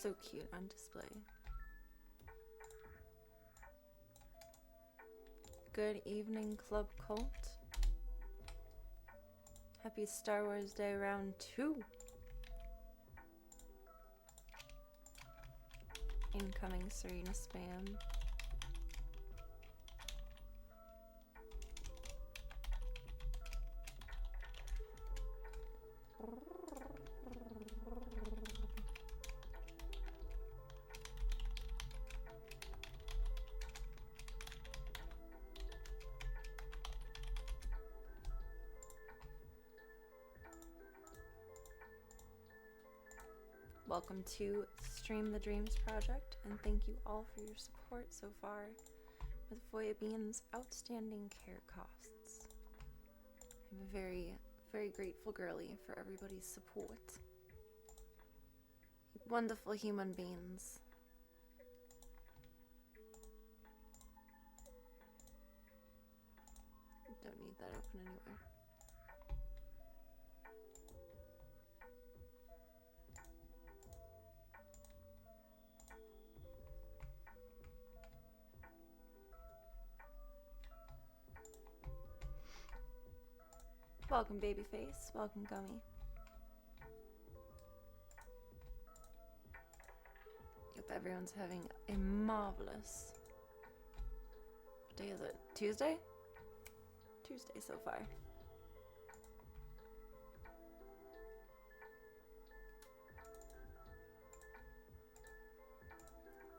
So cute on display. Good evening, Club Cult. Happy Star Wars Day round 2. Incoming Serena spam. Welcome to Stream the Dreams project, and thank you all for your support so far with Voya Bean's outstanding care costs. I'm a very, very grateful girly for everybody's support. Wonderful human beings. Don't need that open anywhere. Welcome, Babyface. Welcome, Gummy. Hope everyone's having a marvelous... What day is it? Tuesday? Tuesday so far.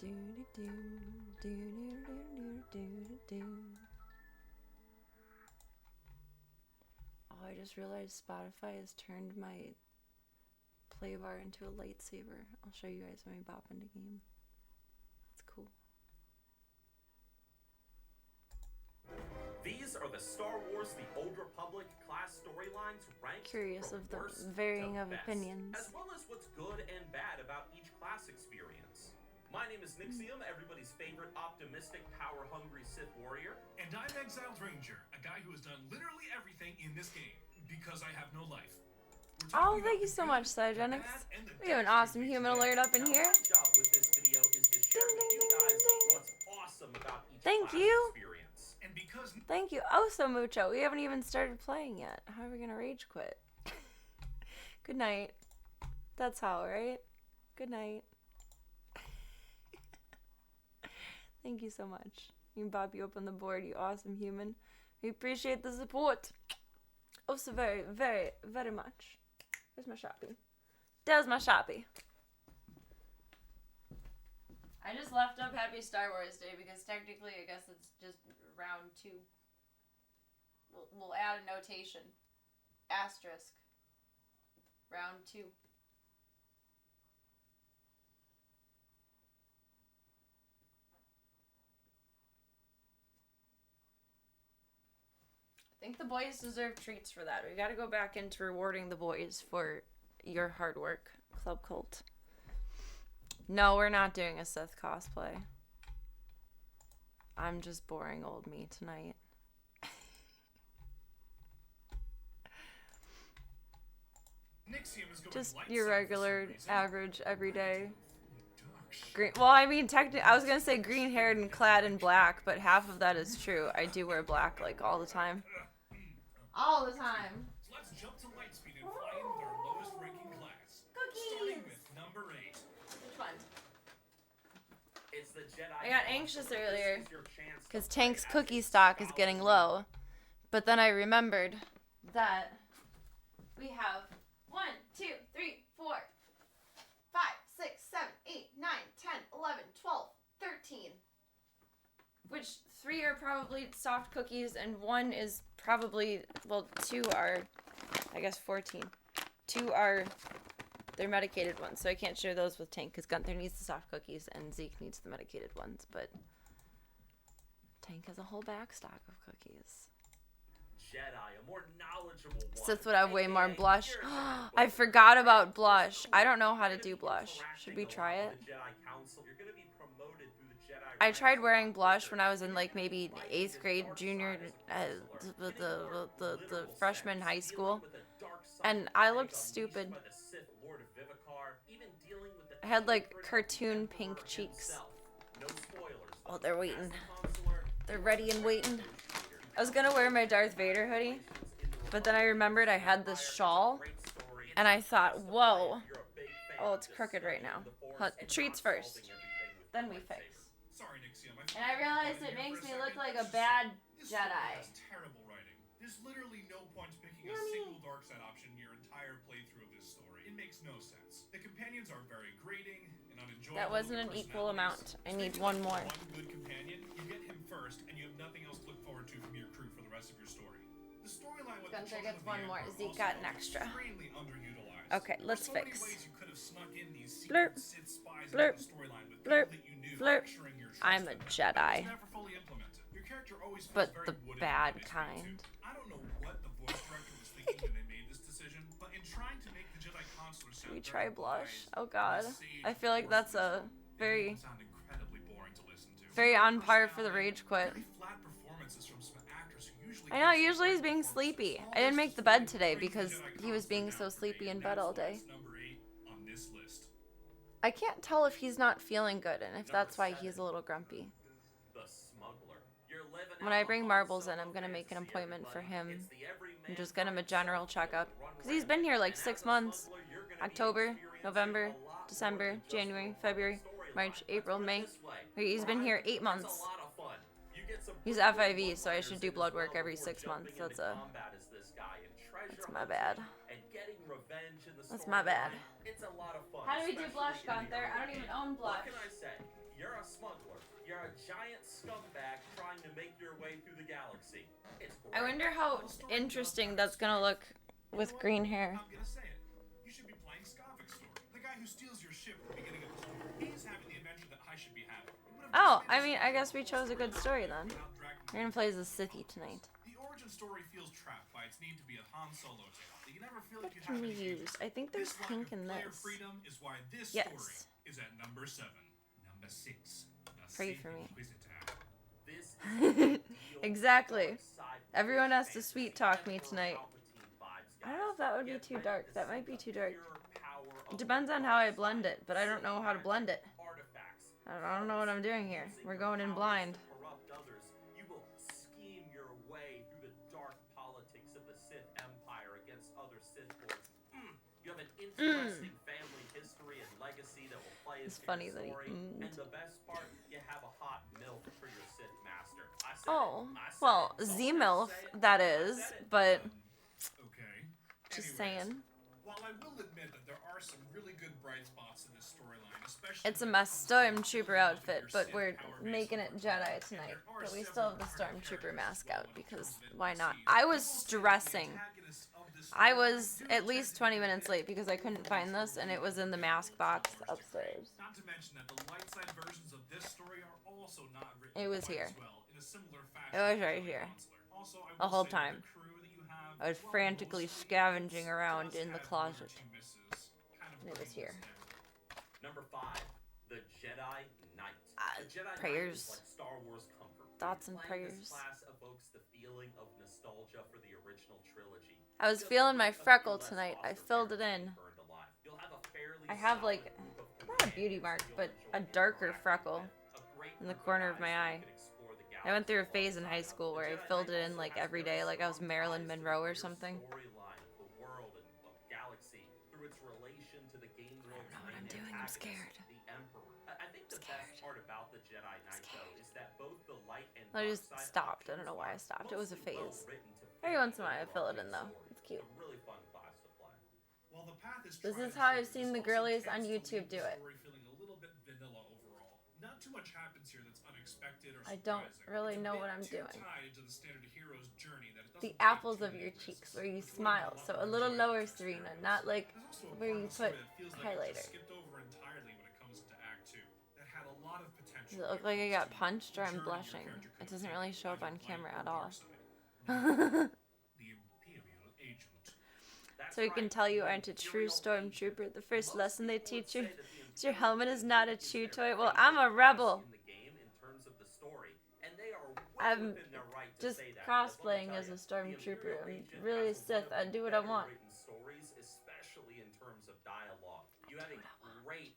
Do do do do do do do do. Oh, I just realized Spotify has turned my play bar into a lightsaber. I'll show you guys when we bop into game. That's cool. These are the Star Wars The Old Republic class storylines ranked Curious from of the worst varying to of best, opinions. as well as what's good and bad about each class experience. My name is Nixium, everybody's favorite optimistic, power-hungry Sith warrior. And I'm Exiled Ranger, a guy who has done literally everything in this game, because I have no life. Oh, thank you so much, Cygenix. We have an awesome human alert up in here. My job with this video is to share with you guys what's awesome about each Thank class you. experience. And because Thank you oh so mucho. We haven't even started playing yet. How are we gonna rage quit? Good night. That's how, right? Good night. Thank you so much. You can bop you up on the board, you awesome human. We appreciate the support. Oh so very, very, very much. Where's my Shopee? There's my Shopee. I just left up Happy Star Wars Day because technically I guess it's just round 2. We'll add a notation. Asterisk. Round 2. I think the boys deserve treats for that. We gotta go back into rewarding the boys for your hard work, Club Cult. No, we're not doing a Sith cosplay. I'm just boring old me tonight. Nixium is going Just light your side for regular, some reason. average, everyday. Dark shit. Green. Well, I mean, technically, I was gonna say green-haired and clad in black, but half of that is true. I do wear black like all the time. All the time. So let's jump to Lightspeed and fly in with our lowest ranking class. Starting with number 8. Which one? It's the Jedi I got Council. anxious This earlier is your chance to because play Tank's as cookie a stock is scholar. getting low, but then I remembered that we have 1, 2, 3, 4, 5, 6, 7, 8, 9, 10, 11, 12, 13. Which 3 are probably soft cookies and 1 is probably, well, 2 are, I guess 14. 2 are, they're medicated ones, so I can't share those with Tank because Gunther needs the soft cookies and Zeke needs the medicated ones, but Tank has a whole back stock of cookies. Jedi, a more knowledgeable one. Sith would have way more AKA blush. you're a Jedi I book. forgot about blush. I don't know how to You're do gonna be blush. Should we interacting try a lot it? with the Jedi Council. You're gonna be promoted through the Jedi I ranks tried a wearing lot blush quicker. when I was in You're like gonna be maybe fighting 8th this grade, dark junior, side as a counselor. the In a more the literal freshman sense, high school. dealing with the dark side And of I the looked unleashed stupid. by the Sith Lord of Vivicar, even dealing with the I had like cartoon pink cheeks. No spoilers. Oh, they're waiting. They're ready and waiting. I was gonna wear my Darth Vader hoodie, but then I remembered I had this shawl, and I thought, whoa. Oh, it's crooked right now. Treats first, then we fix. Sorry, Nixium. And I realized it makes me look like a bad Jedi. That's terrible writing. There's literally no point to picking a single dark side option in your entire playthrough of this story. It makes no sense. The companions are very grating and unenjoyable. That wasn't an equal amount. I need one more. One good companion, you get him first, and you have nothing else to look forward to from your crew for the rest of your story. The storyline with Gunther the gets one more. Emperor Zeke also got an is extra. extremely underutilized. Okay, let's There are so fix. many ways you could have snuck in these Blurp. secret Sith spies Blurp. into the storyline with Blurp. people that you knew Blurp. lecturing your I'm a trust Jedi. them. It was never fully implemented. Your character always feels But very the wooden bad in this kind. too. I don't know what the voice director was thinking when they made this decision, but in trying to make the Jedi consular sound Should we very try blush? wise, Oh god. the sage I feel like force that's a wisdom, it very, made it sound incredibly boring to listen to. very on par for the rage quit. Very flat performances from some actors who usually I know, give usually he's great being performances. sleepy. All I didn't this make the is bed really today brings the because Jedi he was being consular so down to sleepy eight, in and bed that's all why day. it's number 8 on this list. I can't tell if he's not feeling good and if that's why he's a little grumpy. The smuggler. You're living When out I the bring Han marbles in, Solo I'm gonna make an fantasy, appointment for everybody. him It's the everyman and just get him a Brian general Solo checkup. run Because he's rampant. been here like And 6 as a months. smuggler, you're gonna be October, experiencing November, a lot more December, than just January, the February, storyline. March, Let's April, put it May. this way. He's been here 8 It's months. a lot of fun. You get some He's pretty FIV, good so I should do one-liners blood as work well every before 6 months. jumping That's into a... combat as this guy and treasure That's my hunting bad. and getting revenge in the That's my storyline. bad. It's a lot of fun. How do we do especially blush, in the Gunther? I don't early even game. own What blush. can I say? You're a smuggler. You're a giant scumbag trying to make your way through the galaxy. It's great. I wonder how interesting that's gonna look with green hair. I'm gonna say it. You should be playing Skavik's story. The guy who steals your ship at the beginning of the story. He's having the adventure that I should be having. It would have Oh, just made I mean, the I guess story we chose a good story then. without dragging We're gonna play as a Sithy tonight. The origin story feels trapped by its need to be a Han Solo tale. That you never feel What like you can have we any use? I think there's This lack pink of in player this. freedom is why this Yes. story is at number 7. Number 6. The Pray Sith for me. Inquisitor. This is Exactly. sci-fi Everyone has to fantasy sweet talk me Emperor tonight. Palpatine vibes, I don't know if that would be Get too ready dark. to That might see be the too dark. pure power It of depends the on how I dark blend side. it, but I don't know how to blend it. Artifacts, I don't know what I'm doing here. using We're your going in powers blind. to corrupt others, you will scheme your way through the dark politics of the Sith Empire against other Sith lords. You have an interesting family history and legacy that will play It's into funny your that he story. mm-ed. And the best part, you have a hot milk for your Sith master. I said Oh, it. I said well, it. Don't Z-MILF, say it. that I is, said it. but Okay. just Anyways, saying. While I will admit that there are some really good bright spots in this storyline, especially It's a when it mess comes to stormtrooper building up outfit, your but Sith we're power base making it over Jedi time. tonight. There are But we several still have the current stormtrooper characters mask as well out when it because comes to why not? scenes. I I was will say that the stressing. antagonists of this I story was do at tend least to 20 be minutes late because I couldn't find this and it was in the mask box upstairs. Not to mention that the light side versions of this story are also not written It was quite here. as well, in a similar fashion It was to right the here. Consular. Also, I The will whole say that time. the crew that you have, I was while frantically mostly scavenging it's around just in the had one or closet. two misses, kind of And it was brings here. us down. Number 5, the Jedi Knight. The Jedi prayers. Knight is like Star Wars comfort. Thoughts and Playing prayers. This class evokes the feeling of nostalgia for the original trilogy. I was Just feeling my a few freckle less tonight. I foster filled it parents in. being burned alive. You'll have a fairly I have, solid like, group of not a beauty companions mark, you'll but enjoy a darker interacting freckle with. A great in the group corner of guys my that eye. can explore the I went through a galaxy phase in alongside high of. school The where I Jedi filled Knight it in also like has every very day, like I was strong Marilyn ties to the Monroe or clear something. storyline of the world and of galaxy through its relation to the game world. know what I'm doing, I'm scared. The Emperor. I think the best part about the Jedi Knight though is that both the light and I dark just side stopped. I don't options know why I are stopped. It was a mostly phase. well-written to Every fit once in a while I the fill it overall in though. story. It's cute. A really fun class to play. While the path is This tried is and how true, I've seen this the also girlies tends on to YouTube leave the do it. story feeling a little bit vanilla overall. Not too much happens here that's unexpected or I don't surprising. really It's a know bit what I'm too doing. tied into the standard hero's journey that it The doesn't take apples too of many your risks, cheeks where you which would make it smile. lot So more a little enjoyable lower, for Serena, experience. not like There's also a where part you of the story put that feels like it highlighter. just skipped over entirely when it comes to Act 2. That had a lot of potential. Does it look when like I comes got to punched or the I'm journey your blushing? character It could doesn't take, really show up either on light camera or at all. dark side. The Imperial Agent. That's So we can right, tell you the aren't a true Imperial stormtrooper. Agent. The first Most lesson they people would teach you say that the is your Imperial helmet is Agent not a is chew their toy. Well, favorite I'm a class rebel. in the game in terms of the story, and they are well I'm within their right to just say that, because let me cosplaying tell as a you, the stormtrooper. Imperial I'm Agent really has Sith. one I of do the what I better want. written stories, especially in terms of dialogue. You have a great,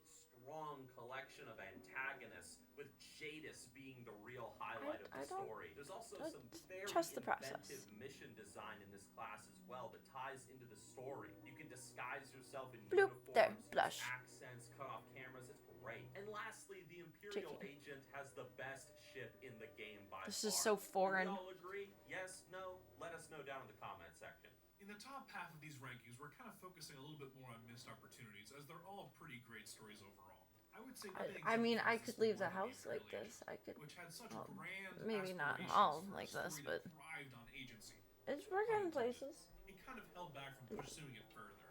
collection of antagonists, with Jadis being the real highlight of the story. There's also some very trust the process. inventive mission design in this class as well that ties into the story. You can disguise yourself in Bloop, uniforms, there, use blush. accents, cut off cameras. It's great. And lastly, the Imperial Chicken. Agent has the best ship in the game by This far. is so foreign. Do we all agree? Yes? No? Let us know down in the comment section. In the top half of these rankings, we're kind of focusing a little bit more on missed opportunities, as they're all pretty great stories overall. I would say I mean, I could leave the house like this. I could. which had such well, grand maybe not aspirations all for a like this, story but that thrived on agency. it's working in places. It kind of held back from pursuing it further.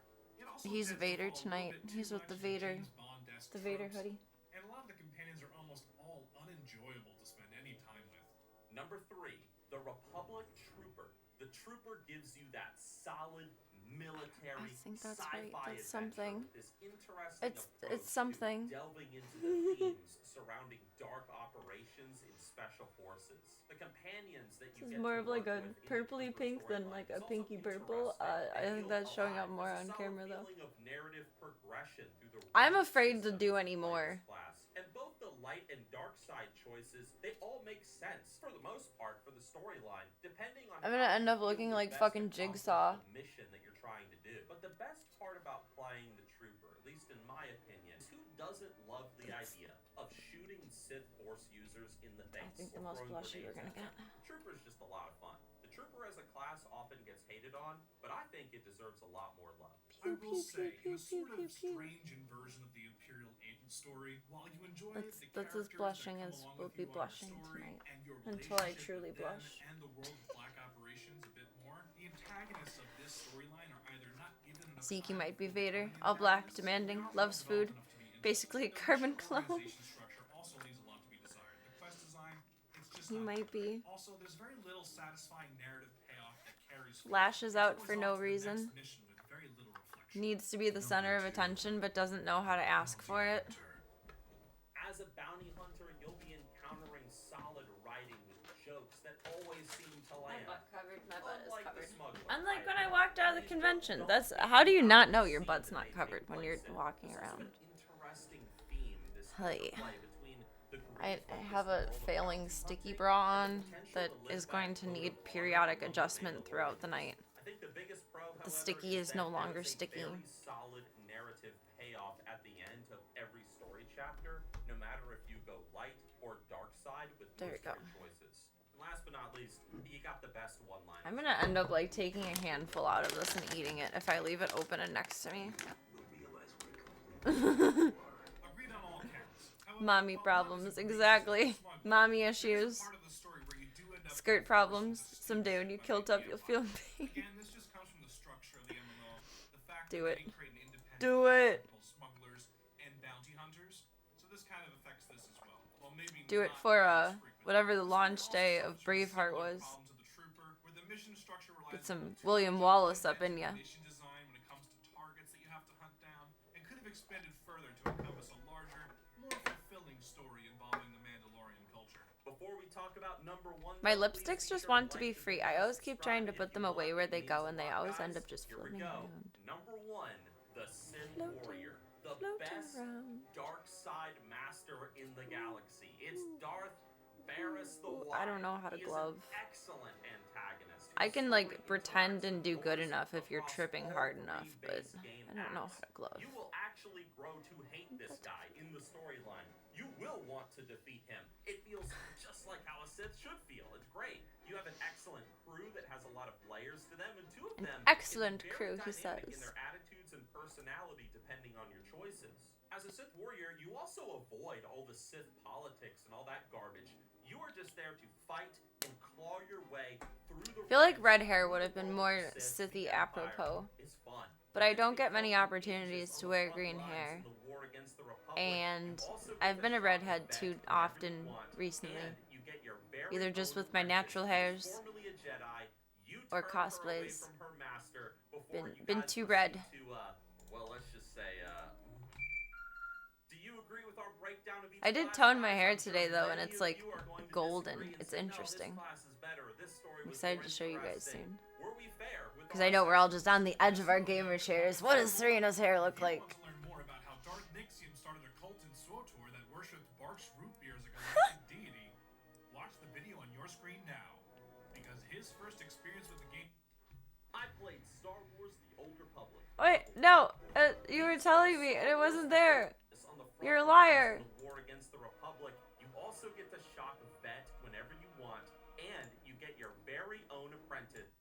It also He's tends to Vader fall a little tonight. bit He's too with the much into Vader. James Bond-esque The Vader tropes, hoodie. and a lot of the companions are almost all unenjoyable to spend any time with. Number 3, the Republic Trooper. The Trooper gives you that solid military I think that's right. sci-fi That's adventure something. with this interesting It's approach something. to delving into the themes surrounding dark operations in special forces. The companions that you This is get more to of like work a with in the purpley Trooper pink than storyline like is a also pinky purple. interesting I and think feels that's showing up alive. more There's a on solid camera though. feeling of narrative progression through the I'm rank afraid to systems do of any this more. class. And both the light and dark side choices, they all make sense for the most part for the storyline, depending on I'm gonna how end you up feel looking you like best fucking accomplish Jigsaw. the mission that you're trying to do. But the best part about playing the Trooper, at least in my opinion, is who doesn't love the idea of shooting Sith Force users in the face? I think the or most throwing blushy we're grenades gonna at get. them? Trooper's just a lot of fun. The Trooper as a class often gets hated on, but I think it deserves a lot more love. I will say, in a sort of strange inversion of the Imperial Agent story, while you enjoy That's- the that's as characters blushing that come as along we'll with be you on your blushing story tonight. and your Until I relationship truly with them blush. and the world of Black Operations a bit more, the antagonists of this storyline are either not given enough Zeke, you time might be to Vader. become All black, antagonists, demanding, or not loves developed food. enough to be interesting. Basically a The carbon mission clone. organization structure also leaves a lot to be desired. The quest design, it's just He not might that great. be. Also, there's very little satisfying narrative payoff that carries forward. Lashes It's out always for on no to the next reason. mission with very little reflection. Needs to be the center of attention, but doesn't know how to ask for it. As a bounty hunter, you'll be encountering solid writing with jokes that always seem to land. covered. Unlike the smuggler, Unlike when I I walked out of the these convention. jokes That's don't how do you seem not to know your seem butt's that not they covered take when you're place in. walking There's also around? an interesting theme, this Hey. interplay between the I group have a focused world of failing bounty sticky hunting bra and on the potential that to live is that going to code need of honor periodic among adjustment Mandalorians. throughout the night. I think the biggest pro, however, sticky is that no there longer is a sticky. very solid narrative payoff at the end of every story chapter, no matter if you go light or dark side with There most you go. of your choices. And last but not least, you got the best one-liner. I'm gonna end up like taking a handful out of this and eating it if I leave it open and next to me. Agreed on all counts. However, Mommy while problems, one is a exactly. great smuggler, Mommy there is a issues. part of the story where you do end up Skirt forced problems. into the Some dude you steep killed ship up, of you'll the feel empire. pain. Again, this just comes from the structure of the MMO. The fact Do that it. they create an independent Do class it. of both smugglers and bounty hunters. So this kind of affects this as well. While maybe Do it not for as frequent. whatever the The story launch also day suffers of from Braveheart similar was. problems of the Trooper, where the mission structure relies Get some on too William much Wallace up in inventive ya. mission design when it comes to targets that you have to hunt down, and could have expanded further to encompass a larger, more fulfilling story involving the Mandalorian culture. Before we talk about number one, My though, lipsticks please be just sure want to be like and free. I always keep subscribe trying to if put you them away want. where It they means go a and they lot, always end guys. up just Here we floating go. around. Number one, the Sith Floating, Warrior, the floating best around. dark side master in the galaxy. It's Darth Ferris the Ooh, Wise. I don't know how to He is glove. an excellent antagonist. I whose can story like pretend interacts and do good with enough if you're across tripping all hard three enough, but base game I don't know acts. how to glove. You will actually grow to hate this guy in the storyline. You will want to defeat him. It feels just like how a Sith should feel. It's great. You have an excellent crew that has a lot of layers to them, and two of An them excellent can be crew, very he dynamic in says. their attitudes and personality depending on your choices. As a Sith warrior, you also avoid all the Sith politics and all that garbage. You are just there to fight and claw your way through the I feel like ranks red hair through would the have been world more of Sith, Sithy the Empire. apropos. It's fun. But I It's don't get because many of the opportunities ages to on wear the front green lines hair. in the war against the Republic. And You also I've get been the a shot redhead bet too whenever you often want, recently. and you get your very Either just own with my apprentice natural who is hairs formerly a Jedi. You or turn her away cosplays. from her master before you Been guys too proceed red. to, well, let's just say, do you agree with our breakdown of each I did class, tone my guys? hair I'm sure today, though, and many it's, of like, you are going to golden. disagree and It's say, "No, interesting. this class is better. This story I'm was excited more to show you guys interesting." soon. Were we fair with Because our I know we're all assessment? just on the edge of our gamer chairs. What does Serena's hair look If you like? want to learn more about how Darth Nixium started a cult in KOTOR that worshipped Bark's root beer as a galactic deity. Watch the video on your screen now, because his first experience with the game. I played Star Wars: The Old Republic. Wait, no. You were telling me and it wasn't there. On the front You're a lines liar. of the war against the Republic, you also get to shock a vet whenever you want, and you get your very own apprentice.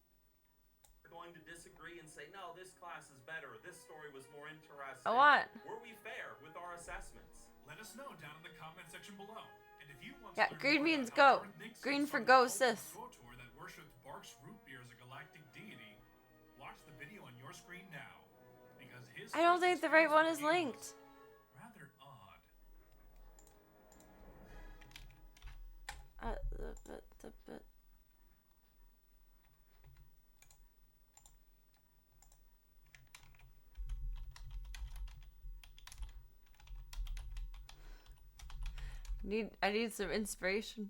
You're going to disagree and say, no, this class is better, this story was more interesting. What? Were we fair with our assessments? Let us know down in the comment section below. And if you want Yeah, to learn green more means about how go. Darth Nixon Green for funded go, the cult of sis. KOTOR that worshipped Bark's root beer as a galactic deity, watch the video on your screen now, because his I don't first think the right experience one with is the game linked. was rather odd. I need some inspiration.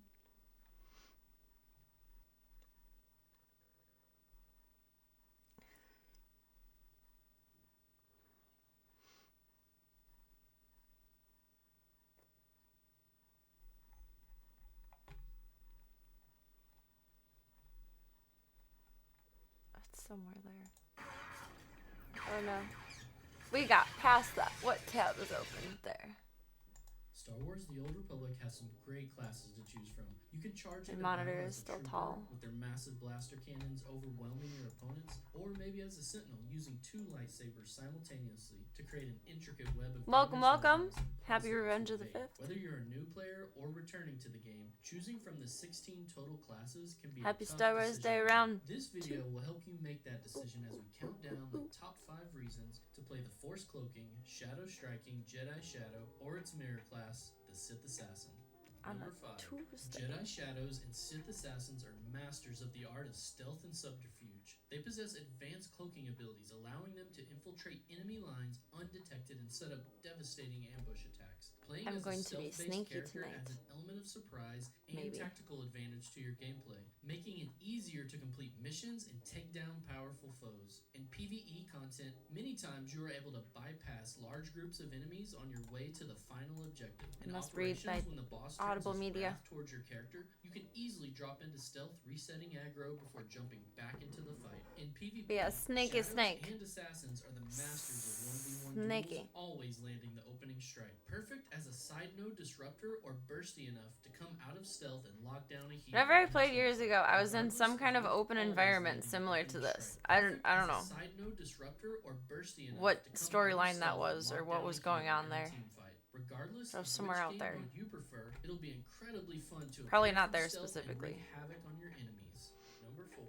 It's somewhere there. Oh no. We got past that. What tab is open there? Star Wars: The Old Republic has some great classes to choose from. You can charge My into monitor battle is as a still trooper tall. with their massive blaster cannons overwhelming your opponents, or maybe as a sentinel using 2 lightsabers simultaneously to create an intricate web of Welcome, damage welcome. zones and Happy puzzles Revenge to of the evade. Fifth. Whether you're a new player or returning to the game, choosing from the 16 total classes can be Happy a tough Star Wars decision Day to make. around. This video will help you make that decision as we count down the top 5 reasons to play the Force Cloaking, Shadow Striking, Jedi Shadow, or its mirror class, the Sith Assassin. On Number a 5. Tuesday. Jedi Shadows and Sith Assassins are masters of the art of stealth and subterfuge. They possess advanced cloaking abilities, allowing them to infiltrate enemy lines undetected and set up devastating ambush attacks. Playing I'm as going a to be stealth-based sneaky character tonight. adds an element of surprise and Maybe. tactical advantage to your gameplay, making it easier to complete missions and take down powerful foes. In PvE content, many times you are able to bypass large groups of enemies on your way to the final objective. I In must read operations, my when the boss Audible turns his media. wrath towards your character, you can easily drop into stealth, resetting aggro before jumping back into the fight. In PvP, But yeah, sneaky Shadows snake. and Assassins are the masters of 1v1 Snaky. duels, always landing the opening strike. Perfect as a side node disruptor or bursty enough to come out of stealth and lock down a hero. Whenever I in a played team years fight. ago, I was in Regardless some kind of you're open always environment landing the similar to opening this. strike. I don't Perfect know as a side node disruptor or bursty enough what to come out of storyline that stealth and was or lock what down was a going hero on in a there. team fight. Regardless So of somewhere which out game there. mode you prefer, it'll be incredibly fun to Probably appear not from there stealth specifically. and wreak havoc on your enemies. Number 4.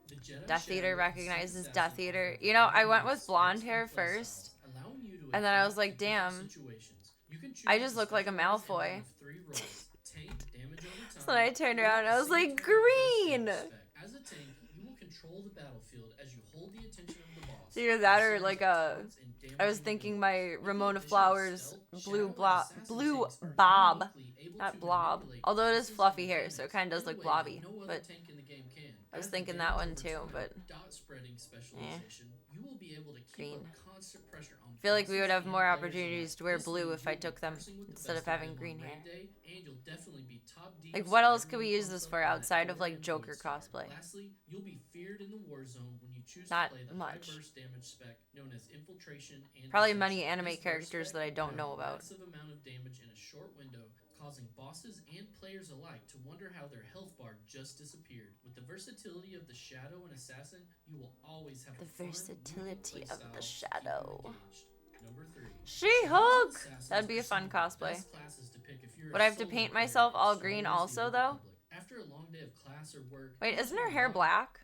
The Jedi Death Eater Shadow and recognizes Sith Death Assassin Eater. offer You know, I went various with blonde specs hair and play first, styles, allowing you to and then I adapt was like, to different damn, situations. You can choose I just to look like a specialize in one Malfoy. of 3 roles: tank, damage over time, So then I turned or around and I was single like, target burst green! damage spec. As a tank, you will control the battlefield as you hold the attention of the boss. It's either that or with like series of taunts and I was damaging thinking abilities. my With the Ramona addition of Flowers stealth, blue Shadow, blob, and Assassin blue tanks are bob, uniquely able not to blob. manipulate Although it is bosses fluffy and hair, so it mechanics kind of does in a look way blobby. that no other But tank in the game can. I was As thinking the that damage one over too, time but and dot spreading specialization, you will be able to keep green. up constant pressure on I feel like we would bosses have and more players opportunities alike. to wear This blue means if I you'll be took them conversing with the instead of best having them green on hair. raid day, and you'll definitely be top deep Like, what else Spider could we Luke use on this Sub for Planet outside of or like in Joker Phoenix Star. cosplay? Lastly, you'll be feared in the war zone when you choose Not to play the much. high burst damage spec known as infiltration and Probably deception. many anime This burst characters spec that I will don't have know a about. massive amount of damage in a short window, causing bosses and players alike to wonder how their health bar just disappeared. With the versatility of the Shadow and Assassin, you will always have The a fun, versatility unique of playstyle the to keep you Shadow. engaged. Number 3. She-Hulk! Shadows and Assassins That'd be are a fun some of the cosplay. best classes to pick if you're Would a I have to solo paint player myself in all Star green Wars: The also, Old though? Republic. After a long day of class or work, Wait, you isn't just her wanna hair unwind. black?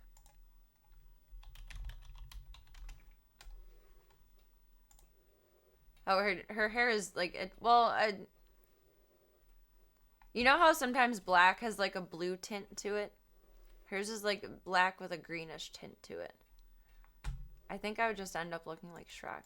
Oh, her hair is like it. Well, you know how sometimes black has like a blue tint to it? Hers is like black with a greenish tint to it. I think I would just end up looking like Shrek.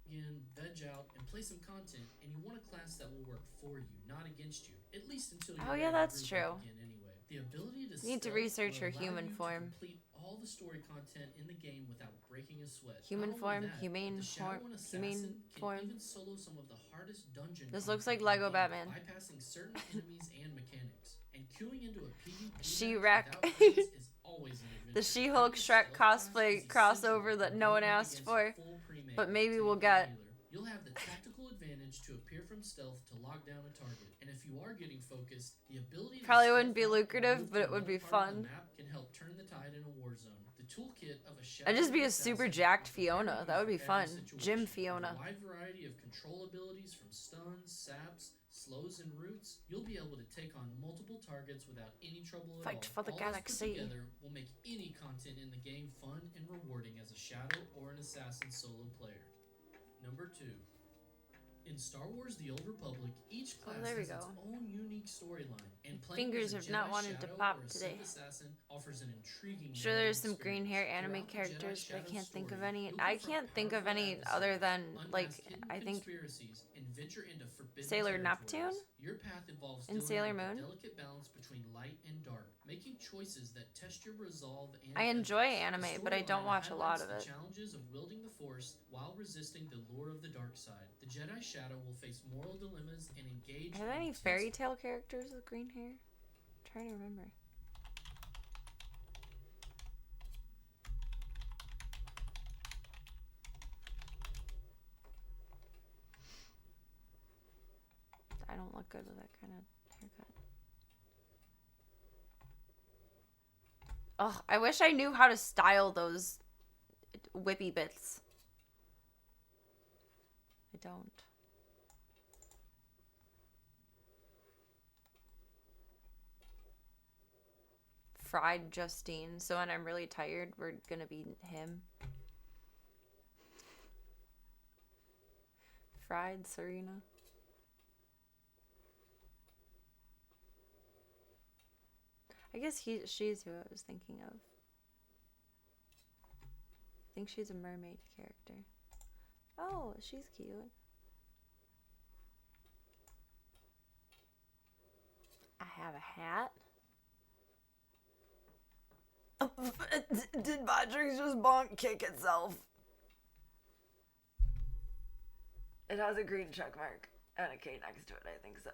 Again, veg out and play some content, and you want a class that will work for you, not against you, at least until you're Oh, ready yeah, to that's group true. up again anyway. The ability to Need to stealth research will her allow human you to form. complete all the story content in the game without breaking a sweat. Human Not only form, that, humane the form, Shadowrun humane Assassin can form. even solo some of the hardest dungeon This looks content like in the Lego game, Batman. bypassing certain enemies and mechanics. And queuing into a PvP She-Wreck. match without friends is always an adventure. The She-Hulk Having a Shrek stealth class cosplay is essential crossover if that you're no one going up asked against for, a full pre-made but maybe tank we'll and get. healer. You'll have the tactical advantage to appear from stealth to lock down a target, and if you are getting focused, the ability to Probably stealth wouldn't be out and lucrative, move but to it would another be part of the fun. map can help turn the tide in a war zone. The toolkit of a I'd just be a Shadowrun super assassin jacked will prepare Fiona. you That would be for every fun. situation, Gym with Fiona. a wide variety of control abilities from stuns, saps, slows, and roots. You'll be able to take on multiple targets without any trouble at all. Fight for the All galaxy. this put together will make any content in the game fun and rewarding as a Shadow or an Assassin solo player. Number 2. In Star Wars The Old Republic, each class there we has its go. own unique storyline, and playing Fingers as a have not Jedi wanted to Shadow pop or a today. Sith Assassin offers an intriguing Sure, there's narrative some green hair experience. anime Throughout the Jedi characters, but I Shadow can't think of story, any. you'll I confront can't think of powerful any other adversaries, than, like, unmask hidden I think conspiracies, and venture into forbidden Sailor territories. Neptune Your path involves and dealing Sailor with Moon. a delicate balance between light and dark, making choices that test your resolve and I enjoy ethics. anime, The but I don't storyline watch a lot highlights of the it. challenges of wielding the Force while resisting the lure of the dark side. The Jedi Shadow will face moral dilemmas and engage. Are there in any intense fairy tale characters with green hair? I'm trying to remember. I don't look good with that kind of haircut. Oh, I wish I knew how to style those whippy bits. I don't. Fried Justine. So when I'm really tired, we're gonna be him. Fried Serena. I guess she's who I was thinking of. I think she's a mermaid character. Oh, she's cute. I have a hat. Did Patrick's just bonk kick itself? It has a green check mark and a K next to it, I think so.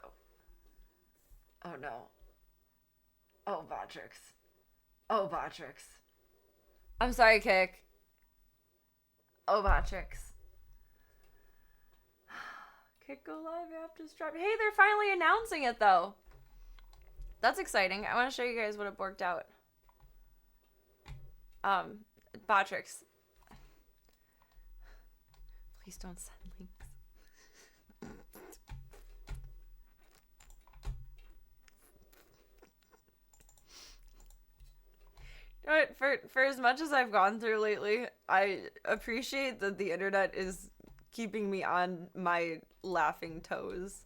Oh no. Oh, Patrick's. Oh, Patrick's. I'm sorry, Kick. Oh, Patrick's. Kick go live after strap. Hey, they're finally announcing it though. That's exciting. I want to show you guys what it worked out. Patrick's. Please don't send links. For as much as I've gone through lately, I appreciate that the internet is keeping me on my laughing toes.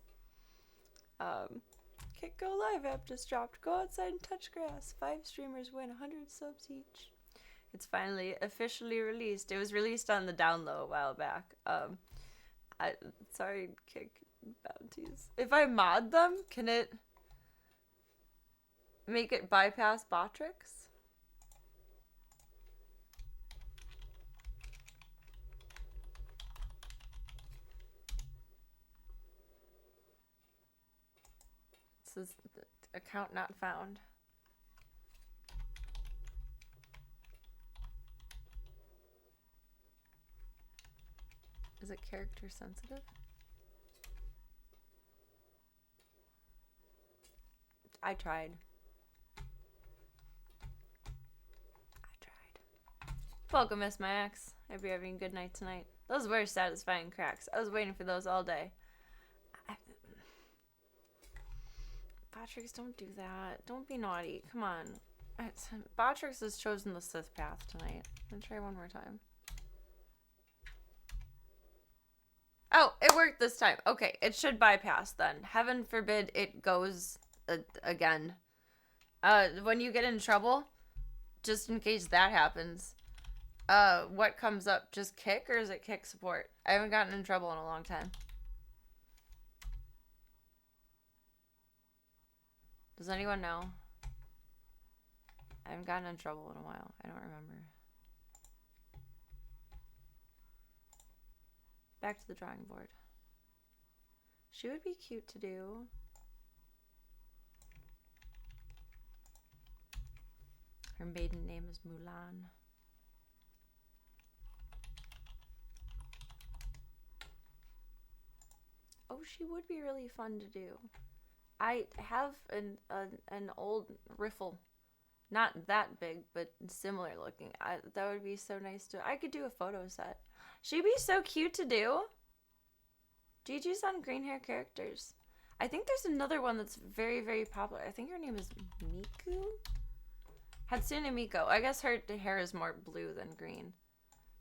Kick Go Live app just dropped. Go outside and touch grass. 5 streamers win 100 subs each. It's finally officially released. It was released on the down low a while back. Sorry, Kick bounties. If I mod them, can it make it bypass Botrix? This is account not found. Is it character sensitive? I tried. Welcome, Miss Max. Hope you're having a good night tonight. Those were satisfying cracks. I was waiting for those all day. Botrix, don't do that. Don't be naughty. Come on. Botrix has chosen the Sith path tonight. Let's try one more time. Oh, it worked this time. Okay, it should bypass then. Heaven forbid it goes again. When you get in trouble, just in case that happens, what comes up? Just kick, or is it kick support? I haven't gotten in trouble in a long time. Does anyone know? I haven't gotten in trouble in a while. I don't remember. Back to the drawing board. She would be cute to do. Her maiden name is Mulan. Oh, she would be really fun to do. I have an old riffle. Not that big, but similar looking. That would be so nice to... I could do a photo set. She'd be so cute to do. Gigi's on green hair characters. I think there's another one that's very, very popular. I think her name is Miku? Hatsune Miku. I guess her hair is more blue than green.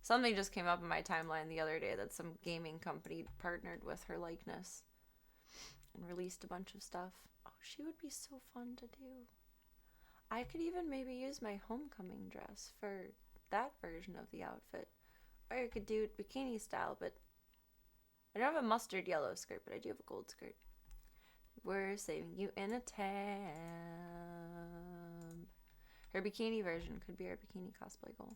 Something just came up in my timeline the other day that some gaming company partnered with her likeness and released a bunch of stuff. Oh, she would be so fun to do. I could even maybe use my homecoming dress for that version of the outfit. Or I could do it bikini style, but I don't have a mustard yellow skirt, but I do have a gold skirt. We're saving you in a tab. Her bikini version could be our bikini cosplay goal.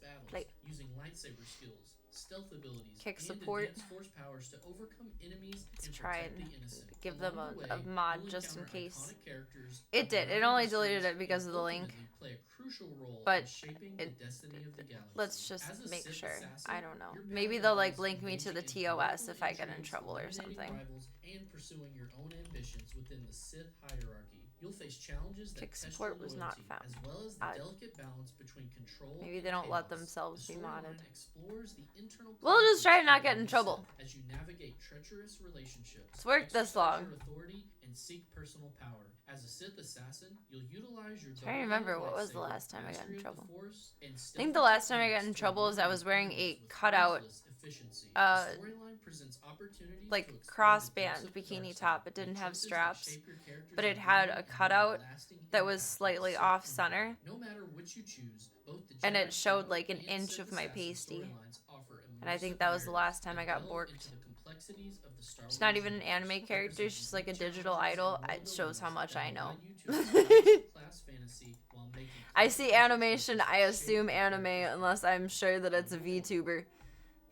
Battles, Like, using lightsaber skills, stealth abilities, kick and support. advanced force powers to overcome enemies Let's and try protect and the innocent. give them Along the a way, mod you'll just in encounter case. iconic characters, It did. It unravel only deleted mysteries, it because of and the link. ultimately play a crucial role But in shaping it- the destiny of the galaxy. Let's just As a make Sith sure. assassin, I don't know. your Maybe path they'll like involves link me to the engaging in TOS if political I get in intrigues, trouble or eliminating something. rivals, and pursuing your own ambitions within the Sith hierarchy. You'll face challenges that Kick test support your was not loyalty, found. as well as the delicate balance between control Maybe and they don't let chaos. themselves The be storyline modded. explores the internal We'll just try to not conflicts get in within trouble. yourself as you navigate treacherous relationships. It's worked this exercise long. your authority and seek personal power. As a Sith assassin, you'll utilize your Trying to remember what was the lightsaber, last time I got in mastery of the trouble. Force, and I think stealthy the last time I got techniques in to trouble is I was wearing a eliminate enemies with cutout, ruthless efficiency. uh, The storyline presents opportunities like to explore the crossband depths of the bikini dark top. side, It didn't make have choices that straps, shape your character's but it had identity a and have cutout lasting that was impact slightly Sith off empire. center. No matter which you choose, both the And it Jedi showed Council like an and inch Sith of my Assassin pasty. storylines offer And I think immersive that was the last narratives time I that got delve borked. into the complexities of the Star She's not Wars even an universe. anime character, Represent she's like a unique digital challenges idol. and It shows how world much I dilemmas know. that allow you to explore class fantasy while making I see complex animation, choices I that assume shape your anime character's unless I'm sure that it's a VTuber.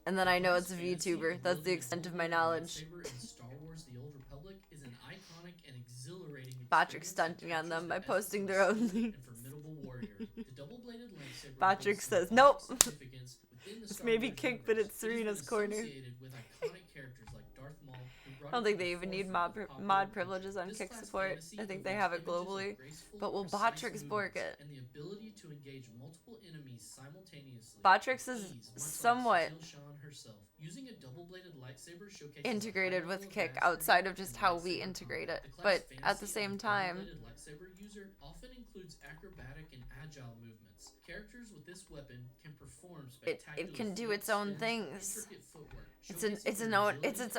And then I know it's a Fantasy, VTuber. That's the wielding a extent of my dual-wielded knowledge. lightsaber in Star Wars: The Old Republic is an iconic and exhilarating Batrick experience that stunting on them captures by the posting essence their of own Sith and links. formidable warrior. The double-bladed lightsaber Batrick holds says, symbolic "Nope." significance within the It's Star maybe Wars kicked, but universe. it's It has been Serena's corner. associated with iconic characters like Darth Maul, who brought I don't it think to they the even need forefront mod, of popular mod culture. privileges on This Kick class support. fantasy I think they evokes have it images of globally. graceful, But will precise Batrix bork movements it? and the ability to engage multiple enemies simultaneously. Batrix with is ease, much like somewhat Satele Shan herself. Using a double-bladed lightsaber showcases integrated a high with level of Kick mastery outside of in just how we lightsaber integrate combat. it. The class But at the fantasy of same the time, double-bladed lightsaber user often includes acrobatic and agile movements. Characters with this weapon can perform it spectacular can do flips, its own spins, and things. intricate footwork, It's showcasing its their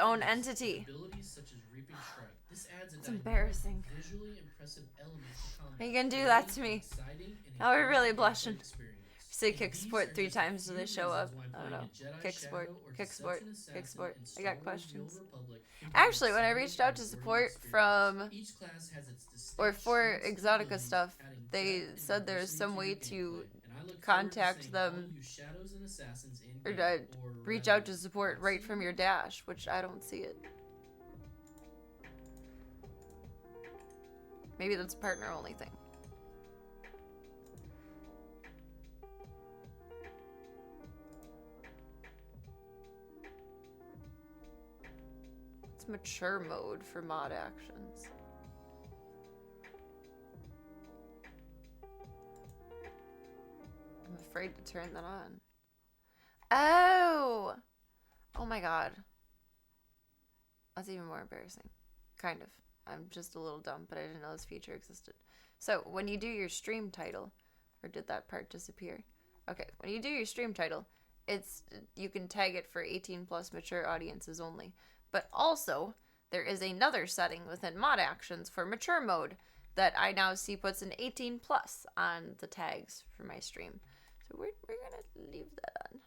own agility, entity. and abilities such as Reaping Strike. This adds a It's dynamic, embarrassing. visually impressive element to combat. Are you gonna do that to creating an me? exciting and Now we're really engaging blushing. gameplay experience. Say And Kick these support are 3 just a times do few they show up? reasons why I don't playing know. a Jedi Kick support, Shadow or Kick support, Deception Kick Assassin support. in I Star got Wars: The questions. Old Republic can be Actually, when I exciting reached out and to rewarding support experience. from Each class has its distinct or for strengths and Exotica abilities, stuff, adding they depth and said there's diversity some to way your to gameplay. And I look contact forward to seeing all them you shadows and assassins in or game, or reach rather, out to support not right see from you. your dash, which I don't see it. Maybe that's a partner only thing. It's mature mode for mod actions. I'm afraid to turn that on. Oh! Oh my god. That's even more embarrassing. Kind of. I'm just a little dumb, but I didn't know this feature existed. So, when you do your stream title, or did that part disappear? Okay, when you do your stream title, you can tag it for 18 plus mature audiences only. But also, there is another setting within mod actions for mature mode that I now see puts an 18 plus on the tags for my stream. So we're gonna leave that on.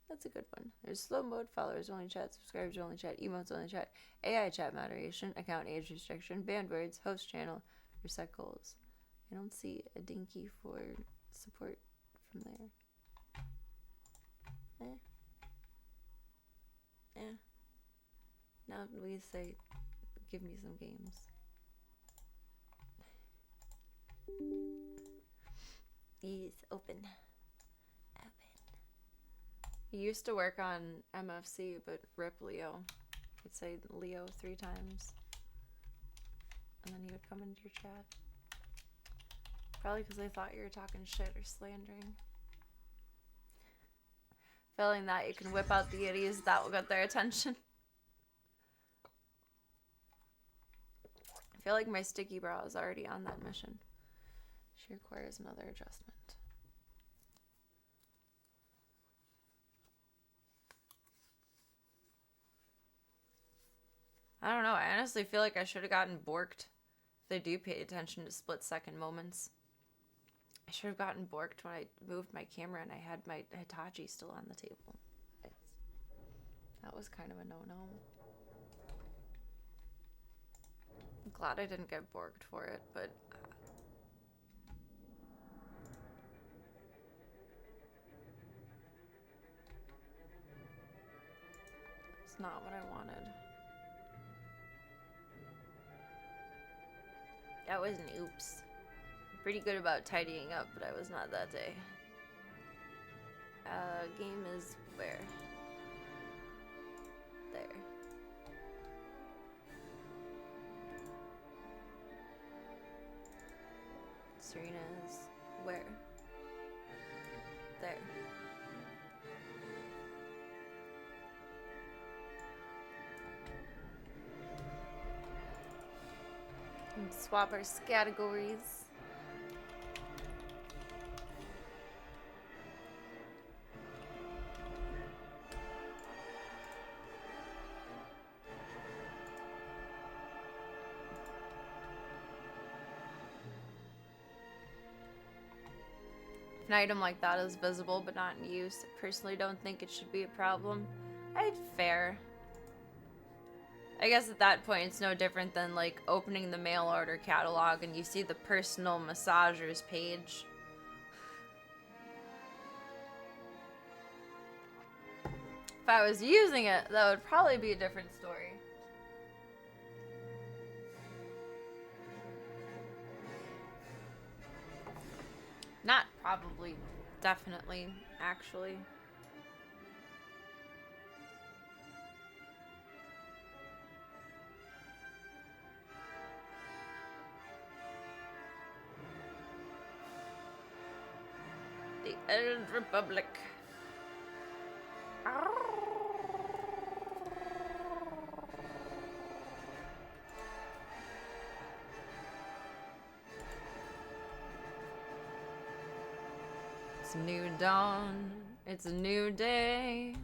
That's a good one. There's slow mode, followers only chat, subscribers only chat, emotes only chat, AI chat moderation, account age restriction, banned words, host channel, reset goals. I don't see a dinky for support from there. Now we say, give me some games. Yes, open. He used to work on MFC, but rip Leo. He'd say Leo 3 times. And then he would come into your chat. Probably because they thought you were talking shit or slandering. Failing that, you can whip out the idiots that will get their attention. I feel like my sticky brow is already on that mission. She requires another adjustment. I don't know. I honestly feel like I should have gotten borked. They do pay attention to split-second moments. I should have gotten borked when I moved my camera and I had my Hitachi still on the table. That was kind of a no-no. I'm glad I didn't get borked for it, but... it's not what I wanted. That was an oops. I'm pretty good about tidying up, but I was not that day. Game is where? There. Serena is where? There. And swap our categories. An item like that is visible but not in use. I personally don't think it should be a problem. Fair. I guess at that point it's no different than like opening the mail order catalog and you see the personal massagers page. If I was using it, that would probably be a different story. Not probably, definitely, actually. The Old Republic. It's a new dawn, it's a new day,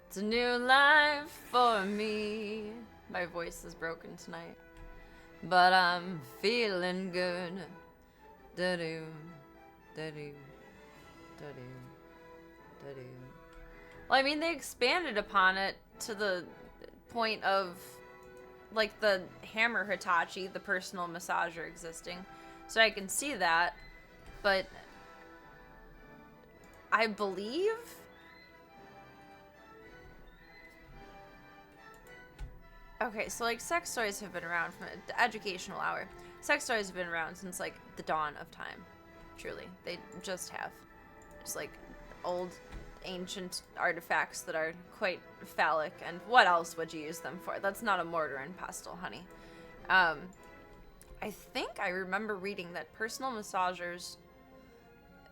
it's a new life for me. My voice is broken tonight, but I'm feeling good. Da-do, da-do, da-do, da-do. Well, I mean, they expanded upon it to the point of, like, the hammer Hitachi, the personal massager existing. So I can see that, but... I believe okay, so like sex toys have been around from the educational hour. Sex toys have been around since like the dawn of time. Truly. They just have. Just like old ancient artifacts that are quite phallic, and what else would you use them for? That's not a mortar and pestle, honey. I think I remember reading that personal massagers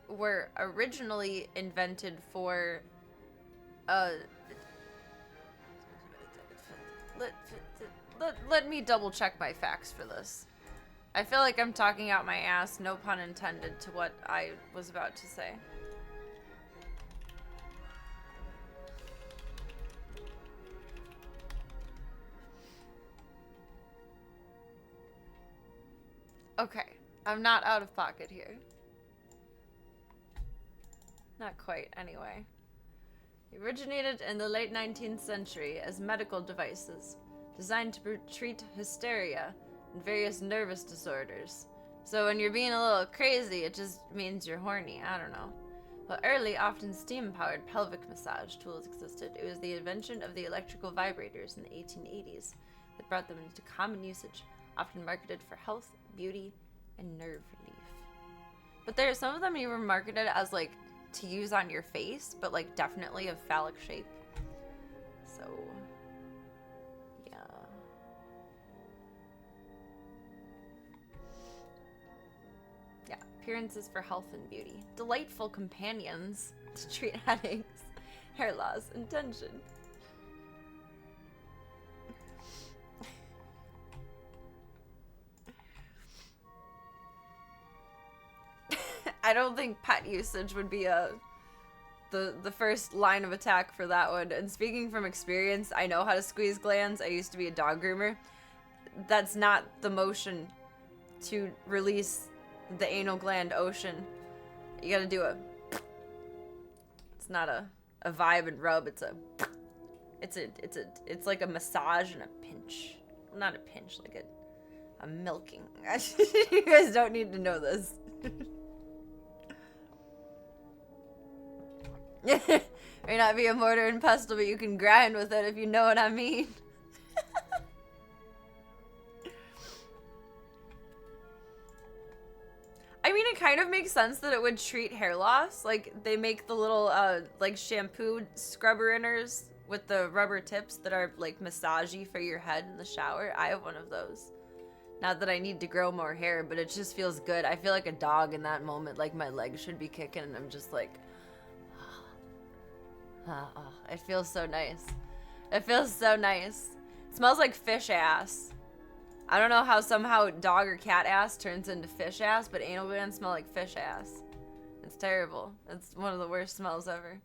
were originally invented for let me double check my facts for this. I feel like I'm talking out my ass, no pun intended, to what I was about to say. Okay, I'm not out of pocket here. Not quite, anyway. They originated in the late 19th century as medical devices designed to treat hysteria and various nervous disorders. So when you're being a little crazy, it just means you're horny. I don't know. While early, often steam-powered pelvic massage tools existed, it was the invention of the electrical vibrators in the 1880s that brought them into common usage, often marketed for health, beauty, and nerve relief. But there are some of them even marketed as like to use on your face, but like definitely of phallic shape. So, yeah. Yeah, appearances for health and beauty. Delightful companions to treat headaches, hair loss, and tension. I don't think pet usage would be the first line of attack for that one. And speaking from experience, I know how to squeeze glands. I used to be a dog groomer. That's not the motion to release the anal gland ocean. You gotta do it's not a vibe and rub. It's like a massage and a pinch. Not a pinch, like a milking. You guys don't need to know this. May not be a mortar and pestle, but you can grind with it if you know what I mean. I mean, it kind of makes sense that it would treat hair loss. Like, they make the little, like, shampoo scrubber inners with the rubber tips that are, like, massagey for your head in the shower. I have one of those. Not that I need to grow more hair, but it just feels good. I feel like a dog in that moment. Like, my legs should be kicking, and I'm just like... it feels so nice. It feels so nice. It smells like fish ass. I don't know how somehow dog or cat ass turns into fish ass, but anal glands smell like fish ass. It's terrible. It's one of the worst smells ever.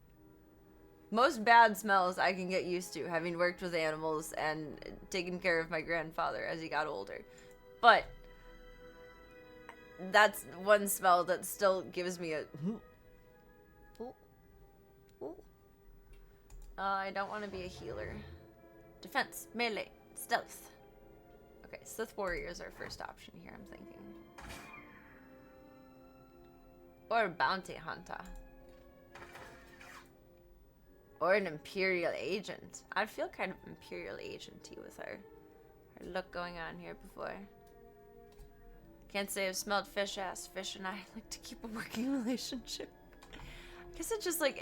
Most bad smells I can get used to, having worked with animals and taken care of my grandfather as he got older. But that's one smell that still gives me a... I don't want to be a healer. Defense, melee, stealth. Okay, Sith Warrior is our first option here, I'm thinking. Or Bounty Hunter. Or an Imperial Agent. I feel kind of Imperial Agent-y with our look going on here before. Can't say I've smelled fish ass. Fish and I like to keep a working relationship. I guess it just like...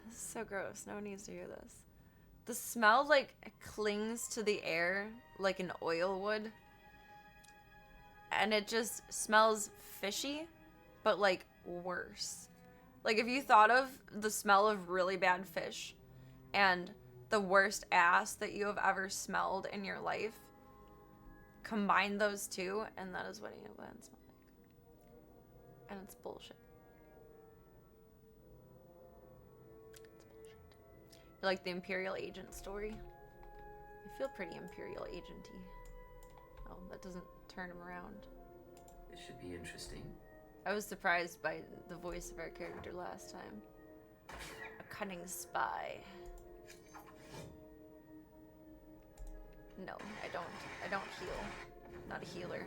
This is so gross. No one needs to hear this. The smell, like, clings to the air like an oil would. And it just smells fishy, but, like, worse. Like, if you thought of the smell of really bad fish and the worst ass that you have ever smelled in your life, combine those two, and that is what anal glands smell like. And it's bullshit. Like the Imperial Agent story. I feel pretty Imperial Agent-y. Oh, that doesn't turn him around. This should be interesting. I was surprised by the voice of our character last time. A cunning spy. No, I don't heal. Not a healer.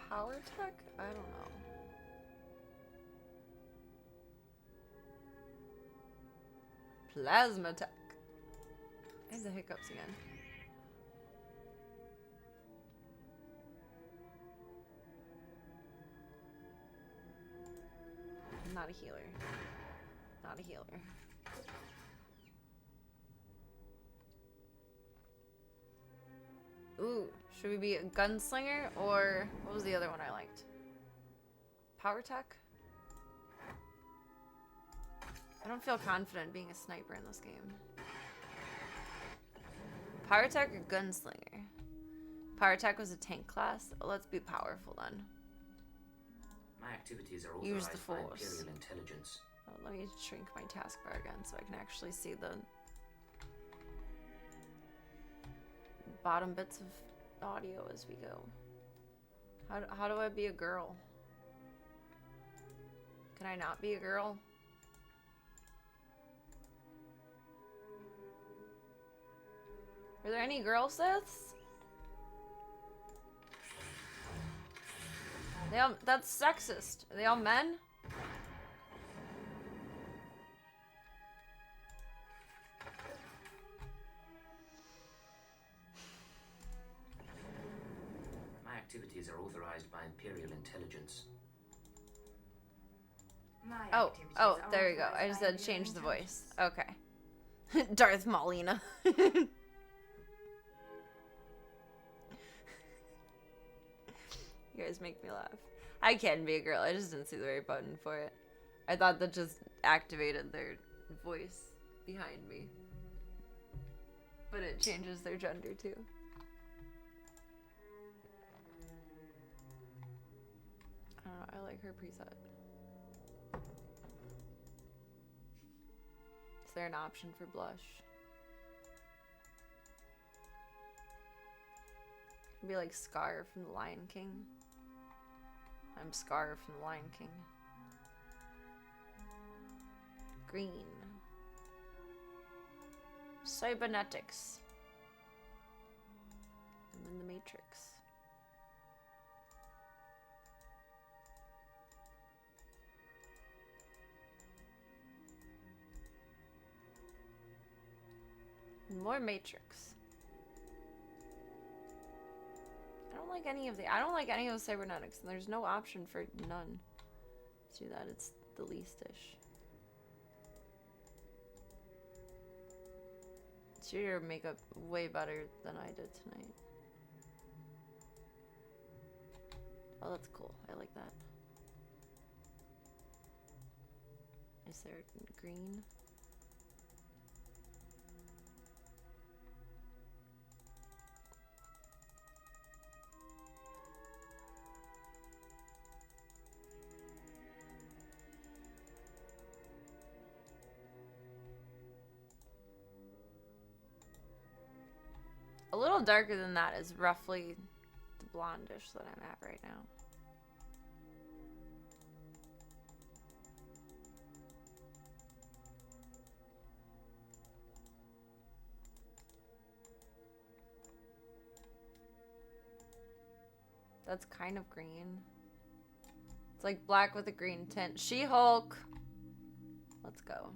Power tech? I don't know. Plasma tech. I have the hiccups again. Not a healer. Not a healer. Ooh, should we be a gunslinger or what was the other one I liked? Power tech? I don't feel confident being a sniper in this game. Power tech or gunslinger? Power tech was a tank class. Oh, let's be powerful then. My activities are Use the authorized by Force. Imperial intelligence. Oh, let me shrink my taskbar again so I can actually see the bottom bits of audio as we go. How do I be a girl? Can I not be a girl? Are there any girl Siths? That's sexist. Are they all men? My activities are authorized by Imperial intelligence. Oh, there you go. I just had to change the voice. Okay. Darth Maulina. You guys make me laugh. I can be a girl. I just didn't see the right button for it. I thought that just activated their voice behind me. But it changes their gender too. I don't know. I like her preset. Is there an option for blush? Be like Scar from The Lion King. I'm Scar from The Lion King. Green. Cybernetics. I'm in the Matrix. More Matrix. I don't like any of those cybernetics, and there's no option for none. Let's do that. It's the least-ish. It's your makeup way better than I did tonight. Oh, that's cool. I like that. Is there green? A little darker than that is roughly the blondish that I'm at right now. That's kind of green. It's like black with a green tint. She-Hulk! Let's go.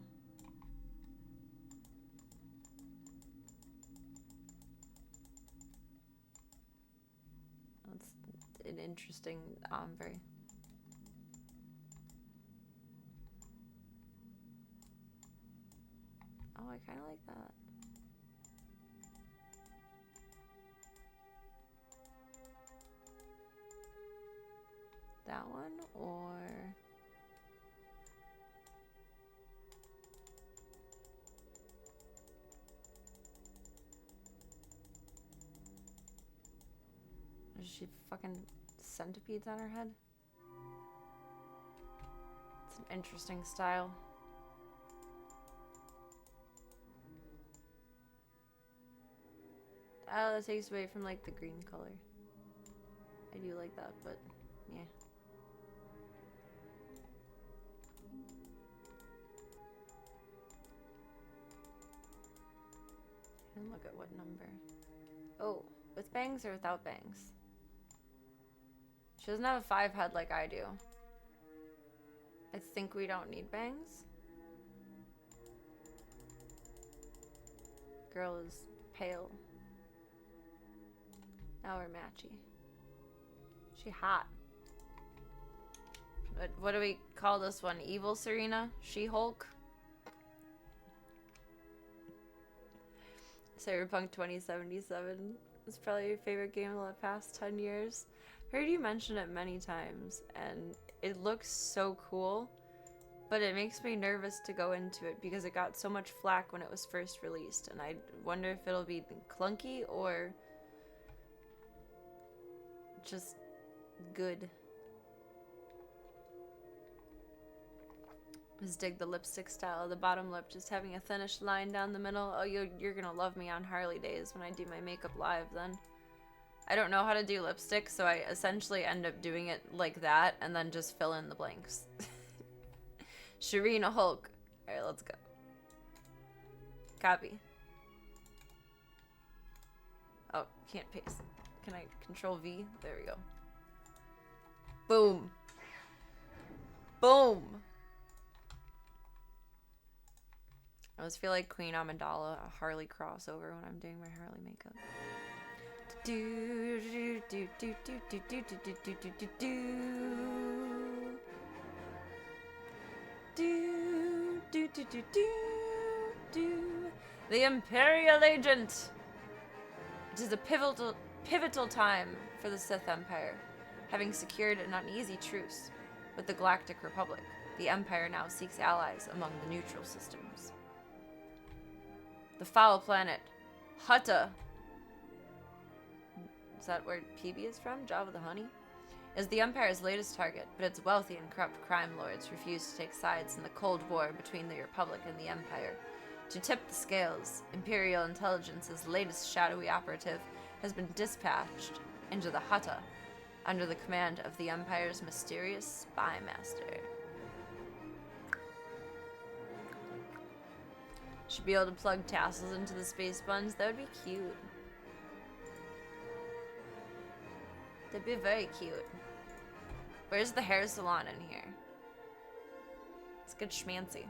An interesting ombre. Oh, I kind of like that. That one, or is she fucking centipedes on her head? It's an interesting style. Oh, that takes away from like the green color. I do like that, but yeah. And look at what number. Oh, with bangs or without bangs? She doesn't have a 5 head like I do. I think we don't need bangs. Girl is pale. Now we're matchy. She hot. What do we call this one? Evil Serena? She-Hulk? Cyberpunk 2077 is probably your favorite game of the past 10 years. Heard you mention it many times, and it looks so cool, but it makes me nervous to go into it because it got so much flack when it was first released, and I wonder if it'll be clunky or just good. Just dig the lipstick style of the bottom lip, just having a thinnish line down the middle. Oh, you're gonna love me on Harley days when I do my makeup live then. I don't know how to do lipstick, so I essentially end up doing it like that and then just fill in the blanks. Sharina Hulk. Alright, let's go. Copy. Oh, can't paste. Can I control V? There we go. Boom. Boom. I always feel like Queen Amidala, a Harley crossover when I'm doing my Harley makeup. Do do do do do do do do do do do do do do do do do. The Imperial Agent. It is a pivotal time for the Sith Empire. Having secured an uneasy truce with the Galactic Republic, the Empire now seeks allies among the neutral systems. The foul planet, Hutta. Is that where PB is from? Jabba the Honey? Is the Empire's latest target, but its wealthy and corrupt crime lords refuse to take sides in the Cold War between the Republic and the Empire. To tip the scales, Imperial Intelligence's latest shadowy operative has been dispatched into the Hutta under the command of the Empire's mysterious spy master. Should be able to plug tassels into the space buns. That would be cute. That'd be very cute. Where's the hair salon in here? It's good schmancy.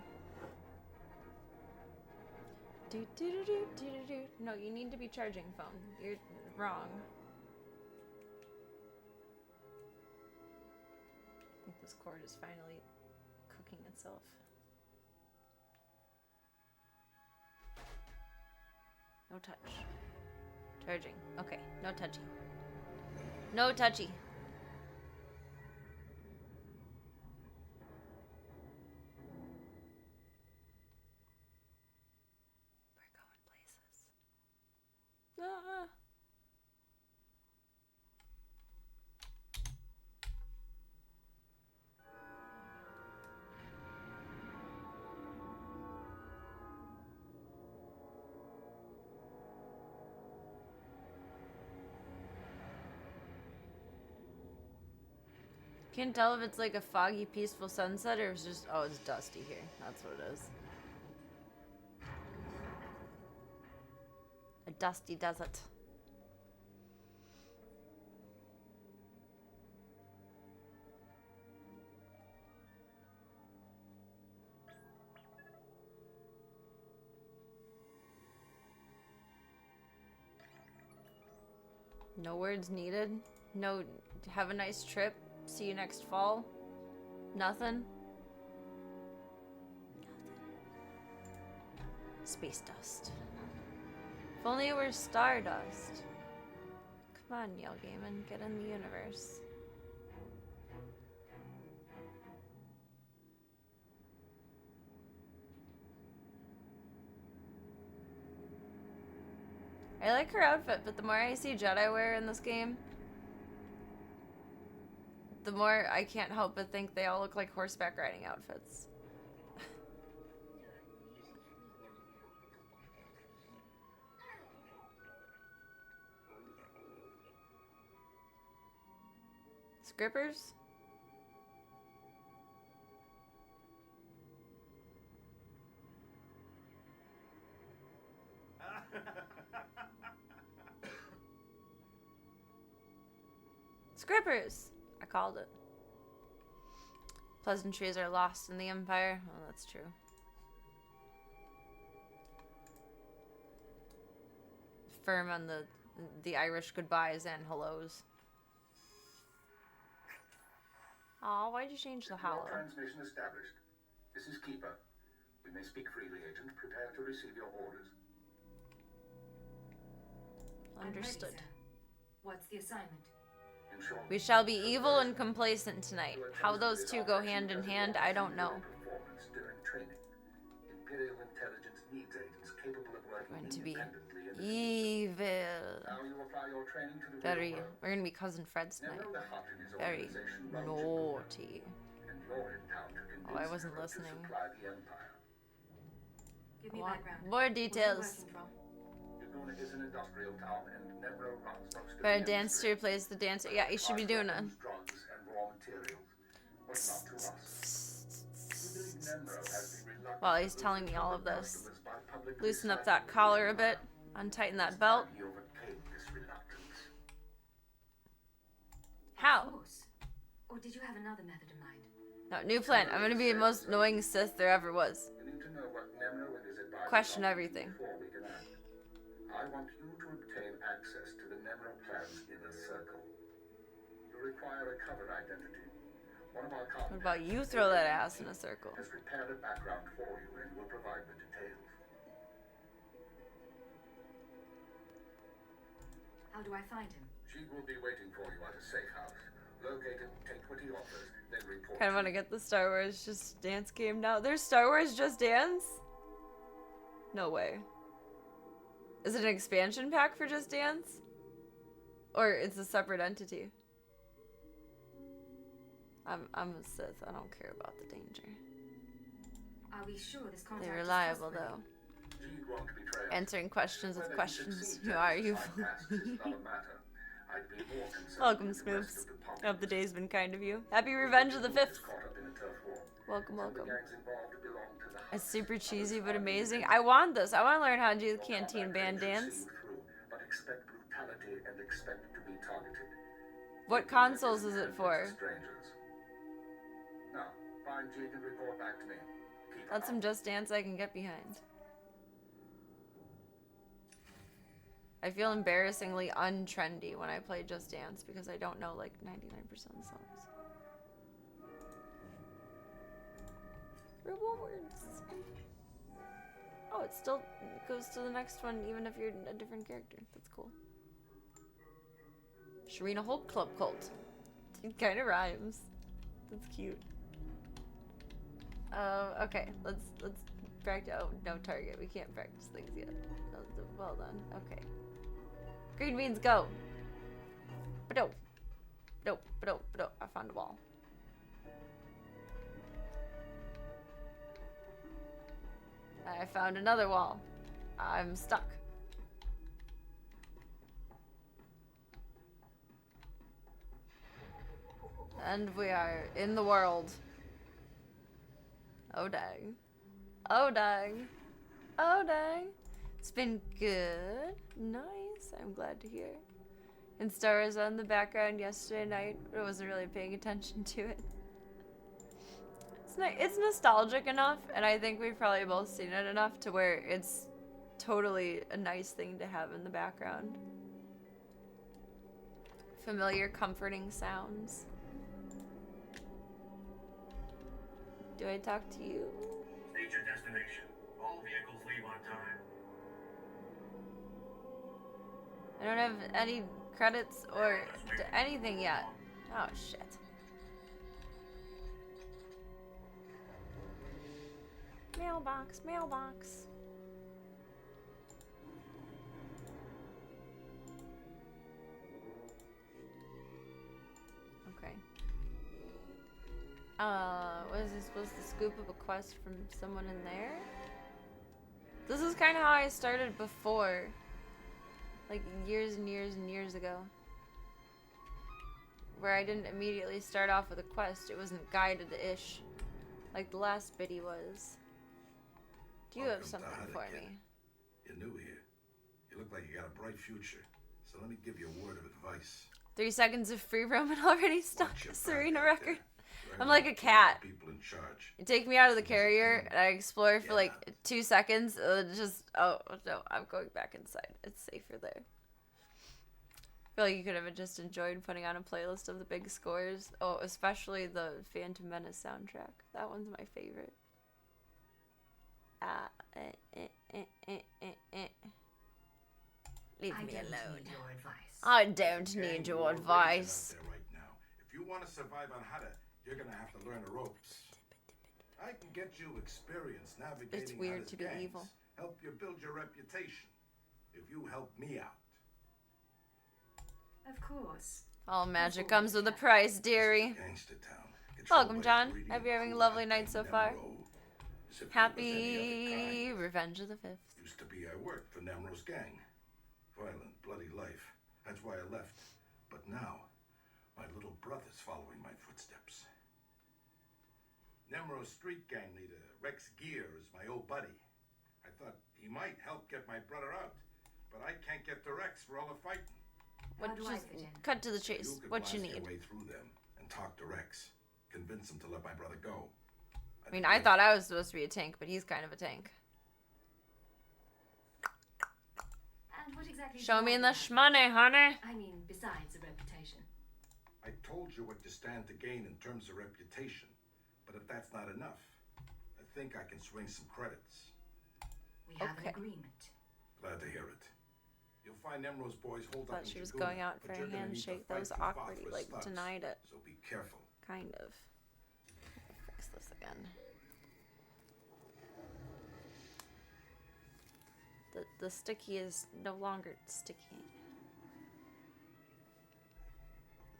Do, do, do, do, do, do. No, you need to be charging phone. You're wrong. I think this cord is finally cooking itself. No touch. Charging. Okay, no touchy. No touchy. We're going places. Ah. Can't tell if it's like a foggy, peaceful sunset or if it's just, oh, it's dusty here. That's what it is. A dusty desert. No words needed. No, have a nice trip. See you next fall. Nothing. Space dust. If only it were stardust. Come on, Neil Gaiman, get in the universe. I like her outfit, but the more I see Jedi wear in this game, the more I can't help but think they all look like horseback riding outfits. Scrippers? Scrippers! I called it. Pleasantries are lost in the Empire. Oh, that's true. Firm on the Irish goodbyes and hellos. Aw, why'd you change the hollow? Transmission established. This is Keeper. We may speak freely, Agent. Prepare to receive your orders. Understood. I'm ready, sir. What's the assignment? We shall be evil and complacent tonight. How those two go hand in hand, I don't know. Performance during training. Imperial Intelligence needs agents capable of working Going to be independently in the evil. Now you apply your training to the Very. real world. We're gonna be cousin Freds Now tonight. the Hutt and his Very organization run naughty. and you're in town to convince Oh, I wasn't Europe to listening. supply the Empire. Give me Want background. more What's the details. working from? You Luna is an industrial town, and Nemro runs most of But a the dance to industry. replace the dancer. Yeah, you should be doing a. Drugs and raw materials, but not to us. We believe Nemro has been reluctant While he's to telling me all of lose this, customers by publicly loosen up striking that collar a the bit, untighten that belt. He overcame this reluctance. How? Of course. Or did you have another method in mind? No, new plan. I'm gonna be the most annoying Sith there ever was. You need to know what Nemro and his advisors Question want everything. before we can act. I want you to obtain access to the Nemro clan's inner circle. You require a cover identity. One of our What about you throw that ass in a circle? has prepared a background for you and will provide the details. How do I find him? She will be waiting for you at a safe house. Locate him, take what he offers, then report. Kind of want to get the Star Wars Just Dance game now. There's Star Wars Just Dance? No way. Is it an expansion pack for Just Dance? Or it's a separate entity? I'm a Sith. I don't care about the danger. Are we sure this contact They're is reliable trustworthy? though. She won't betray us. Answering questions with Whether he questions. succeeds Who in are his you? side tasks is another matter. I'd be more concerned Welcome, with the rest Smoops. of the populace. Hope the day's been kind of you. Happy Revenge of the 5th. Caught up in a turf war. Welcome, Some of the welcome. gangs involved belong to the It's super cheesy but amazing. I want this. I want to learn how to do the canteen band dance. But expect brutality and expect to be targeted. What consoles is it for? Strangers. Now, find Jake and report back to me. Keep That's some up. Just Dance I can get behind. I feel embarrassingly untrendy when I play Just Dance because I don't know like 99% of the songs. Rewards. Oh, it still goes to the next one even if you're a different character. That's cool. Sharina Hulk Club Cult. It kind of rhymes. That's cute. Okay, let's practice. Oh, no target. We can't practice things yet. Well done. Okay. Green beans, go. Ba-do. Ba-do. Ba-do. Ba-do. I found a wall. I found another wall. I'm stuck. And we are in the world. Oh dang. Oh dang. Oh dang. It's been good. Nice. I'm glad to hear. And Star Wars on the background yesterday night, but I wasn't really paying attention to it. It's nostalgic enough, and I think we've probably both seen it enough to where it's totally a nice thing to have in the background. Familiar, comforting sounds. Do I talk to you? State your destination. All vehicles leave on time. I don't have any credits or anything yet. Oh shit. Mailbox, mailbox. Okay. Was I supposed to scoop up a quest from someone in there? This is kind of how I started before. Like years and years and years ago. Where I didn't immediately start off with a quest. It wasn't guided-ish. Like the last biddy was. Do you have Welcome to something for Hanukkah. me? You're new here. You look like you got a bright future. So let me give you a word of advice. 3 seconds of free roam and already stuck Watch a your Serena back out record. there. I'm like a cat. People in charge. You take me out of the carrier and I explore for like 2 seconds. Oh no, I'm going back inside. It's safer there. I feel like you could have just enjoyed putting on a playlist of the big scores. Oh, especially the Phantom Menace soundtrack. That one's my favorite. Leave me alone. Need your advice. I don't Gang need war your rages advice. out there right now. If you want to survive on Hada, you're gonna have to learn the ropes. I can get you experience navigating. It's weird Hada's to be gangs, evil. Help you build your reputation. If you help me out. Of course. All magic comes with a price, dearie. Gangster town. Controlled Welcome, by John. greedy Hope you're having a crew lovely out night in so far. Nemro. As if there was any other Happy kind. Revenge of the 5th. Used to be I worked for Nemro's gang. violent, bloody life. That's why I left. But now, my little brother's following my footsteps. Nemro's street gang leader, Rex Gear, is my old buddy. I thought he might help get my brother out, but I can't get to Rex for all the fighting. What? How do I Just fit in? cut to the chase. could What you blast need? your way through them and talk to Rex. Convince him to let my brother go. I mean, I thought I was supposed to be a tank, but he's kind of a tank. And what exactly? Show do me I in the have? shmoney, honey. I mean, besides a reputation. I told you what you stand to gain in terms of reputation, but if that's not enough, I think I can swing some credits. We have Okay. an agreement. Glad to hear it. You'll find Nemro's boys holed up Thought in she was Jaguna, going out but for a you're gonna need to handshake. That fight was through awkward. He Father's like thugs, denied it. So be careful. Kind of. Fix this again. The sticky is no longer sticking.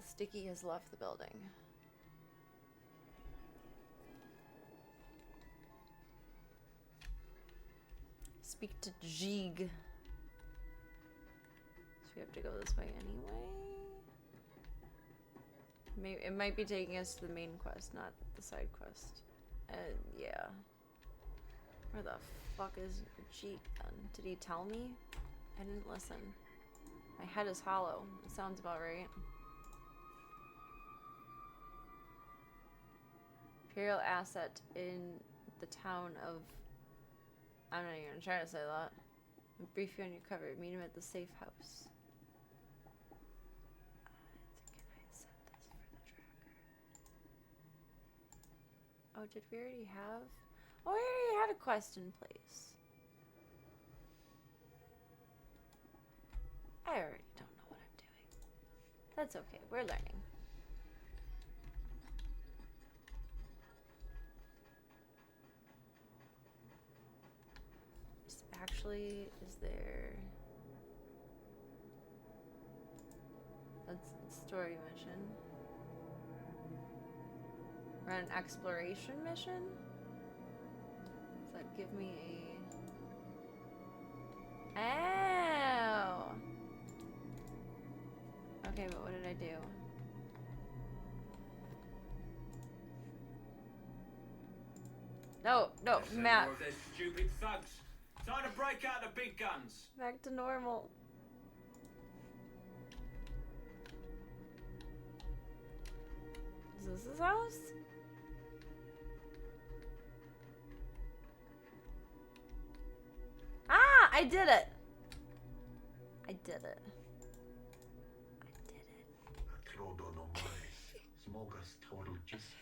The sticky has left the building. Speak to Jig. So we have to go this way anyway. Maybe it might be taking us to the main quest, not the side quest. Yeah. Where the fuck is Jeek then? Did he tell me? I didn't listen. My head is hollow. It sounds about right. Imperial asset in the town of... I'm not even gonna try to say that. I'll brief you on your cover. Meet him at the safe house. Can I set this for the tracker? Oh, did we already have? Oh, we already had a quest in place. I already don't know what I'm doing. That's okay. We're learning. Actually, is there... That's a story mission. Run an exploration mission? Does that give me a... Oh! Okay, but what did I do? No, no, Matt. More of their stupid thugs. Time to break out the big guns. Back to normal. Is this his house? Ah! I did it! I did it. I did it.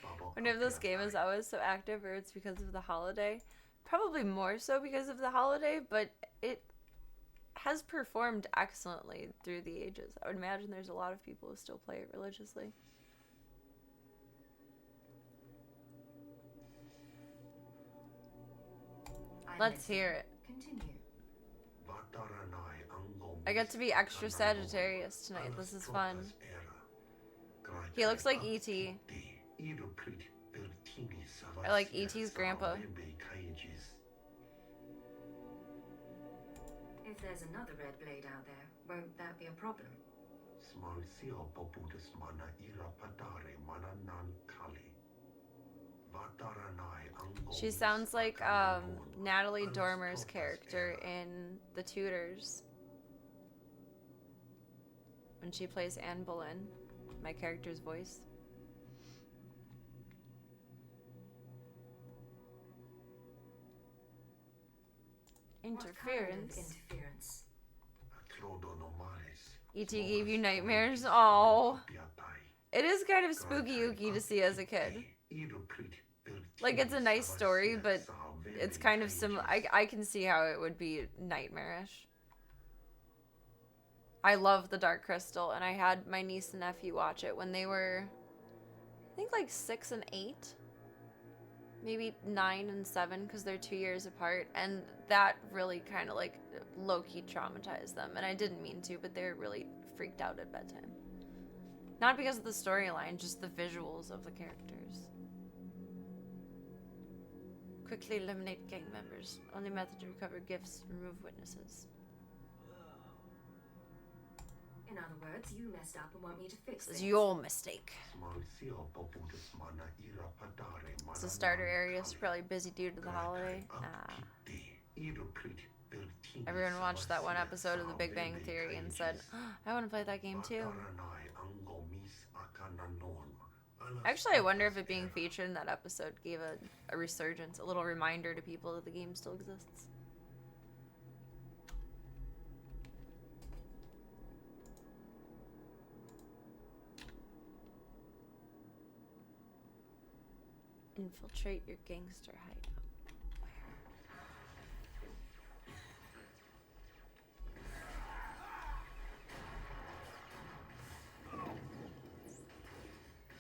I wonder if this game is always so active or it's because of the holiday. Probably more so because of the holiday, but it has performed excellently through the ages. I would imagine there's a lot of people who still play it religiously. Let's hear it. Continue. I get to be extra Sagittarius tonight. This is fun. He looks like E.T. I like E.T.'s grandpa. If there's another red blade out there, won't that be a problem? She sounds like Natalie Dormer's character in The Tudors. When she plays Anne Boleyn, my character's voice. Interference. What kind of interference? E.T. gave you nightmares? Oh. It is kind of spooky ooky to see as a kid. Like, it's a nice story, but it's kind of similar. I can see how it would be nightmarish. I love The Dark Crystal, and I had my niece and nephew watch it when they were, I think, like 6 and 8. Maybe 9 and 7, because they're 2 years apart, and that really kind of like low-key traumatized them. And I didn't mean to, but they were really freaked out at bedtime. Not because of the storyline, just the visuals of the characters. Quickly eliminate gang members. Only method to recover gifts, remove witnesses. In other words, you messed up and want me to fix This it. is your mistake. So starter area is probably busy due to the holiday. Everyone watched that one episode of The Big Bang Theory and said, oh, I want to play that game too. Actually, I wonder if it being featured in that episode gave a resurgence, a little reminder to people that the game still exists. Infiltrate your gangster hideout.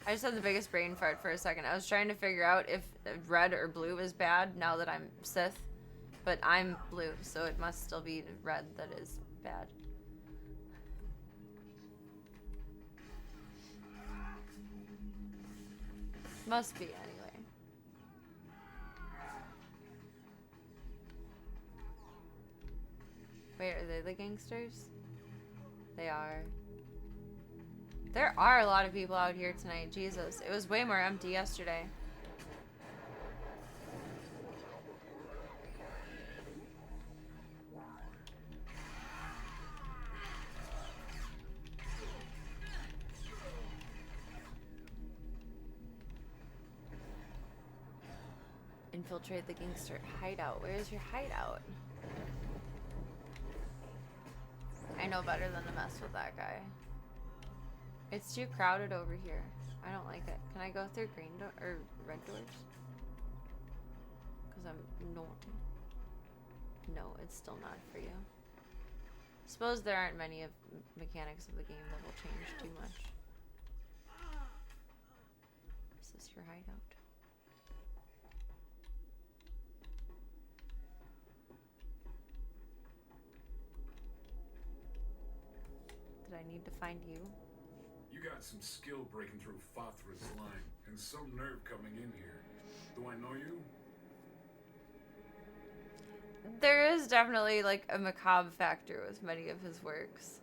I just had the biggest brain fart for a second. I was trying to figure out if red or blue is bad now that I'm Sith, but I'm blue, so it must still be red that is bad. Must be, anyway. Wait, are they the gangsters? They are. There are a lot of people out here tonight. Jesus. It was way more empty yesterday. Infiltrate the gangster hideout. Where's your hideout? I know better than to mess with that guy. It's too crowded over here. I don't like it. Can I go through green door or red doors? Because I'm naughty. No, it's still not for you. Suppose there aren't many of mechanics of the game that will change too much. Is this your hideout? Did I need to find you? You got some skill breaking through Fathra's line, and some nerve coming in here. Do I know you? There is definitely like a macabre factor with many of his works.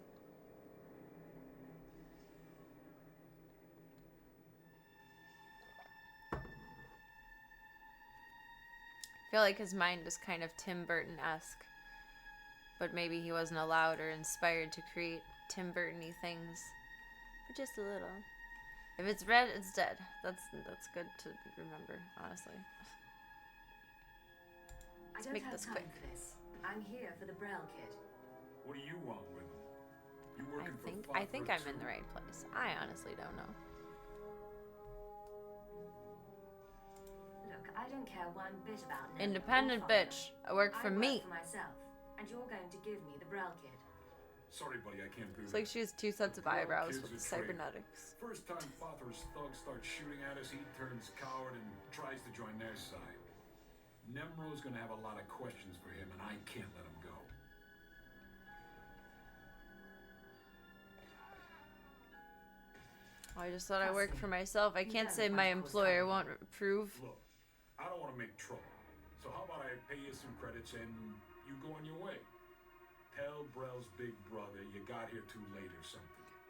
I feel like his mind is kind of Tim Burton-esque, but maybe he wasn't allowed or inspired to create Tim Burton-y things. But just a little. If it's red, it's dead. That's good to remember, honestly. I don't have time for this. I'm here for the Brel kid. What do you want with him? You working I think I'm in the right place. I honestly don't know. Look, I don't care one bit about Ned. Independent bitch. I work for me. For myself, and you're going to give me the Brel kid. Sorry, buddy, I can't do It's that. like she has two sets of eyebrows with the cybernetics. First time Fathra's thugs start shooting at us, he turns coward and tries to join their side. Nemro's gonna have a lot of questions for him, and I can't let him go. I just thought I worked for myself. I can't say my employer won't approve. Look, I don't want to make trouble, so how about I pay you some credits and you go on your way? Tell Brel's big brother you got here too late or something.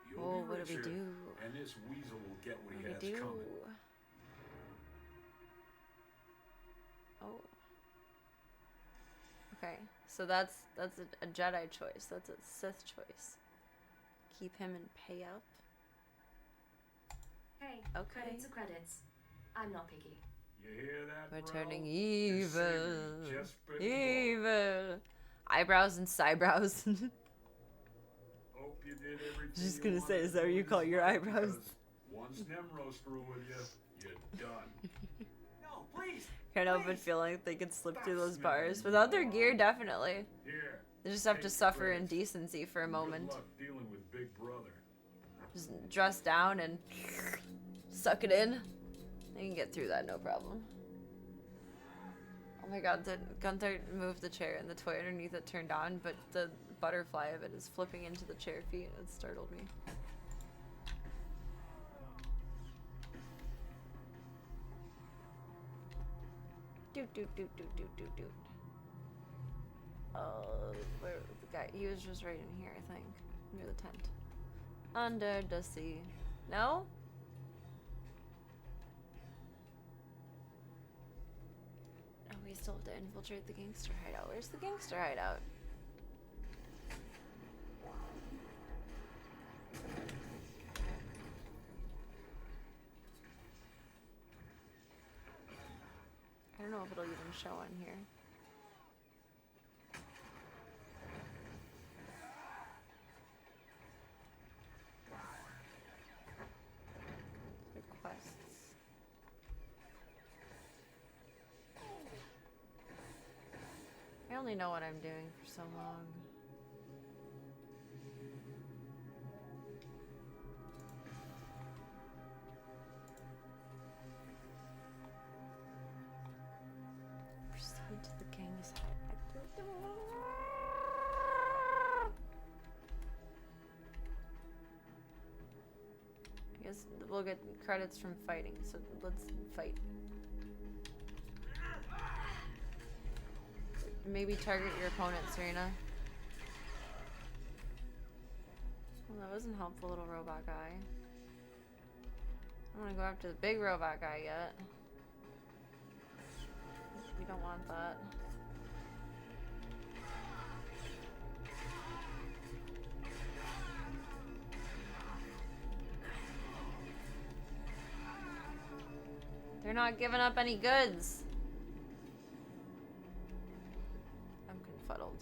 You'll be what do we richer, do? and this weasel will get what he What has do we do? coming. Oh. Okay, so that's a Jedi choice. That's a Sith choice. Keep him and pay up. Hey, Okay. credits are credits. I'm not picky. You hear that, We're Brel? turning Your evil. savior just bit Evil. Eyebrows and cybrows. Hope you did everything Just you gonna say, wanted is that what to you do call in your life, eyebrows? because Once Nemro screw with you, you're done. No, please. Can't help but feel like they could slip through those bars. Without their gear, definitely. Here. They just have to Take suffer credits. indecency for a moment. Good luck dealing with Big Brother. Just dress down and suck it in. They can get through that, no problem. Oh my god, did Gunther move the chair and the toy underneath it turned on, but the butterfly of it is flipping into the chair feet. It startled me. Doot doot doot doot doot doot doot. Where the guy? He was just right in here, I think, near the tent. Under the sea. No? Oh, we still have to infiltrate the gangster hideout. Where's the gangster hideout? I don't know if it'll even show on here. Requests. I only know what I'm doing for so long. Proceed to the gang's I guess we'll get credits from fighting, so let's fight. Maybe target your opponent, Serena. Well, that wasn't helpful, little robot guy. I don't want to go after the big robot guy yet. We don't want that. They're not giving up any goods. I'm confuddled.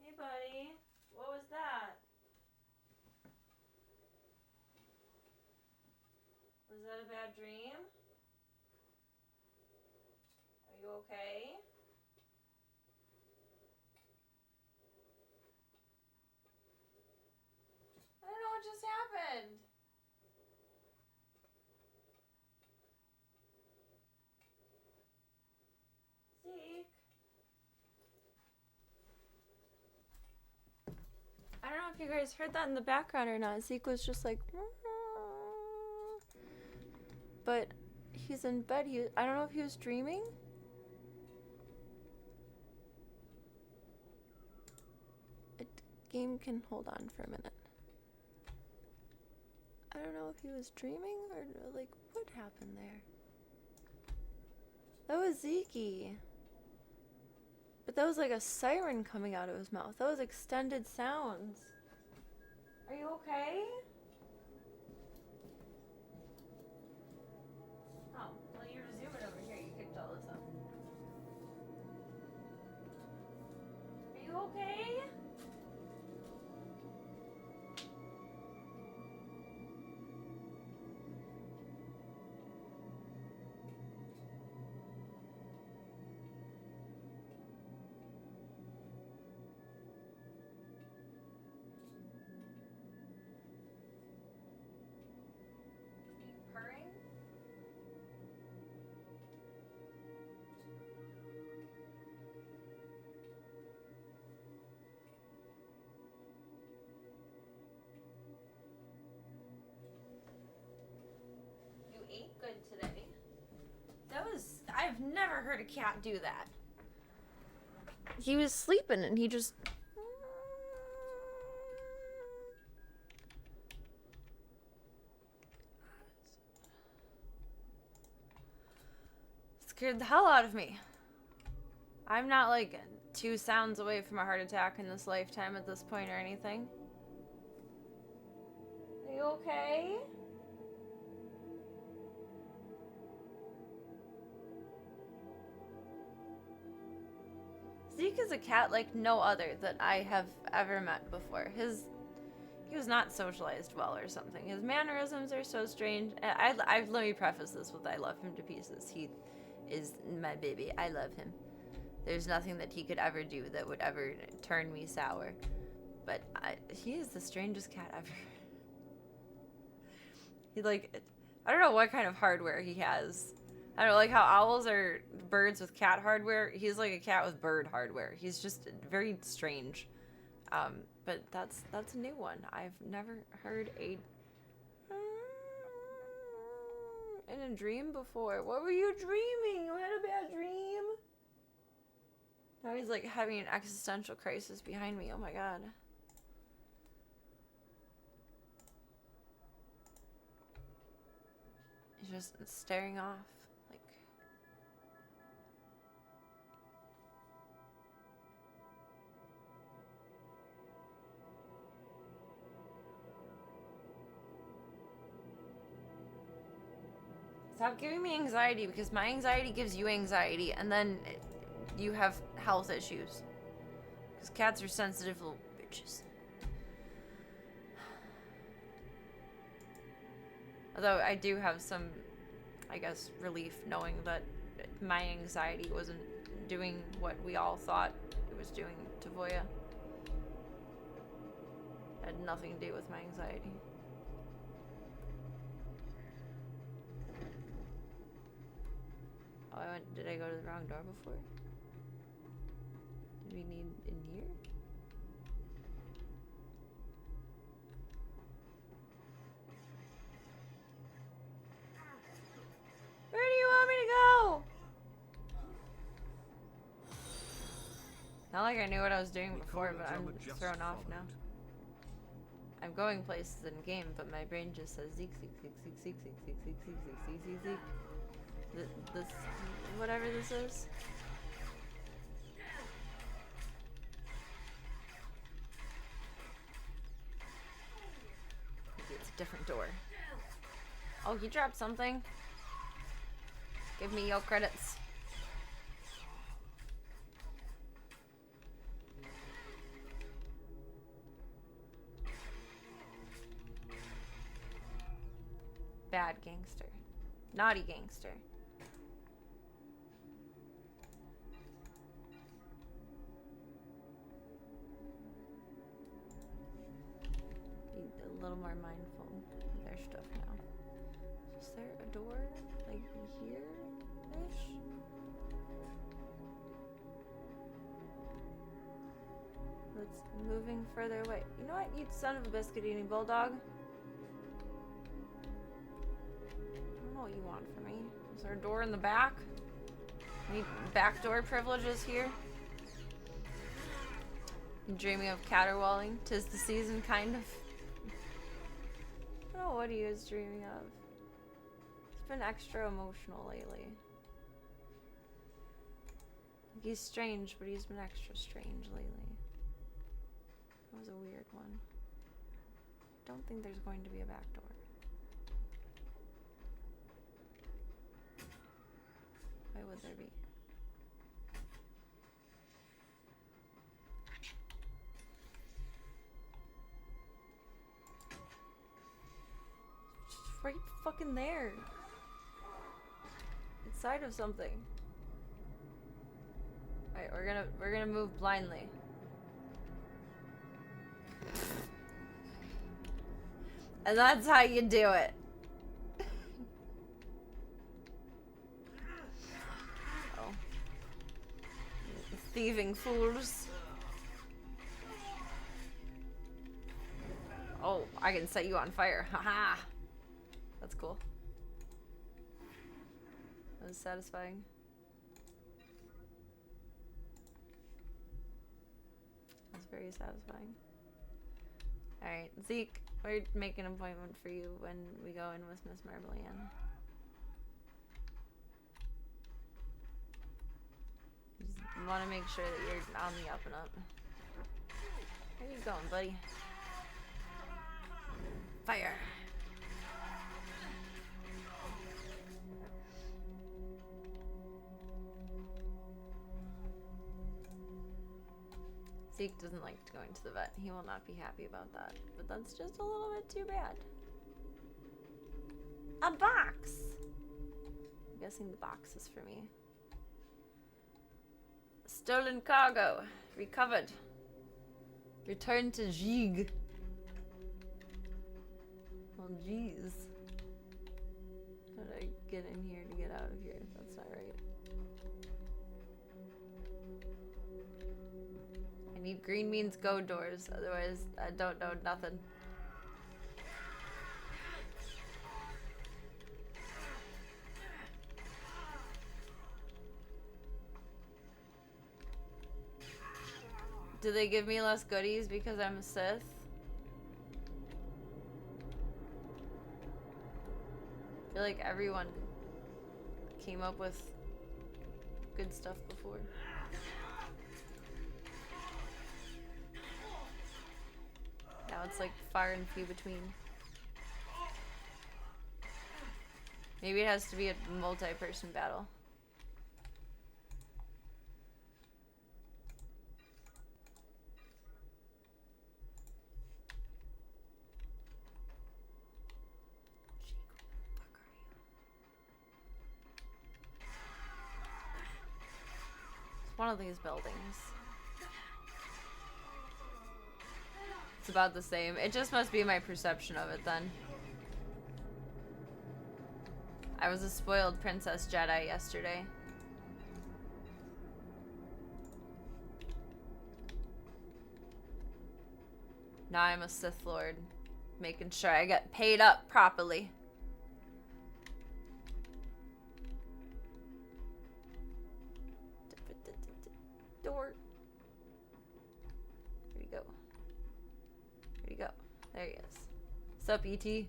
Hey, buddy. What was that? Was that a bad dream? Are you okay? I don't know what just happened. Zeke? I don't know if you guys heard that in the background or not. Zeke was just like, but he's in bed. I don't know if he was dreaming. Game can hold on for a minute. I don't know if he was dreaming or like what happened there. That was Zeke. But that was like a siren coming out of his mouth. That was extended sounds. Are you okay? Oh, well you're zooming over here. You picked all this up. Are you okay? Purring? You ate good today. I've never heard a cat do that. He was sleeping and he just... Scared the hell out of me. I'm not like 2 sounds away from a heart attack in this lifetime at this point or anything. Are you okay? Zeke is a cat like no other that I have ever met before. He was not socialized well or something. His mannerisms are so strange. Let me preface this with I love him to pieces. He is my baby. I love him. There's nothing that he could ever do that would ever turn me sour. But he is the strangest cat ever. He like, I don't know what kind of hardware he has. I don't know, like how owls are birds with cat hardware. He's like a cat with bird hardware. He's just very strange. But that's a new one. I've never heard a in a dream before. What were you dreaming? You had a bad dream? Now he's like having an existential crisis behind me. Oh my god. He's just staring off. Like. Stop giving me anxiety, because my anxiety gives you anxiety, and then you have health issues. Because cats are sensitive little bitches. Although I do have some, I guess, relief knowing that my anxiety wasn't doing what we all thought it was doing to Voya. It had nothing to do with my anxiety. Oh, did I go to the wrong door before? Did we need in here? Where do you want me to go? Not like I knew what I was doing before, but I'm thrown off now. I'm going places in game, but my brain just says Zeke, Zeke, Zeke, Zeke, Zeke, Zeke, Zeke, Zeke, Zeke, Zeke, Zeke, Zeke. This, whatever this is. Maybe it's a different door. Oh, he dropped something. Give me your credits. Bad gangster. Naughty gangster. Be a little more mindful of their stuff now. Is there a door like here-ish? It's moving further away. You know what, you son of a biscuit eating bulldog? I don't know what you want from me. Is there a door in the back? Any backdoor privileges here? You dreaming of caterwauling? 'Tis the season, kind of. I don't know what he is dreaming of. He's been extra emotional lately. He's strange, but he's been extra strange lately. That was a weird one. I don't think there's going to be a back door. Why would there be? It's right fucking there. Inside of something. Alright, we're gonna move blindly. And that's how you do it. Oh. Thieving fools. Oh, I can set you on fire. Haha. That's cool. That was satisfying. That's very satisfying. Alright, Zeke, we're making an appointment for you when we go in with Miss Marbleyan. Just want to make sure that you're on the up and up. Where are you going, buddy? Fire! Zeke doesn't like going to the vet. He will not be happy about that. But that's just a little bit too bad. A box! I'm guessing the box is for me. Stolen cargo. Recovered. Return to Jig. Well, jeez. get in here to get out of here. That's not right. I need green means go doors, otherwise I don't know nothing. Do they give me less goodies because I'm a Sith? I feel like everyone came up with good stuff before. Now it's like far and few between. Maybe it has to be a multi-person battle. One of these buildings. It's about the same. It just must be my perception of it then. I was a spoiled Princess Jedi yesterday. Now I'm a Sith Lord, making sure I get paid up properly. Door. There you go. There you go. There he is. Sup, E.T.?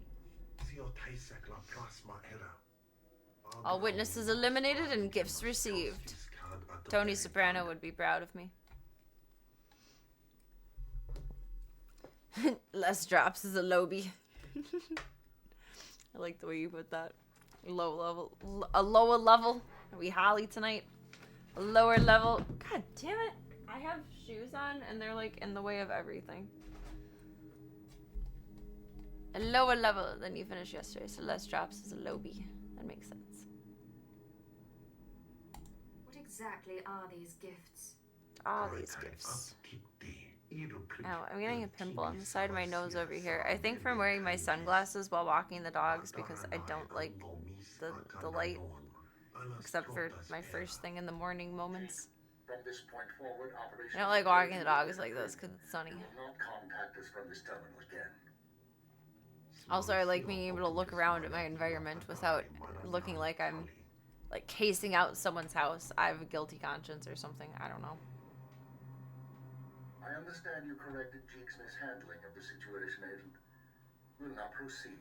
All witnesses eliminated and gifts received. Tony Soprano would be proud of me. Less drops is a lobby. I like the way you put that. Low level. A lower level. Are we Holly tonight? A lower level. God damn it. I have shoes on and they're like in the way of everything. A lower level than you finished yesterday, so less drops is a lobby. That makes sense. What exactly are these gifts? All these gifts. Ow, I'm getting a pimple on the side of my nose over here. I think from wearing my sunglasses while walking the dogs because I don't like the light. Except for my first thing in the morning moments. From this point forward, I don't like walking the dogs like this because it's sunny. You will not contact us from this terminal again. Also, I like being able to look around at my environment without looking like I'm like casing out someone's house. I have a guilty conscience or something. I don't know. I understand you corrected Jeek's mishandling of the situation, Agent. We'll now proceed.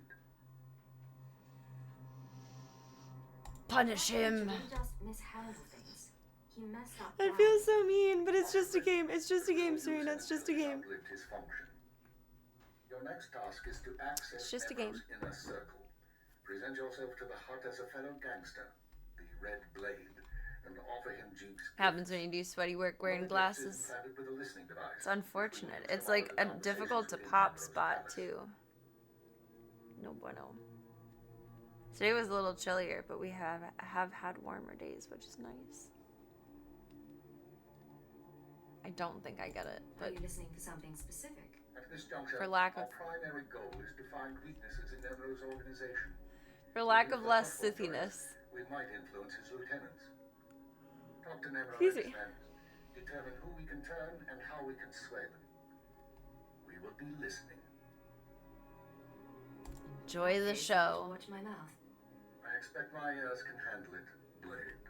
Punish him. He didn't just mishandle things. He messed up. I feel so mean, but it's just a game. It's just a game, Serena. It's just a game. His function. Your next task is to access It's just a game. Nemo's inner circle. Present yourself to the hut as a fellow gangster, the Red Blade, and offer him Jeek's Happens when you do sweaty work wearing glasses. It's unfortunate. It's like a difficult to pop spot too. No bueno. Today was a little chillier, but we have had warmer days, which is nice. I don't think I get it, Are but you listening for something specific? At this juncture, for lack of our primary goal is to find weaknesses in Nemo's organization. less Sithiness. We might influence his lieutenants. Talk to Nemo Excuse and his me. men. Determine who we can turn and how we can sway them. We will be listening. Enjoy the show. Watch my mouth. I expect my ears can handle it, Blade.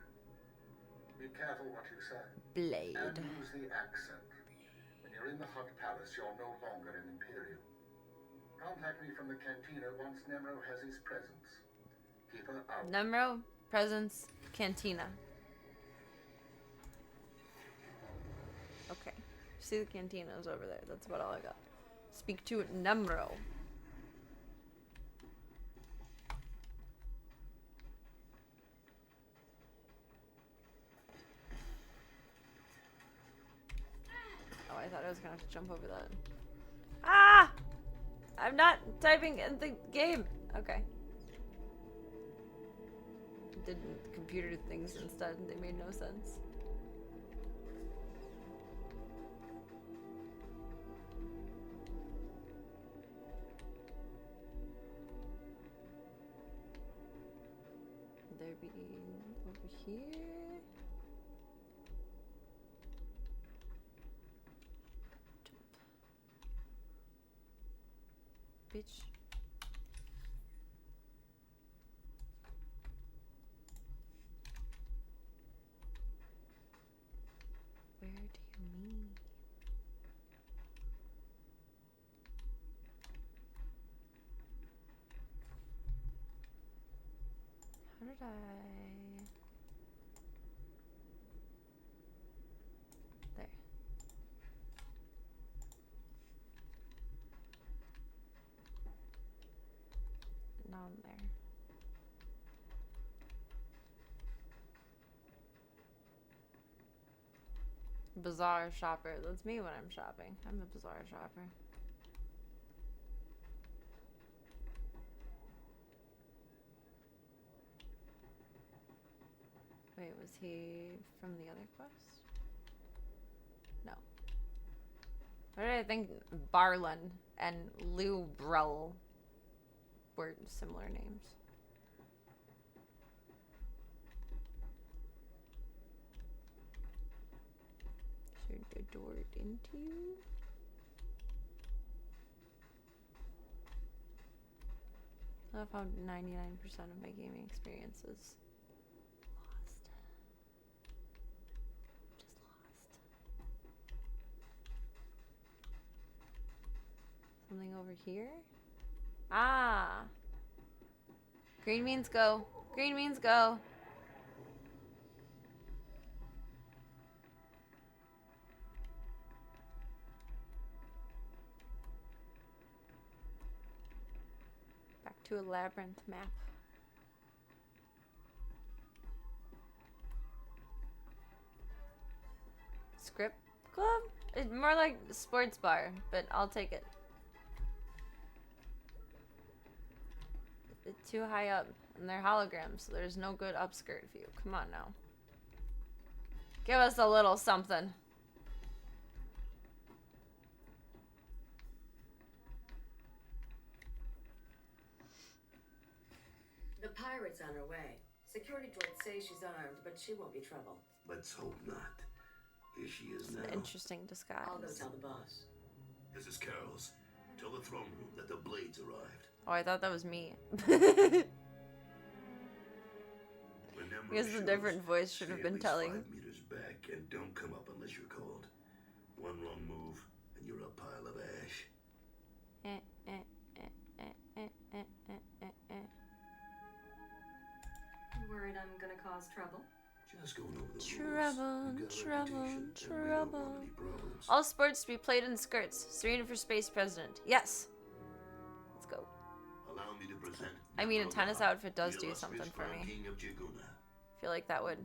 Be careful what you say. Blade. And use the accent. When you're in the Hut Palace, you're no longer an Imperial. Contact me from the cantina once Nemro has his presence. Keep her out. Nemro, presence, cantina. Okay. See the cantinas over there. That's about all I got. Speak to Nemro. Oh, I thought I was gonna have to jump over that. Ah! I'm not typing in the game. Okay. Did computer things instead. They made no sense. either be over here. Bitch. Where do you mean? How did I... There. Now I'm there. Bazaar shopper. That's me when I'm shopping. I'm a bazaar shopper. Wait, was he from the other quest? No. What did I think Barlin and Lou Brell were similar names? Should the door into you? I love how 99% of my gaming experience is lost. Just lost. Something over here? Ah! Green means go. Green means go. Back to a labyrinth map. Script club? It's more like sports bar, but I'll take it. It's too high up, and they're holograms, so there's no good upskirt view. Come on now. Give us a little something. The pirate's on her way. Security droids say she's armed, but she won't be trouble. Let's hope not. Here she is now. Interesting disguise. I'll go tell the boss. This is Carol's. Tell the throne room that the blades arrived. Oh, I thought that was me. When Emerald Because the shows, different voice should have stay been at least telling. 5 meters back and don't come up unless you're called. One wrong move and you're a pile of ash. Worried I'm gonna cause trouble? Just going over the Trouble, rules. You've got a trouble, reputation, and we don't trouble. want any problems. All sports to be played in skirts. Serena for space president. Yes. Let's go. Allow me to present I mean, a Nemrod tennis Daha, outfit does the do illustrious something for Crown me. King of Jaguna. I feel like that would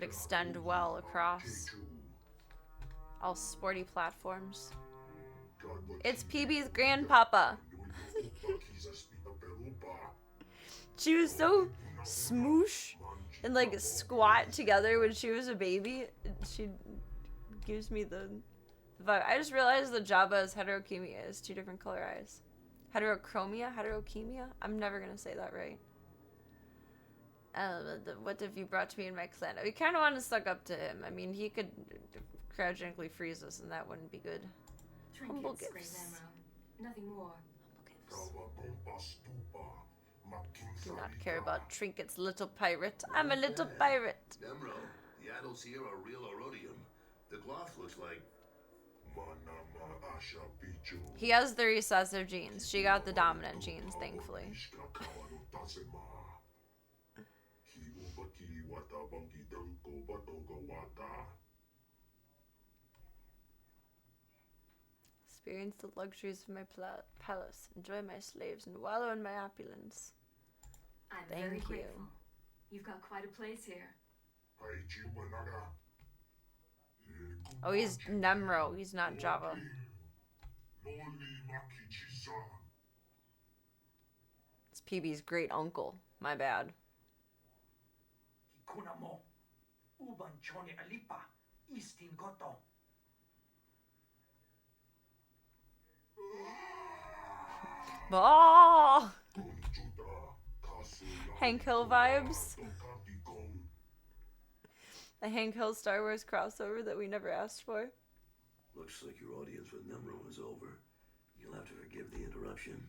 extend well across all sporty platforms. It's PB's grandpapa. She was so smoosh and like squat together when she was a baby. She gives me the vibe. I just realized that Jabba's heterochromia is 2 different color eyes. Heterochromia? I'm never gonna say that right. What have you brought to me in my clan? We kind of want to suck up to him. I mean, he could cryogenically freeze us, and that wouldn't be good. Humble Trinkets, gifts. Great Emerald. Nothing more. Do not care about trinkets, little pirate. I'm a little pirate. Nemro, the adults here are real Orodium. The cloth looks like... He has the recessive genes. She got the dominant genes, thankfully. Experience the luxuries of my palace. Enjoy my slaves and wallow in my opulence. I'm Thank very you. grateful. You've got quite a place here. Oh, he's Nemro. He's not Java. It's PB's great uncle. My bad. Kunamo, uban choni alipa, istin koto. Oh! Hank Hill vibes. A Hank Hill Star Wars crossover that we never asked for. Looks like your audience with Nimro is over. You'll have to forgive the interruption.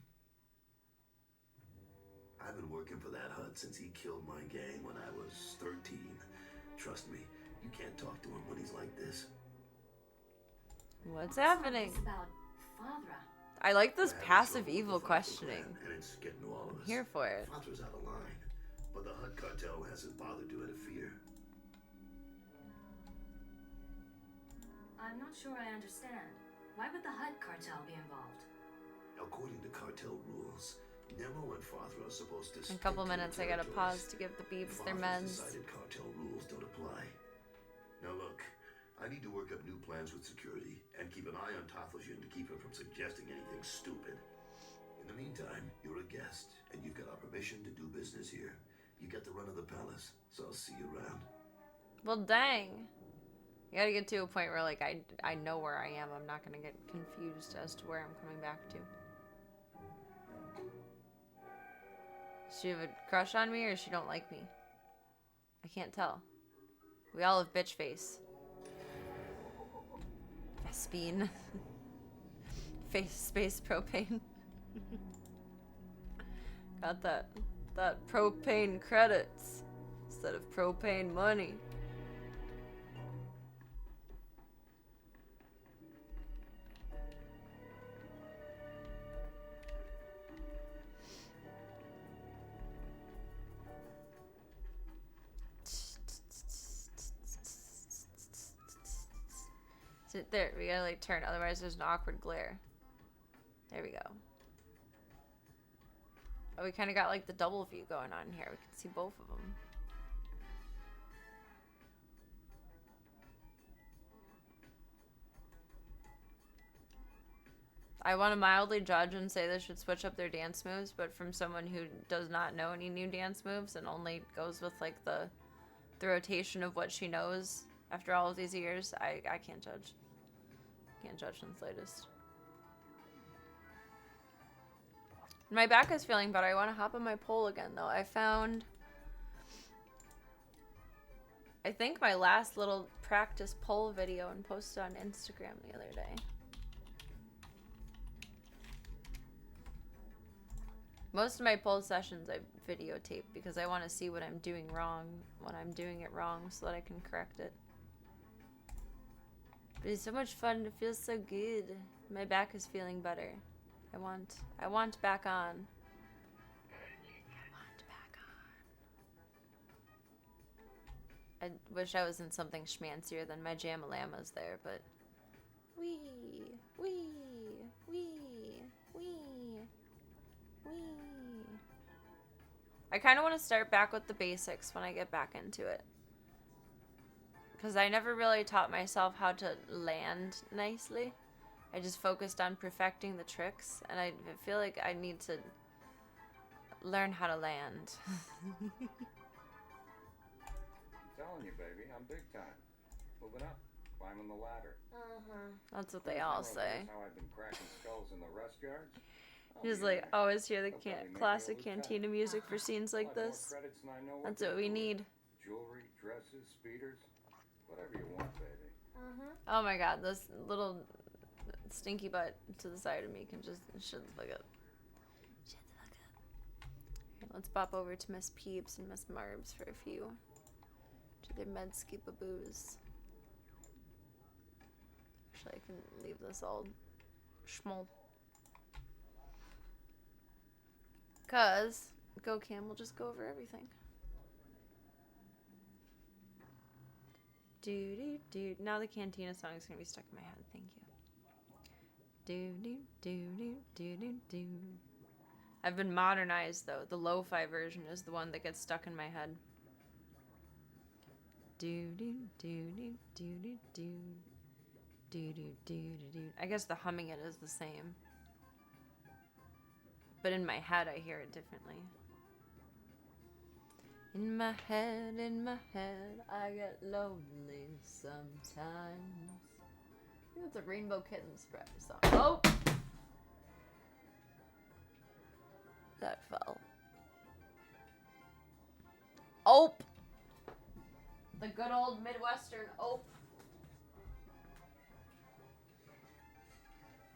I've been working for that Hut since he killed my gang when I was 13. Trust me, you can't talk to him when he's like this. What's happening? About Fadra. I like this passive evil questioning. And it's getting to all of us. I'm here for it. Fadra's out of line, but the Hut cartel hasn't bothered to interfere. I'm not sure I understand. Why would the Hut cartel be involved? According to cartel rules, Nemo and Fadra are supposed to In a couple minutes, I gotta pause to give the beeps their meds. Decided cartel rules don't apply. Now look, I need to work up new plans with security and keep an eye on Tafelshin to keep him from suggesting anything stupid. In the meantime, you're a guest, and you've got our permission to do business here. You get the run of the palace, so I'll see you around. Well, dang. You gotta get to a point where, like, I know where I am. I'm not gonna get confused as to where I'm coming back to. Does she have a crush on me, or she don't like me? I can't tell. We all have bitch face. Vespine. Face space propane. Got that propane credits instead of propane money. There, we gotta like turn, otherwise there's an awkward glare. There we go. Oh, we kind of got like the double view going on here. We can see both of them. I want to mildly judge and say they should switch up their dance moves, but from someone who does not know any new dance moves and only goes with like the rotation of what she knows after all of these years, I can't judge. Can't judge in the slightest. My back is feeling better. I want to hop on my pole again, though. I think my last little practice pole video and posted on Instagram the other day. Most of my pole sessions I videotape because I want to see what I'm doing wrong when I'm doing it wrong so that I can correct it. But it's so much fun. It feels so good. My back is feeling better. I want back on. I wish I was in something schmancier than my Jam-A-Llamas there, but wee. I kind of want to start back with the basics when I get back into it. Because I never really taught myself how to land nicely. I just focused on perfecting the tricks, and I feel like I need to learn how to land. I'm telling you, baby, I'm big time. Moving up, climbing the ladder. That's what they all say. How I've been cracking skulls in the rest yards. Just like always hear the classic cantina music for scenes like this. That's what we need. Jewelry, dresses, speeders, whatever you want, baby. Oh my god, this little stinky butt to the side of me can just shut the fuck up. Shut the fuck up. Here, let's bop over to Miss Peeps and Miss Marbs for a few. To their med skipaboos. Actually, I can leave this all schmoll. Cause Go Cam will just go over everything. Do do do. Now the Cantina song is gonna be stuck in my head. Thank you. Do do do do do do do. I've been modernized though. The lo-fi version is the one that gets stuck in my head. Do do do do do do do do do do do. I guess the humming it is the same. But in my head, I hear it differently. In my head, I get lonely sometimes. I think it's a Rainbow Kittens song. Oh! That fell. Ope. The good old Midwestern ope.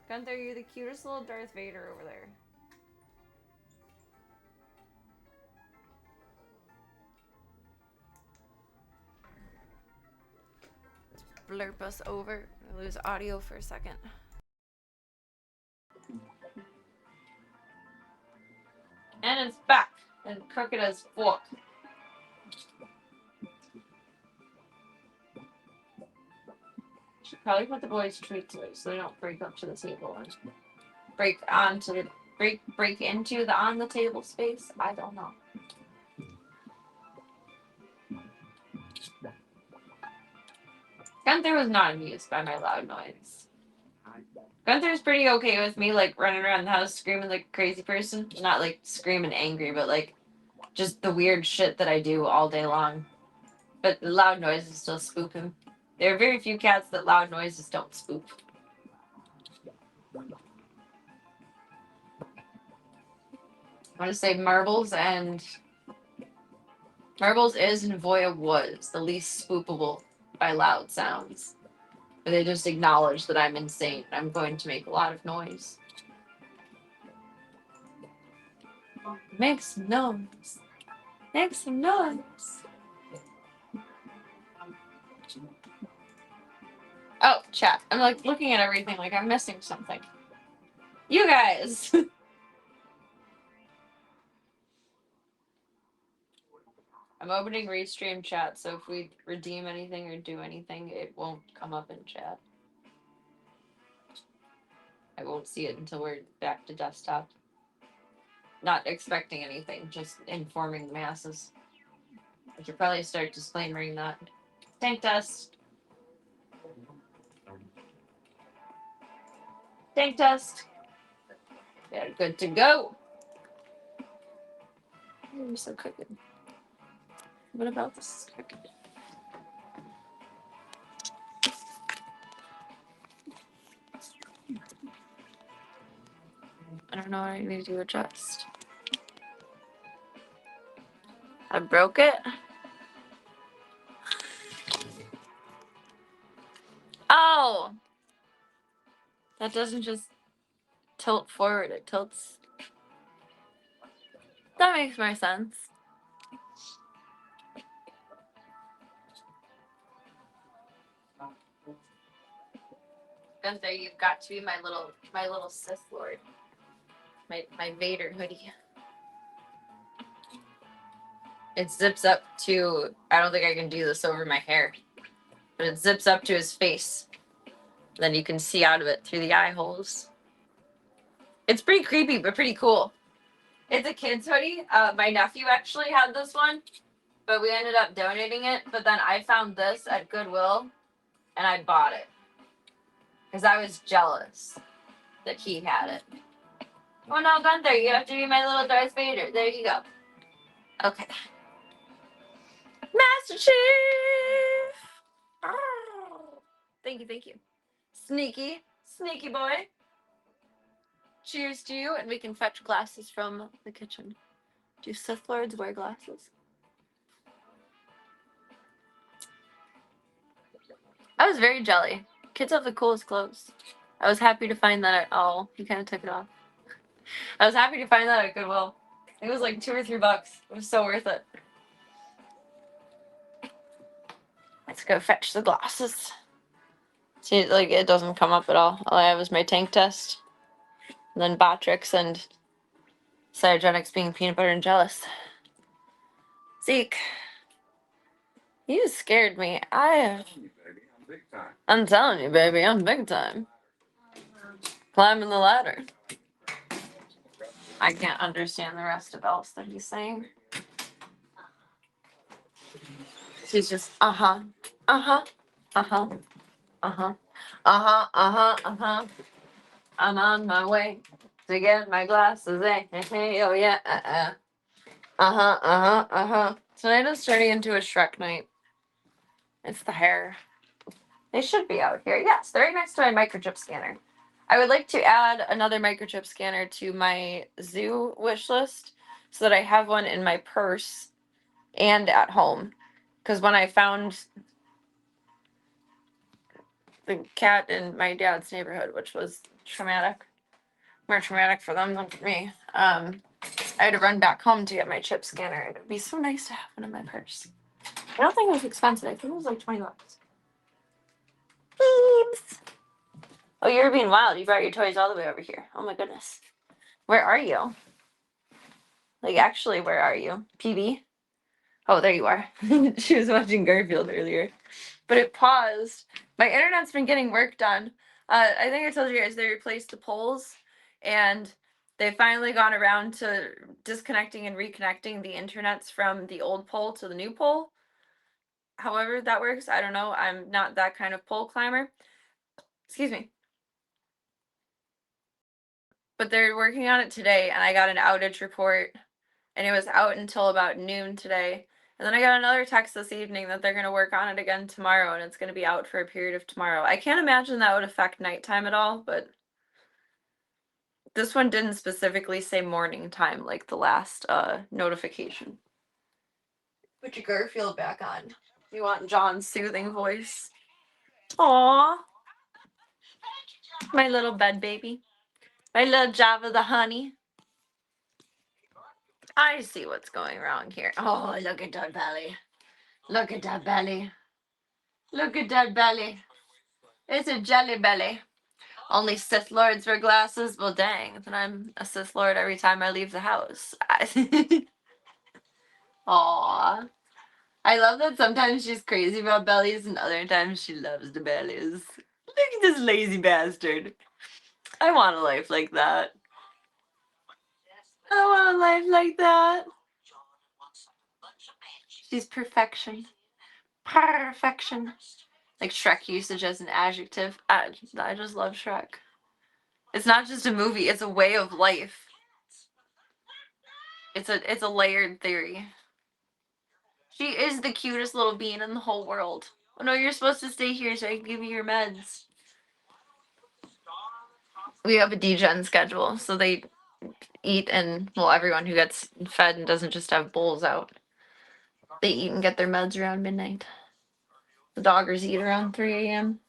Gunther, you're the cutest little Darth Vader over there. Blurp us over. I lose audio for a second. And it's back and crooked as fork. Should probably put the boys' treats away so they don't break up to the table and break into the on the table space. I don't know. Gunther was not amused by my loud noise. Gunther's pretty okay with me like running around the house screaming like a crazy person. Not like screaming angry, but like just the weird shit that I do all day long. But the loud noises still spook him. There are very few cats that loud noises don't spook. I want to say Marbles is and Voya was the least spookable by loud sounds. But they just acknowledge that I'm insane. I'm going to make a lot of noise. Make some noise. Make some noise. Oh, chat. I'm like looking at everything like I'm missing something. You guys. I'm opening Restream chat, so if we redeem anything or do anything, it won't come up in chat. I won't see it until we're back to desktop. Not expecting anything, just informing the masses. I should probably start disclaimering that. Tank test. Tank test. Yeah, good to go. You're so crooked. What about this is crooked? I don't know what I need to adjust. I broke it. Oh! That doesn't just tilt forward, it tilts. That makes more sense. Gunther, you've got to be my little Sith Lord. My Vader hoodie. It zips up to, I don't think I can do this over my hair, but it zips up to his face. Then you can see out of it through the eye holes. It's pretty creepy, but pretty cool. It's a kid's hoodie. My nephew actually had this one, but we ended up donating it. But then I found this at Goodwill, and I bought it. Because I was jealous that he had it. Oh no, Gunther, you have to be my little Darth Vader. There you go. Okay. Master Chief! Oh. Thank you. Sneaky boy. Cheers to you, and we can fetch glasses from the kitchen. Do Sith Lords wear glasses? I was very jelly. Kids have the coolest clothes. I was happy to find that he kind of took it off. I was happy to find that at Goodwill. It was like $2 or $3. It was so worth it. Let's go fetch the glasses. See, like, it doesn't come up at all. All I have is my tank test. And then Botrix and Cytogenics being peanut butter and jealous. Zeke. You scared me. I'm telling you, baby, I'm big time. Climbing the ladder. I can't understand the rest of else that he's saying. She's just, I'm on my way to get my glasses. Hey, oh yeah, Tonight is turning into a Shrek night. It's the hair. They should be out here. Yes, they're right next to my microchip scanner. I would like to add another microchip scanner to my zoo wish list so that I have one in my purse and at home. Because when I found the cat in my dad's neighborhood, which was traumatic, more traumatic for them than for me, I had to run back home to get my chip scanner. It would be so nice to have one in my purse. I don't think it was expensive. I think it was like $20. Beeps. Oh, you're being wild. You brought your toys all the way over here. Oh my goodness. Where are you? Like, actually, where are you? PB? Oh, there you are. She was watching Garfield earlier. But it paused. My internet's been getting work done. I think I told you guys they replaced the poles, and they've finally gone around to disconnecting and reconnecting the internets from the old pole to the new pole. However that works, I don't know. I'm not that kind of pole climber. Excuse me. But they're working on it today, and I got an outage report, and it was out until about noon today. And then I got another text this evening that they're going to work on it again tomorrow, and it's going to be out for a period of tomorrow. I can't imagine that would affect nighttime at all, but this one didn't specifically say morning time like the last notification. Put your Garfield back on. You want John's soothing voice. Aww. My little bed baby. My little Java the honey. I see what's going wrong here. Oh, look at that belly. Look at that belly. Look at that belly. It's a jelly belly. Only Sith Lords wear glasses? Well, dang. Then I'm a Sith Lord every time I leave the house. Aww. I love that sometimes she's crazy about bellies and other times she loves the bellies. Look at this lazy bastard. I want a life like that. I want a life like that. She's perfection. Perfection. Like Shrek usage as an adjective. I just love Shrek. It's not just a movie, it's a way of life. It's a layered theory. She is the cutest little bean in the whole world. Oh no, you're supposed to stay here so I can give you your meds. We have a degen schedule, so they eat and, well, everyone who gets fed and doesn't just have bowls out, they eat and get their meds around midnight. The doggers eat around 3 a.m.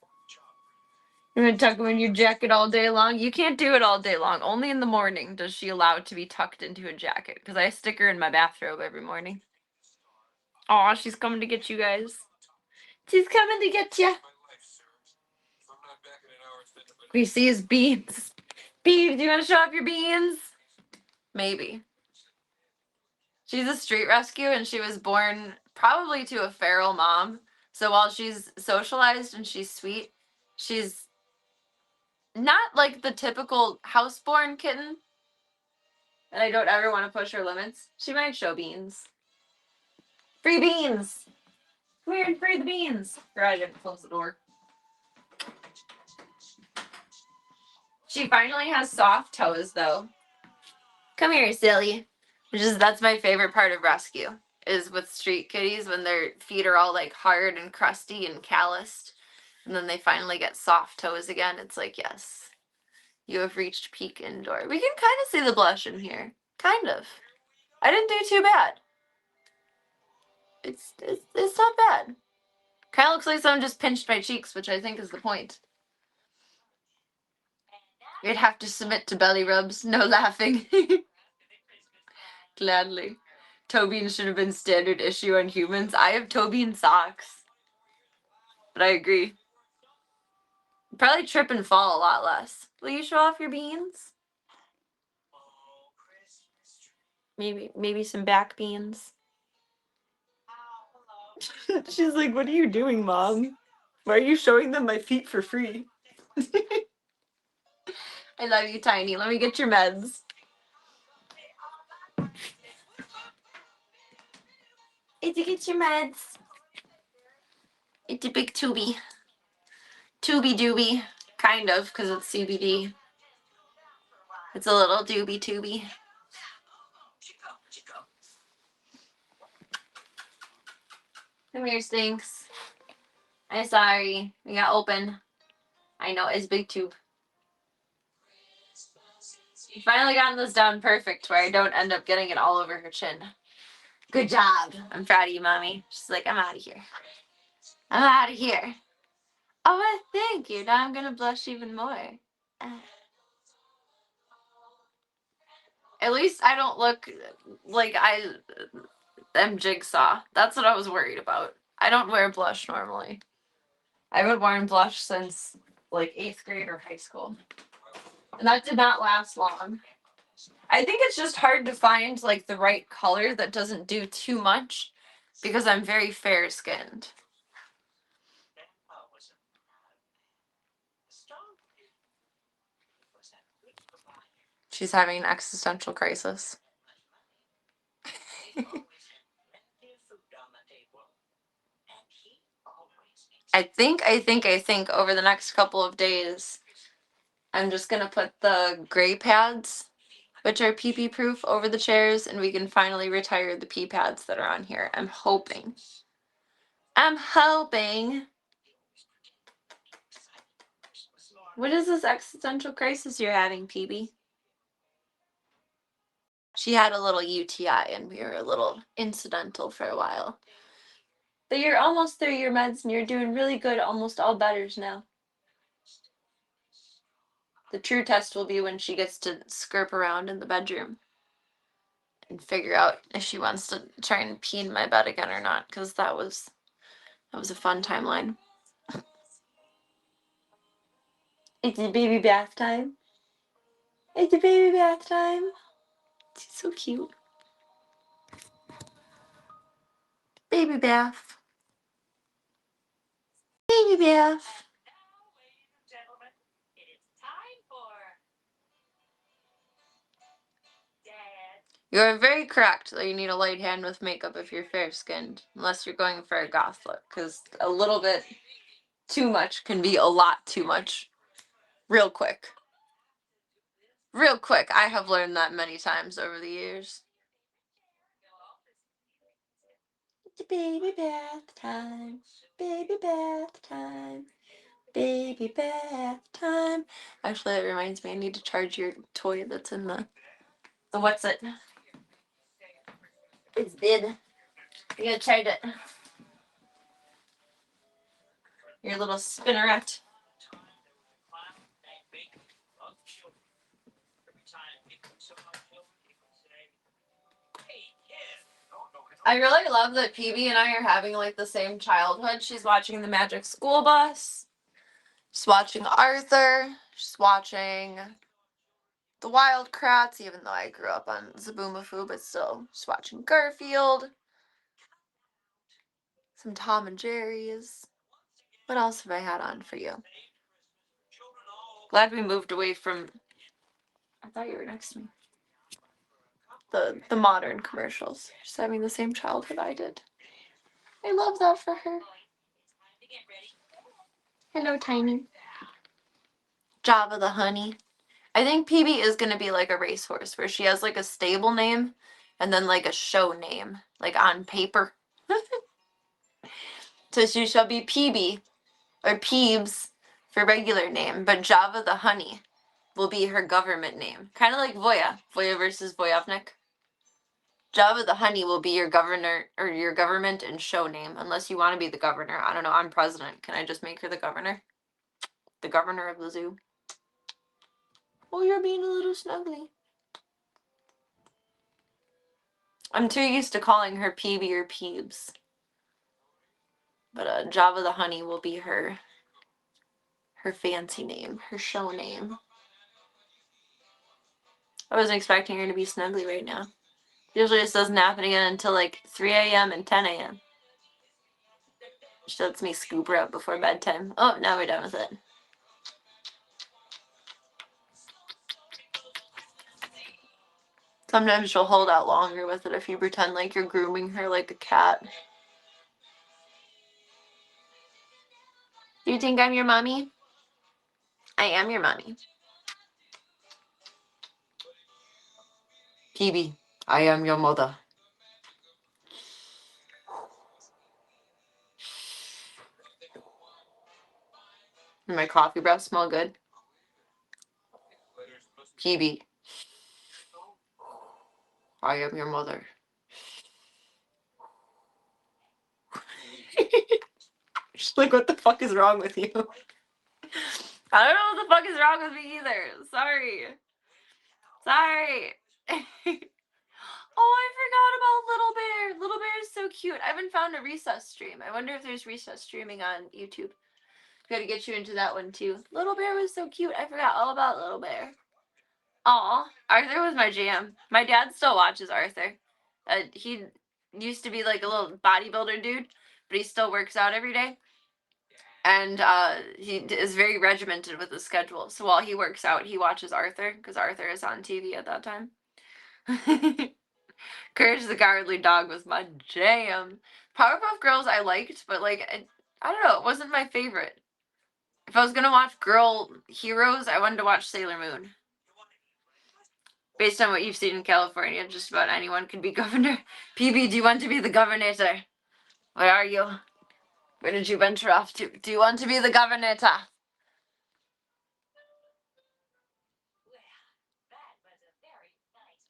You're gonna tuck them in your jacket all day long? You can't do it all day long. Only in the morning does she allow it to be tucked into a jacket, because I stick her in my bathrobe every morning. Aw, she's coming to get you guys. She's coming to get you. We see his beans. Beans, do you want to show off your beans? Maybe. She's a street rescue, and she was born probably to a feral mom. So while she's socialized and she's sweet, she's not like the typical house-born kitten. And I don't ever want to push her limits. She might show beans. Free beans! Come here and free the beans! I didn't close the door. She finally has soft toes, though. Come here, silly. That's my favorite part of rescue, is with street kitties when their feet are all like hard and crusty and calloused, and then they finally get soft toes again. It's like, yes, you have reached peak indoor. We can kind of see the blush in here. Kind of. I didn't do too bad. It's not bad. Kind of looks like someone just pinched my cheeks, which I think is the point. You'd have to submit to belly rubs. No laughing. Gladly. Tobin should have been standard issue on humans. I have Tobin socks. But I agree. Probably trip and fall a lot less. Will you show off your beans? Maybe some back beans. She's like, what are you doing, Mom? Why are you showing them my feet for free? I love you, Tiny. Let me get your meds. It's to get your meds. It's a big tubie. Tubie doobie. Kind of, because it's CBD. It's a little doobie tubie. Come here, Stinks. I'm sorry. We got open. I know, it's big tube. Finally gotten this down perfect where I don't end up getting it all over her chin. Good job. I'm proud of you, Mommy. She's like, I'm out of here. I'm out of here. Oh, well, thank you. Now I'm going to blush even more. At least I don't look like I am Jigsaw. That's what I was worried about. I don't wear blush normally. I haven't worn blush since like 8th grade or high school. And that did not last long. I think it's just hard to find like the right color that doesn't do too much because I'm very fair skinned. She's having an existential crisis. I think over the next couple of days, I'm just going to put the gray pads, which are pee-pee proof, over the chairs, and we can finally retire the pee pads that are on here. I'm hoping. What is this existential crisis you're having, PB? She had a little UTI and we were a little incidental for a while. But you're almost through your meds and you're doing really good, almost all betters now. The true test will be when she gets to skirp around in the bedroom and figure out if she wants to try and pee in my bed again or not, because that was a fun timeline. It's a baby bath time. It's a baby bath time. She's so cute. Baby bath. Baby bath. You are very correct that you need a light hand with makeup if you're fair-skinned, unless you're going for a goth look, because a little bit too much can be a lot too much real quick. Real quick. I have learned that many times over the years. It's baby bath time. Baby bath time. Baby bath time. Actually, that reminds me, I need to charge your toy that's in the what's it? It's dead. You gotta charge it. Your little spinneret. I really love that PB and I are having like the same childhood. She's watching The Magic School Bus. She's watching Arthur. She's watching The Wild Kratts, even though I grew up on Zaboomafoo, but still. She's watching Garfield. Some Tom and Jerry's. What else have I had on for you? Glad we moved away from... I thought you were next to me. The modern commercials. She's having the same childhood I did. I love that for her. Hello, Tiny. Java the Honey. I think PB is going to be like a racehorse where she has like a stable name and then like a show name, like on paper. So she shall be PB or Peebs for regular name, but Java the Honey will be her government name. Kind of like Voya. Voya versus Voyovnik. Java the Honey will be your governor or your government and show name, unless you want to be the governor. I don't know. I'm president. Can I just make her the governor? The governor of the zoo. Oh, you're being a little snuggly. I'm too used to calling her PB or Peebs. But Java the Honey will be her fancy name, her show name. I wasn't expecting her to be snuggly right now. Usually this doesn't happen again until like 3 a.m. and 10 a.m. She lets me scoop her up before bedtime. Oh, now we're done with it. Sometimes she'll hold out longer with it if you pretend like you're grooming her like a cat. Do you think I'm your mommy? I am your mommy. PB, I am your mother. And my coffee breath smell good? PB, I am your mother. She's like, what the fuck is wrong with you? I don't know what the fuck is wrong with me either. Sorry. Oh, I forgot about Little Bear. Little Bear is so cute. I haven't found a Recess stream. I wonder if there's Recess streaming on YouTube. Gotta get you into that one too. Little Bear was so cute. I forgot all about Little Bear. Aw, Arthur was my jam. My dad still watches Arthur. He used to be like a little bodybuilder dude, but he still works out every day. And he is very regimented with his schedule. So while he works out, he watches Arthur, because Arthur is on TV at that time. Courage the Cowardly Dog was my jam. Powerpuff Girls I liked, but like, I don't know, it wasn't my favorite. If I was gonna watch girl heroes, I wanted to watch Sailor Moon. Based on what you've seen in California, just about anyone could be governor. PB, do you want to be the governor? Where are you? Where did you venture off to? Do you want to be the governor?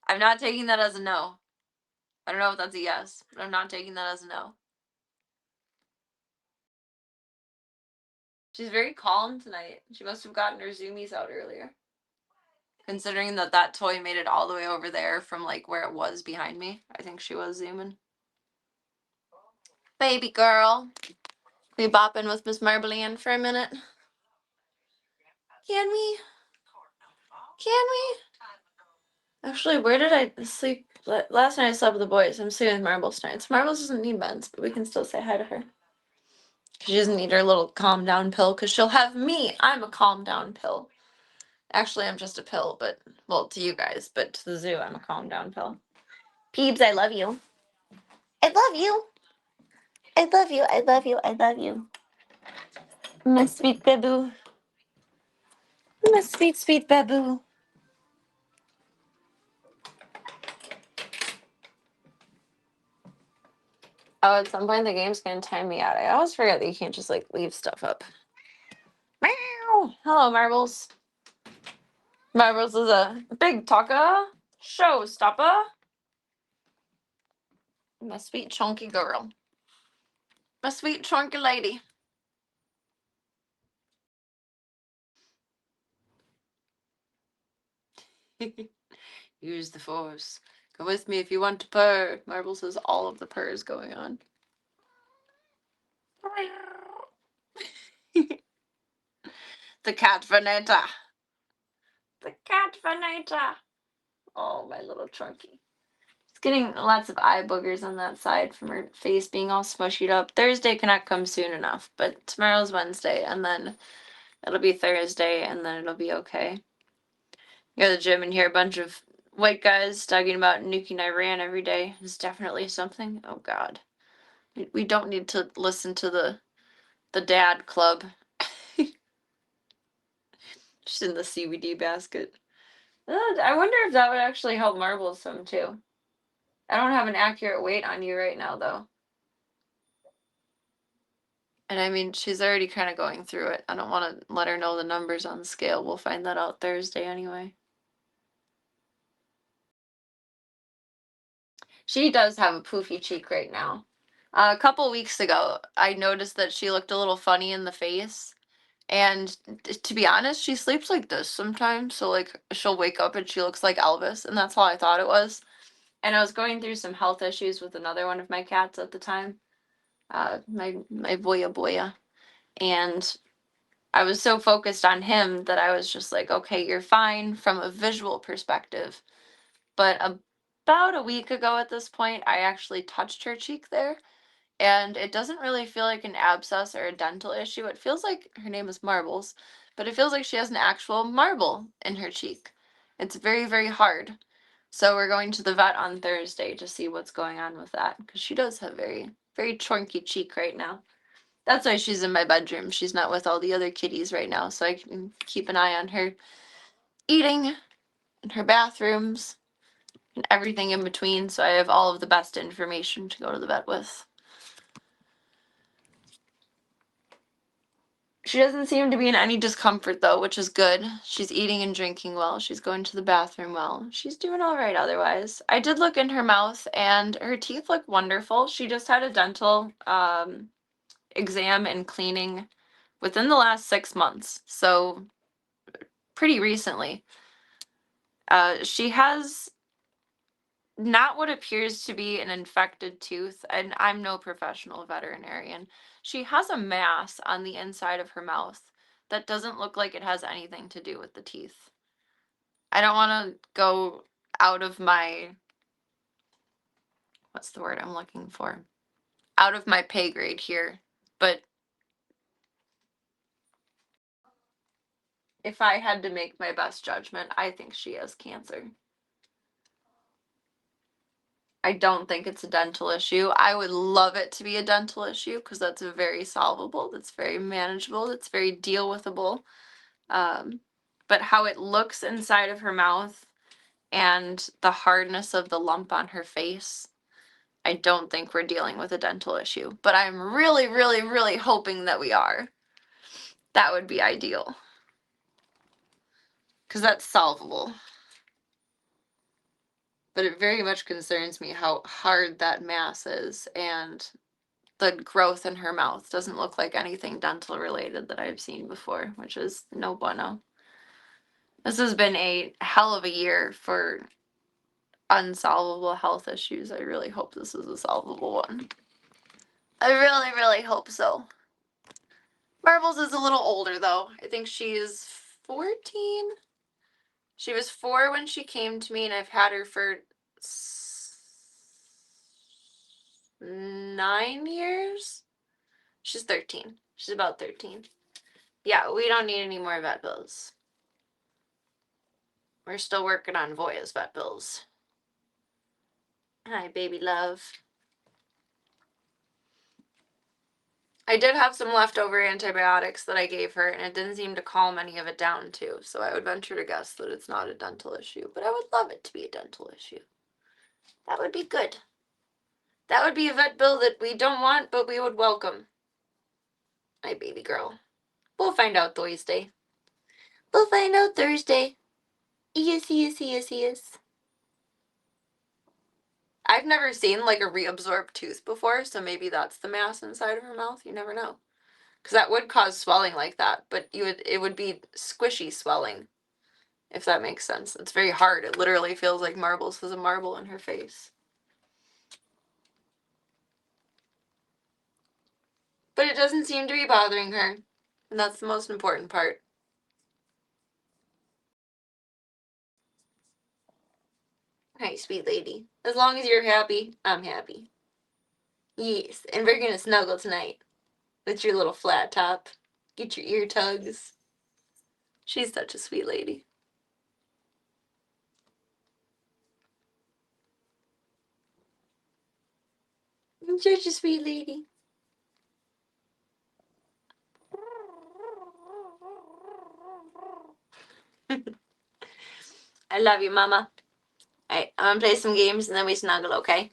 I'm not taking that as a no. I don't know if that's a yes, but I'm not taking that as a no. She's very calm tonight. She must have gotten her zoomies out earlier. Considering that that toy made it all the way over there from like where it was behind me. I think she was zooming. Baby girl. We bop in with Miss Marbleann for a minute. Can we? Actually, where did I sleep? Last night I slept with the boys. I'm sleeping with Marbles tonight. So Marbles doesn't need meds, but we can still say hi to her. She doesn't need her little calm down pill because she'll have me. I'm a calm down pill. Actually, I'm just a pill, but, well, to you guys, but to the zoo, I'm a calm down pill. Peebs, I love you. I love you. I love you. I love you. I love you. My sweet baboo. My sweet, sweet baboo. Oh, at some point the game's gonna time me out. I always forget that you can't just like leave stuff up. Meow. Hello, Marbles. Marbles is a big talker, showstopper. My sweet chunky girl. My sweet chunky lady. Use the force. Go with me if you want to purr. Marbles has all of the purrs going on. The cat Vanetta. The cat Vanetta. Oh, my little chunky. She's getting lots of eye boogers on that side from her face being all smushied up. Thursday cannot come soon enough, but tomorrow's Wednesday, and then it'll be Thursday, and then it'll be okay. You go to the gym and hear a bunch of white guys talking about nuking Iran every day is definitely something. Oh, God. We don't need to listen to the dad club. Just in the CBD basket. I wonder if that would actually help Marbles some too. I don't have an accurate weight on you right now though. And I mean, she's already kind of going through it. I don't want to let her know the numbers on the scale. We'll find that out Thursday anyway. She does have a poofy cheek right now. A couple weeks ago, I noticed that she looked a little funny in the face. And to be honest, she sleeps like this sometimes. So like she'll wake up and she looks like Elvis, and that's how I thought it was. And I was going through some health issues with another one of my cats at the time. My Boya. And I was so focused on him that I was just like, okay, you're fine from a visual perspective. But about a week ago at this point, I actually touched her cheek there. And it doesn't really feel like an abscess or a dental issue. It feels like her name is Marbles, but it feels like she has an actual marble in her cheek. It's very, very hard. So we're going to the vet on Thursday to see what's going on with that, because she does have very, very chunky cheek right now. That's why she's in my bedroom. She's not with all the other kitties right now, so I can keep an eye on her eating and her bathrooms and everything in between, so I have all of the best information to go to the vet with. She doesn't seem to be in any discomfort, though, which is good. She's eating and drinking well. She's going to the bathroom well. She's doing all right otherwise. I did look in her mouth, and her teeth look wonderful. She just had a dental exam and cleaning within the last 6 months, so pretty recently. She has not what appears to be an infected tooth, and I'm no professional veterinarian. She has a mass on the inside of her mouth that doesn't look like it has anything to do with the teeth. I don't want to go out of my, what's the word I'm looking for? Out of my pay grade here, but if I had to make my best judgment, I think she has cancer. I don't think it's a dental issue. I would love it to be a dental issue because that's very solvable, that's very manageable, that's very deal withable. But how it looks inside of her mouth and the hardness of the lump on her face, I don't think we're dealing with a dental issue. But I'm really, really, really hoping that we are. That would be ideal. Because that's solvable. But it very much concerns me how hard that mass is, and the growth in her mouth doesn't look like anything dental related that I've seen before, which is no bueno. This has been a hell of a year for unsolvable health issues. I really hope this is a solvable one. I really, really hope so. Marbles is a little older though. I think she's 14. She was 4 when she came to me, and I've had her for 9 years. She's 13. She's about 13. Yeah, we don't need any more vet bills. We're still working on Voya's vet bills. Hi, baby love. I did have some leftover antibiotics that I gave her, and it didn't seem to calm any of it down too, so I would venture to guess that it's not a dental issue, but I would love it to be a dental issue. That would be good. That would be a vet bill that we don't want, but we would welcome. My baby girl. We'll find out Thursday. We'll find out Thursday. Yes, yes, yes, yes. I've never seen like a reabsorbed tooth before, so maybe that's the mass inside of her mouth. You never know. Because that would cause swelling like that, but it would be squishy swelling, if that makes sense. It's very hard. It literally feels like Marbles has a marble in her face. But it doesn't seem to be bothering her, and that's the most important part. Hi, sweet lady. As long as you're happy, I'm happy. Yes, and we're gonna snuggle tonight with your little flat top. Get your ear tugs. She's such a sweet lady. I'm such a sweet lady. I love you, Mama. Alright, I'm gonna play some games and then we snuggle, okay?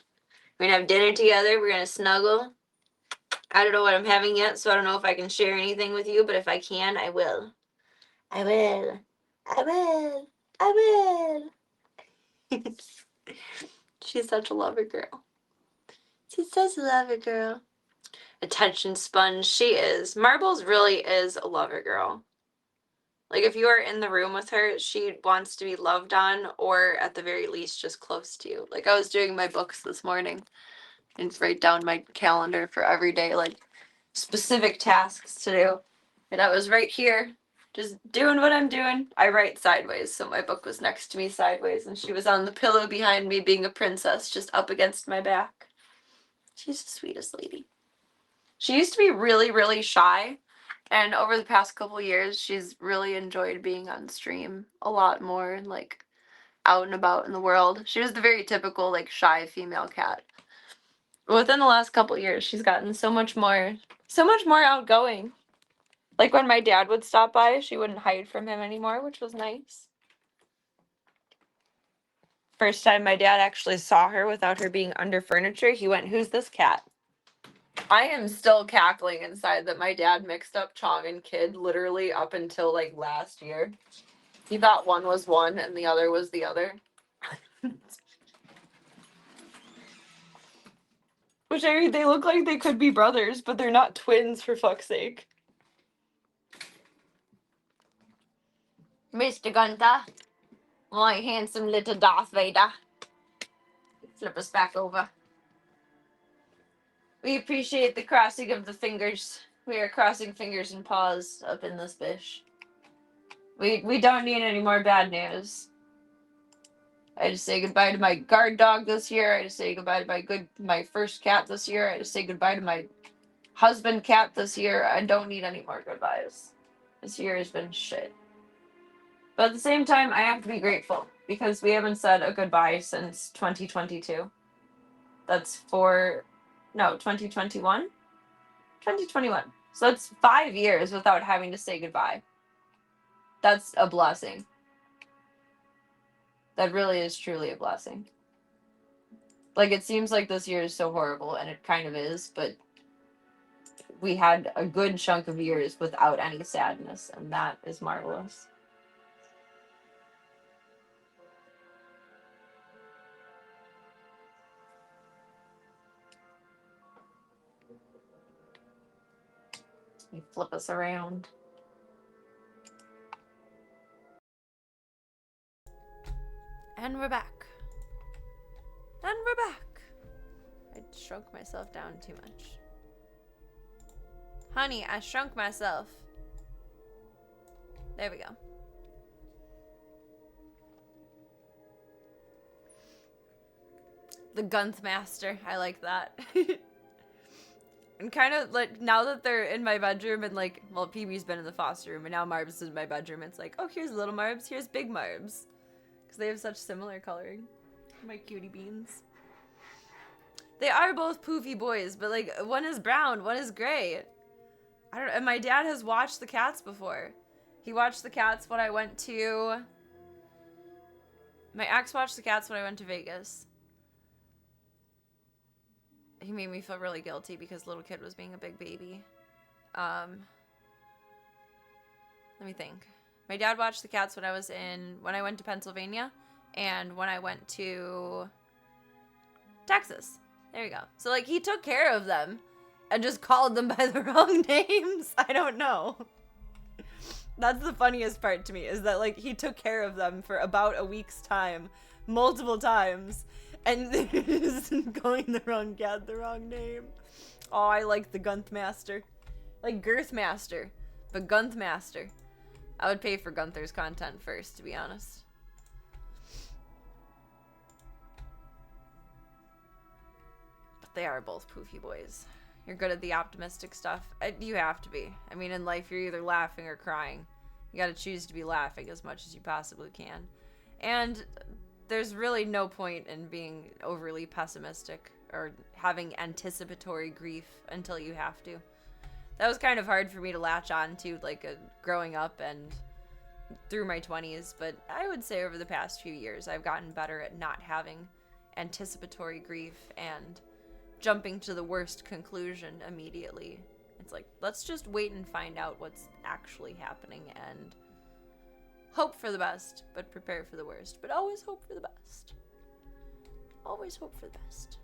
We're gonna have dinner together. We're gonna snuggle. I don't know what I'm having yet, so I don't know if I can share anything with you, but if I can, I will. I will. I will. I will. She's such a lover girl. She's such a lover girl. Attention sponge. She is. Marbles really is a lover girl. Like, if you are in the room with her, she wants to be loved on, or at the very least, just close to you. Like, I was doing my books this morning and write down my calendar for every day, like, specific tasks to do. And I was right here, just doing what I'm doing. I write sideways, so my book was next to me sideways, and she was on the pillow behind me being a princess, just up against my back. She's the sweetest lady. She used to be really, really shy. And over the past couple years, she's really enjoyed being on stream a lot more, like, out and about in the world. She was the very typical, like, shy female cat. Within the last couple years, she's gotten so much more outgoing. Like, when my dad would stop by, she wouldn't hide from him anymore, which was nice. First time my dad actually saw her without her being under furniture, he went, "Who's this cat?" I am still cackling inside that my dad mixed up Chong and Kid literally up until, like, last year. He thought one was one and the other was the other. Which they look like they could be brothers, but they're not twins, for fuck's sake. Mr. Gunther, my handsome little Darth Vader. Flip us back over. We appreciate the crossing of the fingers. We are crossing fingers and paws up in this bitch. We don't need any more bad news. I just say goodbye to my guard dog this year. I just say goodbye to my first cat this year. I just say goodbye to my husband cat this year. I don't need any more goodbyes. This year has been shit. But at the same time, I have to be grateful because we haven't said a goodbye since 2022. That's 2021? 2021. So that's 5 years without having to say goodbye. That's a blessing. That really is truly a blessing. Like, it seems like this year is so horrible, and it kind of is, but we had a good chunk of years without any sadness, and that is marvelous. You flip us around. And we're back. And we're back. I shrunk myself down too much. Honey, I shrunk myself. There we go. The Gunth Master. I like that. And kind of like now that they're in my bedroom and like, well, PB's been in the foster room and now Marbs is in my bedroom. It's like, oh, here's little Marbs, here's big Marbs. Because they have such similar coloring. My cutie beans. They are both poofy boys, but like one is brown, one is gray. I don't know. And my dad has watched the cats before. He watched the cats when I went to... My ex watched the cats when I went to Vegas. He made me feel really guilty because little kid was being a big baby. Let me think. My dad watched the cats when I went to Pennsylvania and when I went to Texas. There you go. So like he took care of them and just called them by the wrong names. I don't know. That's the funniest part to me is that like he took care of them for about a week's time, multiple times. And just calling the wrong cat the wrong name. Oh, I like the Gunth Master. Like Girth Master, but Gunth Master. I would pay for Gunther's content first, to be honest. But they are both poofy boys. You're good at the optimistic stuff. You have to be. I mean, in life, you're either laughing or crying. You gotta choose to be laughing as much as you possibly can. And there's really no point in being overly pessimistic or having anticipatory grief until you have to. That was kind of hard for me to latch on to, like, growing up and through my 20s, but I would say over the past few years, I've gotten better at not having anticipatory grief and jumping to the worst conclusion immediately. It's like, let's just wait and find out what's actually happening and hope for the best, but prepare for the worst. But always hope for the best. Always hope for the best.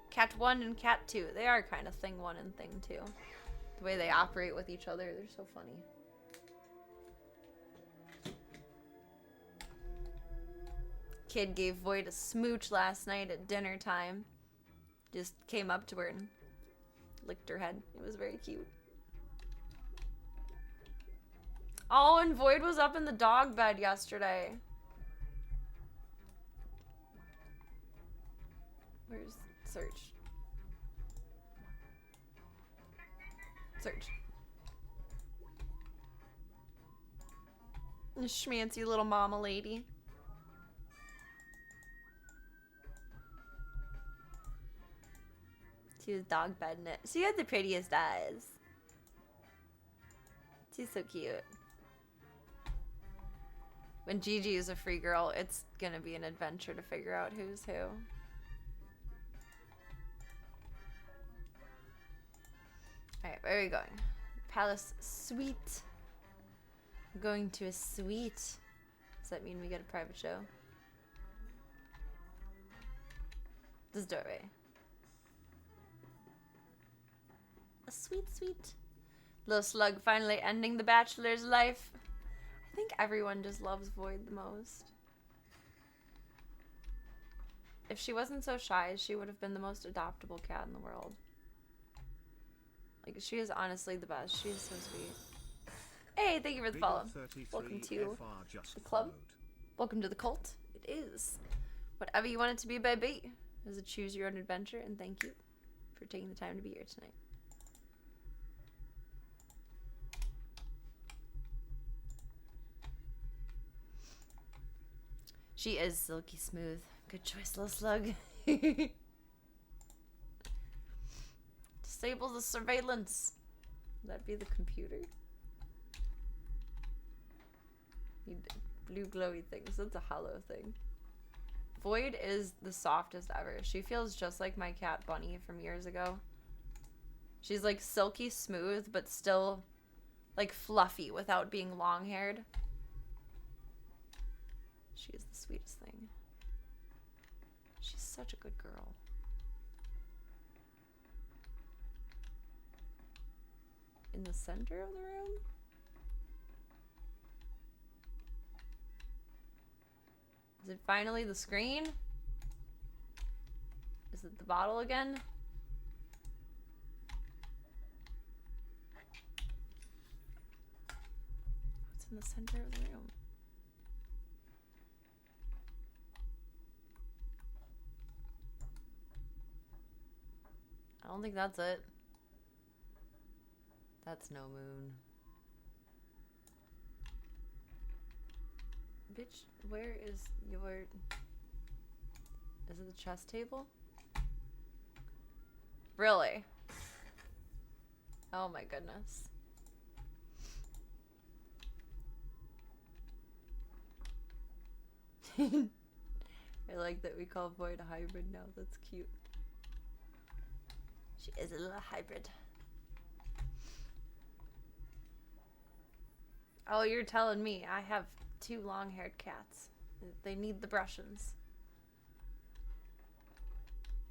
Cat 1 and Cat 2, they are kind of thing 1 and thing 2. The way they operate with each other, they're so funny. Kid gave Void a smooch last night at dinner time. Just came up to her and licked her head. It was very cute. Oh, and Void was up in the dog bed yesterday. Where's Search? Search. A schmancy little mama lady. She was dog bedding it. She had the prettiest eyes. She's so cute. When Gigi is a free girl, it's gonna be an adventure to figure out who's who. Alright, where are we going? Palace Suite. I'm going to a suite. Does that mean we get a private show? This doorway. A sweet, sweet little slug finally ending the bachelor's life. I think everyone just loves Void the most. If she wasn't so shy, she would have been the most adoptable cat in the world. Like, she is honestly the best. She is so sweet. Hey, thank you for the follow. Welcome to the club. Welcome to the cult. It is whatever you want it to be, baby. It is a choose your own adventure, and thank you for taking the time to be here tonight. She is silky smooth. Good choice, little slug. Disable the surveillance. Would that be the computer? Blue glowy things. That's a hollow thing. Void is the softest ever. She feels just like my cat Bunny from years ago. She's like silky smooth, but still like fluffy without being long-haired. She is the sweetest thing. She's such a good girl. In the center of the room? Is it finally the screen? Is it the bottle again? What's in the center of the room? I don't think that's it. That's no moon. Bitch, where is your... Is it the chess table? Really? Oh my goodness. I like that we call Void a hybrid now. That's cute. She is a little hybrid. Oh, you're telling me I have 2 long-haired cats. They need the brushins.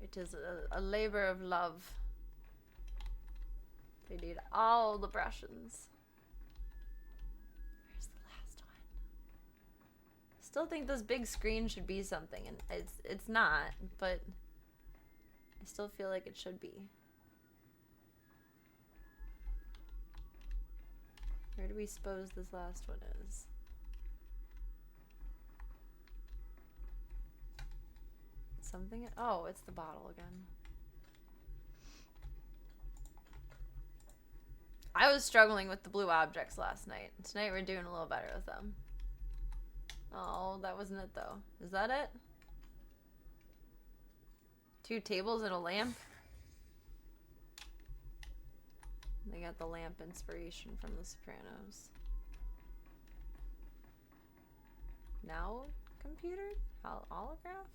It is a labor of love. They need all the brushins. Where's the last one? Still think this big screen should be something, and it's not, but I still feel like it should be. Where do we suppose this last one is? Something? Oh, it's the bottle again. I was struggling with the blue objects last night. Tonight we're doing a little better with them. Oh, that wasn't it though. Is that it? 2 tables and a lamp? They got the lamp inspiration from The Sopranos. Now, computer? Holograph?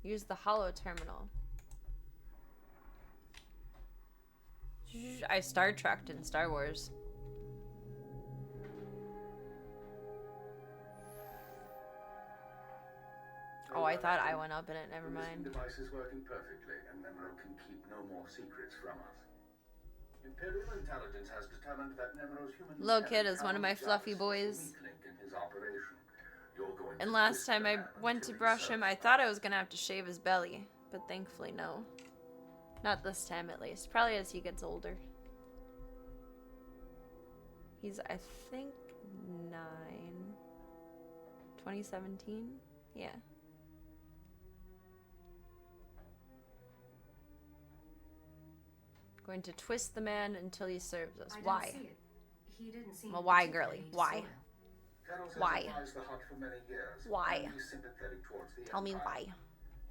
Use the holo terminal. I Star Trekked in Star Wars. Oh, I thought I went up in it. Never mind. The device is working perfectly, and Nemero can keep no more secrets from us. Imperial intelligence has determined that Nemero's human Little kid is one of my fluffy boys. And last time I went to brush him, I thought I was gonna have to shave his belly, but thankfully no. Not this time at least. Probably as he gets older. He's, I think, 9. 2017? Yeah. Going to twist the man until he serves us. Why? He didn't seem well, why, girly? Why? Why? Why? Tell me why.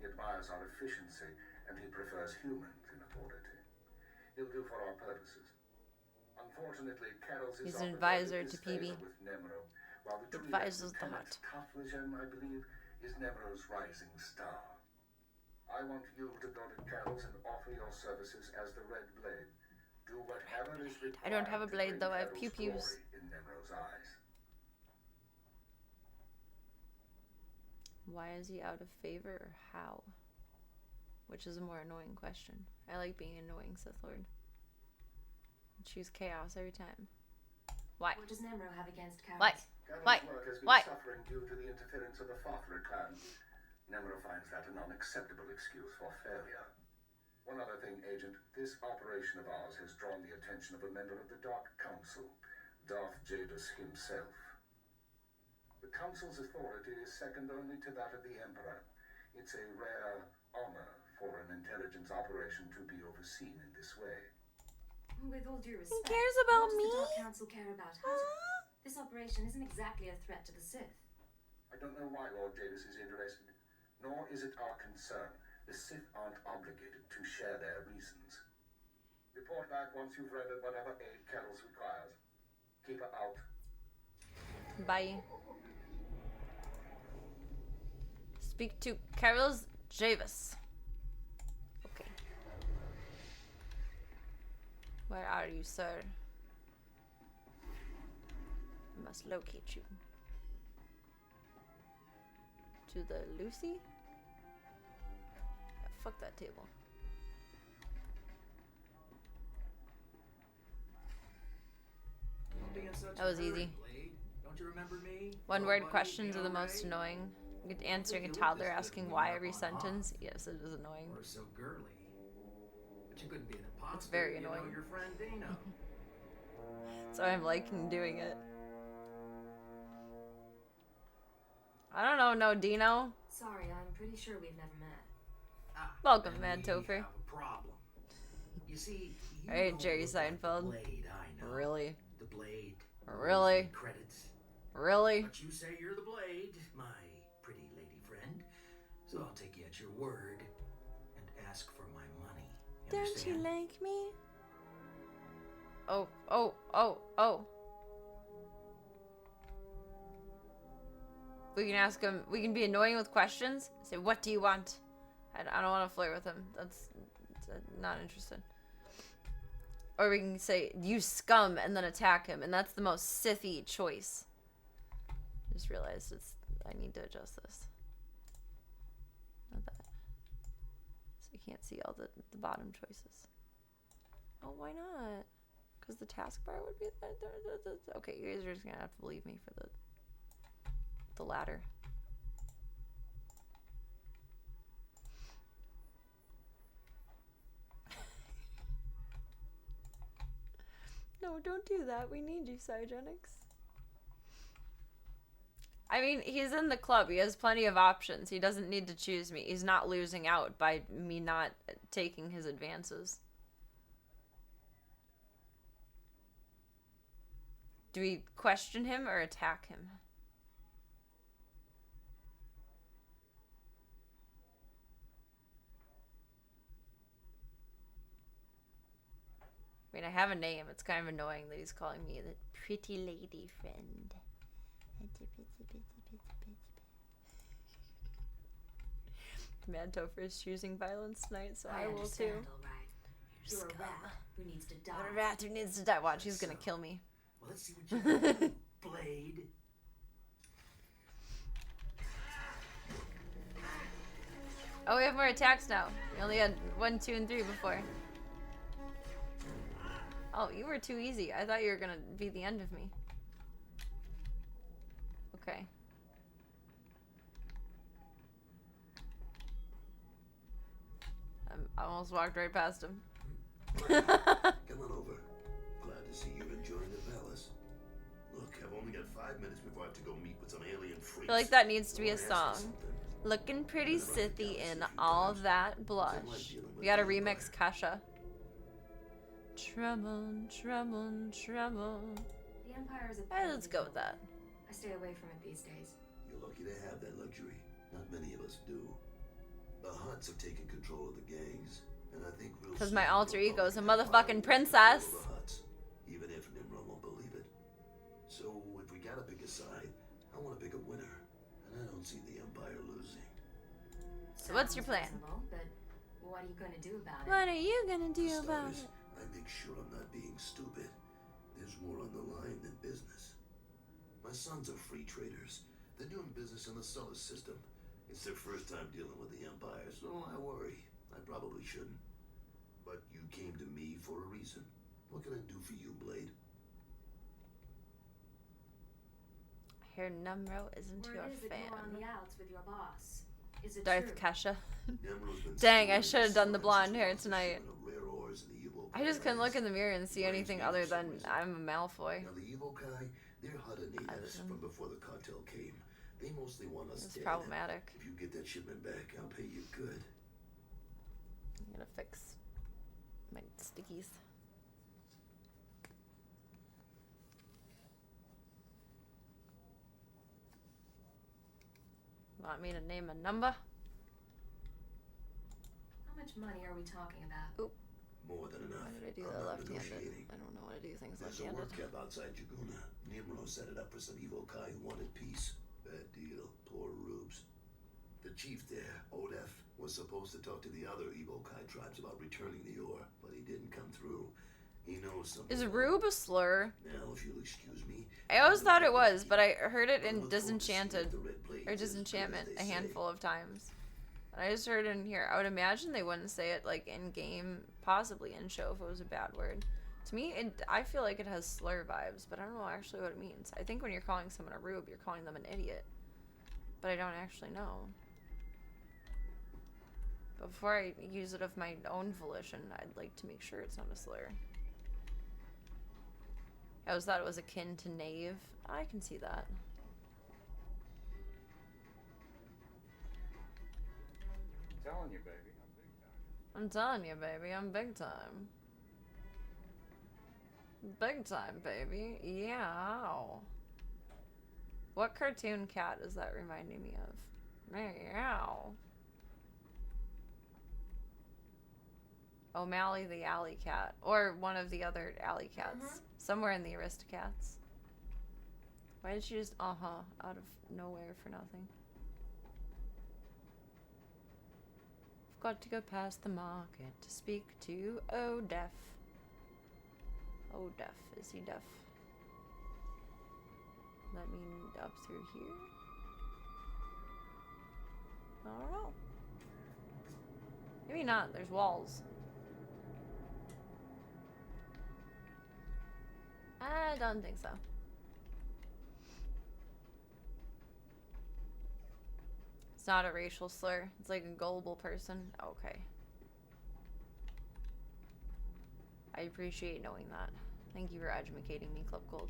He admires our efficiency, and he prefers humans in authority. He'll do for our purposes. Unfortunately, Carol's He's an advisor to PB. With Nemero, while the advises the hut. Kaflajan, I believe, is Nemero's rising star. I want you to go to Carol's and offer your services as the Red Blade. Do whatever is required. I don't have a blade though. I have pew-pews. In Nemero's eyes. Why is he out of favor, or how? Which is a more annoying question. I like being an annoying Sith Lord. choose chaos every time. Why? What does Nemro have against cowards? Why? Gavin's work has been Why? suffering due to the interference of the Fothler clan. Nemro finds that an unacceptable excuse for failure. One other thing, Agent. This operation of ours has drawn the attention of a member of the Dark Council, Darth Jadus himself. The Council's authority is second only to that of the Emperor. It's a rare honor for an intelligence operation to be overseen in this way. With all due respect, cares about what does me? the Dark Council care about Hutton? This operation isn't exactly a threat to the Sith. I don't know why Lord Jadus is interested, nor is it our concern. The Sith aren't obligated to share their reasons. Report back once you've rendered whatever aid Kettles requires. Keep her out. Bye. Speak to Carlos Javis. Okay. Where are you, sir? I must locate you. To the Lucy? Yeah, fuck that table. That was easy. Don't you remember me? One word questions are the most annoying. Answering a toddler asking why every sentence. Yes, it is annoying. Or so girly. But you couldn't be an imposter. It's very you know annoying. your friend Dino. So I'm liking doing it. I don't know, no Dino. Sorry, I'm pretty sure we've never met. Welcome, then Mad we Topher. have a problem. You see, you Alright, don't Jerry look like the Seinfeld. Blade, I know. Really? The Blade. Really? Credits. Really? But you say you're the Blade, my pretty lady friend. So I'll take you at your word and ask for my money. You Don't understand? you like me? Oh. We can ask him, we can be annoying with questions. Say, what do you want? I don't want to flirt with him. That's not interested. Or we can say, you scum, and then attack him. And that's the most Sithy choice. Just realized I need to adjust this. Not that. So you can't see all the bottom choices. Oh, why not? Because the taskbar would be okay, you guys are just gonna have to believe me for the latter. No, don't do that. We need you, Cygenix. I mean, he's in the club. He has plenty of options. He doesn't need to choose me. He's not losing out by me not taking his advances. Do we question him or attack him? I mean, I have a name. It's kind of annoying that he's calling me the pretty lady friend. Mad Topher is choosing violence tonight, so I will too. All right. You're a rat who needs to die. What a rat who needs to die. Watch, he's gonna kill me. Well, let's see what you can do, Blade. Oh, we have more attacks now. We only had 1, 2, and 3 before. Oh, you were too easy. I thought you were gonna be the end of me. Okay. I almost walked right past him. Come on over. Glad to see you're enjoying the palace. Look, I've only got 5 minutes before I have to go meet with some alien freaks. I feel like that needs to be a So I asked song. you something. Looking pretty Sithy in all that blush. We gotta remix Kasha. Trouble, trouble, trouble. The Empire is a Alright, let's go with that. I stay away from it these days. You're lucky to have that luxury. Not many of us do. The Hutts have taken control of the gangs, and I think we'll Because soon my alter go ego is a public motherfucking and princess. follow the Hutts, even if Nimrod won't believe it. So if we gotta pick a side, I want to pick a winner, and I don't see the Empire losing. So what's your plan? Reasonable, but what are you going to do about it? What are you gonna do For about starters, it? I make sure I'm not being stupid. There's more on the line than business. My sons are free traders. They're doing business in the solar system. It's their first time dealing with the Empire, so I worry. I probably shouldn't. But you came to me for a reason. What can I do for you, Blade. I hear Nemro isn't your Word is that fan. you're on the outs with your boss. Is it Darth true? Kesha. Nemro's been Dang, I storing should have done the storages blonde hair of tonight. rare ores in the Evil I just couldn't look in Lands. the mirror and see anything other than I'm a Malfoy. Now, the Evokai, they're Hadanedas from before the cartel came. They mostly want us It's dead. problematic. If you get that shipment back, I'll pay you good. I'm gonna fix my stickies. Want me to name a number? How much money are we talking about? Oop. More than enough. Why did I do I'm that not left-handed? negotiating. I don't know how to do things There's a left-handed. work camp outside Jaguna. Nimro set it up for some Evokai who wanted peace. Bad deal. Poor Rubes. The chief there, Odef, was supposed to talk to the other Evokai tribes about returning the ore, but he didn't come through. He knows something. Is Rube a slur? Now, if you'll excuse me. I always thought it was, but I heard it in Disenchanted, or Disenchantment, a handful of times. And I just heard it in here. I would imagine they wouldn't say it, like, in-game, possibly in-show if it was a bad word. To me, I feel like it has slur vibes, but I don't know actually what it means. I think when you're calling someone a rube, you're calling them an idiot. But I don't actually know. But before I use it of my own volition, I'd like to make sure it's not a slur. I always thought it was akin to knave. I can see that. I'm telling you, baby, I'm big time. I'm telling you, baby, I'm big time. Big time, baby. Yeah. What cartoon cat is that reminding me of? Meow. O'Malley the Alley Cat. Or one of the other alley cats. Somewhere in the Aristocats. Why did she just out of nowhere for nothing? I've got to go past the market to speak to Odef. Odef. Is he deaf? Does that mean up through here? I don't know. Maybe not. There's walls. I don't think so. It's not a racial slur. It's like a gullible person. Okay. I appreciate knowing that. Thank you for educating me, Club Gold.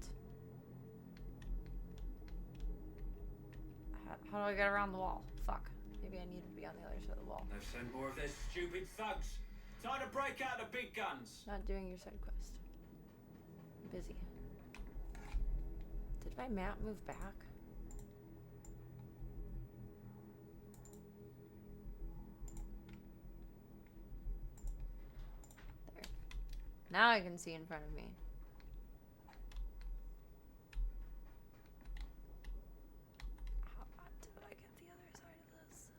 How do I get around the wall? Fuck. Maybe I need to be on the other side of the wall. They've sent more of their stupid thugs. Time to break out the big guns. Not doing your side quest. I'm busy. Did my map move back? There. Now I can see in front of me. How did I get the other side of this?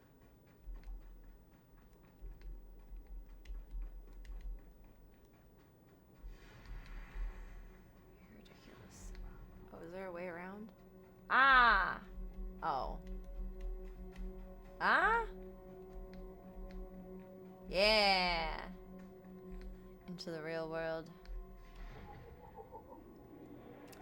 Ridiculous. Oh, is there a way around? Ah! Oh. Ah? Yeah! Into the real world.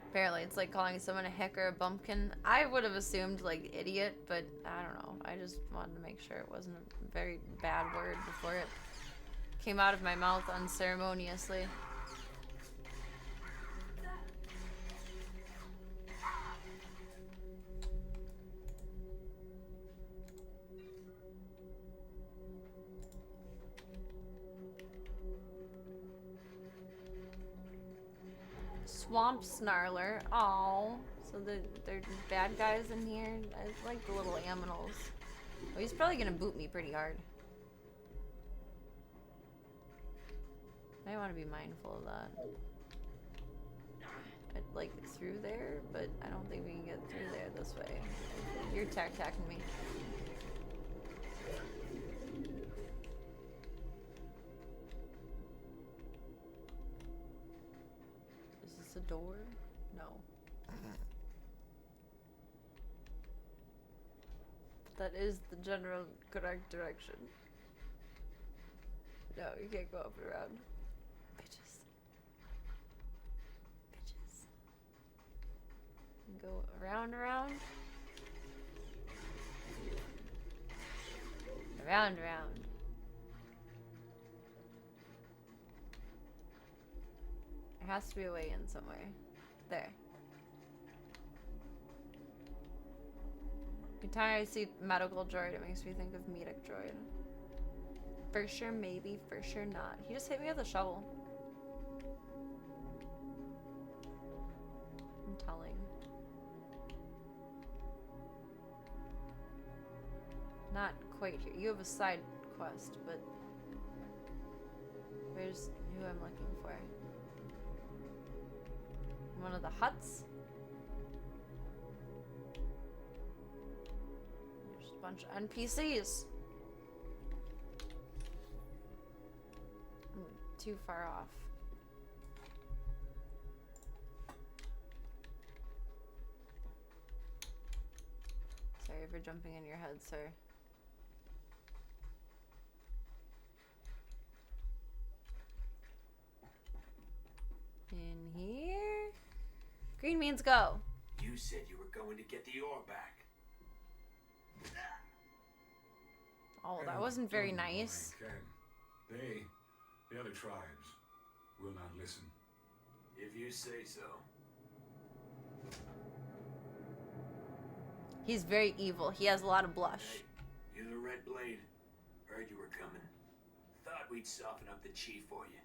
Apparently, it's like calling someone a hick or a bumpkin. I would have assumed, like, idiot, but I don't know. I just wanted to make sure it wasn't a very bad word before it came out of my mouth unceremoniously. Swamp Snarler. Oh, so they're bad guys in here. I like the little aminals. Oh, he's probably gonna boot me pretty hard. I want to be mindful of that. I'd like through there, but I don't think we can get through there this way. You're tack-tacking me. Is this a door? No. That is the general correct direction. No, you can't go up and around. Bitches. go around, around. Around, around. There has to be a way in somewhere. There. Every time I see medical droid, it makes me think of medic droid. For sure, maybe. For sure, not. He just hit me with a shovel. I'm telling. Not quite here. You have a side quest, but where's who I'm looking for? One of the huts? There's a bunch of NPCs. I'm too far off. Sorry for jumping in your head, sir. In here? Green means go. You said you were going to get the ore back. Oh, that wasn't very nice. They, the other tribes, will not listen. If you say so. He's very evil. He has a lot of blush. Hey, you the Red Blade. Heard you were coming. Thought we'd soften up the chief for you.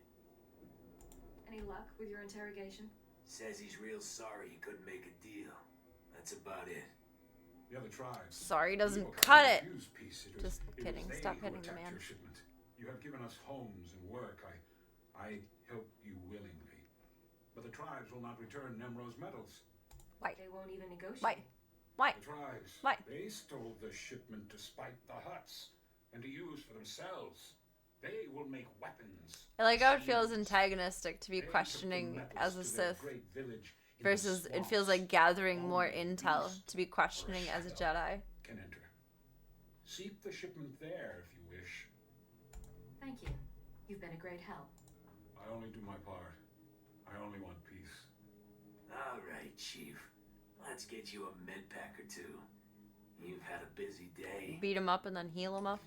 Any luck with your interrogation? Says he's real sorry he couldn't make a deal. That's about it. The other tribes. Sorry doesn't evil cut tribe it. refused peace. Just it kidding. Was they Stop who hitting the attacked man. your shipment. You have given us homes and work. I help you willingly. But the tribes will not return Nemro's metals. Why? They won't even negotiate. Why? Why? The tribes. Why? They stole the shipment to spite the huts and to use for themselves. They will make weapons. I like how it feels antagonistic to be They took the questioning metals as a to their Sith great village in the versus it feels swamps. like gathering more Only a intel beast to be questioning as a Jedi. can enter. Seep the shipment there if you wish. Thank you. You've been a great help. I only do my part. I only want peace. All right, Chief. Let's get you a med pack or two. You've had a busy day. Beat him up and then heal him up.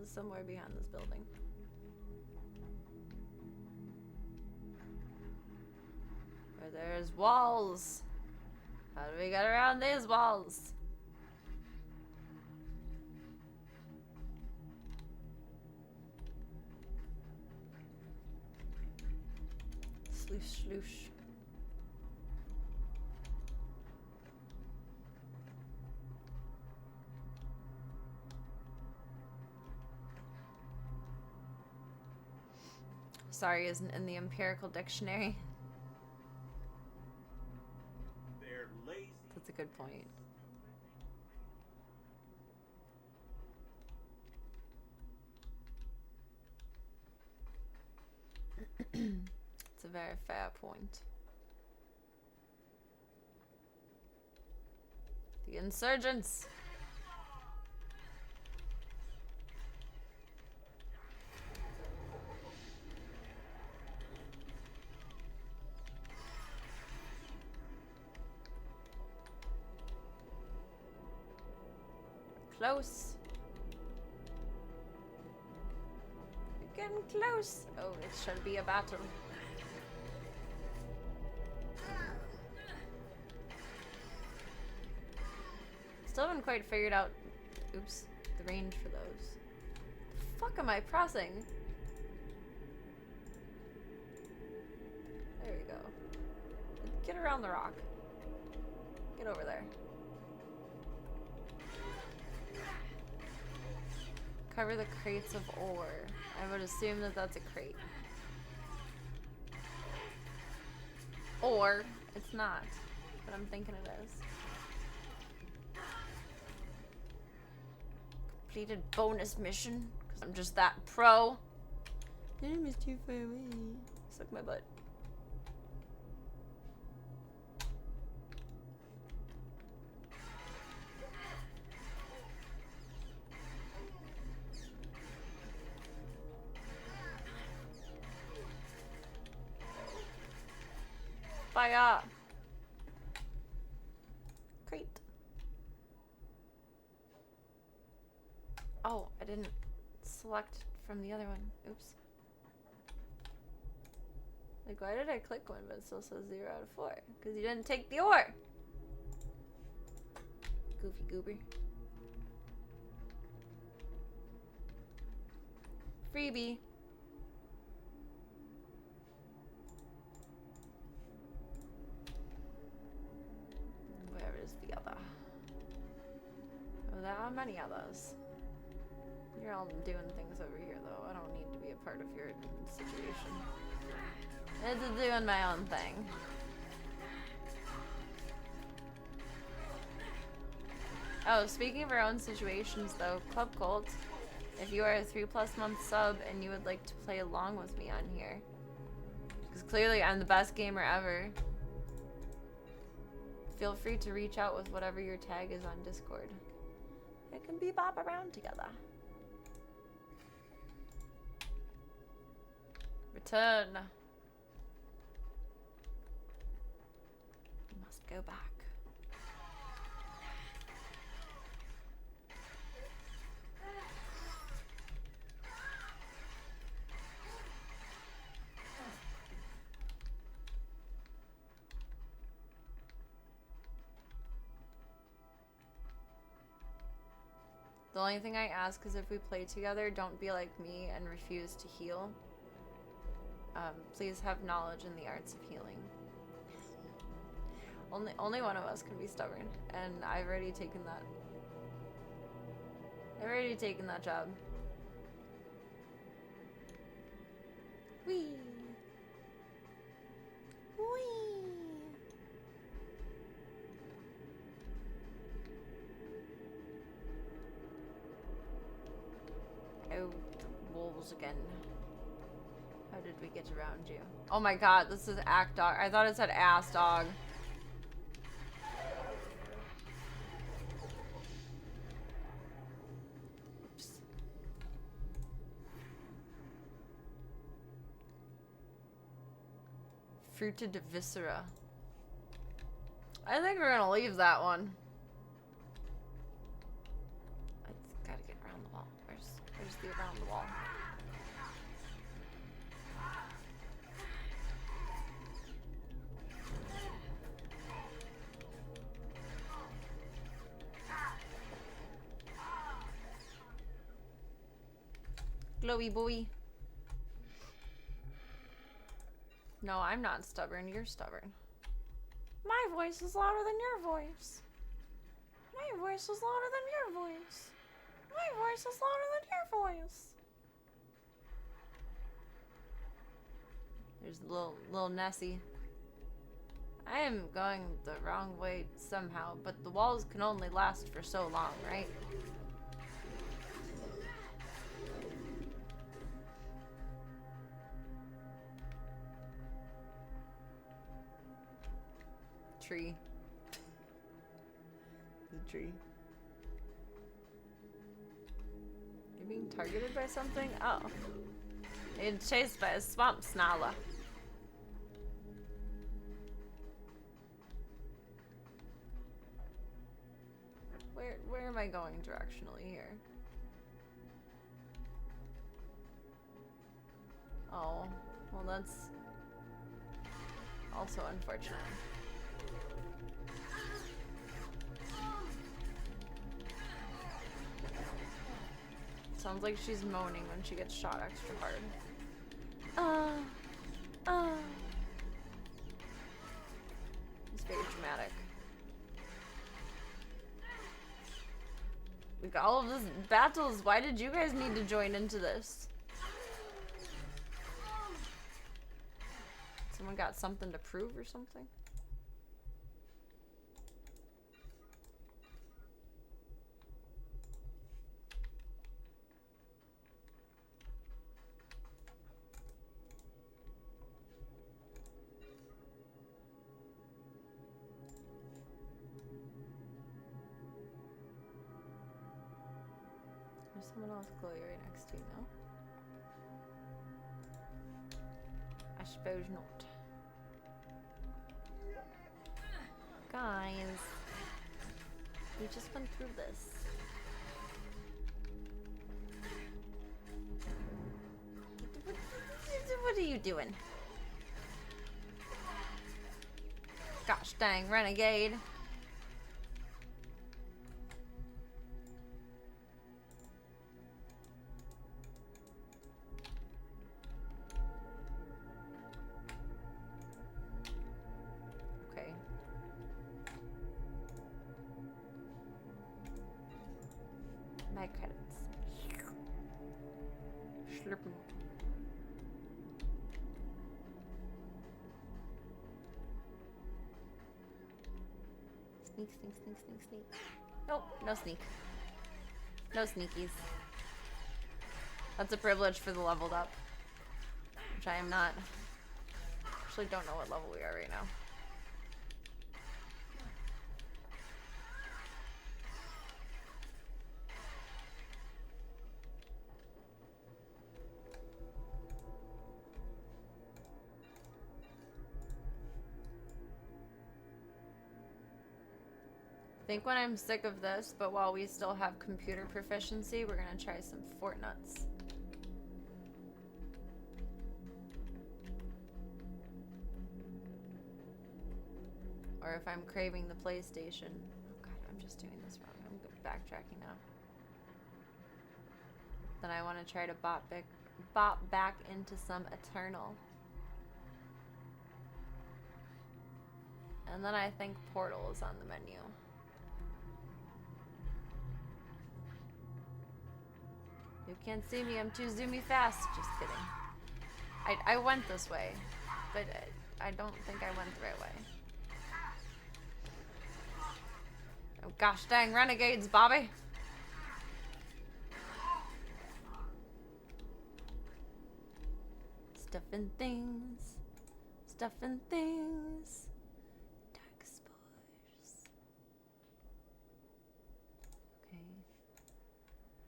Somewhere behind this building. Where there's walls. How do we get around these walls? Sloosh, sloosh. Sorry isn't in the empirical dictionary. They're lazy. That's a good point. It's a very fair point. The insurgents. Close. We're getting close. Oh, it shall be a battle. Still haven't quite figured out, oops, the range for those. The fuck am I pressing? There we go. Get around the rock. Get over there. Cover the crates of ore. I would assume that that's a crate. Or it's not, but I'm thinking it is. Completed bonus mission, because I'm just that pro. The name is too far away. Suck my butt. I got? Great. Oh, I didn't select from the other one. Oops. Like, why did I click one but it still says 0 out of 4? Because you didn't take the ore. Goofy goober. Freebie. Where is the other? Oh, there are many others. You're all doing things over here, though. I don't need to be a part of your situation. I'm just doing my own thing. Oh, speaking of our own situations, though, Club Cult, if you are a 3+ month sub and you would like to play along with me on here, because clearly I'm the best gamer ever, feel free to reach out with whatever your tag is on Discord. It can be bop around together. Return. We must go back. The only thing I ask is if we play together, don't be like me and refuse to heal. Please have knowledge in the arts of healing. Only one of us can be stubborn, and I've already taken that. I've already taken that job. Whee! Whee! Oh, the wolves again. How did we get around you? Oh my god, this is act dog. I thought it said ass dog. Oops. Fruited viscera. I think we're gonna leave that one. I gotta get around the wall. Where's the around the wall? Glowy boy. No, I'm not stubborn. You're stubborn. My voice is louder than your voice. My voice is louder than your voice. My voice is louder than your voice. There's little Nessie. I am going the wrong way somehow, but the walls can only last for so long, right? Tree. The tree. You're being targeted by something? Oh. Being chased by a swamp snarler. Where am I going directionally here? Oh, well that's also unfortunate. Sounds like she's moaning when she gets shot extra hard. It's very dramatic. We got all of this battles. Why did you guys need to join into this? Someone got something to prove or something? There's someone else glowy right next to you, no? I suppose not. Guys, we just went through this. What are you doing? Gosh dang, renegade. Okay. My credits. Slurping. Sneak, sneak, sneak, sneak, sneak. Nope, no sneak. No sneakies. That's a privilege for the leveled up. Which I am not. Actually don't know what level we are right now. I think when I'm sick of this, but while we still have computer proficiency, we're gonna try some Fortnuts. Or if I'm craving the PlayStation. Oh god, I'm just doing this wrong. I'm backtracking now. Then I want to try to bop back into some Eternal. And then I think Portal is on the menu. You can't see me, I'm too zoomy fast. Just kidding. I went this way, but I don't think I went the right way. Oh gosh dang renegades, Bobby. Stuffing things. Stuffing things. Dark spores. Okay.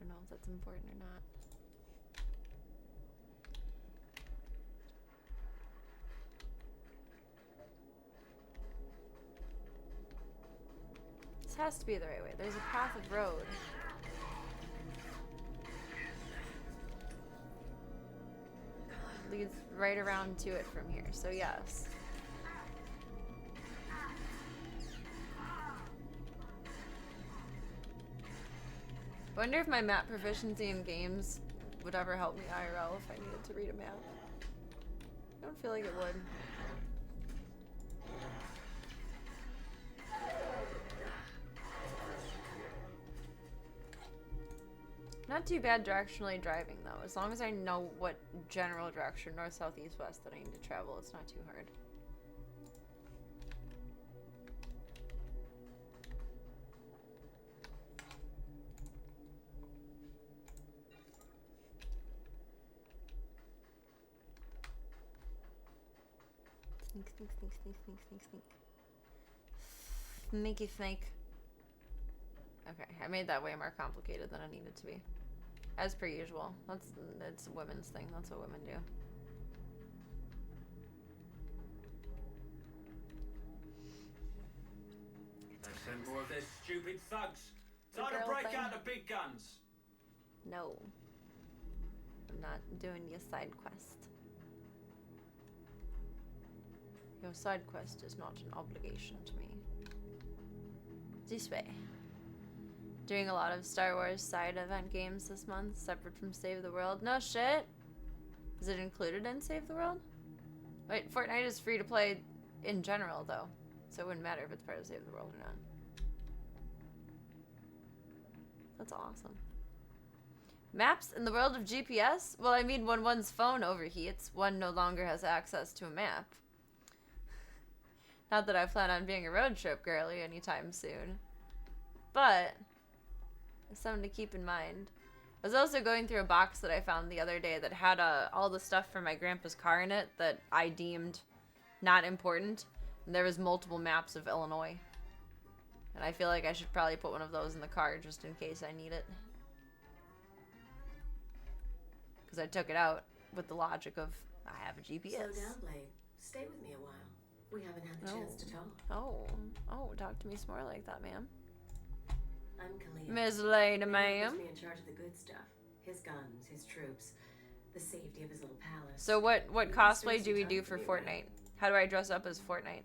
I don't know if that's important or not. This has to be the right way. There's a path of road. Leads right around to it from here, so yes. I wonder if my map proficiency in games would ever help me IRL if I needed to read a map. I don't feel like it would. Not too bad directionally driving though. As long as I know what general direction, north, south, east, west, that I need to travel, it's not too hard. Sneak, sneak, sneak, sneak, sneak, sneak, sneak. Sneaky snake. Okay, I made that way more complicated than it needed to be. As per usual. It's a women's thing. That's what women do. Let's send more of their stupid thugs. The Time to girl break thing. out the big guns. No. I'm not doing your side quest. Your side quest is not an obligation to me. This way. Doing a lot of Star Wars side event games this month, separate from Save the World. No shit! Is it included in Save the World? Wait, Fortnite is free to play in general, though. So it wouldn't matter if it's part of Save the World or not. That's awesome. Maps in the world of GPS? Well, I mean, when one's phone overheats, one no longer has access to a map. Not that I plan on being a road trip girly anytime soon. But it's something to keep in mind. I was also going through a box that I found the other day that had all the stuff from my grandpa's car in it that I deemed not important. And there was multiple maps of Illinois. And I feel like I should probably put one of those in the car just in case I need it. Because I took it out with the logic of, I have a GPS. Slow down, Blade. Stay with me a while. We haven't had the chance to talk. Oh, talk to me some more like that, ma'am. I'm Khalil. Miss Lady, He ma'am. puts me in charge of the good stuff. His guns, his troops, the safety of his little palace. So what cosplay do we do for Fortnite? How do I dress up as Fortnite?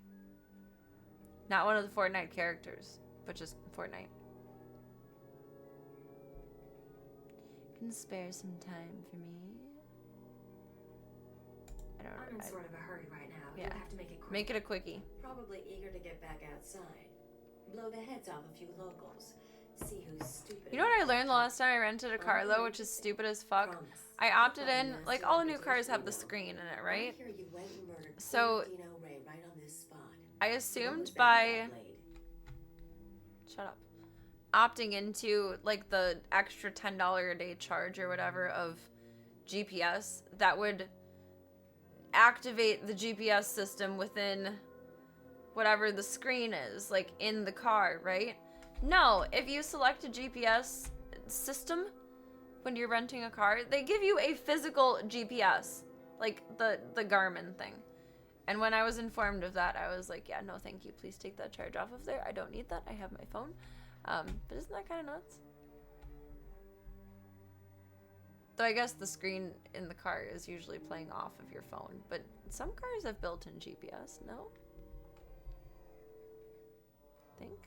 Not one of the Fortnite characters, but just Fortnite. Can spare some time for me. I don't know. I'm in sort of a hurry right now. Yeah. You'll have to make it quick. Make it a quickie. Probably eager to get back outside. Blow the heads off a few locals. See who's stupid. You know what I learned the last time I rented a car though, which is stupid as fuck? I opted in, like all the new cars have the screen in it, right? So I assumed by shut up. Opting into like the extra $10 a day charge or whatever of GPS that would activate the GPS system within whatever the screen is, like in the car, right? No, if you select a GPS system when you're renting a car, they give you a physical GPS, like the Garmin thing. And when I was informed of that, I was like, yeah, no, thank you. Please take that charge off of there. I don't need that. I have my phone. But isn't that kind of nuts? Though I guess the screen in the car is usually playing off of your phone. But some cars have built-in GPS, no? I think.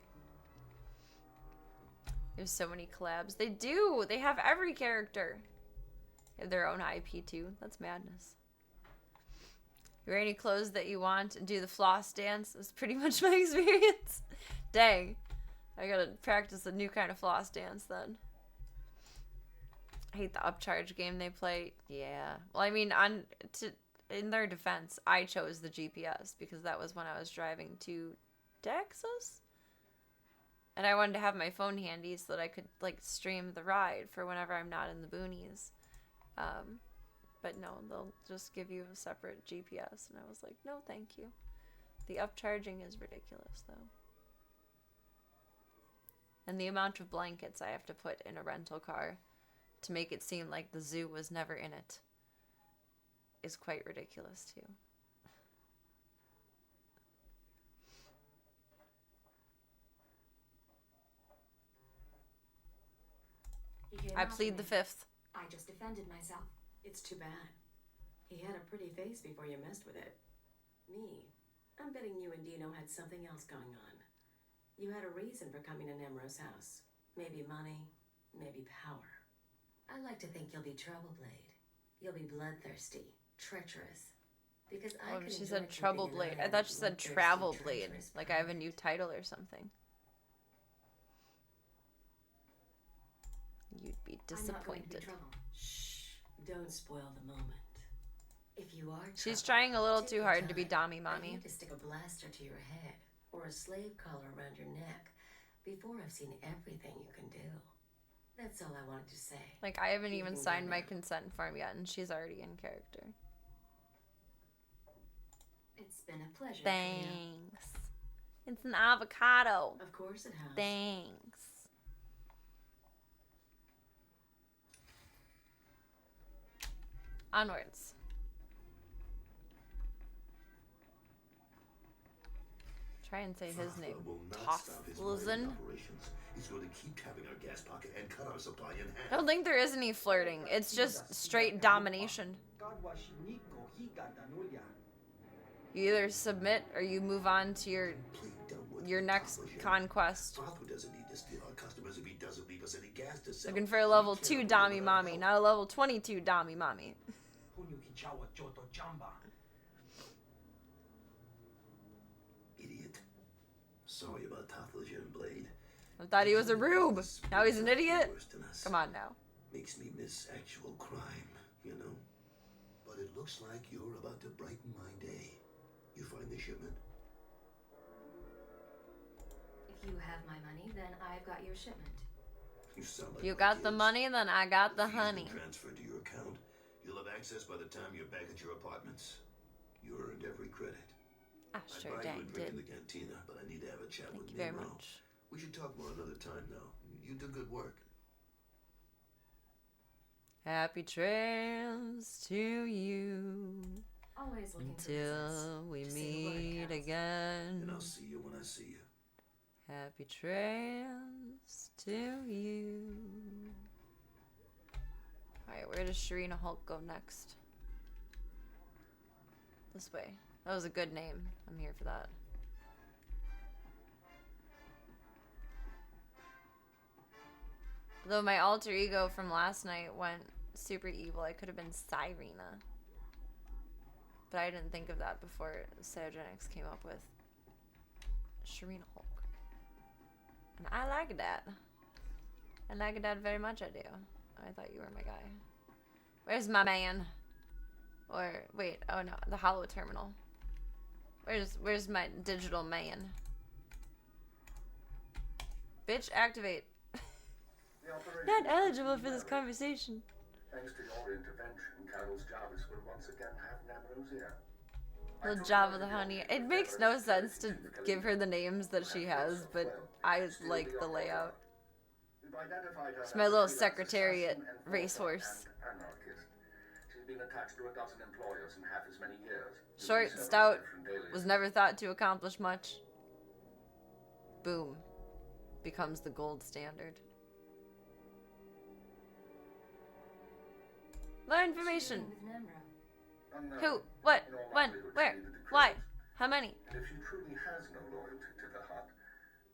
There's so many collabs. They do! They have every character. They have their own IP too. That's madness. You wear any clothes that you want and do the floss dance. That's pretty much my experience. Dang. I gotta practice a new kind of floss dance then. I hate the upcharge game they play. Yeah. Well, I mean, in their defense, I chose the GPS because that was when I was driving to Texas. And I wanted to have my phone handy so that I could, like, stream the ride for whenever I'm not in the boonies. But no, they'll just give you a separate GPS. And I was like, no, thank you. The upcharging is ridiculous, though. And the amount of blankets I have to put in a rental car to make it seem like the zoo was never in it is quite ridiculous, too. I plead the fifth. I just defended myself. It's too bad. He had a pretty face before you messed with it. Me, I'm betting you and Dino had something else going on. You had a reason for coming to Nemro's house. Maybe money, maybe power. I like to think you'll be Trouble Blade. You'll be bloodthirsty, treacherous. Because I can she enjoy said Trouble keeping an Blade. eye I on thought she said bloodthirsty, Travel Blade. treacherous Like I have a new title or something. You'd be disappointed. Shh, don't spoil the moment. If you are She's trouble, trying a little take too your hard to be time. Dommy I Mommy. need to stick a blaster to your head or a slave collar around your neck before I've seen everything you can do. That's all I wanted to say. Like I haven't even Evening signed my dinner. consent form yet, and she's already in character. It's been a pleasure. Thanks. It's an avocado. Of course it has. Thanks. Onwards. Try and say his Father name. will not stop his mining Tosselsen. operations. He's going to keep tapping our gas pocket and cut our supply in half. I don't think there is any flirting. It's just straight domination. You either submit or you move on to your next conquest. Father doesn't need to steal our customers if he doesn't leave us any gas to sell. Looking for a level 2 Dommy Mommy, not a level 22 Dommy Mommy. Idiot. Sorry about Tathlosian Blade. I thought he was a rube. Now he's an idiot? Come on now. Makes me miss actual crime, you know. But it looks like you're about to brighten my day. You find the shipment? If you have my money, then I've got your shipment. You sound like You my got the kids. money, then I got the Fees been honey. transferred to your account. You'll have access by the time you're back at your apartments. You earned every credit. I sure I'd buy you a dang drink in did. the cantina, but I need to have a chat Thank with you very Nero. much. We should talk more another time, though. You do good work. Happy trails to you. Always always looking for business. Until we Just say the word, meet Cass. again. And I'll see you when I see you. Happy trails to you. Alright, where does Sharina Hulk go next? This way. That was a good name. I'm here for that. Though my alter ego from last night went super evil, I could have been Cyrena. But I didn't think of that before Cyogenics came up with Sharina Hulk. And I like that. I like that very much, I do. I thought you were my guy. Where's my man? Or, wait, oh no, the Hollow Terminal. Where's my digital man? Bitch, activate. Not eligible for this conversation. Thanks to your intervention, Carol's Jarvis will once again have Nemero's ear. Little Java the Honey. It makes no sense to give her the names that she has, but I like the layout. It's my little secretariat racehorse. She's been attached to a dozen employers in half as many years. Short, stout, was never thought to accomplish much. Boom. Becomes the gold standard. More information. Who? What? When? Where? Why? How many? And if she truly has no loyalty to the Hut,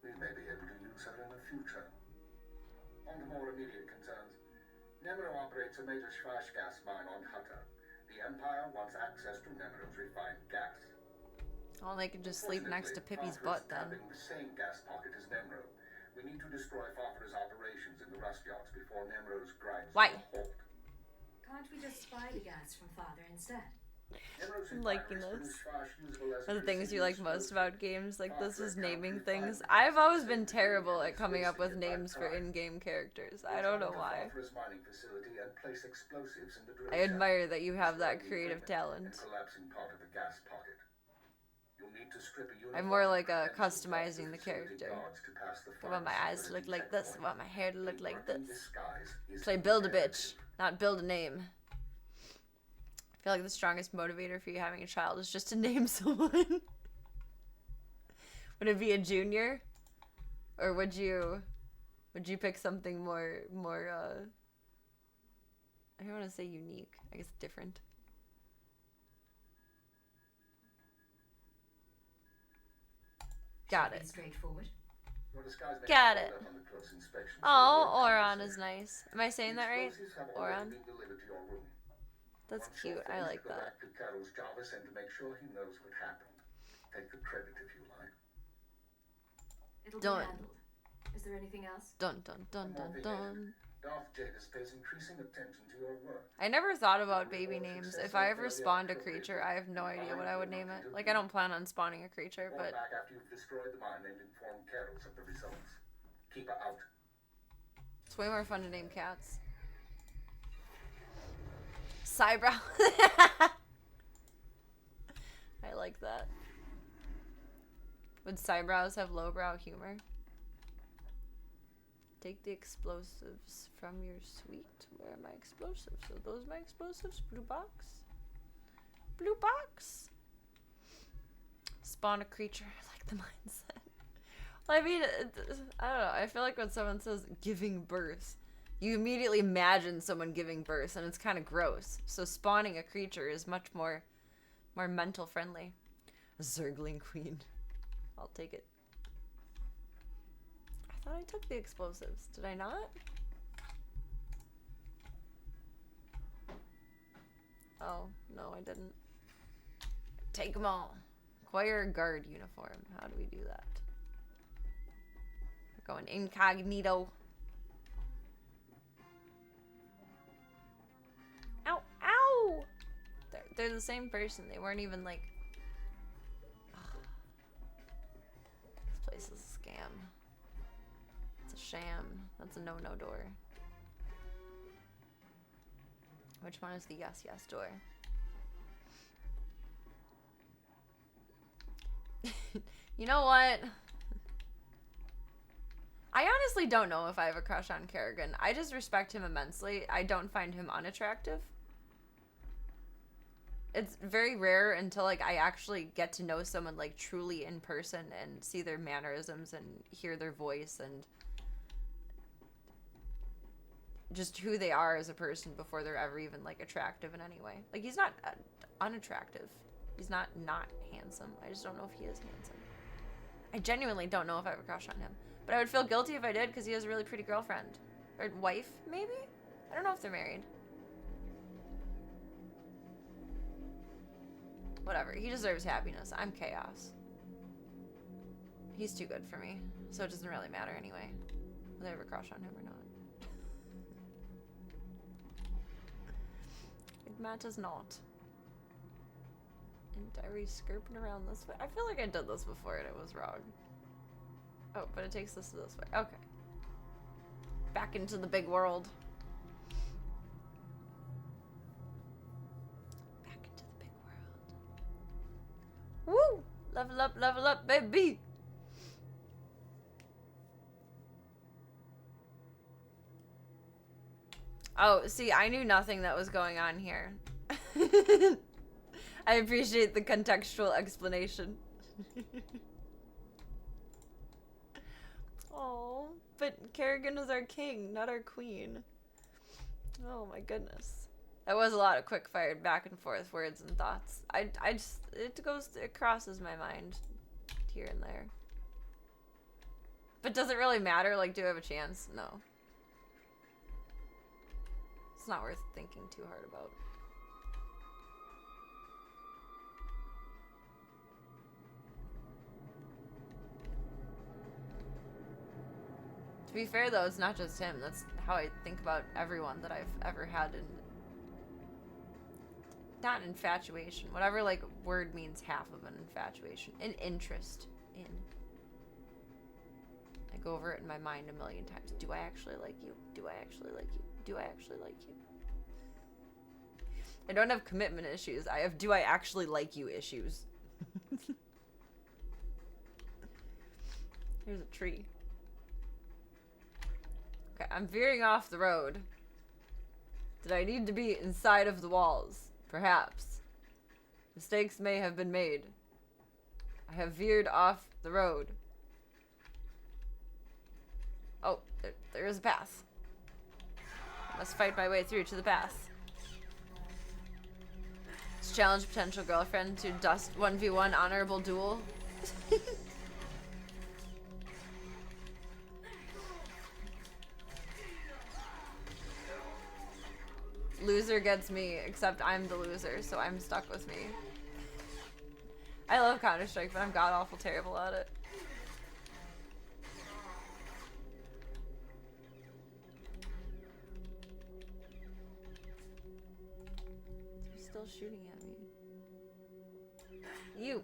we may be able to use her in the future. On to more immediate concerns. Nemero operates a major Schwash gas mine on Hutta. The Empire wants access to Nemero's refined gas. Oh, they could just sleep next to Pippi's butt then. Having the same gas pocket as Nemero. We need to destroy Father's operations in the rust yards before Nemero's grinds to a halt. Can't we just spy the gas from Father instead? I'm liking this. One of the things you like most about games like this is naming things. I've always been terrible at coming up with names for in-game characters. I don't know why. I admire that you have that creative talent. I'm more like a customizing the character. I want my eyes to look like this. I want my hair to look like this. Play build a bitch, not build a name. I feel like the strongest motivator for you having a child is just to name someone. Would it be a junior? Or would you pick something more I don't want to say unique, I guess different. Got it. Straightforward. Got it. Oh, Oron is nice. Am I saying that right? Oron? That's cute. I like that. Carol's Jarvis and to make sure he knows what happened. Take the credit if you like. It'll Done. be handled. Is there anything else? Dun dun dun dun dun. Darth Jadis pays increasing attention to your work. I never thought about baby names. If I ever spawned a creature, I have no idea what I would name it. Like, I don't plan on spawning a creature, Fall but back after you've destroyed the mine and inform Carol's of the results. Keep her out. it's way more fun to name cats. Cybrow. I like that. Would Cybrows have lowbrow humor? Take the explosives from your suite. Where are my explosives? So those are my explosives? Blue box? Blue box? Spawn a creature. I like the mindset. Well, I mean, I don't know. I feel like when someone says giving birth, you immediately imagine someone giving birth, and it's kind of gross. So spawning a creature is much more mental friendly. A Zergling queen. I'll take it. I thought I took the explosives. Did I not? Oh, no, I didn't. Take them all. Acquire a guard uniform. How do we do that? We're going incognito. Ow! Ow! They're the same person. They weren't even like... This place is a scam. It's a sham. That's a no-no door. Which one is the yes door? You know what? I honestly don't know if I have a crush on Kerrigan. I just respect him immensely. I don't find him unattractive. it's very rare until like I actually get to know someone like truly in person and see their mannerisms and hear their voice and just who they are as a person before they're ever even like attractive in any way. Like he's not unattractive. He's not handsome. I just don't know if he is handsome. I genuinely don't know if I have a crush on him. But I would feel guilty if I did because he has a really pretty girlfriend. Or wife, maybe? I don't know if they're married. Whatever. He deserves happiness. I'm chaos. He's too good for me. So it doesn't really matter anyway. Whether I have a crush on him or not. It matters not. And Diary skirping around this way. I feel like I did this before and it was wrong. Oh, but it takes us this way. Okay. Back into the big world. Back into the big world. Woo! Level up, baby! Oh, see, I knew nothing that was going on here. I appreciate the contextual explanation. Oh, but Kerrigan is our king, not our queen. Oh my goodness. That was a lot of quick-fired back and forth words and thoughts. I just, it crosses my mind here and there. But does it really matter? Like, do I have a chance? No. It's not worth thinking too hard about. To be fair though, it's not just him. That's how I think about everyone that I've ever had in... Not infatuation. Whatever, like, word means half of an infatuation. An interest in. I go over it in my mind a million times. Do I actually like you? Do I actually like you? Do I actually like you? I don't have commitment issues. I have do I actually like you issues. Here's a tree. Okay, I'm veering off the road. Did I need to be inside of the walls? Perhaps. Mistakes may have been made. I have veered off the road. Oh, there is a path. I must fight my way through to the path. Let's challenge potential girlfriend to dust 1v1 honorable duel. Loser gets me, except I'm the loser, so I'm stuck with me. I love Counter-Strike, but I'm god-awful terrible at it. They're still shooting at me. You!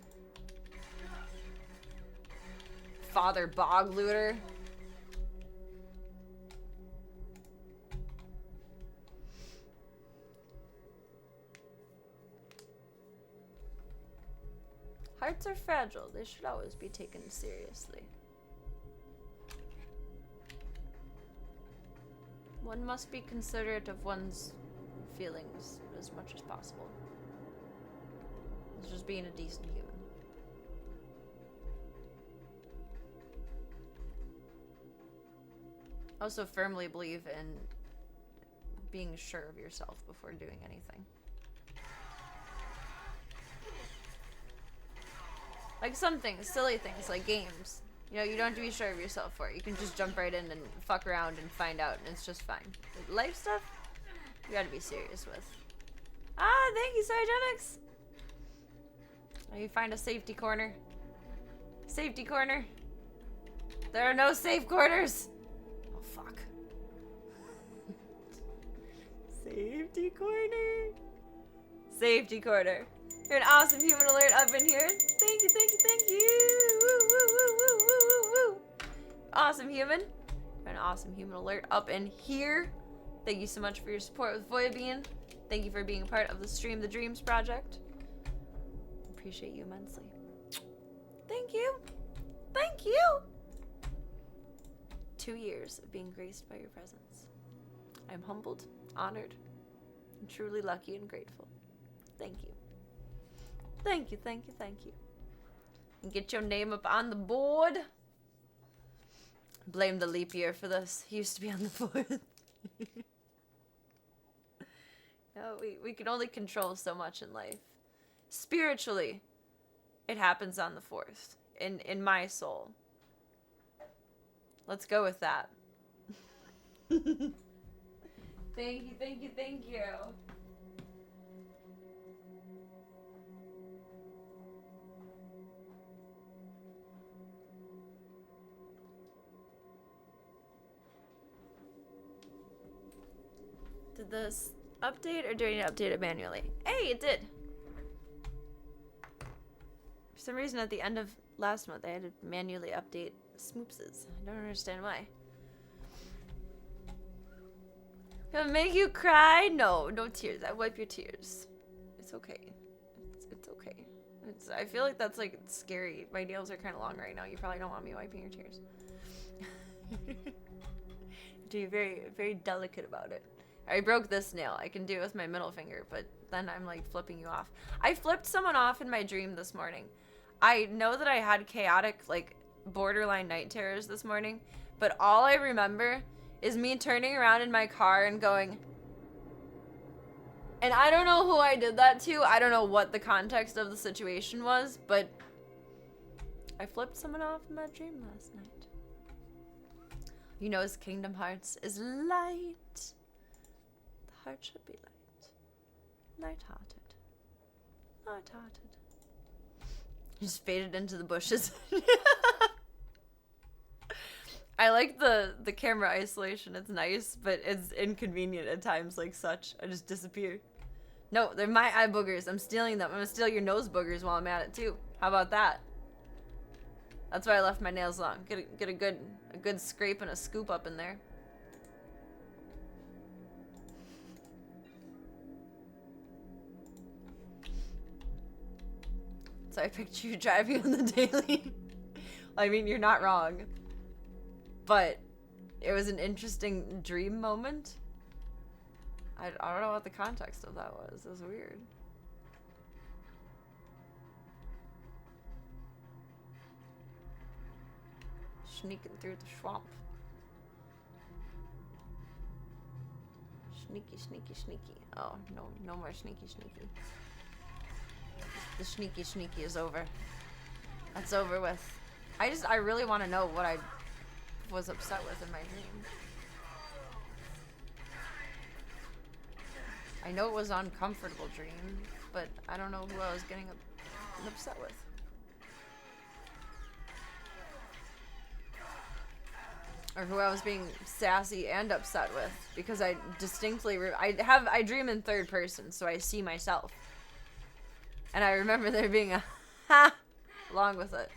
Father Bog Looter. Hearts are fragile. They should always be taken seriously. One must be considerate of one's feelings as much as possible. It's just being a decent human. I also firmly believe in being sure of yourself before doing anything. Like some things, silly things, like games. You know, you don't have to be sure of yourself for it. You can just jump right in and fuck around and find out, and it's just fine. Like life stuff, you gotta be serious with. Ah, thank you, Cygenics! Now you find a safety corner. Safety corner. There are no safe corners! Oh, fuck. Safety corner. Safety corner. You're an awesome human alert up in here. Thank you, thank you, thank you. Woo, woo, woo, woo, woo, woo, woo. Awesome human. You're an awesome human alert up in here. Thank you so much for your support with Voyabean. Thank you for being a part of the Stream the Dreams project. Appreciate you immensely. Thank you. Thank you. 2 years of being graced by your presence. I'm humbled, honored, and truly lucky and grateful. Thank you. Thank you, thank you, thank you. And get your name up on the board. Blame the leap year for this. He used to be on the 4th. No, we can only control so much in life. Spiritually, it happens on the 4th. In my soul. Let's go with that. Thank you, thank you, thank you. Did this update or do I need to update it manually? Hey, it did. For some reason at the end of last month I had to manually update Smoopses. I don't understand why. Gonna make you cry? No, no tears. I wipe your tears. It's okay. It's okay. I feel like that's like scary. My nails are kind of long right now. You probably don't want me wiping your tears. To be very, very delicate about it. I broke this nail. I can do it with my middle finger, but then I'm like flipping you off. I flipped someone off in my dream this morning. I know that I had chaotic, like, borderline night terrors this morning, but all I remember is me turning around in my car and going, and I don't know who I did that to. I don't know what the context of the situation was, but I flipped someone off in my dream last night. You know, as Kingdom Hearts is light. The heart should be light. Light-hearted. Light-hearted. Just faded into the bushes. I like the camera isolation. It's nice, but it's inconvenient at times like such. I just disappear. No, they're my eye boogers. I'm stealing them. I'm gonna steal your nose boogers while I'm at it too. How about that? That's why I left my nails long. Get a good scrape and a scoop up in there. So I picture you driving on the daily. I mean, you're not wrong. But it was an interesting dream moment. I don't know what the context of that was. It was weird. Sneaking through the swamp. Sneaky, sneaky, sneaky. Oh, no more sneaky, sneaky. The sneaky, sneaky is over. That's over with. I really want to know what I was upset with in my dream. I know it was an uncomfortable dream, but I don't know who I was getting upset with. Or who I was being sassy and upset with, because I distinctly I dream in third person, so I see myself, and I remember there being a ha along with it.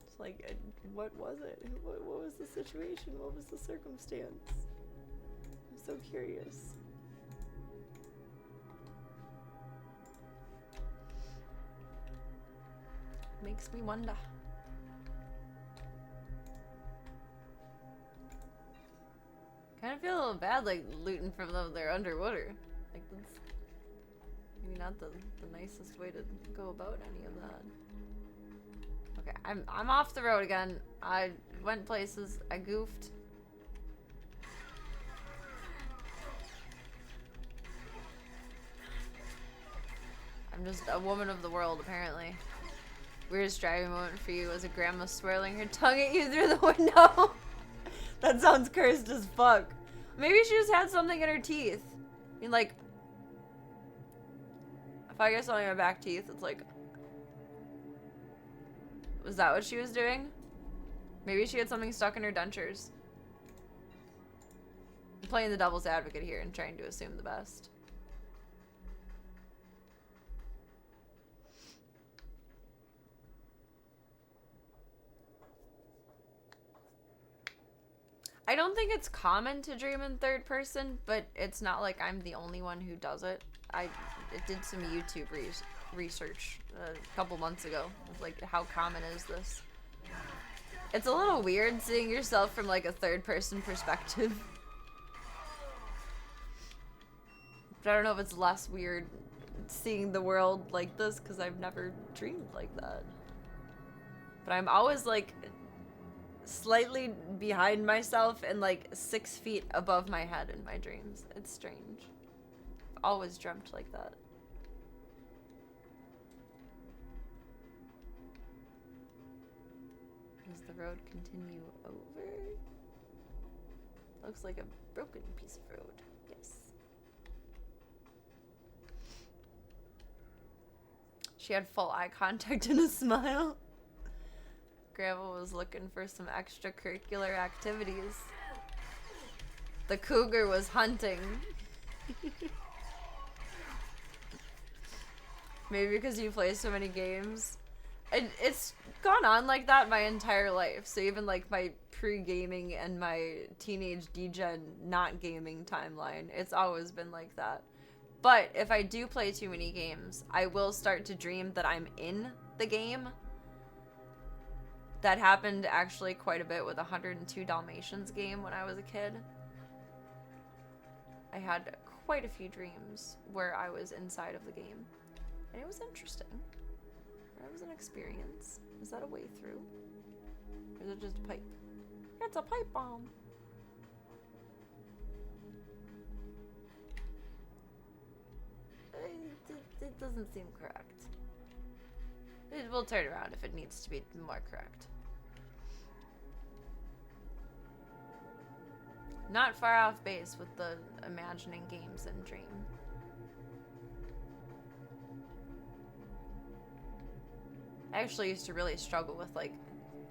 It's like, what was it? What was the situation? What was the circumstance? I'm so curious. Makes me wonder. Kind of feel a little bad, like, looting from them. They're underwater. Like, that's maybe not the nicest way to go about any of that. Okay, I'm off the road again. I went places. I goofed. I'm just a woman of the world, apparently. Weirdest driving moment for you was a grandma swirling her tongue at you through the window. That sounds cursed as fuck. Maybe she just had something in her teeth. I mean, like, if I get something in my back teeth, it's like, was that what she was doing? Maybe she had something stuck in her dentures. I'm playing the devil's advocate here and trying to assume the best. I don't think it's common to dream in third person, but it's not like I'm the only one who does it. I did some YouTube research a couple months ago. Like, how common is this? It's a little weird seeing yourself from like a third person perspective. But I don't know if it's less weird seeing the world like this because I've never dreamed like that. But I'm always like slightly behind myself and like 6 feet above my head in my dreams. It's strange. I've always dreamt like that. Does the road continue over? Looks like a broken piece of road. Yes. She had full eye contact and a smile. Grandma was looking for some extracurricular activities. The cougar was hunting. Maybe because you play so many games. It's gone on like that my entire life. So even like my pre-gaming and my teenage degen not gaming timeline, it's always been like that. But if I do play too many games, I will start to dream that I'm in the game. That happened actually quite a bit with 102 Dalmatians game when I was a kid. I had quite a few dreams where I was inside of the game. And it was interesting. It was an experience. Is that a way through? Or is it just a pipe? It's a pipe bomb. It doesn't seem correct. It will turn around if it needs to be more correct. Not far off base with the imagining games and dream. I actually used to really struggle with like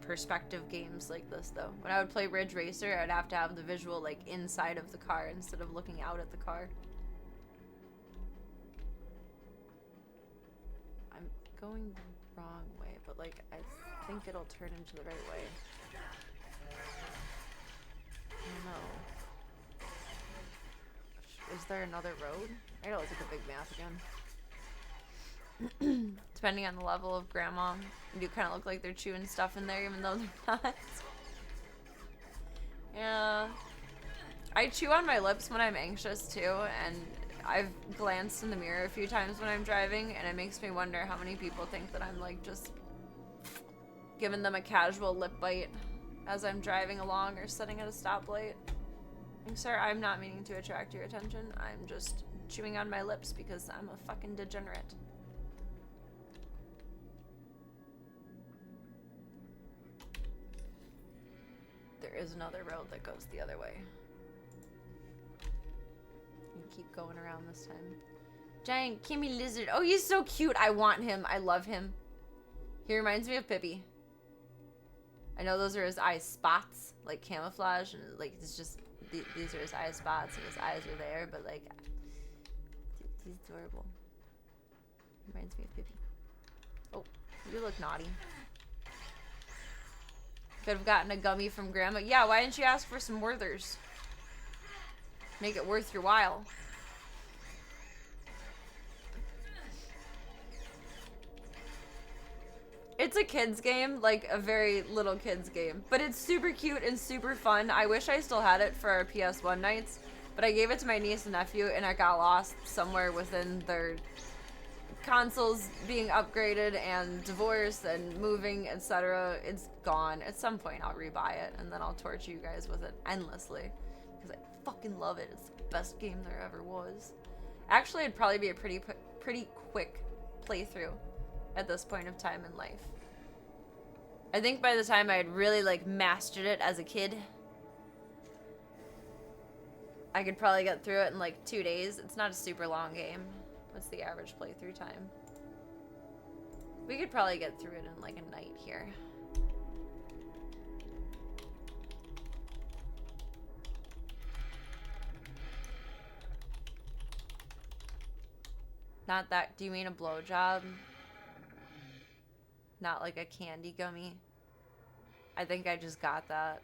perspective games like this though. When I would play Ridge Racer, I'd have to have the visual like inside of the car instead of looking out at the car. I'm going the wrong way, but like I think it'll turn into the right way. I don't know. Is there another road? I gotta look at the big map again. Depending on the level of grandma, you do kind of look like they're chewing stuff in there even though they're not. Yeah. I chew on my lips when I'm anxious too, and I've glanced in the mirror a few times when I'm driving, and it makes me wonder how many people think that I'm like just giving them a casual lip bite as I'm driving along or sitting at a stoplight. Sir, I'm not meaning to attract your attention. I'm just chewing on my lips because I'm a fucking degenerate. There is another road that goes the other way. You keep going around this time. Giant Kimmy Lizard. Oh, he's so cute. I want him. I love him. He reminds me of Pippi. I know those are his eye spots, like camouflage, and like it's just these are his eye spots and his eyes are there, but like he's adorable. Reminds me of Pippi. Oh, you look naughty. Could have gotten a gummy from Grandma. Yeah, why didn't you ask for some Werthers? Make it worth your while. It's a kid's game, like a very little kid's game. But it's super cute and super fun. I wish I still had it for our PS1 nights. But I gave it to my niece and nephew and it got lost somewhere within their consoles being upgraded and divorce and moving, etc. It's gone. At some point I'll rebuy it and then I'll torture you guys with it endlessly. Because I fucking love it. It's the best game there ever was. Actually, it'd probably be a pretty quick playthrough at this point of time in life. I think by the time I had really like mastered it as a kid, I could probably get through it in like 2 days. It's not a super long game. What's the average playthrough time? We could probably get through it in like a night here. Not that, do you mean a blowjob? Not like a candy gummy? I think I just got that.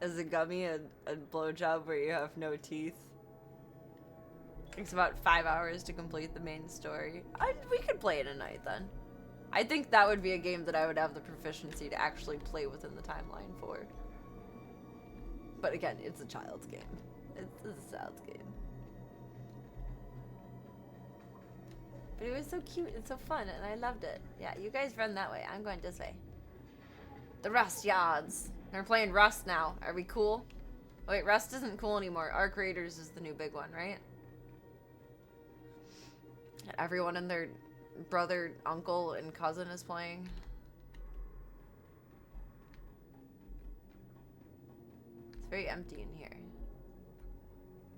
Is a gummy a blowjob where you have no teeth? Takes about 5 hours to complete the main story. We could play it a night then. I think that would be a game that I would have the proficiency to actually play within the timeline for. But again, it's a child's game. It's a child's game. But it was so cute and so fun, and I loved it. Yeah, you guys run that way. I'm going this way. The Rust Yards. We're playing Rust now. Are we cool? Oh, wait, Rust isn't cool anymore. Arc Raiders is the new big one, right? Everyone and their brother, uncle, and cousin is playing. It's very empty in here.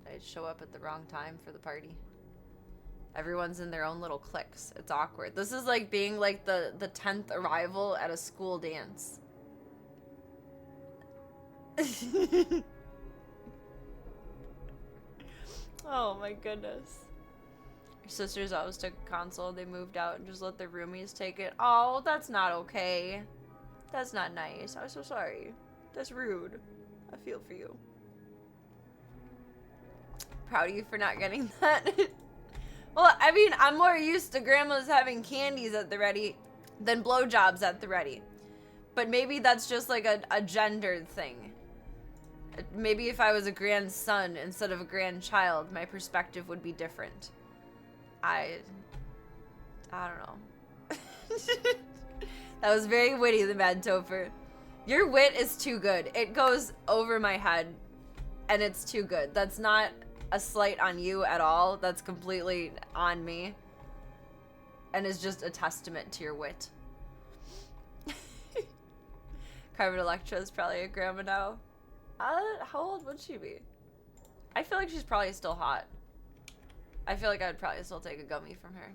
I show up at the wrong time for the party. Everyone's in their own little cliques. It's awkward. This is like being like the 10th arrival at a school dance. Oh my goodness. Your sisters always took a console. They moved out and just let their roomies take it. Oh, that's not okay. That's not nice. I'm so sorry. That's rude. I feel for you. Proud of you for not getting that. Well, I mean, I'm more used to grandmas having candies at the ready than blowjobs at the ready. But maybe that's just like a gendered thing. Maybe if I was a grandson instead of a grandchild, my perspective would be different. I don't know. That was very witty, the Mad Topher. Your wit is too good. It goes over my head, and it's too good. That's not a slight on you at all. That's completely on me, and is just a testament to your wit. Carmen Electra is probably a grandma now. How old would she be? I feel like she's probably still hot. I feel like I'd probably still take a gummy from her.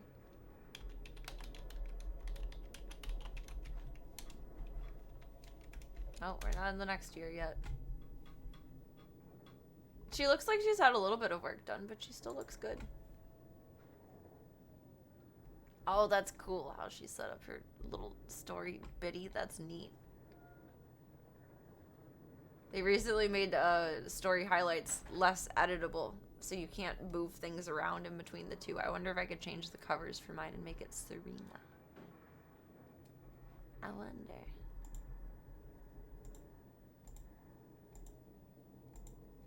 Oh, we're not in the next year yet. She looks like she's had a little bit of work done, but she still looks good. Oh, that's cool how she set up her little story bitty. That's neat. They recently made story highlights less editable, so you can't move things around in between the two. I wonder if I could change the covers for mine and make it Serena. I wonder.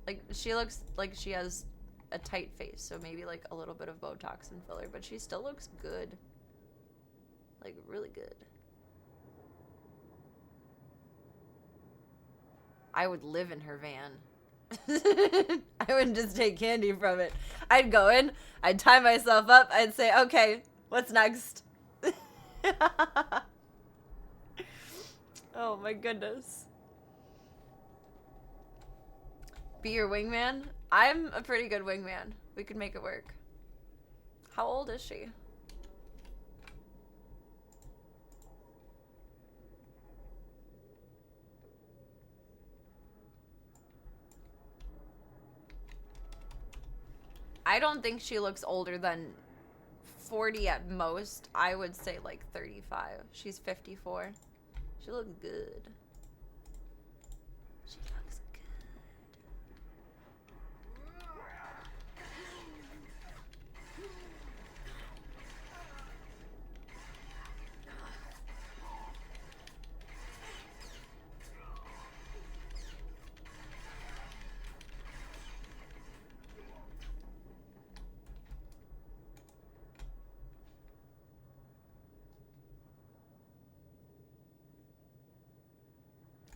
Like, she looks like she has a tight face, so maybe like a little bit of Botox and filler, but she still looks good. Like, really good. I would live in her van. I wouldn't just take candy from it. I'd go in, I'd tie myself up, I'd say, okay, what's next? Oh my goodness. Be your wingman? I'm a pretty good wingman. We could make it work. How old is she? I don't think she looks older than 40 at most. I would say like 35. She's 54. She looks good. She looks good.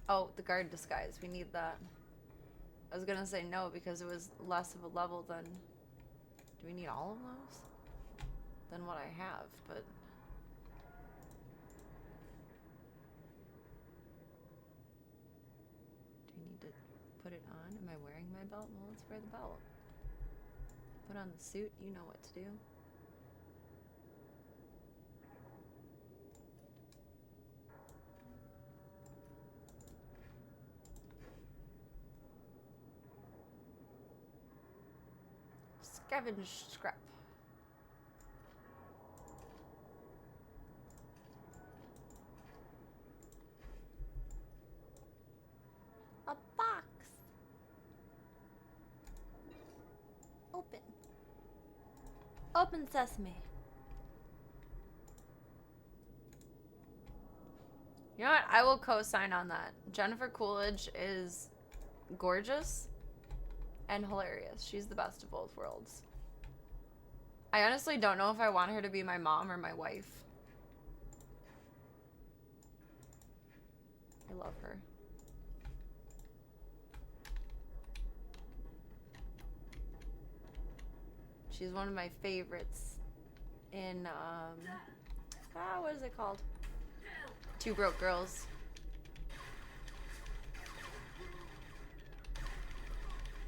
Oh, the guard disguise. We need that. I was gonna say no because it was less of a level than... Do we need all of those? Than what I have, but... Do we need to put it on? Am I wearing my belt? Well, let's wear the belt. Put on the suit. You know what to do. Scavenge scrap. A box. Open. Open sesame. You know what? I will co-sign on that. Jennifer Coolidge is gorgeous and hilarious. She's the best of both worlds. I honestly don't know if I want her to be my mom or my wife. I love her. She's one of my favorites in, what is it called? Two Broke Girls.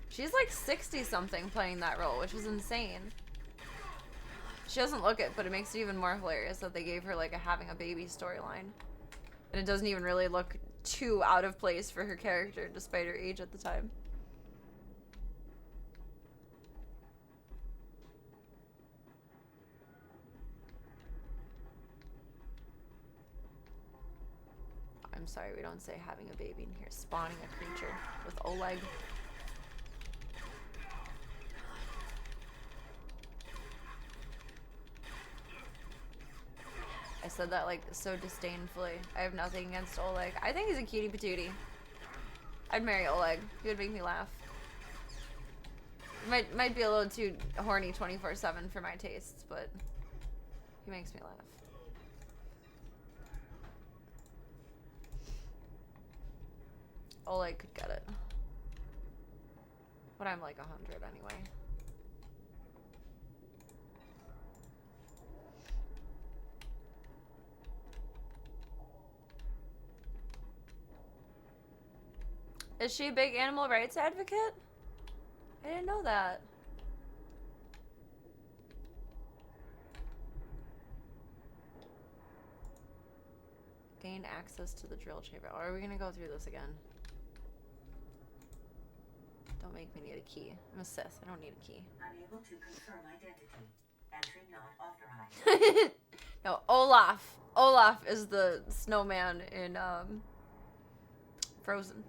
She's like 60-something playing that role, which is insane. She doesn't look it, but it makes it even more hilarious that they gave her like a having a baby storyline. And it doesn't even really look too out of place for her character, despite her age at the time. I'm sorry, we don't say having a baby in here. Spawning a creature with Oleg. I said that like so disdainfully. I have nothing against Oleg. I think he's a cutie patootie. I'd marry Oleg. He would make me laugh. Might be a little too horny 24/7 for my tastes, but he makes me laugh. Oleg could get it. But I'm like 100 anyway. Is she a big animal rights advocate? I didn't know that. Gain access to the drill chamber. Or are we gonna go through this again? Don't make me need a key. I'm a Sith. I don't need a key. Unable to confirm identity. Entry not authorized. No, Olaf. Olaf is the snowman in Frozen.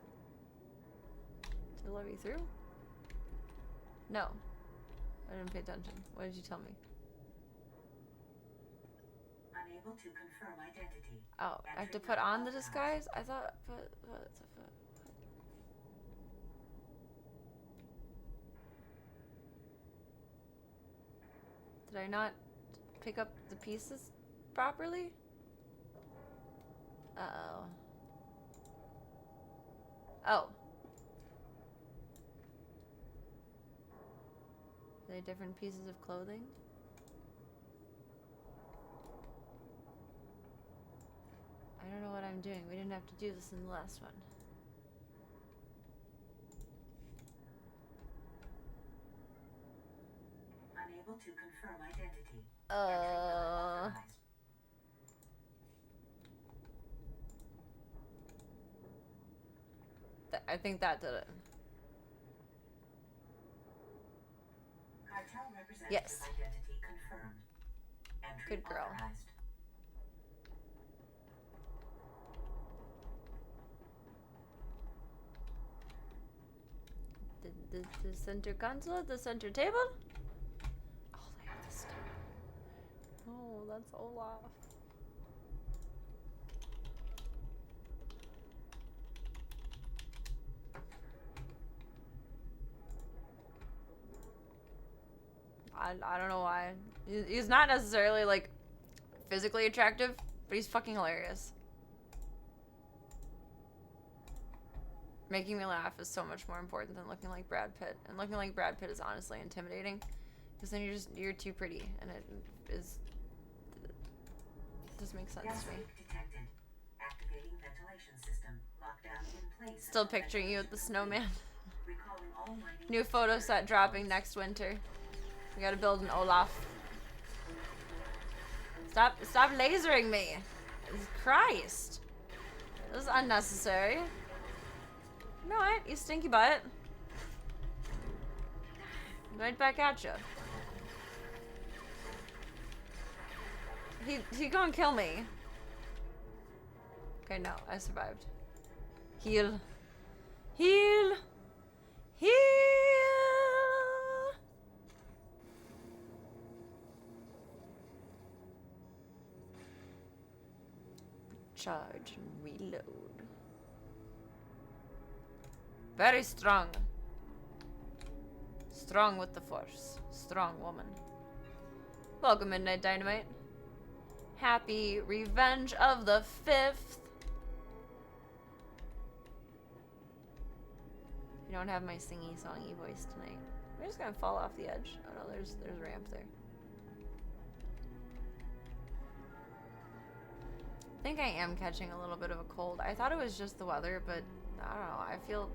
Did it let me through? No. I didn't pay attention. What did you tell me? Unable to confirm identity. Oh, I have to put on the disguise? I thought, but. Did I not pick up the pieces properly? Uh-oh. Oh. Are they different pieces of clothing? I don't know what I'm doing. We didn't have to do this in the last one. Unable to confirm identity. I think that did it. Cartel representative Yes. identity confirmed. Entry Good girl. authorized. The center console, the center table. Oh, they have this stuff. Oh, that's Olaf. I don't know why. He's not necessarily like physically attractive, but he's fucking hilarious. Making me laugh is so much more important than looking like Brad Pitt. And looking like Brad Pitt is honestly intimidating. Because then you're too pretty. And it doesn't make sense to me. Detected. Activating ventilation system. Lockdown in place. Still picturing you with the snowman. Recalling all mining. New photo set dropping next winter. We gotta build an Olaf. Stop lasering me. Christ. This is unnecessary. You know what? You stinky butt. Right back at you. He gonna kill me. Okay, no, I survived. Heal. Heal. Heal. Charge and reload. Very strong. Strong with the force. Strong woman. Welcome, Midnight Dynamite. Happy Revenge of the 5th. I don't have my singy-songy voice tonight. I'm just gonna fall off the edge. Oh no, there's a ramp there. I think I am catching a little bit of a cold. I thought it was just the weather, but I don't know. I feel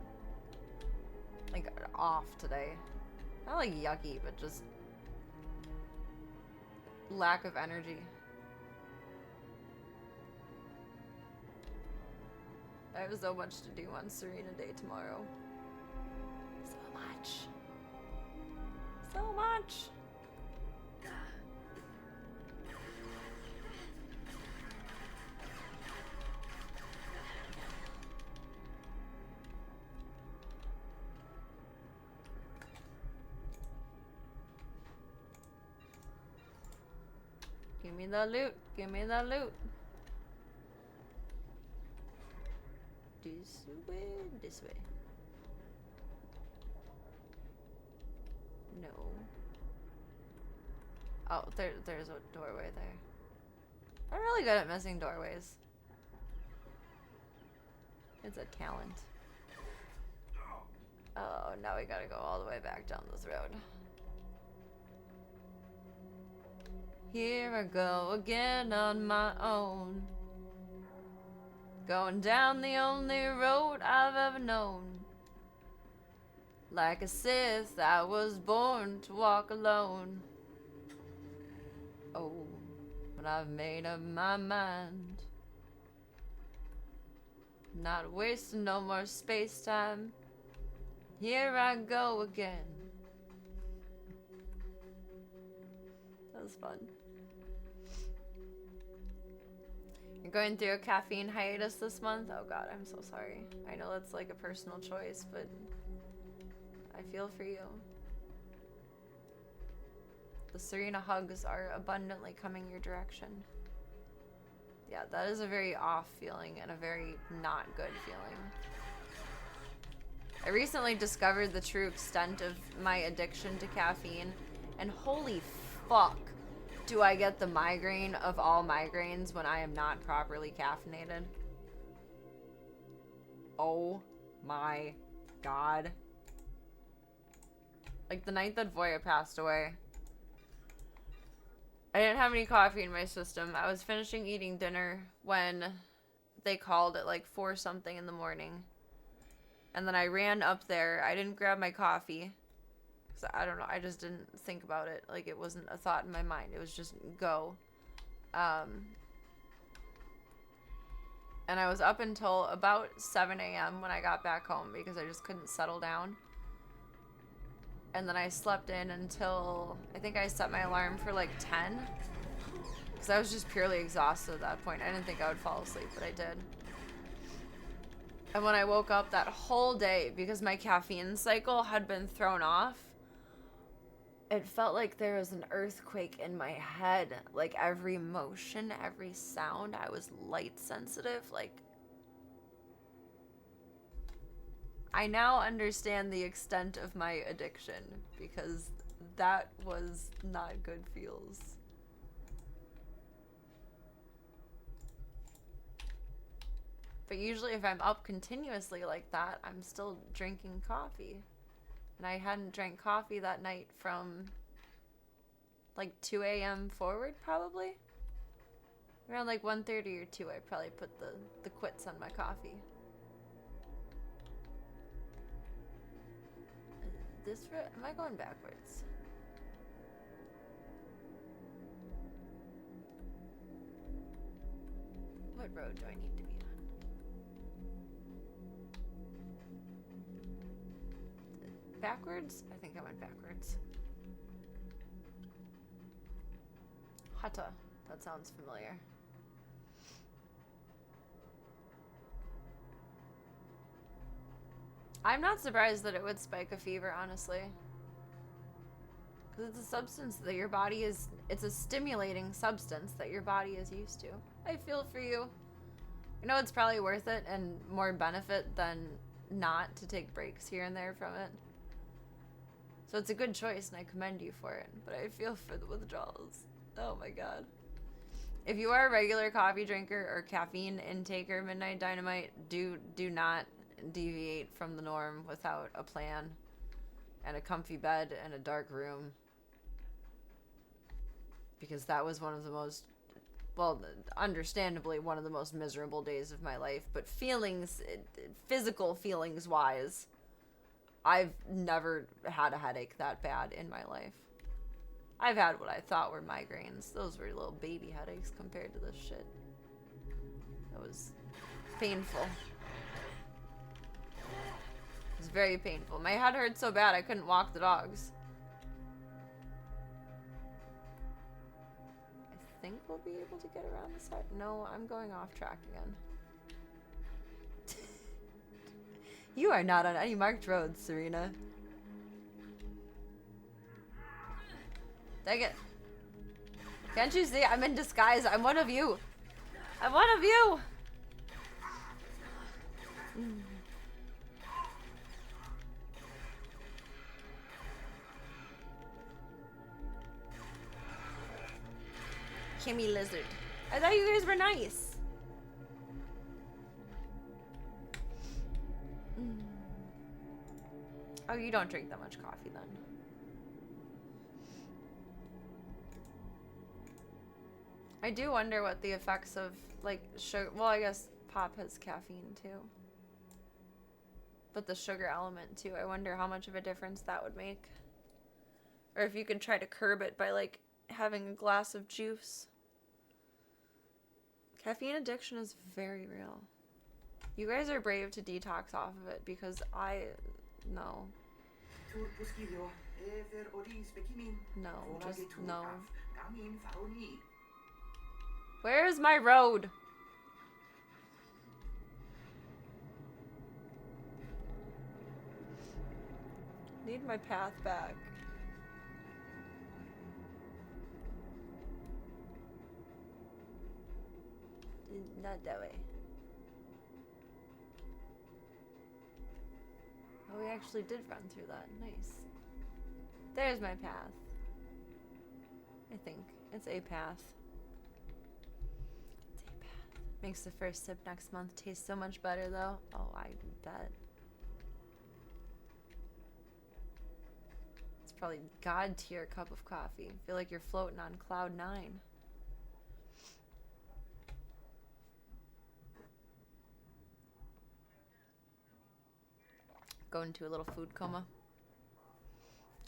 like off today. Not like yucky, but just lack of energy. I have so much to do on Serena Day tomorrow. So much. So much. Give me the loot. Give me the loot. This way. This way. No. Oh, there's a doorway there. I'm really good at missing doorways. It's a talent. Oh, now we gotta go all the way back down this road. Here I go again on my own. Going down the only road I've ever known. Like a Sith, I was born to walk alone. Oh, but I've made up my mind. Not wasting no more space-time. Here I go again. That was fun. You're going through a caffeine hiatus this month? Oh god, I'm so sorry. I know that's like a personal choice, but I feel for you. The Serena hugs are abundantly coming your direction. Yeah, that is a very off feeling and a very not good feeling. I recently discovered the true extent of my addiction to caffeine, and holy fuck, do I get the migraine of all migraines when I am not properly caffeinated. Oh my god. Like the night that Voya passed away, I didn't have any coffee in my system. I was finishing eating dinner when they called at like 4 something in the morning. And then I ran up there. I didn't grab my coffee. So I don't know. I just didn't think about it. Like it wasn't a thought in my mind. It was just go. And I was up until about 7 a.m. when I got back home because I just couldn't settle down. And then I slept in until, I think I set my alarm for like 10. Because I was just purely exhausted at that point. I didn't think I would fall asleep, but I did. And when I woke up that whole day, because my caffeine cycle had been thrown off, it felt like there was an earthquake in my head. Like every motion, every sound, I was light sensitive. Like, I now understand the extent of my addiction because that was not good feels. But usually if I'm up continuously like that, I'm still drinking coffee. And I hadn't drank coffee that night from like 2 a.m. forward, probably. Around like 1:30 or 2, I probably put the quits on my coffee. This road? Am I going backwards? What road do I need to be on? Backwards? I think I went backwards. Hata. That sounds familiar. I'm not surprised that it would spike a fever, honestly. Because it's a substance that your body is... It's a stimulating substance that your body is used to. I feel for you. I know it's probably worth it and more benefit than not to take breaks here and there from it. So it's a good choice, and I commend you for it. But I feel for the withdrawals. Oh my god. If you are a regular coffee drinker or caffeine intaker, Midnight Dynamite, do not deviate from the norm without a plan and a comfy bed and a dark room. Because that was one of the most, well, understandably one of the most miserable days of my life. But feelings, physical feelings wise, I've never had a headache that bad in my life. I've had what I thought were migraines. Those were little baby headaches compared to this shit. That was painful. It was very painful. My head hurt so bad I couldn't walk the dogs. I think we'll be able to get around the side. No, I'm going off track again. You are not on any marked roads, Serena. Dang it. Can't you see? I'm in disguise. I'm one of you. I'm one of you. Kimmy Lizard. I thought you guys were nice. Oh, you don't drink that much coffee then. I do wonder what the effects of, like, sugar... Well, I guess pop has caffeine, too. But the sugar element, too. I wonder how much of a difference that would make. Or if you can try to curb it by, like, having a glass of juice. Caffeine addiction is very real. You guys are brave to detox off of it, because I... No. No, just no. Where's my road? Need my path back. Not that way. Oh, we actually did run through that. Nice. There's my path. I think. It's a path. It's a path. Makes the first sip next month taste so much better, though. Oh, I bet. It's probably God tier cup of coffee. I feel like you're floating on cloud 9. Go into a little food coma.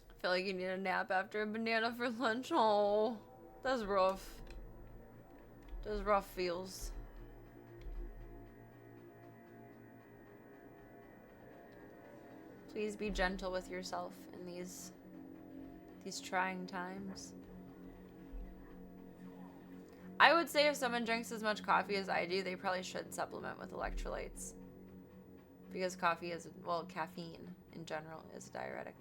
I feel like you need a nap after a banana for lunch. Oh, that's rough. Those rough feels. Please be gentle with yourself in these trying times. I would say if someone drinks as much coffee as I do, they probably should supplement with electrolytes. Because coffee is, well, caffeine in general is a diuretic.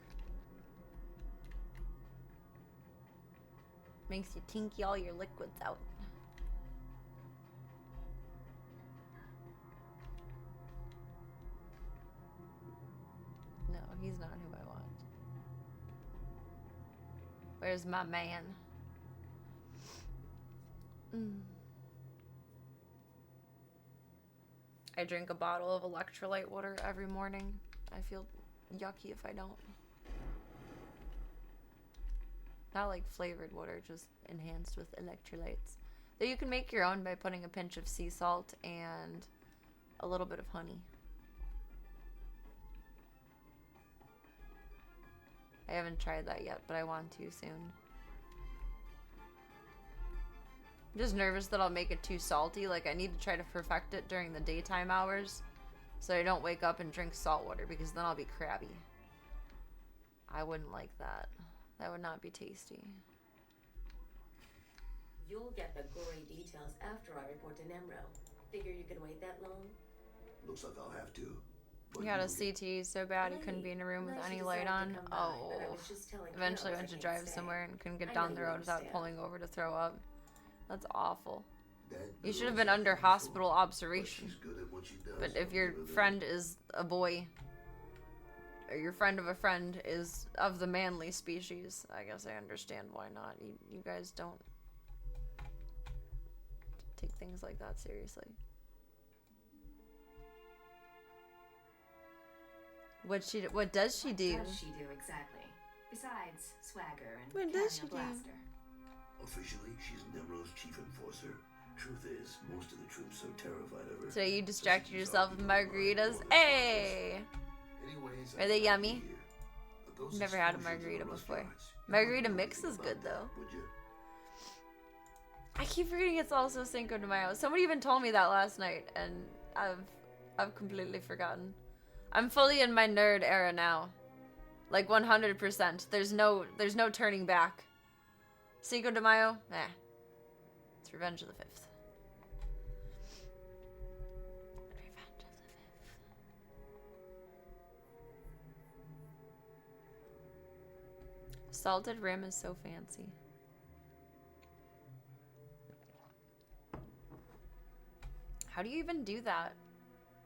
Makes you tinky all your liquids out. No, he's not who I want. Where's my man? I drink a bottle of electrolyte water every morning. I feel yucky if I don't. Not like flavored water, just enhanced with electrolytes. Though you can make your own by putting a pinch of sea salt and a little bit of honey. I haven't tried that yet, but I want to soon. I'm just nervous that I'll make it too salty. Like, I need to try to perfect it during the daytime hours so I don't wake up and drink salt water, because then I'll be crabby. I wouldn't like that. That would not be tasty. You'll get the gory details after I report to Nemro. Figure you can wait that long? Looks like I'll have to. He had a CT so bad he couldn't be in a room with any light on. Oh. Eventually went to drive somewhere and couldn't get down the road without pulling over to throw up. That's awful. You should have been under hospital observation. But if your friend is a boy, or your friend of a friend is of the manly species, I guess I understand why not. You guys don't take things like that seriously. What does she do? What does she do exactly? Besides swagger and What does she carrying a do? blaster. Officially, she's Nemro's chief enforcer. Truth is, most of the troops are terrified of her. So you distracted yourself with margaritas. Hey! Anyways, Are they yummy? here. But those Never had a explosions in margarita the before. restaurants, you Margarita wouldn't know mix anything is good about though. that, would you? I keep forgetting it's also Cinco de Mayo. Somebody even told me that last night, and I've completely forgotten. I'm fully in my nerd era now, like 100%. There's no turning back. Cinco de Mayo, it's Revenge of the 5th. Revenge of the 5th. Salted rim is so fancy. How do you even do that?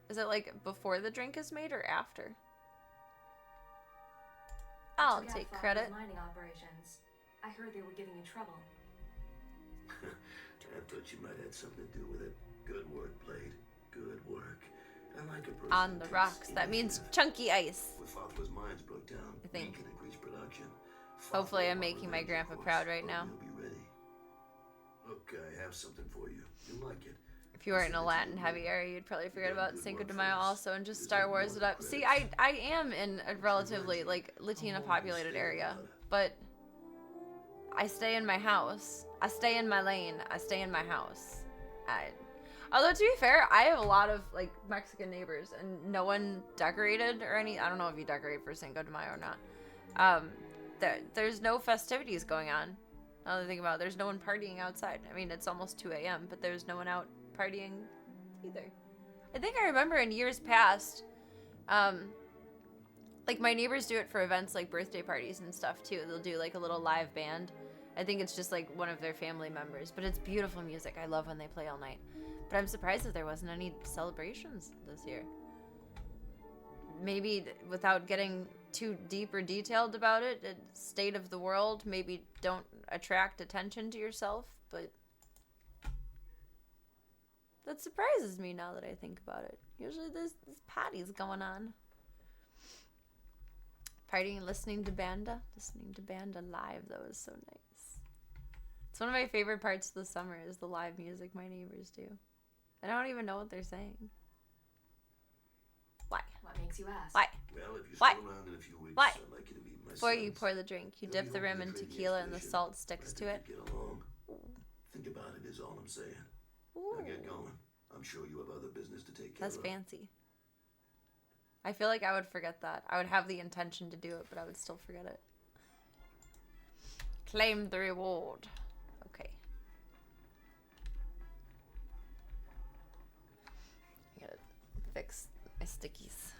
Is it like before the drink is made or after? I'll Took out take Father's credit. Mining operations. I heard they were giving you trouble. I thought you might have something to do with it. Good work, Blade. Good work. I like a person On who the takes rocks. That means initiative. chunky ice. When Father's mines broke down, I think. we can increase production. Hopefully I'm Father making my revenge, grandpa of course, proud right but now. we'll be ready. Look, I have something for you. You'll like it. If you were in a Latin heavy area, you'd probably forget about Cinco de Mayo also and just Star Wars it up. See, I am in a relatively like Latina populated area, but I stay in my house. I stay in my lane. I stay in my house. Although to be fair, I have a lot of like Mexican neighbors and no one decorated or any. I don't know if you decorate for Cinco de Mayo or not. There's no festivities going on. Now that I think about it, there's no one partying outside. I mean, it's almost 2 a.m., but there's no one out partying either. I think I remember in years past, like my neighbors do it for events like birthday parties and stuff too. They'll do like a little live band. I think it's just like one of their family members, but it's beautiful music. I love when they play all night. But I'm surprised that there wasn't any celebrations this year. Maybe without getting too deep or detailed about it, state of the world, maybe don't attract attention to yourself, but that surprises me now that I think about it. Usually there's parties going on. Partying and listening to Banda. Listening to Banda live, though, is so nice. It's one of my favorite parts of the summer is the live music my neighbors do. I don't even know what they're saying. Why? What makes you ask? Why? Well, if you Why? stick around in a few weeks, Why? I'd like you to meet my Before you sons. pour the drink, you They'll dip be the home rim for in the training tequila and the expedition. salt sticks I to think it. you'd get along. Think about it is all I'm saying. Now get going. I'm sure you have other business to take care That's of. fancy. I feel like I would forget that. I would have the intention to do it, but I would still forget it. Claim the reward. Okay. I gotta fix my stickies.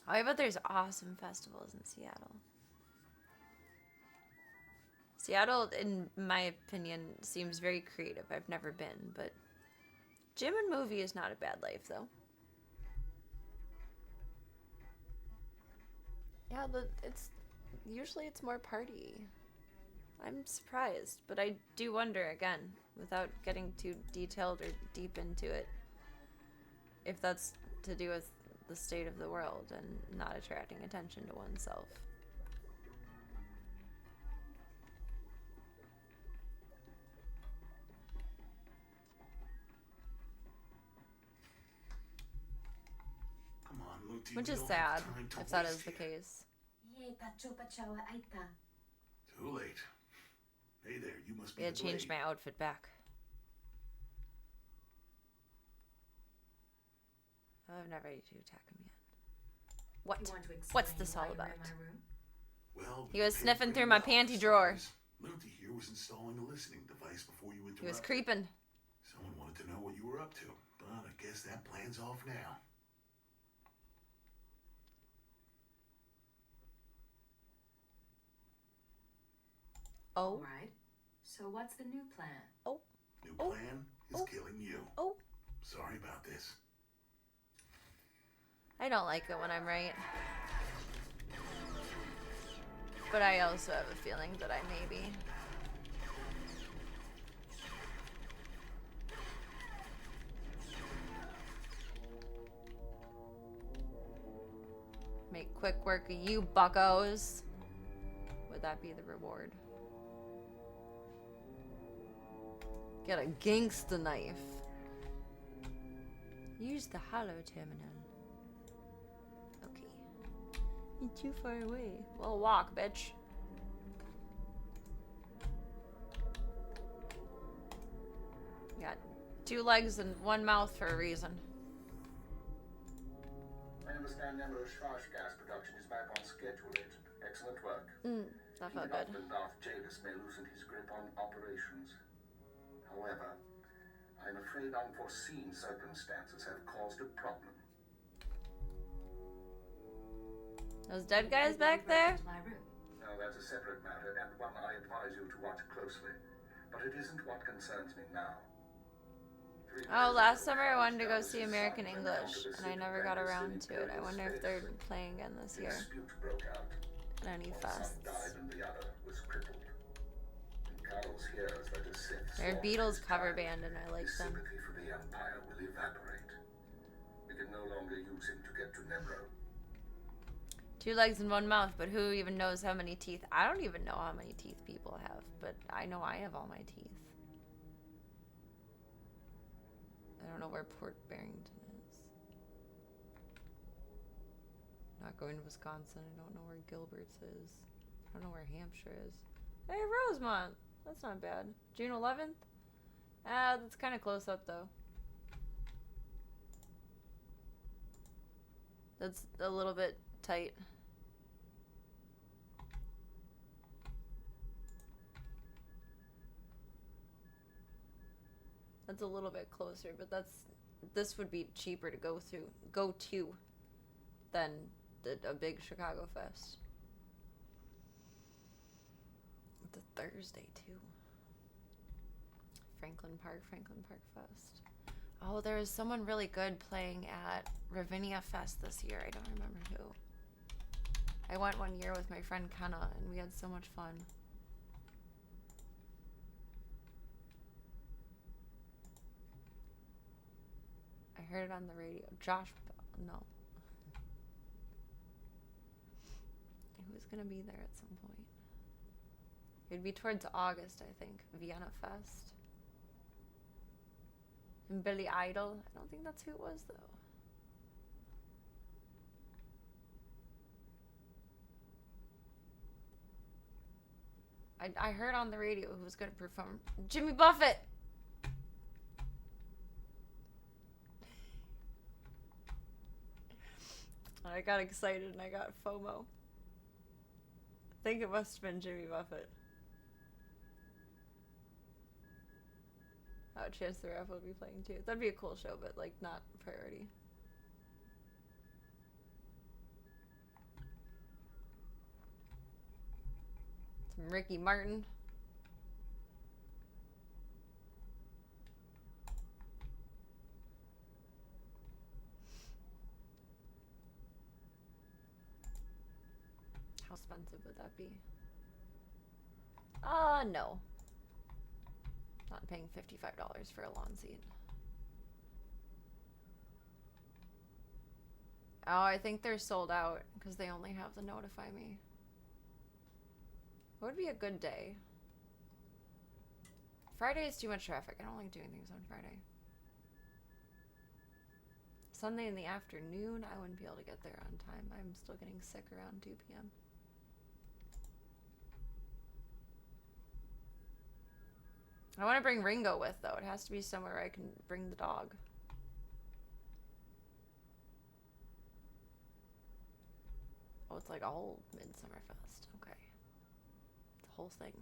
Oh, I bet there's awesome festivals in Seattle. Seattle, in my opinion, seems very creative. I've never been, but gym and movie is not a bad life, though. Yeah, usually it's more party. I'm surprised, but I do wonder again, without getting too detailed or deep into it, if that's to do with the state of the world and not attracting attention to oneself. Come on, Luti. Which we is don't sad, have time to if that waste is the here. case. Too late. Hey there, you must be Yeah, the changed Blade. my outfit back. I'm not ready to attack him yet. What? You want to What's explain this why all you were about? in my room? Well, He was you paid sniffing pretty through my well panty for drawer. starters. Luti here was installing a listening device before you interrupted. He was creeping. Someone wanted to know what you were up to, but I guess that plan's off now. Oh. Alright. So what's the new plan? Oh. New plan is killing you. Oh. Sorry about this. I don't like it when I'm right. But I also have a feeling that I may be. Make quick work of you, buckos. Would that be the reward? Get a gangsta knife. Use the hollow terminal. Okay. You're too far away. Well, walk, bitch. Got 2 legs and 1 mouth for a reason. I understand Emerald Schwarz gas production is back on schedule, Agent. Excellent work. That felt good. Even Darth Jadis may loosen his grip on operations. However, I'm afraid unforeseen circumstances have caused a problem. Those dead guys back there? Now, that's a separate matter, and one I advise you to watch closely. But it isn't what concerns me now. Oh, last summer I wanted to go see American English, and I never got around to it. I wonder if they're playing again this year. At any fest. They're a Beatles cover band, and I like them. Sympathy for the Empire will evaporate. We can no longer use him to get to Nemro. 2 legs and 1 mouth, but who even knows how many teeth? I don't even know how many teeth people have, but I know I have all my teeth. I don't know where Port Barrington is. Not going to Wisconsin. I don't know where Gilbert's is. I don't know where Hampshire is. Hey, Rosemont! That's not bad. June 11th? Ah, that's kind of close up, though. That's a little bit tight. That's a little bit closer, but this would be cheaper to go to than a big Chicago Fest. It's a Thursday too. Franklin Park Fest. Oh, there was someone really good playing at Ravinia Fest this year. I don't remember who. I went one year with my friend Kenna, and we had so much fun. I heard it on the radio. Josh, no. Who's gonna be there at some point? It'd be towards August, I think. Vienna Fest. And Billy Idol. I don't think that's who it was, though. I heard on the radio who was gonna perform. Jimmy Buffett! I got excited and I got FOMO. I think it must have been Jimmy Buffett. Oh, Chance the Rapper will be playing too. That'd be a cool show, but like not priority. Some Ricky Martin. How expensive would that be? No. Not paying $55 for a lawn seat. Oh, I think they're sold out because they only have the notify me. What would be a good day? Friday is too much traffic. I don't like doing things on Friday. Sunday in the afternoon, I wouldn't be able to get there on time. I'm still getting sick around 2 p.m. I want to bring Ringo with, though. It has to be somewhere I can bring the dog. Oh, it's like a whole Midsummer Fest. Okay. The whole thing.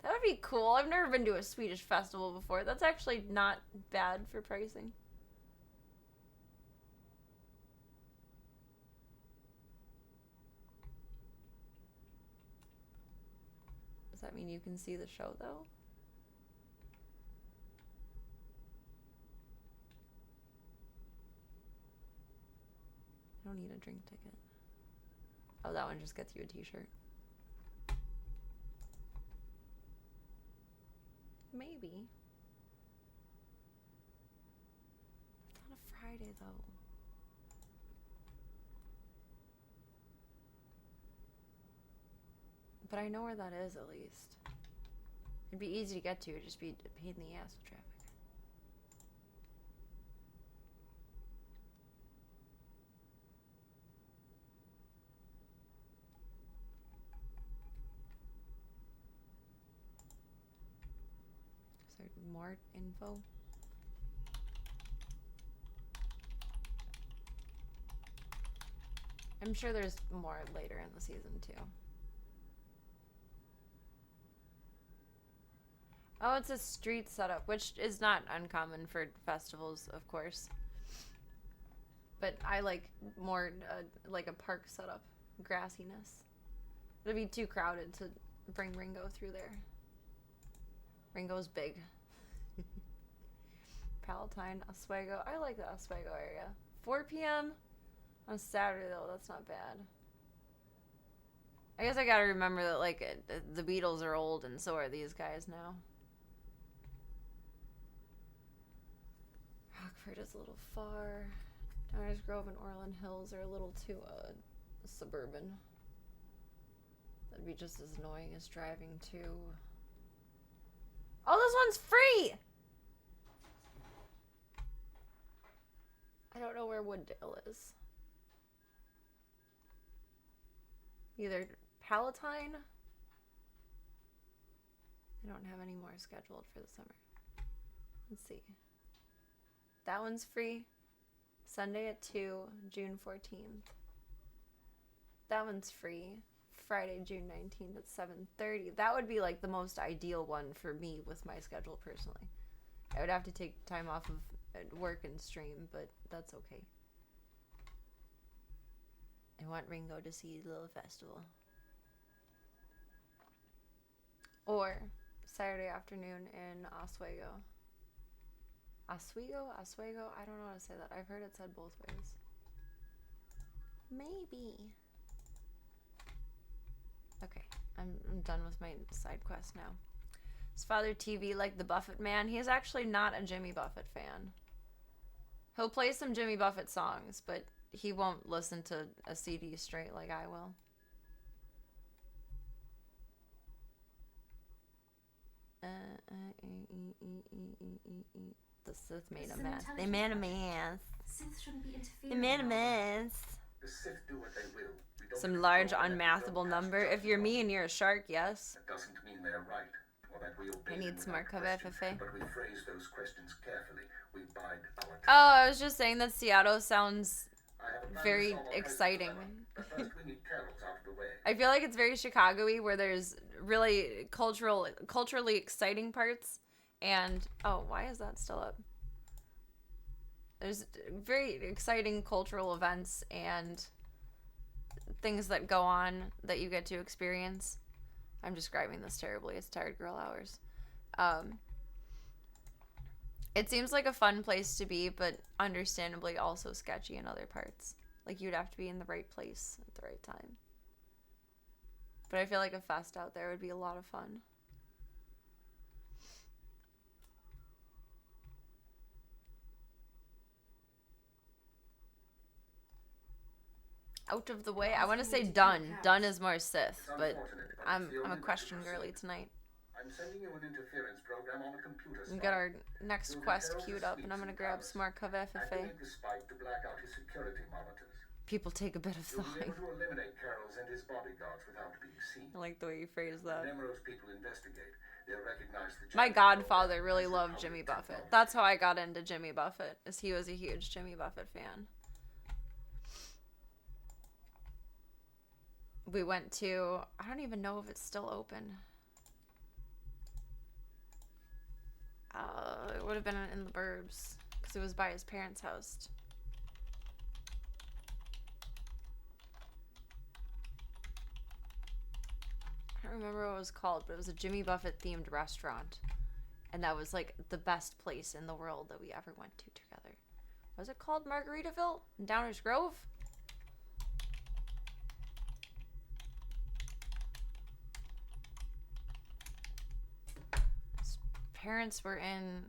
That would be cool. I've never been to a Swedish festival before. That's actually not bad for pricing. that mean you can see the show, though? I don't need a drink ticket. Oh, that one just gets you a t-shirt. Maybe. It's on a Friday, though. But I know where that is, at least. It'd be easy to get to. It'd just be a pain in the ass with traffic. Is there more info? I'm sure there's more later in the season, too. Oh, it's a street setup, which is not uncommon for festivals, of course. But I like more like a park setup, grassiness. It'd be too crowded to bring Ringo through there. Ringo's big. Palatine, Oswego. I like the Oswego area. 4 p.m. on Saturday, though. That's not bad. I guess I gotta remember that, like, the Beatles are old, and so are these guys now. Rockford is a little far. Downers Grove and Orland Hills are a little too suburban. That'd be just as annoying as driving to... Oh, this one's free! I don't know where Wooddale is. Either Palatine. I don't have any more scheduled for the summer. Let's see. That one's free. Sunday at 2, June 14th. That one's free. Friday, June 19th at 7:30. That would be like the most ideal one for me with my schedule personally. I would have to take time off of work and stream, but that's okay. I want Ringo to see the little festival. Or Saturday afternoon in Oswego. Oswego? I don't know how to say that. I've heard it said both ways. Maybe. Okay, I'm done with my side quest now. Is Father TV like the Buffett man? He is actually not a Jimmy Buffett fan. He'll play some Jimmy Buffett songs, but he won't listen to a CD straight like I will. The Sith made a mess. They made a mess. Sith shouldn't be interfering. They made a mess. The Sith do what they will. We don't Some large control them, we don't unmathable pass number. If judgment you're on me them. and you're a shark, yes. That doesn't mean they're right, or that we obey I need them some more without cover question, FFA. But we phrase those questions carefully. We bide our time. Oh, I was just saying that Seattle sounds I have a plan to very solve our exciting. present dilemma, but first we need carols out of the way. I feel like it's very Chicago-y, where there's really culturally exciting parts, and oh, why is that still up? There's very exciting cultural events and things that go on that you get to experience. I'm describing this terribly. It's tired girl hours. It seems like a fun place to be, but understandably also sketchy in other parts. Like, you'd have to be in the right place at the right time. But I feel like a fest out there would be a lot of fun. Out of the way. I want to say done. Done is more Sith, but I'm a question girly tonight. I'm sending you an interference program on a computer. We got our next quest queued up, and I'm gonna grab some more Cove FFA. Activate the spike to black out his security monitors. People take a bit of You'll be thawing. able to eliminate Carroll's and his bodyguards without being seen. I like the way you phrase that. When Nemero's people investigate, they'll recognize the My General godfather really as the loved public Jimmy technology. Buffett. That's how I got into Jimmy Buffett, is he was a huge Jimmy Buffett fan. We went to, I don't even know if it's still open. It would have been in the burbs, because it was by his parents' house. I don't remember what it was called, but it was a Jimmy Buffett themed restaurant. And that was like the best place in the world that we ever went to together. Was it called Margaritaville in Downers Grove? His parents were in...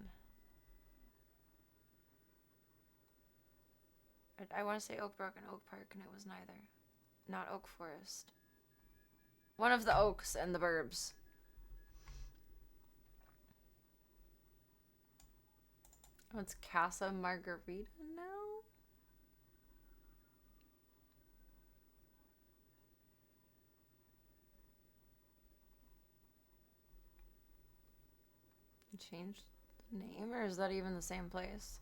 I want to say Oak Brook and Oak Park, and it was neither. Not Oak Forest. One of the Oaks and the Burbs. Oh, it's Casa Margarita now? You changed the name, or is that even the same place?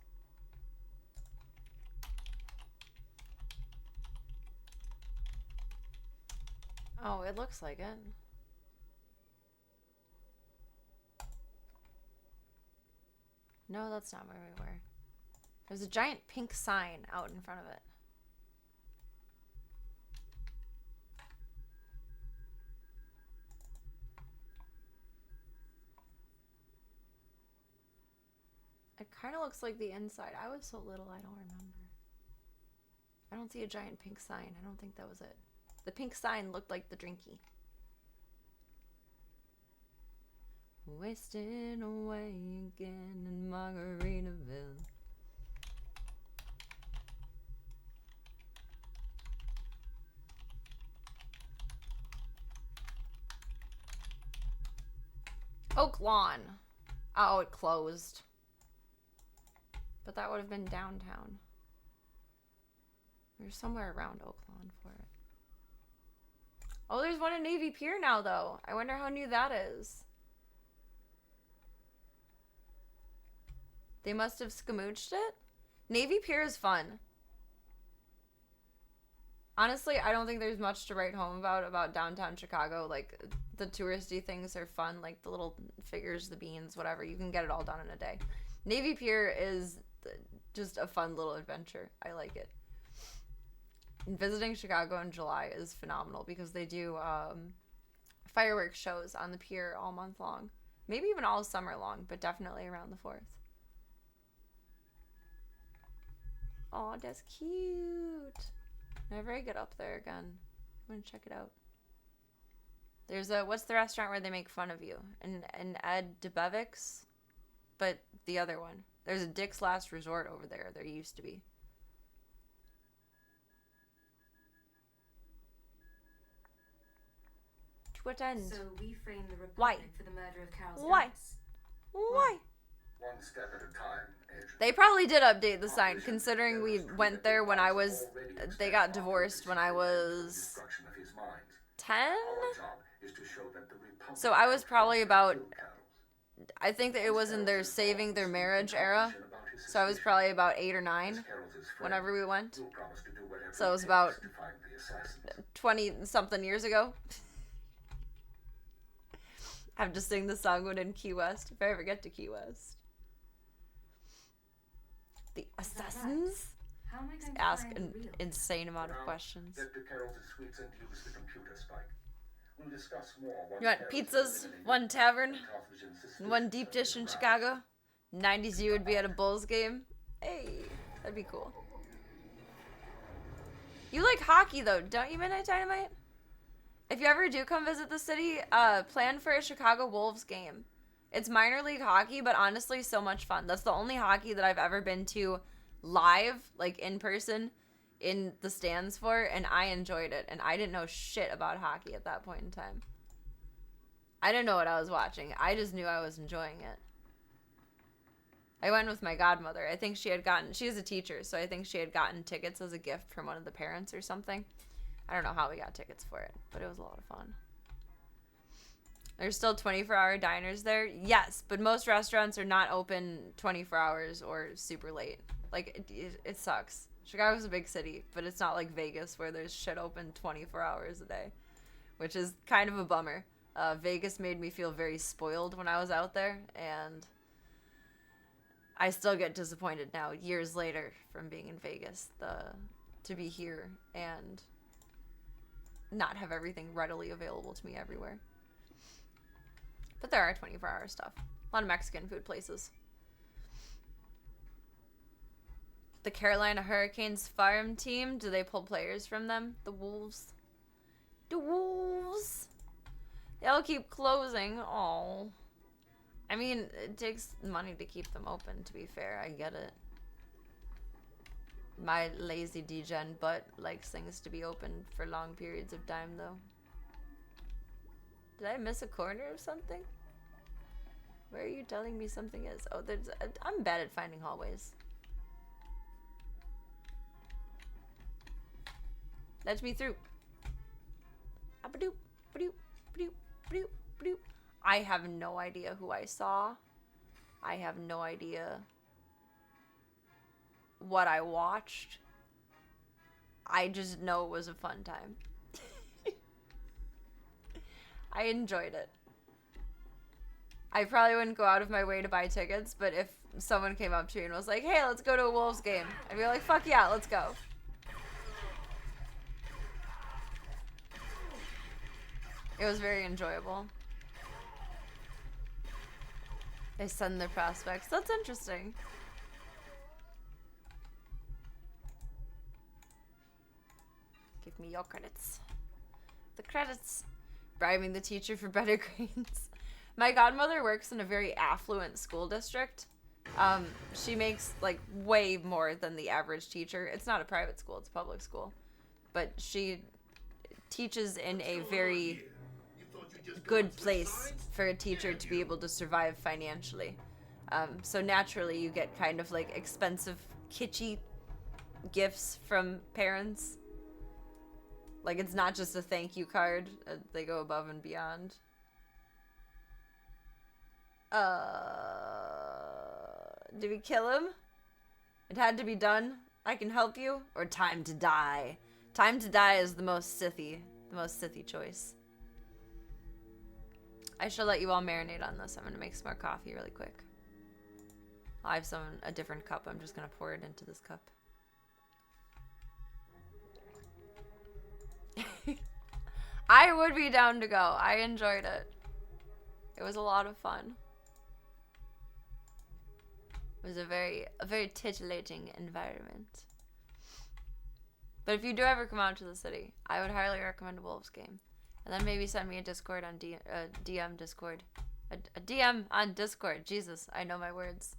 Oh, it looks like it. No, that's not where we were. There's a giant pink sign out in front of it. It kind of looks like the inside. I was so little, I don't remember. I don't see a giant pink sign. I don't think that was it. The pink sign looked like the drinky. Wasting away again in Margaritaville. Oak Lawn. Oh, it closed. But that would have been downtown. We were somewhere around Oak Lawn for it. Oh, there's one in Navy Pier now, though. I wonder how new that is. They must have scamooched it? Navy Pier is fun. Honestly, I don't think there's much to write home about downtown Chicago. Like, the touristy things are fun. Like, the little figures, the beans, whatever. You can get it all done in a day. Navy Pier is just a fun little adventure. I like it. And visiting Chicago in July is phenomenal because they do fireworks shows on the pier all month long. Maybe even all summer long, but definitely around the 4th. Oh, that's cute. Whenever I get up there again, I'm gonna check it out. There's a, what's the restaurant where they make fun of you? And Ed DeBevick's, but the other one. There's a Dick's Last Resort over there. There used to be. To what end? So we framed the Republic Why? for the murder of Carol's Why? parents. Why? One step at a time, Agent. They probably did update the sign, considering we went there when I was... They got divorced when I was... 10? So I was probably about... I think that it was in their saving their marriage era. So I was probably about 8 or 9 whenever we went. So it was about 20-something years ago. I have to sing the song when in Key West, if I ever get to Key West. The Assassins? How am I going to Ask find an the real? insane amount of questions. Get to Carol's suites and use the computer spike. We'll discuss more once You want Carol's pizzas? eliminated One tavern? and Carthaginian suspicions One deep are dish in aroused. Chicago? 90s you would be at a Bulls game? Hey, that'd be cool. You like hockey though, don't you, Midnight Dynamite? If you ever do come visit the city, plan for a Chicago Wolves game. It's minor league hockey, but honestly, so much fun. That's the only hockey that I've ever been to live, like in person, in the stands for, and I enjoyed it. And I didn't know shit about hockey at that point in time. I didn't know what I was watching. I just knew I was enjoying it. I went with my godmother. I think she had gotten, she was a teacher, so I think she had gotten tickets as a gift from one of the parents or something. I don't know how we got tickets for it, but it was a lot of fun. There's still 24-hour diners there? Yes, but most restaurants are not open 24 hours or super late. Like, it sucks. Chicago's a big city, but it's not like Vegas where there's shit open 24 hours a day, which is kind of a bummer. Vegas made me feel very spoiled when I was out there, and I still get disappointed now, years later, from being in Vegas, to be here and not have everything readily available to me everywhere. But there are 24-hour stuff. A lot of Mexican food places. The Carolina Hurricanes farm team, do they pull players from them? The Wolves. The Wolves. They'll keep closing. Oh. I mean, it takes money to keep them open, to be fair. I get it. My lazy degen butt likes things to be open for long periods of time, though. Did I miss a corner of something? Where are you telling me something is? Oh, there's... I'm bad at finding hallways. Let me through. Ba-doop, ba-doop, ba-doop, ba-doop, ba-doop. I have no idea who I saw. I have no idea what I watched. I just know it was a fun time. I enjoyed it. I probably wouldn't go out of my way to buy tickets, but if someone came up to me and was like, hey, let's go to a Wolves game, I'd be like, fuck yeah, let's go. It was very enjoyable. They send their prospects. That's interesting. Give me your credits. The credits. Bribing the teacher for better grades. My godmother works in a very affluent school district. She makes like way more than the average teacher. It's not a private school, it's a public school. But she teaches in a very good place for a teacher to be able to survive financially. So naturally you get kind of like expensive, kitschy gifts from parents. Like it's not just a thank you card. They go above and beyond. Did we kill him? It had to be done. I can help you. Or time to die. Time to die is the most Sithy choice. I shall let you all marinate on this. I'm gonna make some more coffee really quick. I have a different cup. I'm just gonna pour it into this cup. I would be down to go. I enjoyed it. It was a lot of fun. It was a very titillating environment. But if you do ever come out to the city, I would highly recommend a Wolves game. And then maybe send me a Discord on DM Discord. A DM on Discord. Jesus, I know my words.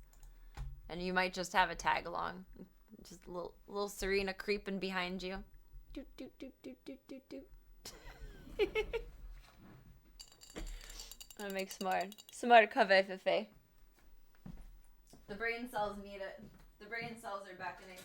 And you might just have a tag along. Just a little Serena creeping behind you. Doot, doot, doot, doot, doot, doot, doot. I'm gonna make some more café fefe. The brain cells need it. The brain cells are beckoning.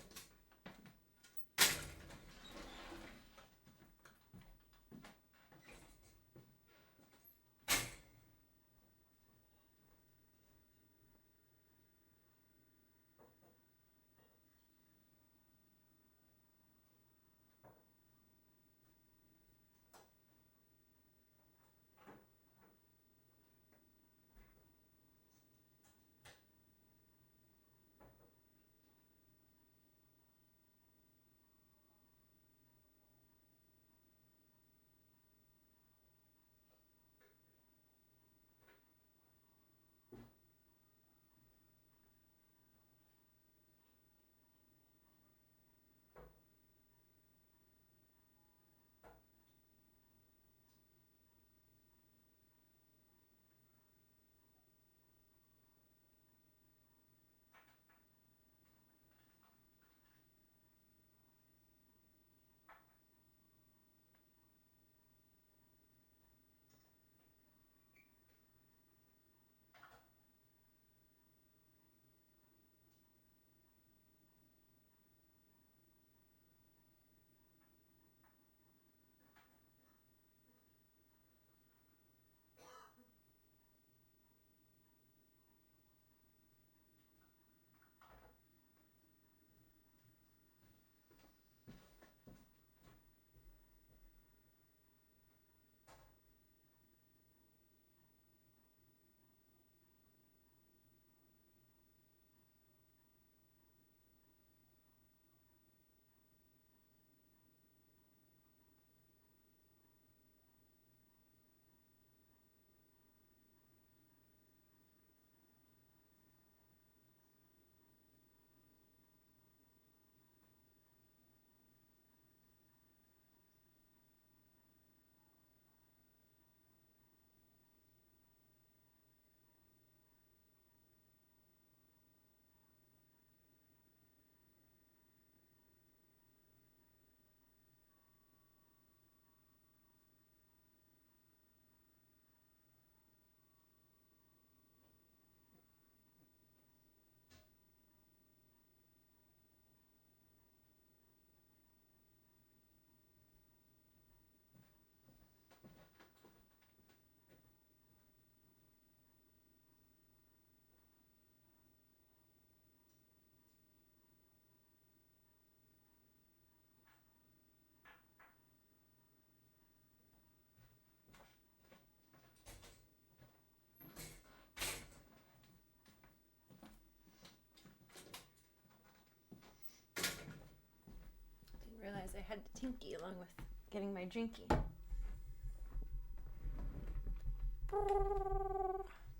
I had to tinky along with getting my drinky.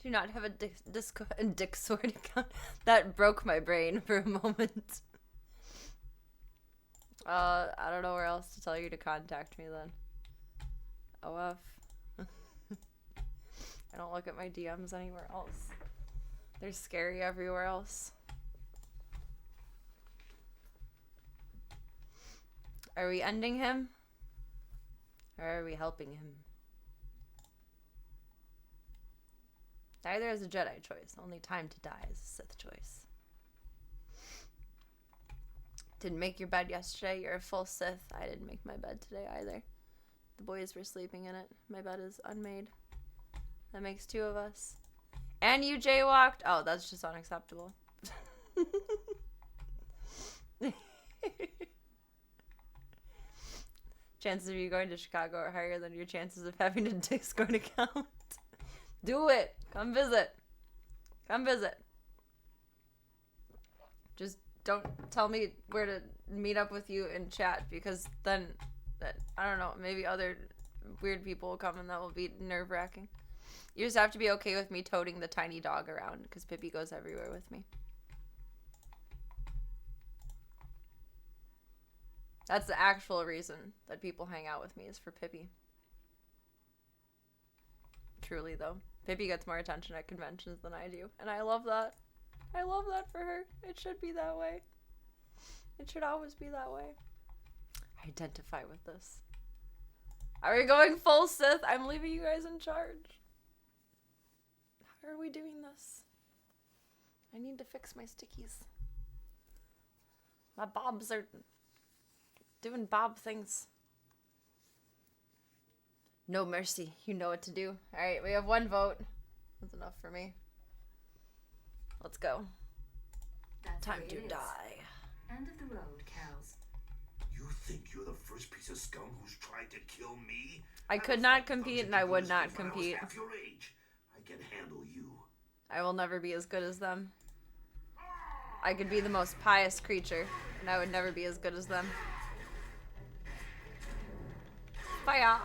Do not have a Discord account. That broke my brain for a moment. I don't know where else to tell you to contact me then. OF. I don't look at my DMs anywhere else. They're scary everywhere else. Are we ending him? Or are we helping him? Neither is a Jedi choice. Only time to die is a Sith choice. Didn't make your bed yesterday. You're a full Sith. I didn't make my bed today either. The boys were sleeping in it. My bed is unmade. That makes 2 of us. And you jaywalked? Oh, that's just unacceptable. Chances of you going to Chicago are higher than your chances of having a Discord account. Do it. Come visit. Come visit. Just don't tell me where to meet up with you in chat, because then, I don't know, maybe other weird people will come and that will be nerve-wracking. You just have to be okay with me toting the tiny dog around, because Pippi goes everywhere with me. That's the actual reason that people hang out with me, is for Pippi. Truly, though. Pippi gets more attention at conventions than I do, and I love that. I love that for her. It should be that way. It should always be that way. I identify with this. Are we going full Sith? I'm leaving you guys in charge. How are we doing this? I need to fix my stickies. My bobs are doing bob things. No mercy. You know what to do. Alright, we have 1 vote. That's enough for me. Let's go. That's Time the way to it is. die. End of the road, Kels. You think you're the first piece of scum who's tried to kill me? I could not compete, and I would not When I was compete. half your age. I can handle you. I will never be as good as them. I could be the most pious creature, and I would never be as good as them. Fire!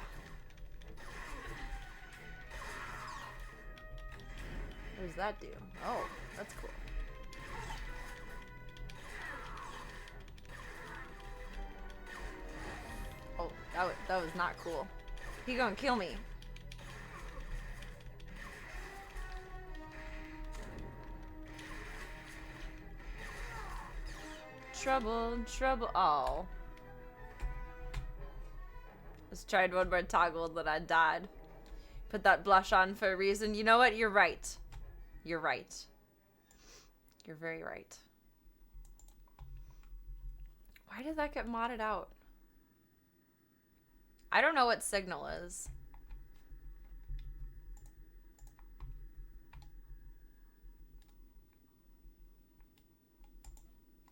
What does that do? Oh, that's cool. Oh, that was not cool. He gonna kill me. Trouble, trouble. Oh. Just tried one more toggle and then I died. Put that blush on for a reason. You know what? You're right. You're right. You're very right. Why did that get modded out? I don't know what signal is.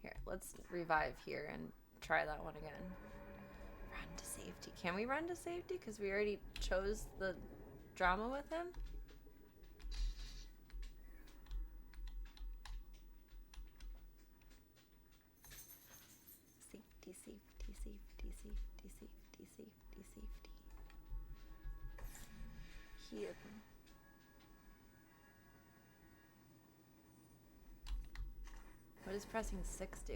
Here, let's revive here and try that one again. Run to safety. Can we run to safety? Because we already chose the drama with him? Safety, safety, safety, safety, safety, safety, safety. Here. What does pressing 6 do?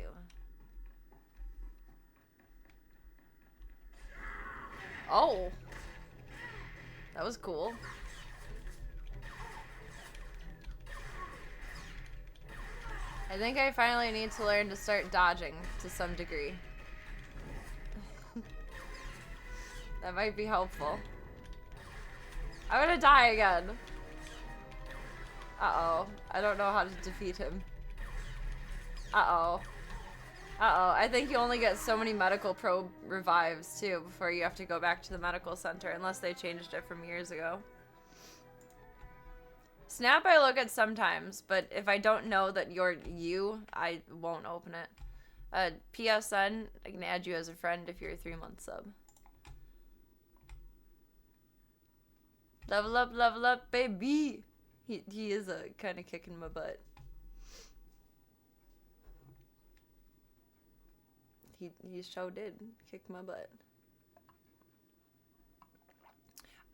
Oh! That was cool. I think I finally need to learn to start dodging to some degree. That might be helpful. I'm gonna die again. Uh-oh. I don't know how to defeat him. Uh-oh. Uh-oh. I think you only get so many medical probe revives, too, before you have to go back to the medical center, unless they changed it from years ago. Snap I look at sometimes, but if I don't know that you're you, I won't open it. PSN, I can add you as a friend if you're a 3-month sub. Level up, baby! He is kind of kicking my butt. He sure did kick my butt.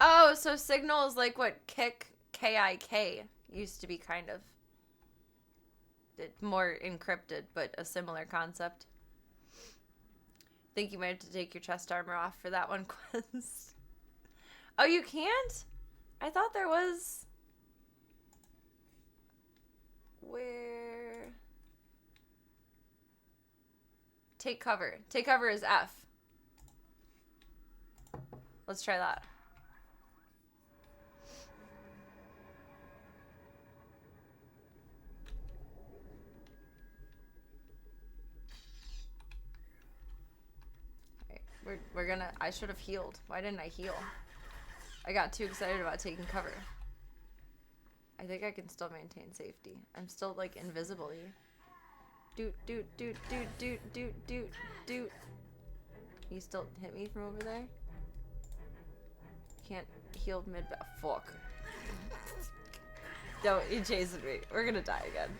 Oh, so Signal is like what KIK used to be, kind of. More encrypted, but a similar concept. I think you might have to take your chest armor off for that one quest. Oh, you can't? I thought there was... Where... Take cover. Take cover is F. Let's try that. We're gonna... I should have healed. Why didn't I heal? I got too excited about taking cover. I think I can still maintain safety. I'm still, like, invisible-y. Doot, doot, doot, doot, doot, doot, doot, doot. You still hit me from over there? Can't heal mid... Fuck. No, he chasing me. We're gonna die again.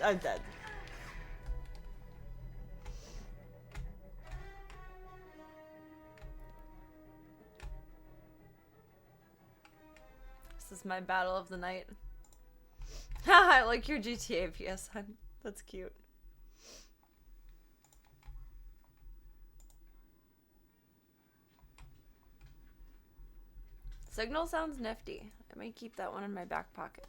I'm dead. This is my battle of the night. I like your GTA PSN. That's cute. Signal sounds nifty. I might keep that one in my back pocket.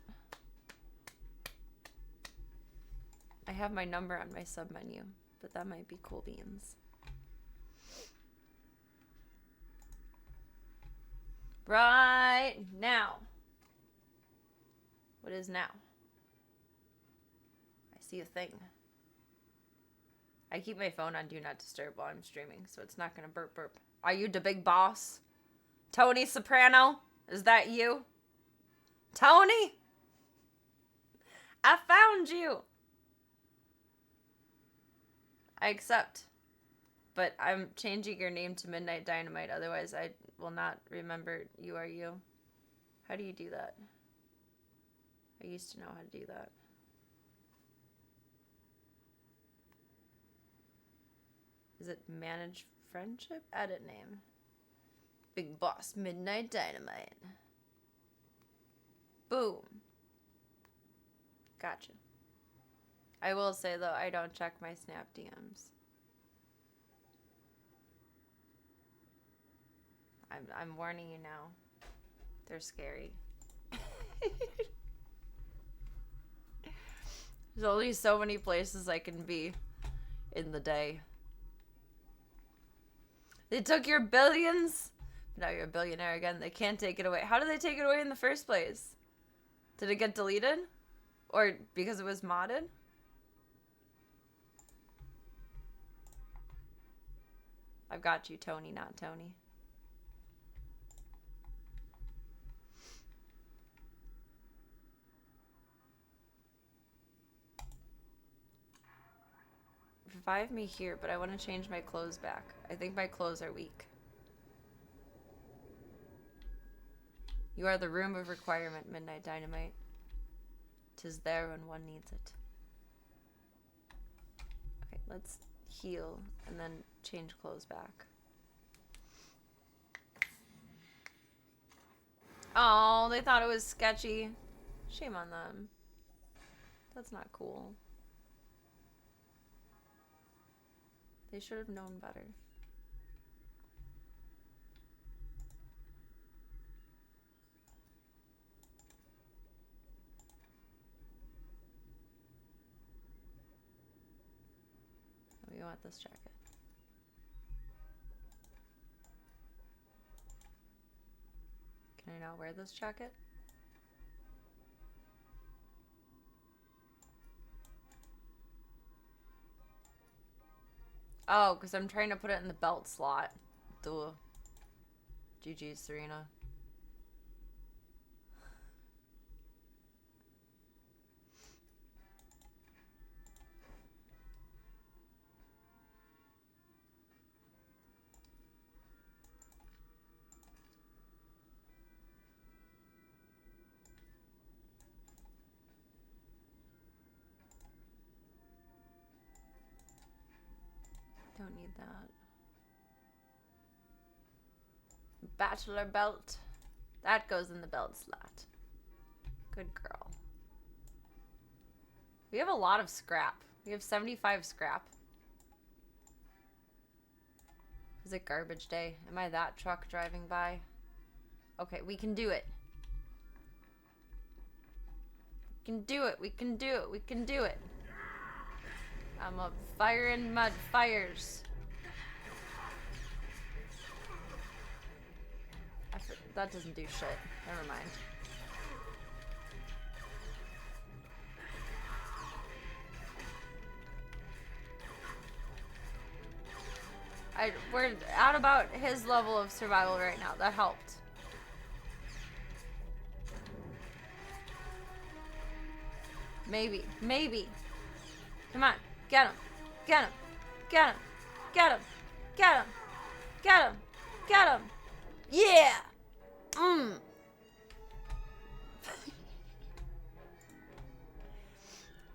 I have my number on my sub menu, but that might be cool beans. Right now. What is now? I see a thing. I keep my phone on Do Not Disturb while I'm streaming, so it's not gonna burp burp. Are you the big boss? Tony Soprano? Is that you? Tony? I found you! I accept. But I'm changing your name to Midnight Dynamite, otherwise I will not remember you are you. How do you do that? I used to know how to do that. Is it manage friendship? Edit name. Big boss Midnight Dynamite. Boom. Gotcha. I will say though, I don't check my Snap DMs. I'm warning you now. They're scary. There's only so many places I can be in the day. They took your billions? Now you're a billionaire again. They can't take it away. How did they take it away in the first place? Did it get deleted? Or because it was modded? I've got you, Tony, not Tony. Revive me here, but I want to change my clothes back. I think my clothes are weak. You are the room of requirement, Midnight Dynamite. 'Tis there when one needs it. Okay, let's heal and then change clothes back. Oh, they thought it was sketchy. Shame on them. That's not cool. They should have known better. We want this jacket. Can I not wear this jacket? Oh, because I'm trying to put it in the belt slot. Duh. GG's, Serena. don't need that. Bachelor belt. That goes in the belt slot. Good girl. We have a lot of scrap. We have 75 scrap. Is it garbage day? Am I that truck driving by? Okay, we can do it. We can do it. We can do it. We can do it. I'm a fire and mud fires. That doesn't do shit. Never mind. We're at about his level of survival right now. That helped. Maybe. Maybe. Come on. Get him. Get him. Get him. Get him. Get him. Get him. Get him. Yeah.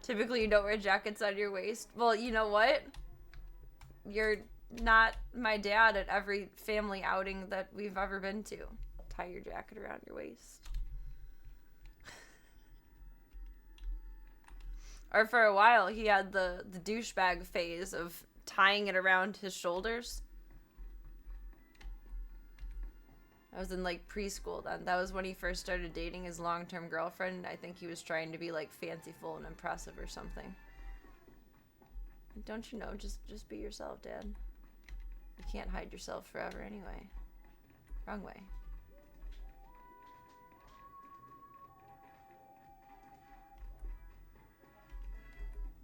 Typically, you don't wear jackets on your waist. Well, you know what? You're not my dad at every family outing that we've ever been to. Tie your jacket around your waist. Or for a while, he had the douchebag phase of tying it around his shoulders. I was in like preschool then. That was when he first started dating his long-term girlfriend. I think he was trying to be like fanciful and impressive or something. Don't you know? Just be yourself, Dad. You can't hide yourself forever anyway. Wrong way.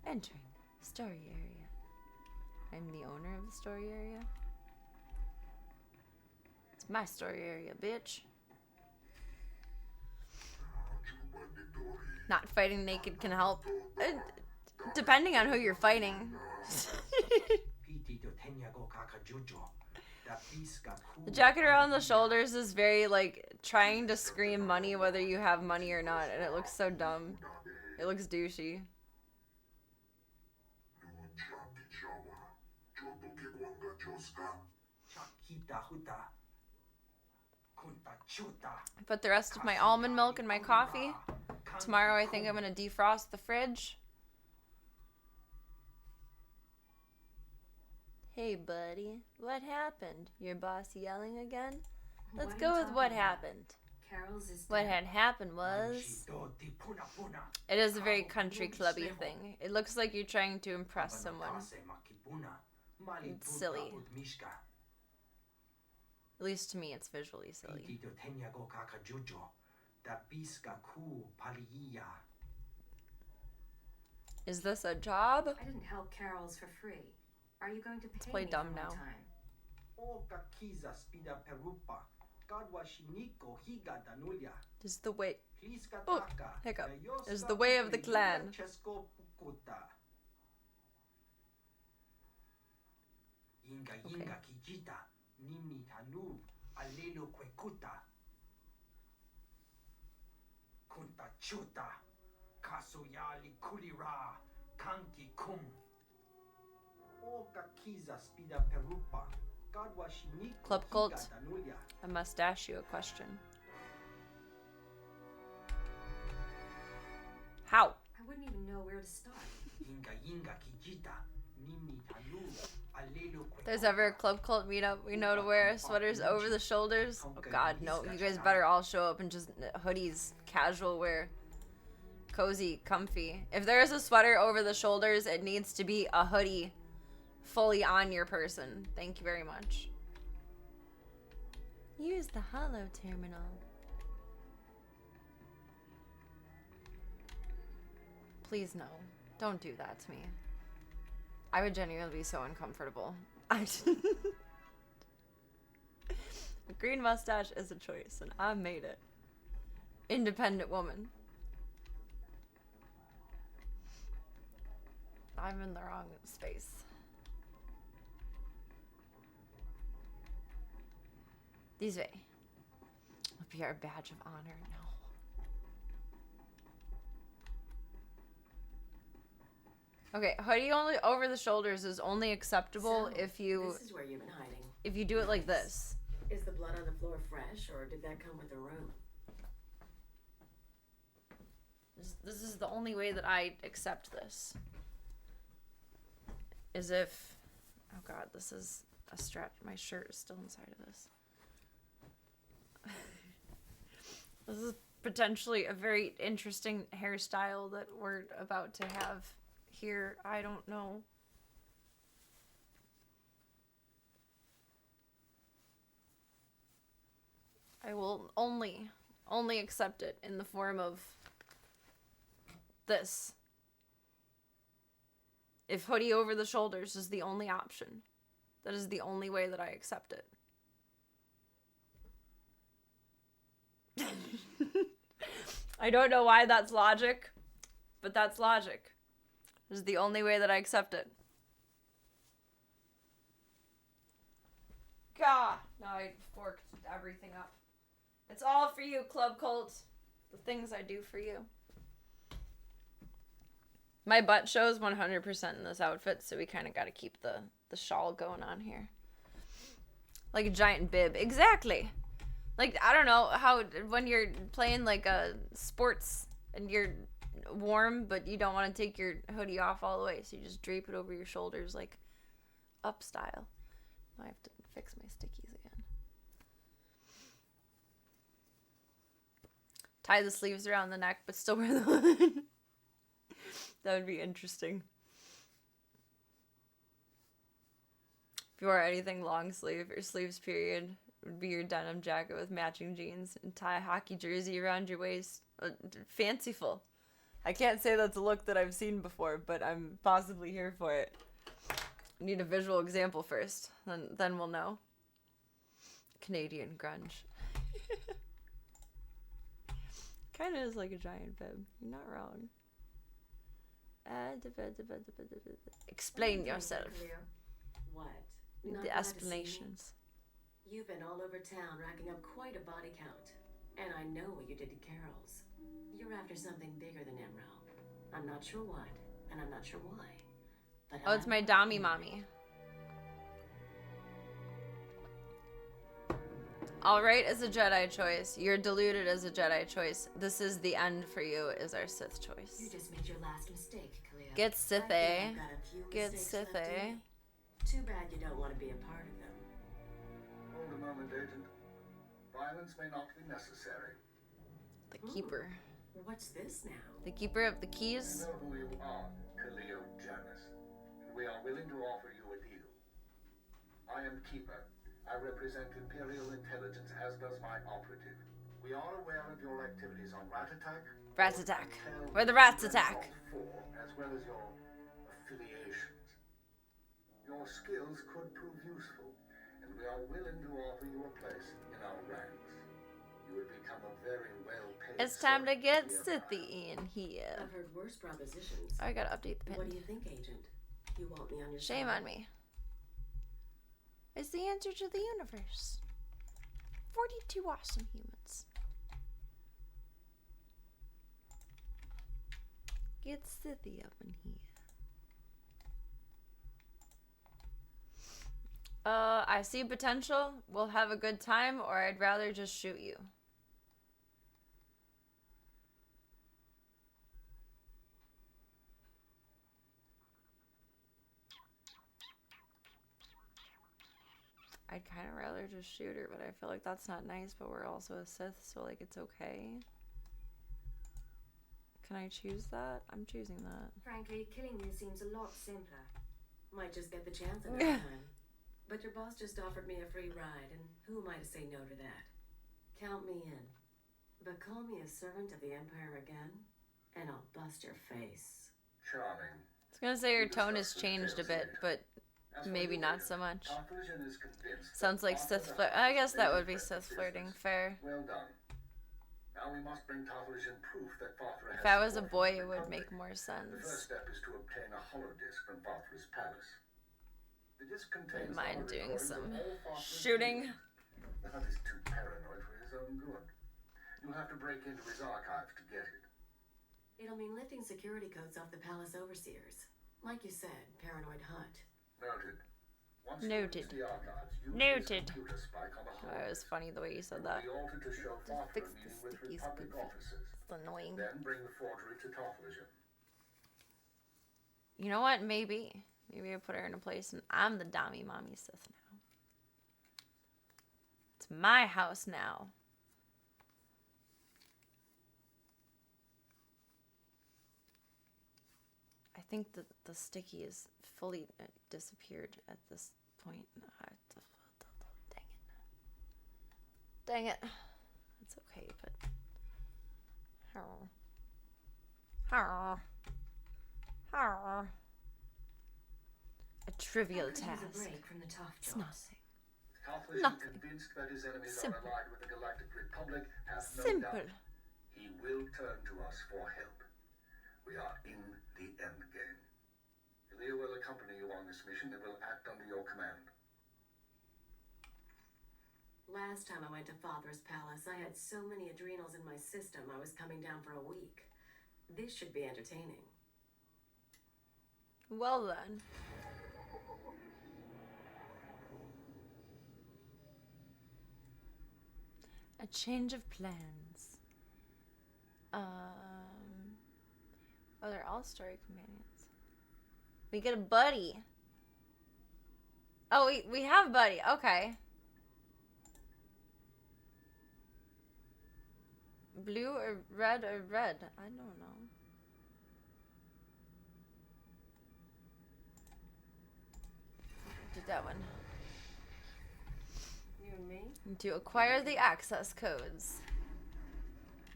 Entering story area. I'm the owner of the story area. It's my story area, bitch. Not fighting naked can help. Depending on who you're fighting. The jacket around the shoulders is very like trying to scream money whether you have money or not, and it looks so dumb. It looks douchey. I put the rest of my almond milk in my coffee. Tomorrow I think I'm gonna defrost the fridge. Hey buddy, what happened? Your boss yelling again? Let's go with what happened. Carol's is What dead. had happened was... It is a very country clubby thing. It looks like you're trying to impress someone. It's silly. At least to me, it's visually silly. Is this a job? I didn't help Carol's for free. Are you going to pay Play me dumb for my now. time? This is the way... Oh, hiccup. This is the way of the clan. Club Cult, I must ask you a question. How? I wouldn't even know where to start. If there's ever a Club Cult meetup, we know to wear sweaters over the shoulders. Oh god, no. You guys better all show up in just hoodies, casual wear. Cozy, comfy. If there's a sweater over the shoulders, it needs to be a hoodie fully on your person. Thank you very much. Use the holo terminal. Please no. Don't do that to me. I would genuinely be so uncomfortable. A green mustache is a choice, and I made it. Independent woman. I'm in the wrong space. This way. Will be our badge of honor. No. Okay, hoodie only over the shoulders is only acceptable So, if you This is where you've been hiding. do it like this. Is the blood on the floor fresh, or did that come with the room? This is the only way that I accept this. Is if, oh god, this is a stretch. My shirt is still inside of this. This is potentially a very interesting hairstyle that we're about to have here. I don't know. I will only accept it in the form of this. If hoodie over the shoulders is the only option, that is the only way that I accept it. I don't know why that's logic, but that's logic. This is the only way that I accept it. God, now I forked everything up. It's all for you, Club Cult. The things I do for you. My butt shows 100% in this outfit, so we kind of got to keep the shawl going on here. Like a giant bib. Exactly. Like, I don't know how, when you're playing like a sports and you're warm, but you don't want to take your hoodie off all the way, so you just drape it over your shoulders like up style. I have to fix my stickies again. Tie the sleeves around the neck, but still wear the hood. That would be interesting. If you wore anything long sleeve or sleeves period, it would be your denim jacket with matching jeans and tie a hockey jersey around your waist. Fanciful. I can't say that's a look that I've seen before, but I'm possibly here for it. Need a visual example first, then we'll know. Canadian grunge. Kind of is like a giant bib. You're not wrong. Explain yourself. What? The explanations. You've been all over town racking up quite a body count. And I know what you did to Carol's. You're after something bigger than Emerald. I'm not sure what, and I'm not sure why. But Oh, it's my Dami mommy. Alright is a Jedi choice. You're deluded as a Jedi choice. This is the end for you, is our Sith choice. You just made your last mistake, Cleo. Get Sith, eh? Get Sith, eh? Too bad you don't want to be a part of them. Hold a moment, Agent. Violence may not be necessary. The Keeper. What's this now? The Keeper of the Keys. You know who you are, Khalil Janus, and we are willing to offer you a deal. I am Keeper. I represent Imperial Intelligence, as does my operative. We are aware of your activities on Rat Attack. Rat Attack. Where the rats attack. As well as your affiliations. Your skills could prove useful, and we are willing to offer you a place in our ranks. You would become a very well-paid. It's time to get Sithy in here. I've heard worse propositions. I gotta update the pin. What do you think, Agent? You want me on your Shame side? on me. It's the answer to the universe. 42 awesome humans. Get Sithy up in here. I see potential. We'll have a good time, or I'd rather just shoot you. I'd kind of rather just shoot her, but I feel like that's not nice, but we're also a Sith, so like it's okay. Can I choose that? I'm choosing that. Frankly, killing you seems a lot simpler. Might just get the chance another time. But your boss just offered me a free ride, and who am I to say no to that? Count me in. But call me a servant of the Empire again, and I'll bust your face. Charming. I was gonna say your tone has changed a bit, but maybe not so much. Sounds like Sith flirt. I guess that would be Sith flirting. Fair. Well done. Now we must bring Tartarian proof that Fathra has. If I was a boy, it would make more The first sense. step is to obtain a holodisc from Fathra's palace. The disc contains Wouldn't mind the doing recordings some of all Fathra's shooting. deeds. The hunt is too paranoid for his own good. You'll have to break into his archive to get it. It'll mean lifting security codes off the palace overseers. Like you said, paranoid hunt. Noted. Once Noted. you reach the archives, use Noted. this computer spike on the Oh, hard it was disk. funny the way you said It will that. be altered to show Just Farther fix the meeting with sticky Republic spoof. officers. It's annoying. Then bring the forgery to Tartvision. You know what? Maybe. Maybe I put her in a place and I'm the Dami Mommy Sith now. It's my house now. I think that the sticky is fully disappeared at this point. Dang it. It's okay, but... A trivial How could task. use a break from the tough It's jobs. nothing. Tartvision, Nothing. convinced that his enemies Simple. are allied with the Galactic Republic, has no Simple. doubt. He will turn to us for help. We are in the end game. Ilya will accompany you on this mission and will act under your command. Last time I went to Father's Palace, I had so many adrenals in my system I was coming down for a week. This should be entertaining. Well then. A change of plans. Oh, they're all story companions. We get a buddy. Oh, we have buddy. Okay. Blue or red or red? I don't know. Do that one. You and me? To acquire the access codes.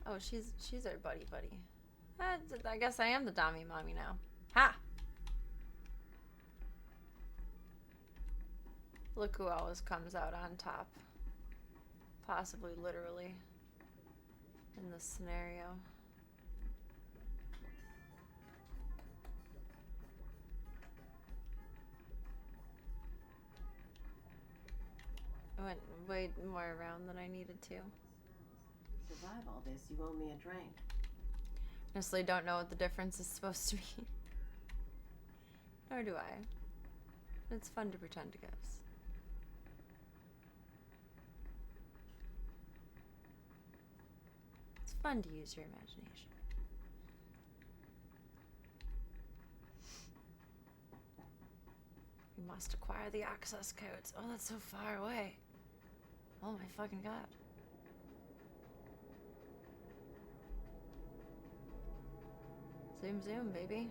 Oh, she's our buddy. I guess I am the Dami Mommy now. Ha! Look who always comes out on top. Possibly literally. In this scenario. I went way more around than I needed to. Survive all this, you owe me a drink. Honestly, don't know what the difference is supposed to be. Nor do I. It's fun to pretend to guess. It's fun to use your imagination. We must acquire the access codes. Oh, that's so far away. Oh my fucking god. Zoom, zoom, baby.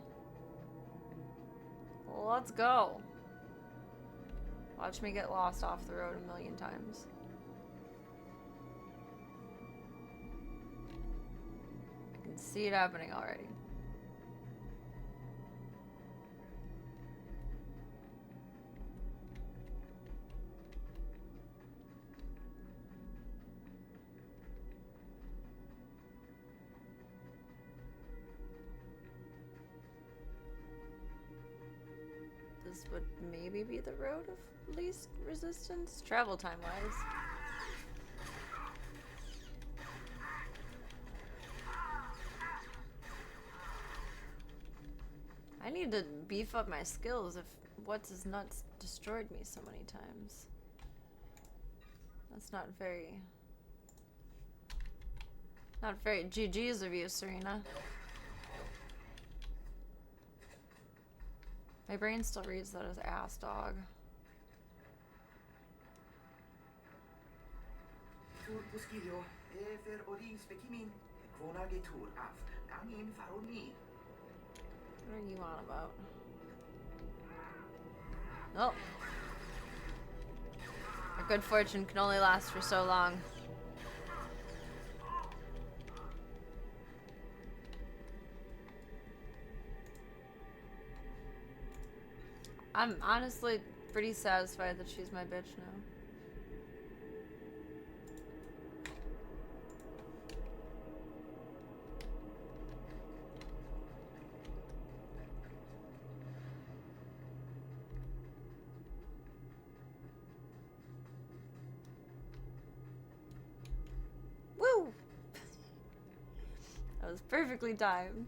Let's go. Watch me get lost off the road a million times. I can see it happening already. This would maybe be the road of least resistance, travel time wise. I need to beef up my skills if What's His Nuts destroyed me so many times. That's not very GG's of you, Serena. My brain still reads that as ass dog. What are you on about? Oh. Our good fortune can only last for so long. I'm honestly pretty satisfied that she's my bitch now. Woo! That was perfectly timed.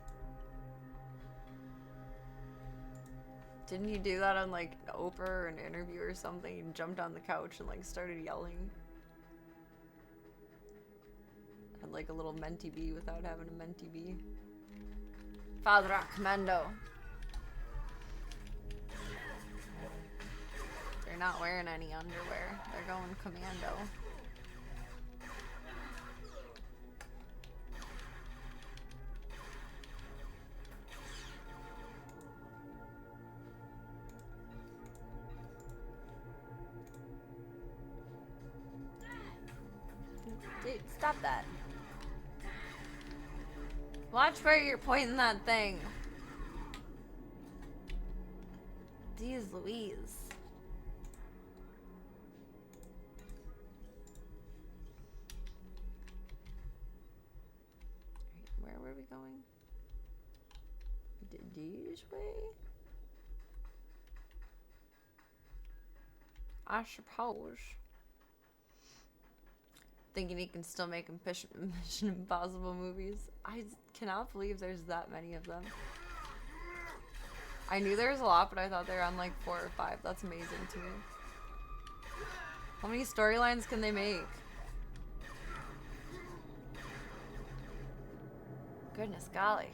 Didn't he do that on like Oprah or an interview or something? He jumped on the couch and like started yelling. Had like a little mentee bee without having a mentee bee. Father Commando. They're not wearing any underwear. They're going commando. Dude, stop that. Watch where you're pointing that thing. Jeez Louise. Where were we going? This way? I suppose. Thinking he can still make Mission Impossible movies. I cannot believe there's that many of them. I knew there was a lot, but I thought they were on like 4 or 5. That's amazing to me. How many storylines can they make? Goodness golly.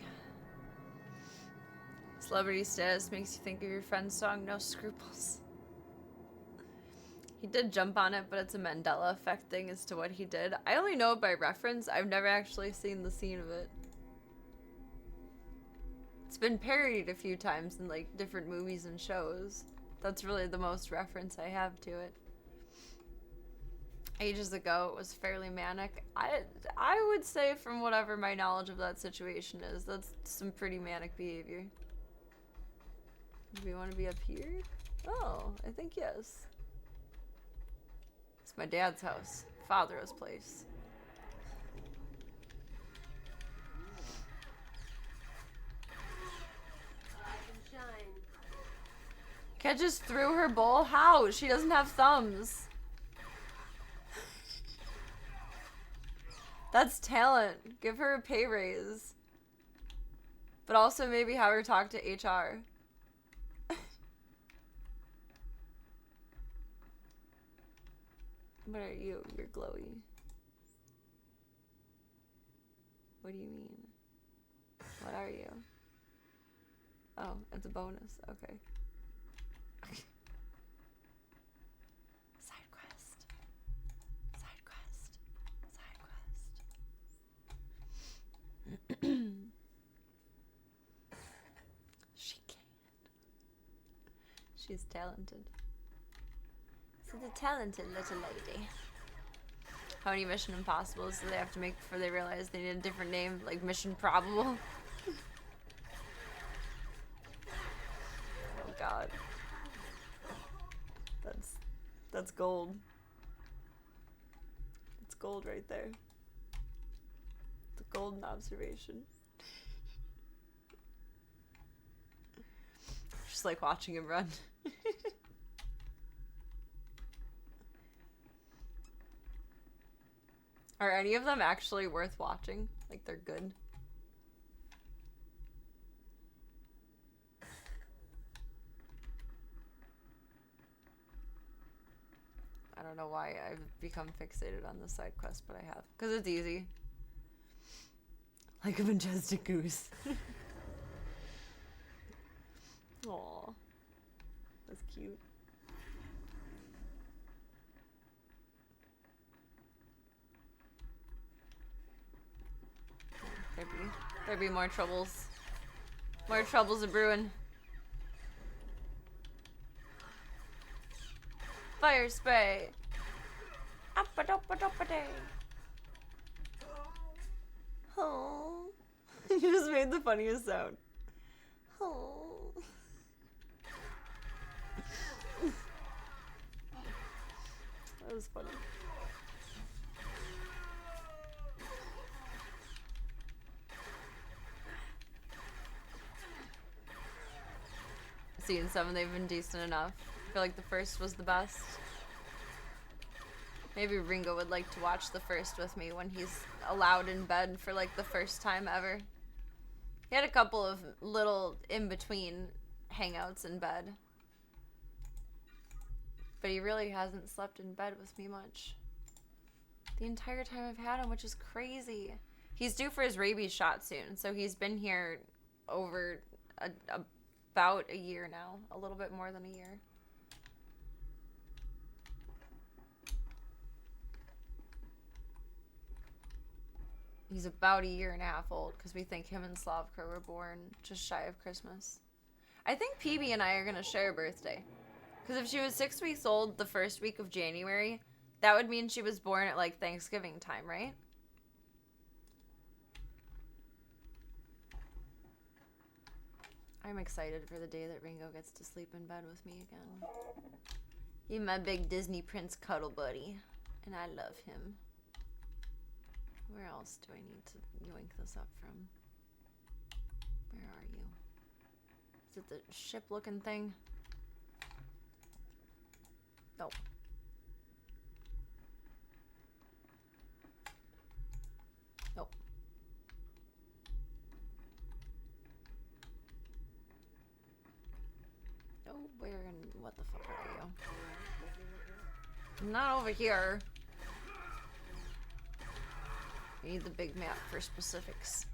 Celebrity status makes you think of your friend's song, No Scruples. He did jump on it, but it's a Mandela effect thing as to what he did. I only know it by reference. I've never actually seen the scene of it. It's been parodied a few times in like different movies and shows. That's really the most reference I have to it. Ages ago, it was fairly manic. I would say from whatever my knowledge of that situation is, that's some pretty manic behavior. Do we want to be up here? Oh, I think yes. It's my dad's house. Father's place. Kat just threw her bowl? How? She doesn't have thumbs. That's talent. Give her a pay raise. But also maybe have her talk to HR. What are you? You're glowy. What do you mean? What are you? Oh, it's a bonus. Okay. Side quest. Side quest. Side quest. She can. She's talented. She's a talented little lady. How many Mission Impossibles do they have to make before they realize they need a different name, like Mission Probable? Oh God. That's gold. It's gold right there. It's a golden observation. Just like watching him run. Are any of them actually worth watching? Like, they're good? I don't know why I've become fixated on the side quest, but I have. Because it's easy. Like a majestic goose. Aww. That's cute. There'd be more troubles. More troubles a brewing. Fire spray. Oh. You just made the funniest sound. Oh. That was funny. Seen some, they've been decent enough. I feel like the first was the best. Maybe Ringo would like to watch the first with me when he's allowed in bed for like the first time ever. He had a couple of little in between hangouts in bed. But he really hasn't slept in bed with me much. The entire time I've had him, which is crazy. He's due for his rabies shot soon, so he's been here over about a year now. A little bit more than a year. He's about a year and a half old because we think him and Slavka were born just shy of Christmas. I think PB and I are going to share a birthday. Because if she was 6 weeks old the first week of January, that would mean she was born at like Thanksgiving time, right? I'm excited for the day that Ringo gets to sleep in bed with me again. He's my big Disney Prince cuddle buddy. And I love him. Where else do I need to yoink this up from? Where are you? Is it the ship-looking thing? Nope. Nope. Oh, where and what the fuck are you? Not over here. I need the big map for specifics.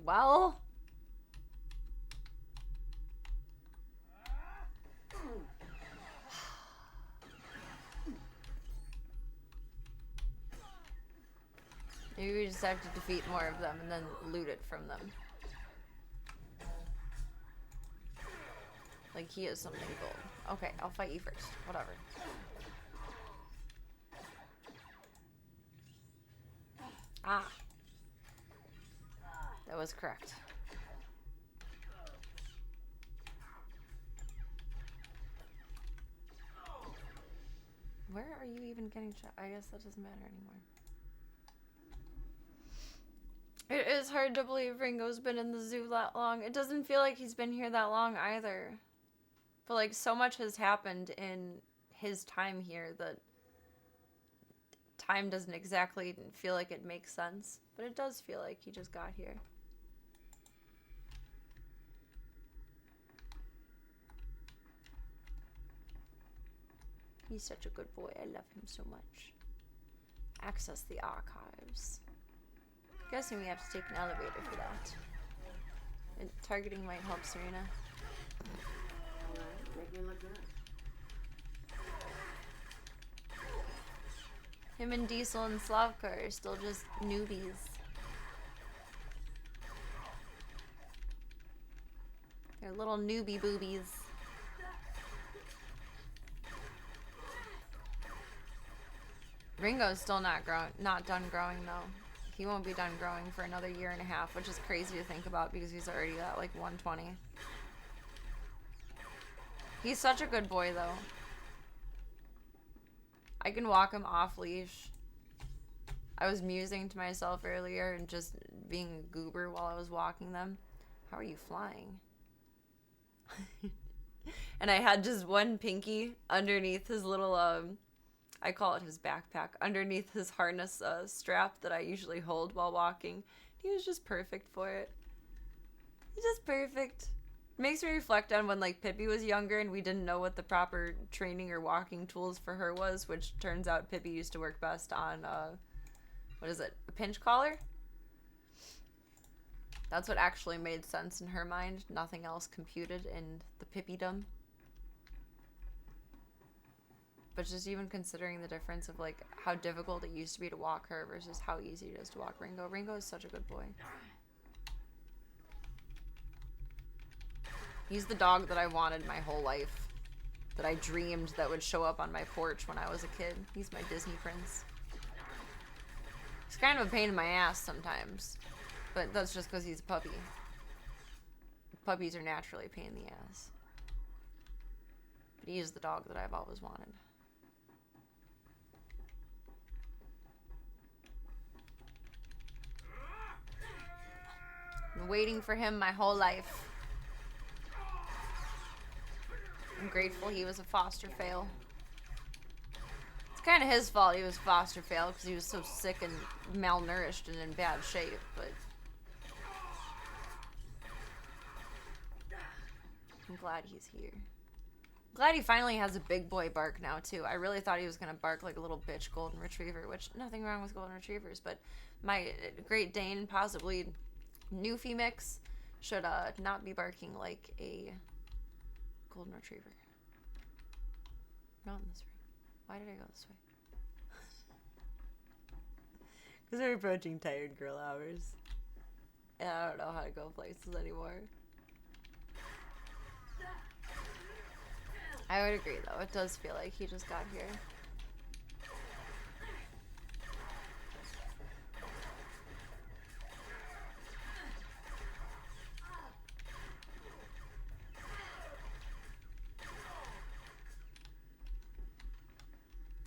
Well, maybe we just have to defeat more of them and then loot it from them. Like he has something gold. Okay, I'll fight you first. Whatever. Ah. That was correct. Where are you even getting shot? I guess that doesn't matter anymore. It is hard to believe Ringo's been in the zoo that long. It doesn't feel like he's been here that long either. But like so much has happened in his time here that time doesn't exactly feel like it makes sense. But it does feel like he just got here. He's such a good boy. I love him so much. Access the archives. Guessing we have to take an elevator for that. And targeting might help Serena. Alright, make me look good. Him and Diesel and Slavka are still just newbies. They're little newbie boobies. Ringo's still not done growing though. He won't be done growing for another year and a half, which is crazy to think about because he's already at like 120. He's such a good boy though. I can walk him off leash. I was musing to myself earlier and just being a goober while I was walking them. How are you flying? And I had just one pinky underneath his little I call it his backpack, underneath his harness strap that I usually hold while walking. He was just perfect for it. He's just perfect. It makes me reflect on when like Pippi was younger and we didn't know what the proper training or walking tools for her was, which turns out Pippi used to work best on, what is it, a pinch collar? That's what actually made sense in her mind. Nothing else computed in the Pippi-dom. But just even considering the difference of like how difficult it used to be to walk her versus how easy it is to walk Ringo. Ringo is such a good boy. He's the dog that I wanted my whole life. That I dreamed that would show up on my porch when I was a kid. He's my Disney Prince. He's kind of a pain in my ass sometimes. But that's just because he's a puppy. Puppies are naturally a pain in the ass. But he is the dog that I've always wanted. Been waiting for him my whole life. I'm grateful he was a foster fail. It's kind of his fault he was a foster fail because he was so sick and malnourished and in bad shape, but I'm glad he's here. Glad he finally has a big boy bark now too. I really thought he was gonna bark like a little bitch golden retriever, which nothing wrong with golden retrievers, but my Great Dane, possibly Newfie mix, should not be barking like a golden retriever. Not in this room. Why did I go this way? Because we're approaching tired girl hours. And I don't know how to go places anymore. I would agree though, it does feel like he just got here.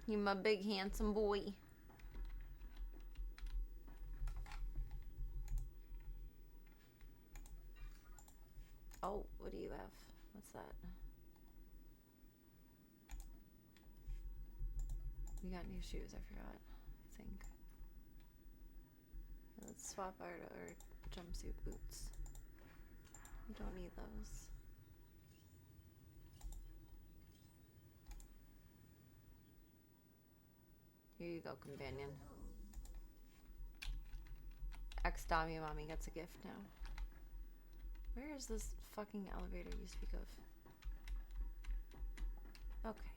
You my big handsome boy. Oh, what do you have? What's that? You got new shoes, I forgot. I think. Let's swap our jumpsuit boots. We don't need those. Here you go, companion. Ex-Dami Mommy gets a gift now. Where is this fucking elevator you speak of? Okay.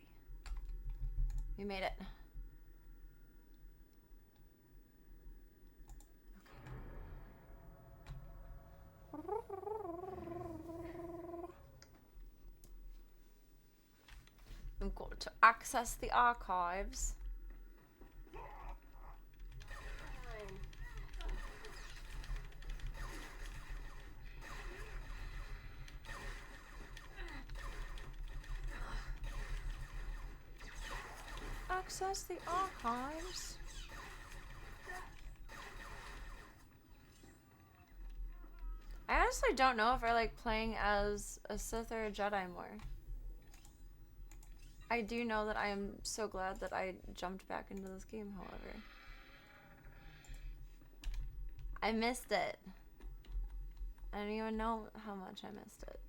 We made it. I'm going to access the archives. Access the archives. I honestly don't know if I like playing as a Sith or a Jedi more. I do know that I am so glad that I jumped back into this game, however. I missed it. I don't even know how much I missed it.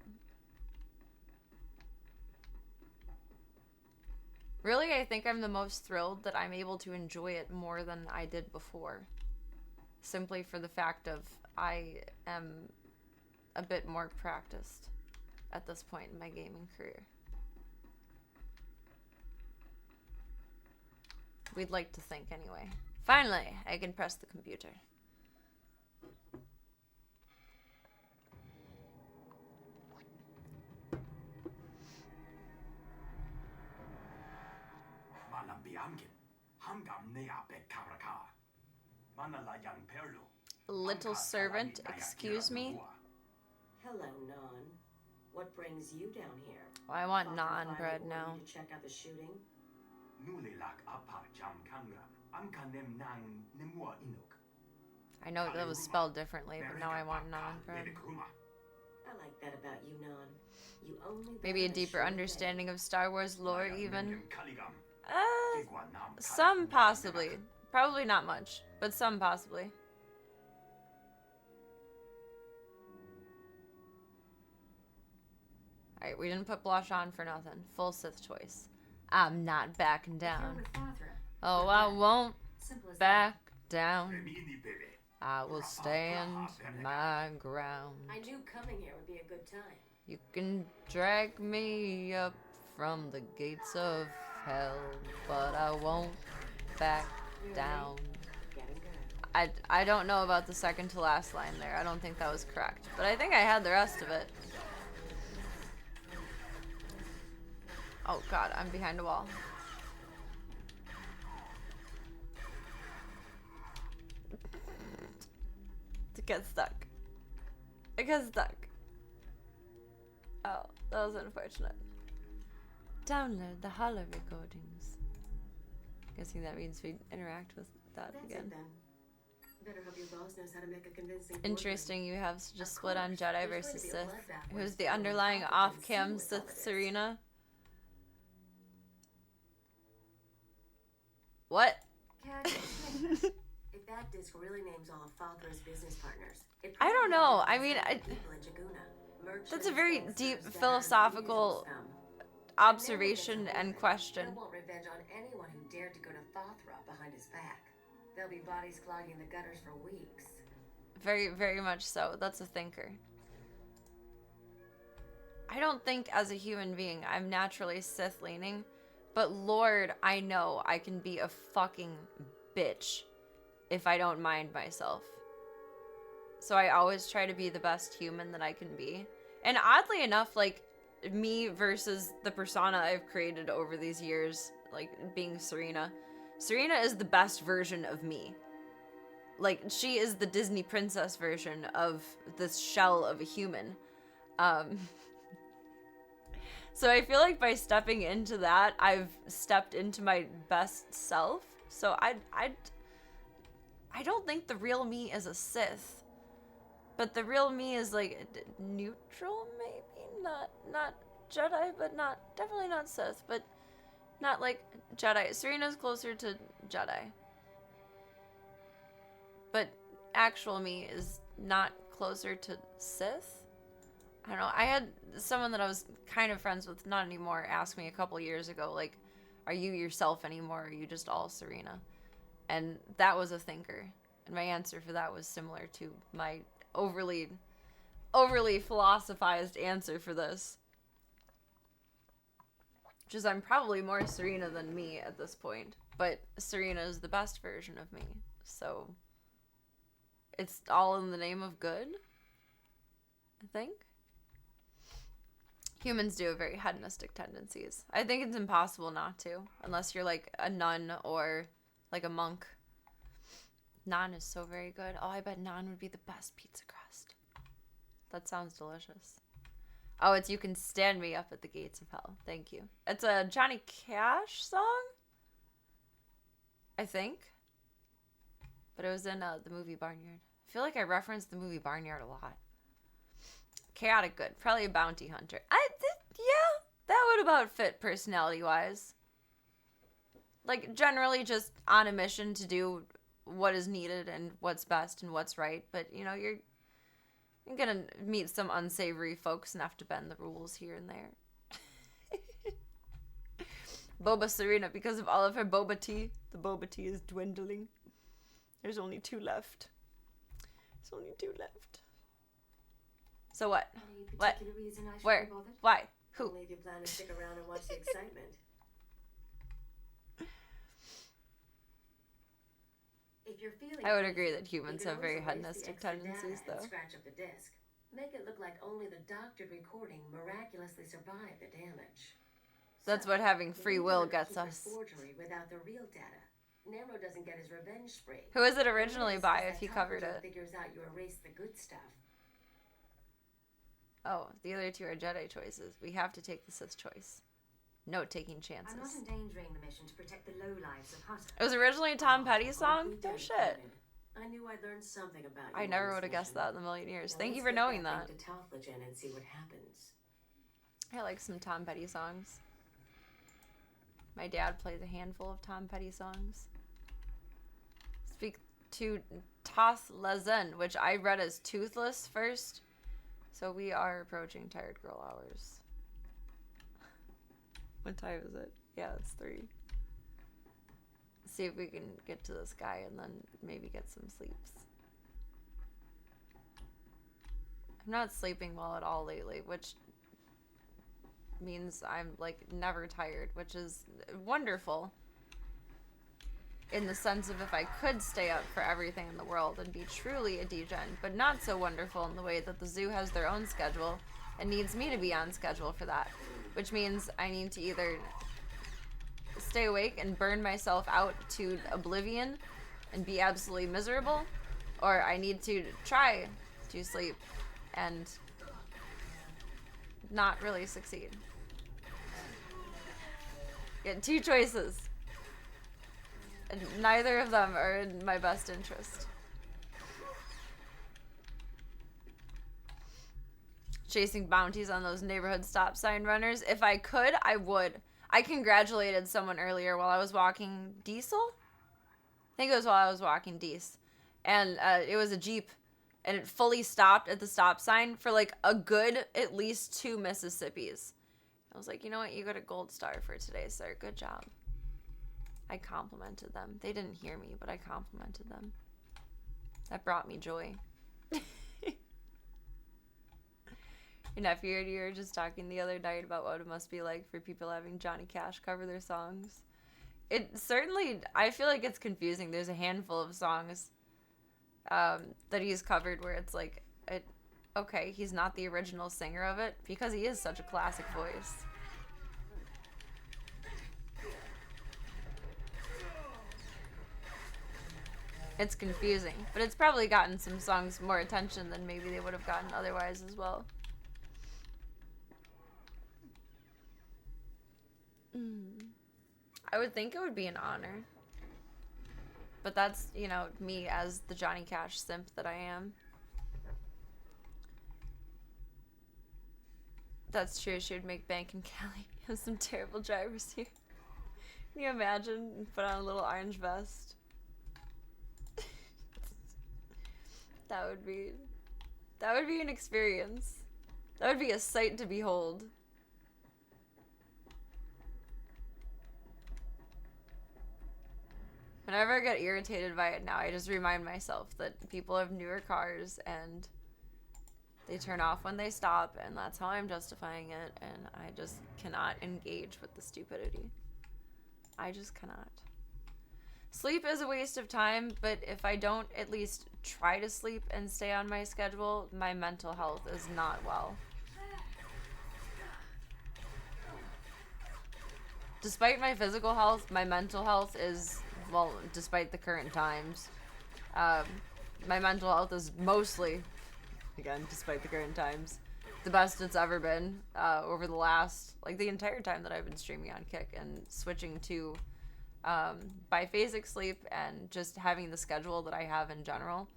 Really, I think I'm the most thrilled that I'm able to enjoy it more than I did before. Simply for the fact of I am a bit more practiced at this point in my gaming career. We'd like to think anyway. Finally, I can press the computer. Little servant, excuse me? Hello, Non. What brings you down here? Well, I want naan bread now. To check out the shooting? I know that was spelled differently, but now I want naan bread. I like that about you, Non. You only Maybe a deeper understanding of Star Wars lore, even. Some possibly. Probably not much, but some possibly. Alright, we didn't put blush on for nothing. Full Sith choice. I'm not backing down. Oh, I won't back down. I will stand my ground. I knew coming here would be a good time. You can drag me up from the gates of hell, but I won't back down. I don't know about the second to last line there. I don't think that was correct, but I think I had the rest of it. Oh god, I'm behind a wall. It gets stuck. It gets stuck. Oh, that was unfortunate. Download the holo recordings. Guessing that means we interact with that That's again. it then. Better hope your boss knows how to make a convincing Interesting, you have such a split on course, Jedi there's going versus to be a Sith. bloodbath Who's once the Thrawn underlying Palpatine off-cam sees what all Sith it is. Serena? What? Cat, if that disc really names all of Falthor's business partners, it I don't probably know. identifies I mean, the I, people in Jaguna. that's a Merchants, very gangsters, deep debtors, philosophical usual scum. observation and question. They'll want revenge on anyone who dared to go to Thothra behind his back. There'll be bodies clogging the gutters for weeks. Very, very much so. That's a thinker. I don't think as a human being I'm naturally Sith leaning, but Lord, I know I can be a fucking bitch if I don't mind myself. So I always try to be the best human that I can be. And oddly enough, like, me versus the persona I've created over these years, like being Serena. Serena is the best version of me. Like, she is the Disney princess version of this shell of a human. So I feel like by stepping into that, I've stepped into my best self. So I don't think the real me is a Sith. But the real me is like neutral, maybe? Not Jedi, but definitely not Sith, but not like Jedi. Serena's closer to Jedi. But actual me is not closer to Sith. I don't know. I had someone that I was kind of friends with, not anymore, ask me a couple years ago, like, are you yourself anymore? Or are you just all Serena? And that was a thinker. And my answer for that was similar to my overly philosophized answer for this. Which is I'm probably more Serena than me at this point. But Serena is the best version of me. So it's all in the name of good, I think. Humans do have very hedonistic tendencies. I think it's impossible not to, unless you're like a nun or like a monk. Naan is so very good. Oh, I bet naan would be the best pizza crust. That sounds delicious. Oh, it's You Can Stand Me Up at the Gates of Hell. Thank you. It's a Johnny Cash song, I think. But it was in the movie Barnyard. I feel like I referenced the movie Barnyard a lot. Chaotic good. Probably a bounty hunter. Yeah, that would about fit personality-wise. Like, generally just on a mission to do what is needed and what's best and what's right. But, you know, you're gonna meet some unsavory folks and have to bend the rules here and there. Boba Serena, because of all of her boba tea. The boba tea is dwindling. There's only 2 left. There's only 2 left. So what? Any What? particular reason I should Where? be bothered? Why? Who? Only if you plan to stick around and watch the excitement. If you're feeling I would lazy, agree that you humans can have very always erase the hedonistic extra tendencies, data and though. Scratch up the disc. Make it look like only the doctored recording miraculously survived the damage. That's So, what having if free you will do a gets keeper us. Forgery without the real data. Nero doesn't get his revenge spree. Who is it originally The by risk is if he that covered Palpatine it? Figures out you erased the good stuff. Oh, the other 2 are Jedi choices. We have to take the Sith choice. No taking I'm not chances. endangering the mission to protect the lowlives of Hutt. It was originally a Tom Petty song? We No did, shit. Kevin. I knew I'd learn something about you. I on never this would have guessed mission. that in a million years. Now Thank you let's for get knowing that. thing to Talflagen and see what happens. I like some Tom Petty songs. My dad plays a handful of Tom Petty songs. Speak to Toth Lezen, which I read as toothless first. So we are approaching Tired Girl hours. What time is it? Yeah, it's 3. See if we can get to this guy and then maybe get some sleeps. I'm not sleeping well at all lately, which means I'm like never tired, which is wonderful in the sense of if I could stay up for everything in the world and be truly a degen, but not so wonderful in the way that the zoo has their own schedule and needs me to be on schedule for that, which means I need to either stay awake and burn myself out to oblivion and be absolutely miserable, or I need to try to sleep and not really succeed. You had two choices. And neither of them are in my best interest. Chasing bounties on those neighborhood stop sign runners. If I could, I would. I congratulated someone earlier while I was walking Diesel? I think it was while I was walking Dees. And it was a Jeep. And it fully stopped at the stop sign for like a good at least 2 Mississippis. I was like, you know what? You got a gold star for today, sir. Good job. I complimented them. They didn't hear me, but I complimented them. That brought me joy. Your nephew and you were just talking the other night about what it must be like for people having Johnny Cash cover their songs. It certainly, I feel like it's confusing. There's a handful of songs that he's covered where it's like, okay, he's not the original singer of it because he is such a classic voice. It's confusing, but it's probably gotten some songs more attention than maybe they would have gotten otherwise as well. I would think it would be an honor. But that's, you know, me as the Johnny Cash simp that I am. That's true, she would make bank in Cali. Have some terrible drivers here. Can you imagine? Put on a little orange vest. That would be an experience. That would be a sight to behold. Whenever I get irritated by it now, I just remind myself that people have newer cars and they turn off when they stop, and that's how I'm justifying it, and I just cannot engage with the stupidity. I just cannot. Sleep is a waste of time, but if I don't at least try to sleep and stay on my schedule, my mental health is not well. Despite my physical health, my mental health is, well, despite the current times, my mental health is mostly, again, despite the current times, the best it's ever been over the last, like, the entire time that I've been streaming on Kick and switching to biphasic sleep and just having the schedule that I have in general.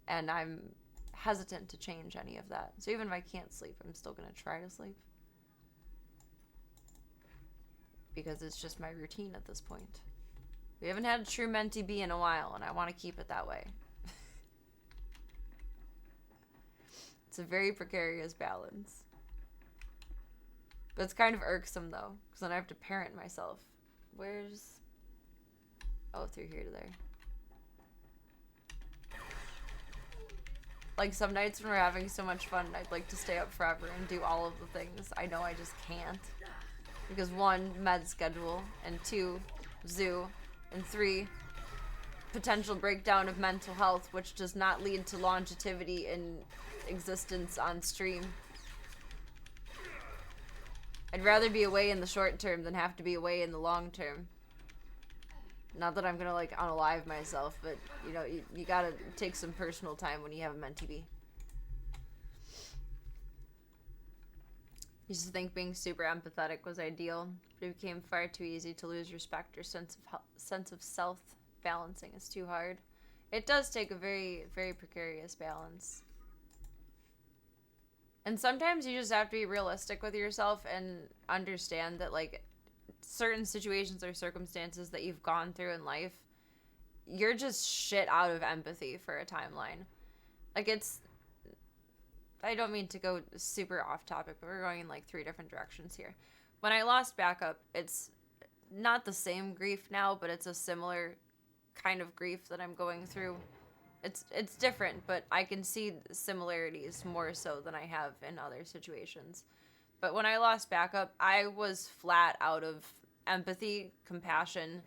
And I'm hesitant to change any of that. So even if I can't sleep, I'm still going to try to sleep. Because it's just my routine at this point. We haven't had a true Menti B in a while, and I want to keep it that way. It's a very precarious balance. But it's kind of irksome, though, because then I have to parent myself. Where's... Oh, through here to there. Like, some nights when we're having so much fun, I'd like to stay up forever and do all of the things. I know I just can't. Because 1, med schedule, and 2, zoo, and 3, potential breakdown of mental health, which does not lead to longevity in existence on stream. I'd rather be away in the short term than have to be away in the long term. Not that I'm gonna, like, unalive myself, but, you know, you gotta take some personal time when you have a Menti B. Used to think being super empathetic was ideal, but it became far too easy to lose respect or sense of self. Balancing is too hard. It does take a very, very precarious balance. And sometimes you just have to be realistic with yourself and understand that, like, certain situations or circumstances that you've gone through in life, you're just shit out of empathy for a timeline. Like, it's... I don't mean to go super off topic, but we're going in, like, 3 different directions here. When I lost backup, it's not the same grief now, but it's a similar kind of grief that I'm going through. It's different, but I can see similarities more so than I have in other situations. But when I lost backup, I was flat out of empathy, compassion,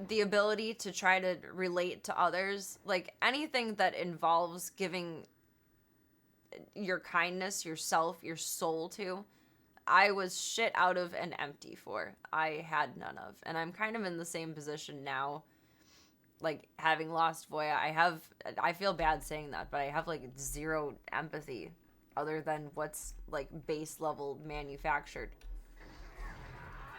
the ability to try to relate to others. Like, anything that involves giving your kindness, yourself, your soul to, I was shit out of and empty for. I had none of. And I'm kind of in the same position now. Like, having lost Voya, I feel bad saying that, but I have, like, 0 empathy other than what's, like, base level manufactured.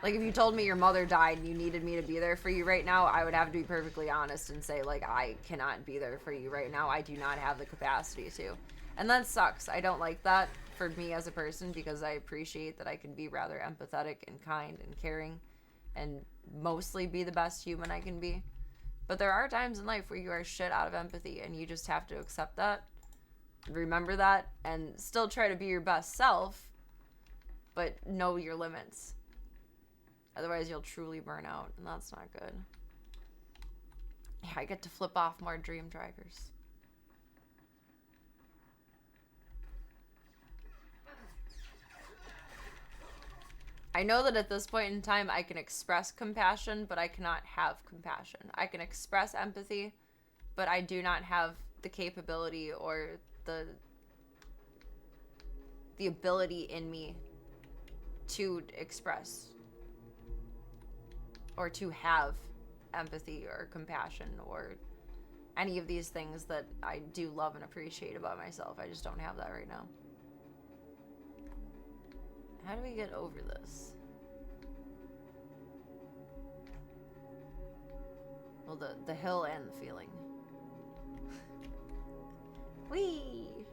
Like, if you told me your mother died and you needed me to be there for you right now, I would have to be perfectly honest and say, like, I cannot be there for you right now. I do not have the capacity to. And that sucks. I don't like that for me as a person, because I appreciate that I can be rather empathetic and kind and caring and mostly be the best human I can be. But there are times in life where you are shit out of empathy, and you just have to accept that, remember that, and still try to be your best self, but know your limits. Otherwise, you'll truly burn out, and that's not good. Yeah, I get to flip off more Dream Drivers. I know that at this point in time, I can express compassion, but I cannot have compassion. I can express empathy, but I do not have the capability or the ability in me to express or to have empathy or compassion or any of these things that I do love and appreciate about myself. I just don't have that right now. How do we get over this? Well, the hill and the feeling. Whee!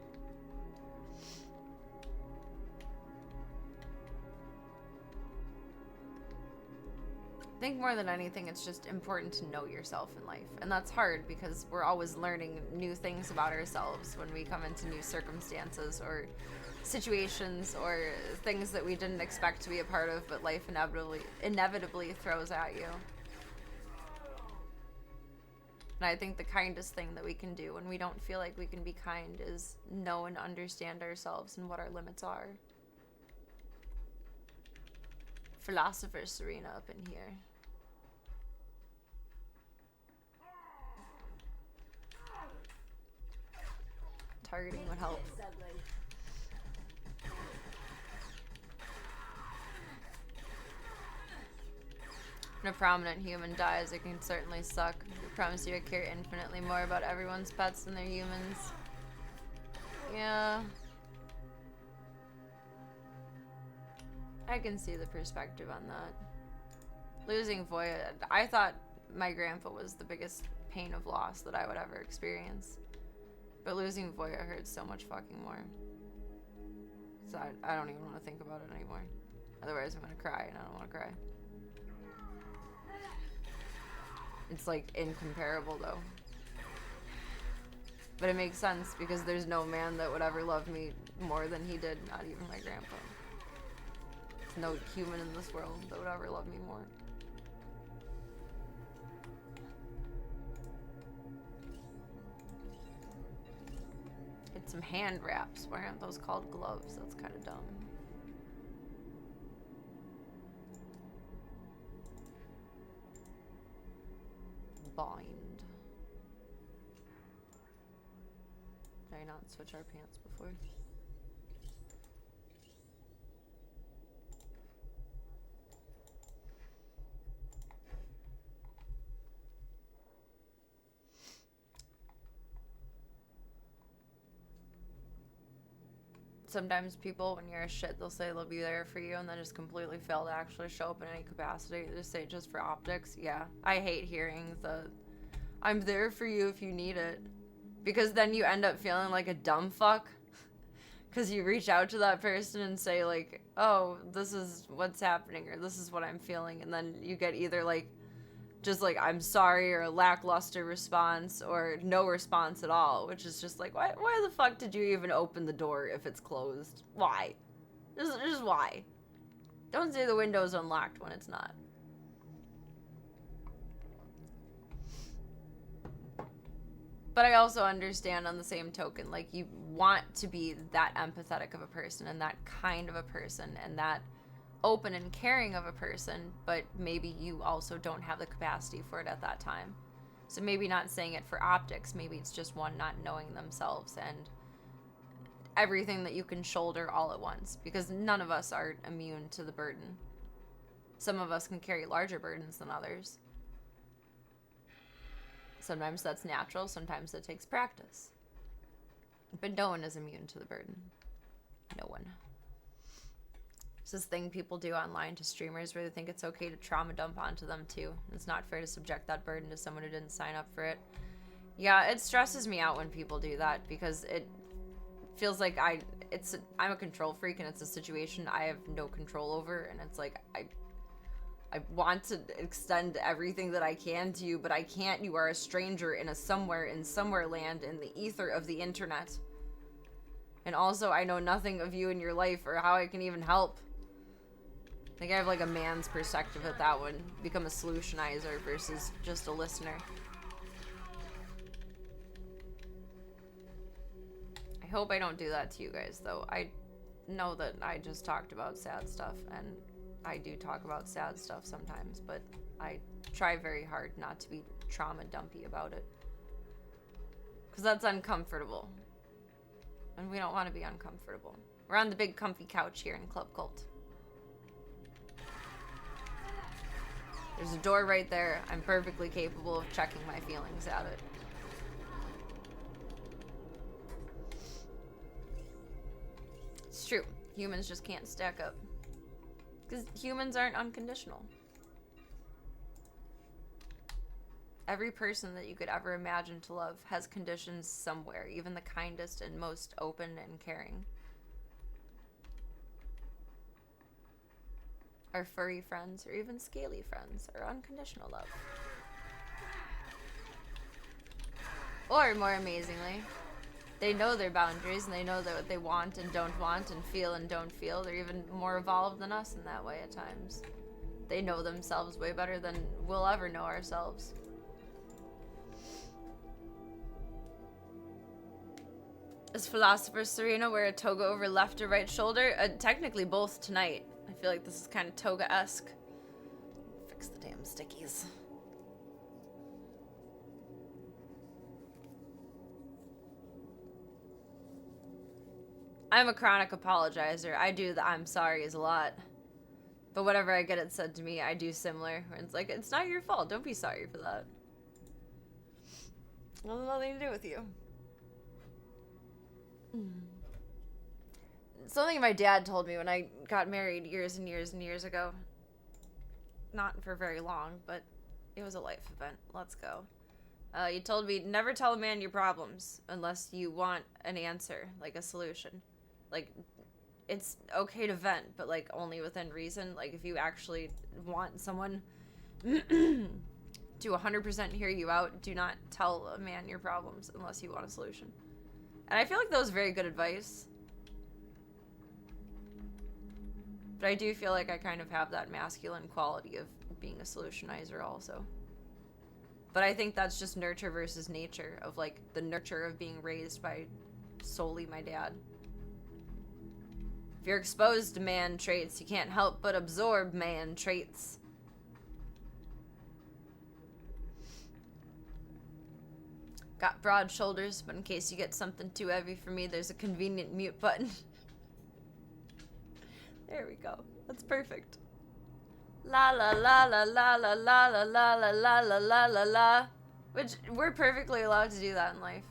I think more than anything, it's just important to know yourself in life. And that's hard because we're always learning new things about ourselves when we come into new circumstances or situations or things that we didn't expect to be a part of, but life inevitably throws at you. And I think the kindest thing that we can do when we don't feel like we can be kind is know and understand ourselves and what our limits are. Philosopher Serena up in here. Targeting would help. When a prominent human dies, it can certainly suck. I promise you I care infinitely more about everyone's pets than their humans. Yeah. I can see the perspective on that. Losing Voya, I thought my grandpa was the biggest pain of loss that I would ever experience. But losing Voya hurts so much fucking more. So I don't even want to think about it anymore. Otherwise I'm gonna cry, and I don't want to cry. It's like incomparable though. But it makes sense because there's no man that would ever love me more than he did, not even my grandpa. There's no human in this world that would ever love me more. Get some hand wraps. Why aren't those called gloves? That's kind of dumb. Bind. Did I not switch our pants before? Sometimes people, when you're a shit, they'll say they'll be there for you and then just completely fail to actually show up in any capacity. They just say it just for optics. Yeah, I hate hearing the, I'm there for you if you need it. Because then you end up feeling like a dumb fuck. Because you reach out to that person and say like, oh, this is what's happening or this is what I'm feeling. And then you get either like, just like, I'm sorry, or a lackluster response, or no response at all, which is just like, why the fuck did you even open the door if it's closed? Why? Just why? Don't say the window's unlocked when it's not. But I also understand on the same token, like, you want to be that empathetic of a person, and that kind of a person, and that open and caring of a person, but maybe you also don't have the capacity for it at that time. So maybe not saying it for optics, maybe it's just one not knowing themselves and everything that you can shoulder all at once, because none of us are immune to the burden. Some of us can carry larger burdens than others. Sometimes that's natural, sometimes it takes practice. But no one is immune to the burden. It's this thing people do online to streamers where they think it's okay to trauma dump onto them too. It's not fair to subject that burden to someone who didn't sign up for it. Yeah, it stresses me out when people do that because it feels like I'm a control freak and it's a situation I have no control over, and it's like I want to extend everything that I can to you, but I can't. You are a stranger in somewhere land in the ether of the internet. And also, I know nothing of you and your life or how I can even help. I think I have like a man's perspective at that one. Become a solutionizer versus just a listener. I hope I don't do that to you guys, though. I know that I just talked about sad stuff, and I do talk about sad stuff sometimes, but I try very hard not to be trauma dumpy about it. Because that's uncomfortable. And we don't want to be uncomfortable. We're on the big comfy couch here in Club Cult. There's a door right there. I'm perfectly capable of checking my feelings at it. It's true. Humans just can't stack up. Because humans aren't unconditional. Every person that you could ever imagine to love has conditions somewhere, even the kindest and most open and caring. Our furry friends, or even scaly friends, are unconditional love. Or, more amazingly, they know their boundaries and they know that what they want and don't want and feel and don't feel. They're even more evolved than us in that way at times. They know themselves way better than we'll ever know ourselves. Does Philosopher Serena wear a toga over left or right shoulder? Technically both tonight. I feel like this is kind of toga-esque. Fix the damn stickies. I'm a chronic apologizer. I do the I'm sorry's a lot. But whenever I get it said to me, I do similar. It's like, it's not your fault. Don't be sorry for that. It has nothing to do with you. Something my dad told me when I got married years and years and years ago. Not for very long, but it was a life event. Let's go. You told me, never tell a man your problems unless you want an answer, like a solution. Like, it's okay to vent, but, like, only within reason. Like, if you actually want someone to 100% hear you out, do not tell a man your problems unless you want a solution. And I feel like that was very good advice. But I do feel like I kind of have that masculine quality of being a solutionizer also. But I think that's just nurture versus nature, of like the nurture of being raised by solely my dad. If you're exposed to man traits, you can't help but absorb man traits. Got broad shoulders, but in case you get something too heavy for me, there's a convenient mute button. There we go. That's perfect. La la la la la la la la la la la la la la la. Which, we're perfectly allowed to do that in life.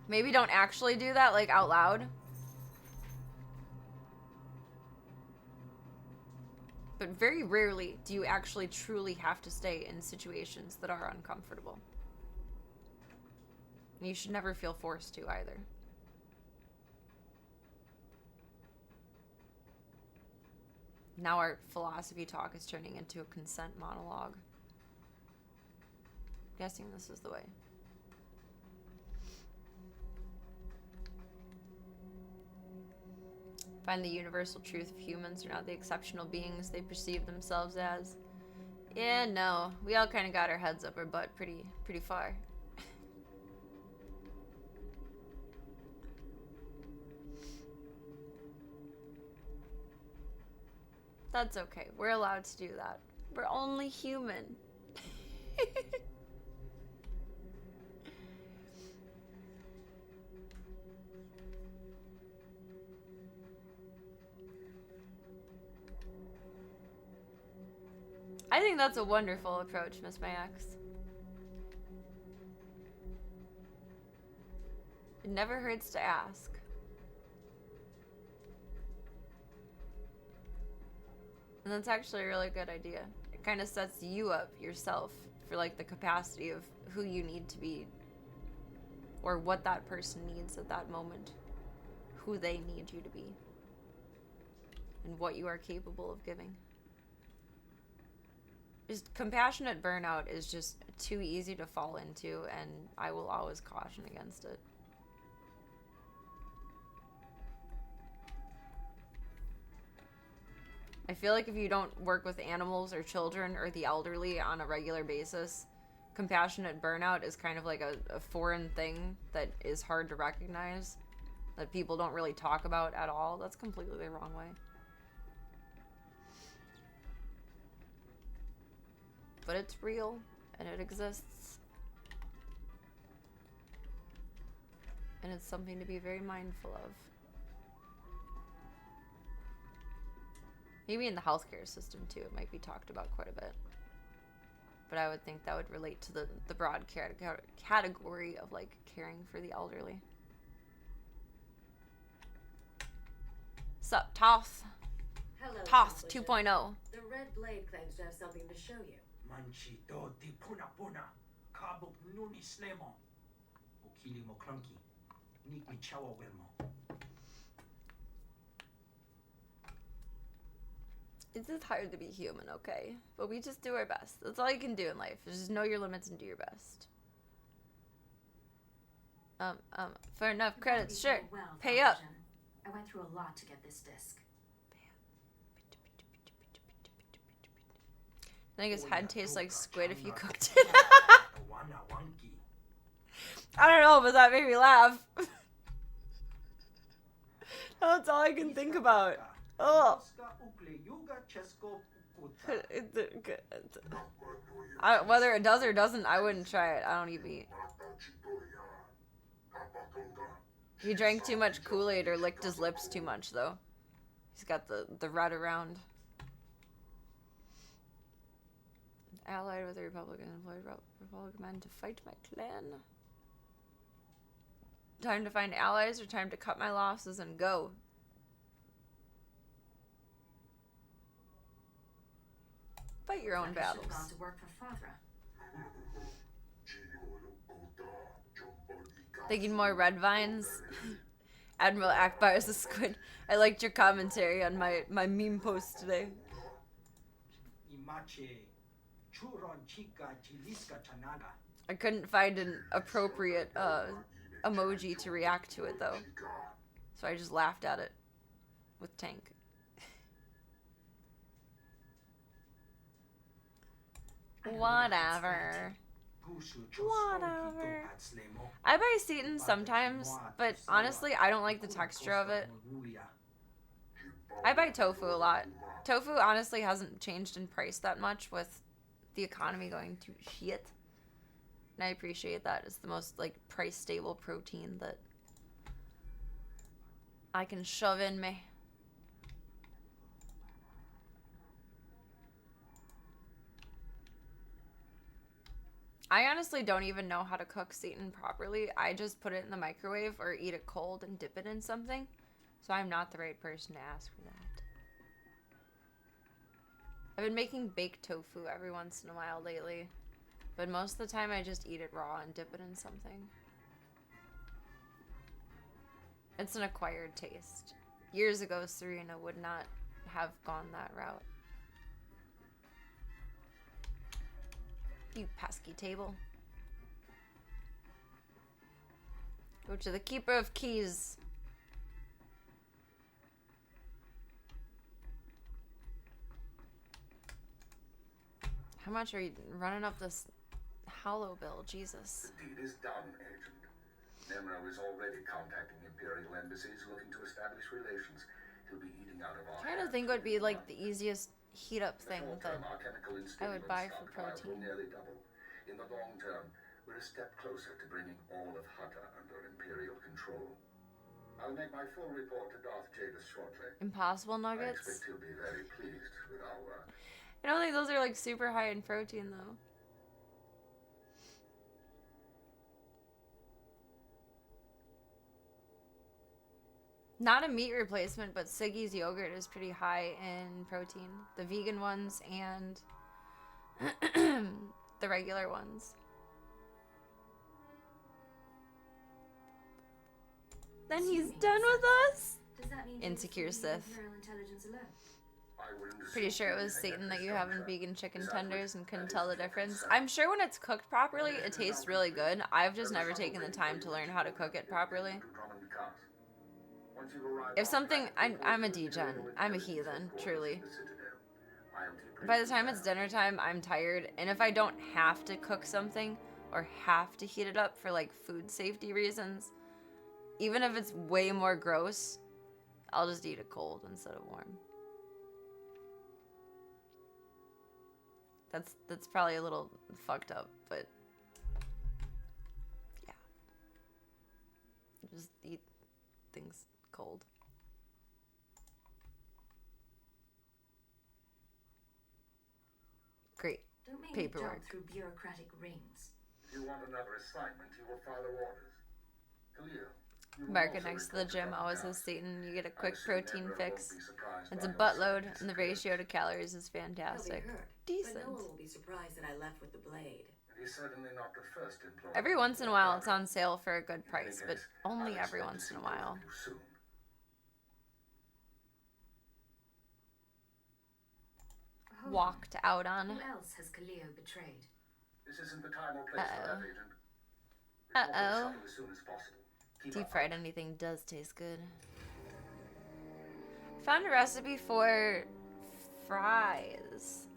Maybe don't actually do that, like, out loud. But very rarely do you actually truly have to stay in situations that are uncomfortable. And you should never feel forced to either. Now our philosophy talk is turning into a consent monologue. Guessing this is the way. Find the universal truth of humans are not the exceptional beings they perceive themselves as. Yeah, no. We all kind of got our heads up our butt pretty far. That's okay. We're allowed to do that. We're only human. I think that's a wonderful approach, Miss Max. It never hurts to ask. And that's actually a really good idea. It kind of sets you up yourself for like the capacity of who you need to be, or what that person needs at that moment, who they need you to be, and what you are capable of giving. Just compassionate burnout is just too easy to fall into, and I will always caution against it. I feel like if you don't work with animals or children or the elderly on a regular basis, compassionate burnout is kind of like a foreign thing that is hard to recognize, that people don't really talk about at all. That's completely the wrong way. But it's real, and it exists. And it's something to be very mindful of. Maybe in the healthcare system too, it might be talked about quite a bit. But I would think that would relate to the broad category of like caring for the elderly. Sup, Toth? Hello, Toth Publisher. 2.0. The Red Blade claims to have something to show you. Manchito di puna puna, kabuk nuni slemo, okili mo clunky, nik mi chawa wilmo. It's just hard to be human, okay? But we just do our best. That's all you can do in life. Is just know your limits and do your best. For enough credits, sure. Well, Pay up. Vision. I went through a lot to get this disc. I think his head tastes like squid if you cooked it. I don't know, but that made me laugh. That's all I can think about. Oh. Whether it does or doesn't, I wouldn't try it. I don't even eat. He drank too much Kool-Aid or licked his lips too much, though. He's got the red around. Allied with the Republican, employed Republican men to fight my clan. Time to find allies or time to cut my losses and go? Fight your own battles. Gone to work for Fadra. Thinking more red vines. Admiral Akbar is a squid. I liked your commentary on my meme post today. I couldn't find an appropriate emoji to react to it though, so I just laughed at it with Tank. Whatever. Whatever. I buy Seton sometimes, but honestly, I don't like the texture of it. I buy tofu a lot. Tofu honestly hasn't changed in price that much with the economy going to shit. And I appreciate that. It's the most like price stable protein that I can shove in me. I honestly don't even know how to cook Satan properly. I just put it in the microwave or eat it cold and dip it in something. So I'm not the right person to ask for that. I've been making baked tofu every once in a while lately. But most of the time I just eat it raw and dip it in something. It's an acquired taste. Years ago, Serena would not have gone that route. You pesky table. Go to the Keeper of Keys. How much are you running up this hollow bill? Jesus. The deed is done, Agent. Nemro is already contacting Imperial embassies looking to establish relations. He'll be eating out of our I'm trying to think what would be like the easiest heat up thing that I would buy for protein. Nearly double. In the long term, we're a step closer to bringing all of Hutta under Imperial control. I'll make my full report to Darth Jadis shortly. Impossible I nuggets? expect he'll be very pleased with our work. I don't think those are like super high in protein though. Not a meat replacement, but Siggy's yogurt is pretty high in protein. The vegan ones and the regular ones. Then he's done with us? Does that mean Insecure he's leaving Sith. Imperial Intelligence alone? Pretty sure it was Satan that you have in vegan chicken tenders and couldn't tell the difference. I'm sure when it's cooked properly, it tastes really good. I've just never taken the time to learn how to cook it properly. If something, I'm a degen. I'm a heathen, truly. By the time it's dinner time, I'm tired. And if I don't have to cook something or have to heat it up for like food safety reasons, even if it's way more gross, I'll just eat it cold instead of warm. That's probably a little fucked up, but yeah. Just eat things cold. Great. Don't make me Paperwork. jump through bureaucratic rings. If you want another assignment, you will follow orders. Khalil, you will Market also next to the report gym Dr. always Gauss. has Satan. You get a I quick assume protein Emperor fix. won't be surprised It's a by your buttload, sudden and the disappearance. ratio to calories is He'll be fantastic. hurt, Decent. but no one will be surprised that I left with the blade. And he's certainly not the first employee. Every once in a while, it's on sale for a good price, but only every once in a while. Soon. Hold Walked out on. Who else has Khalil betrayed? This isn't the time or place for that, Uh-oh. Agent. Report to the Uh-oh. shuttle as soon as possible. Keep Deep up. fried anything does taste good. Found a recipe for fries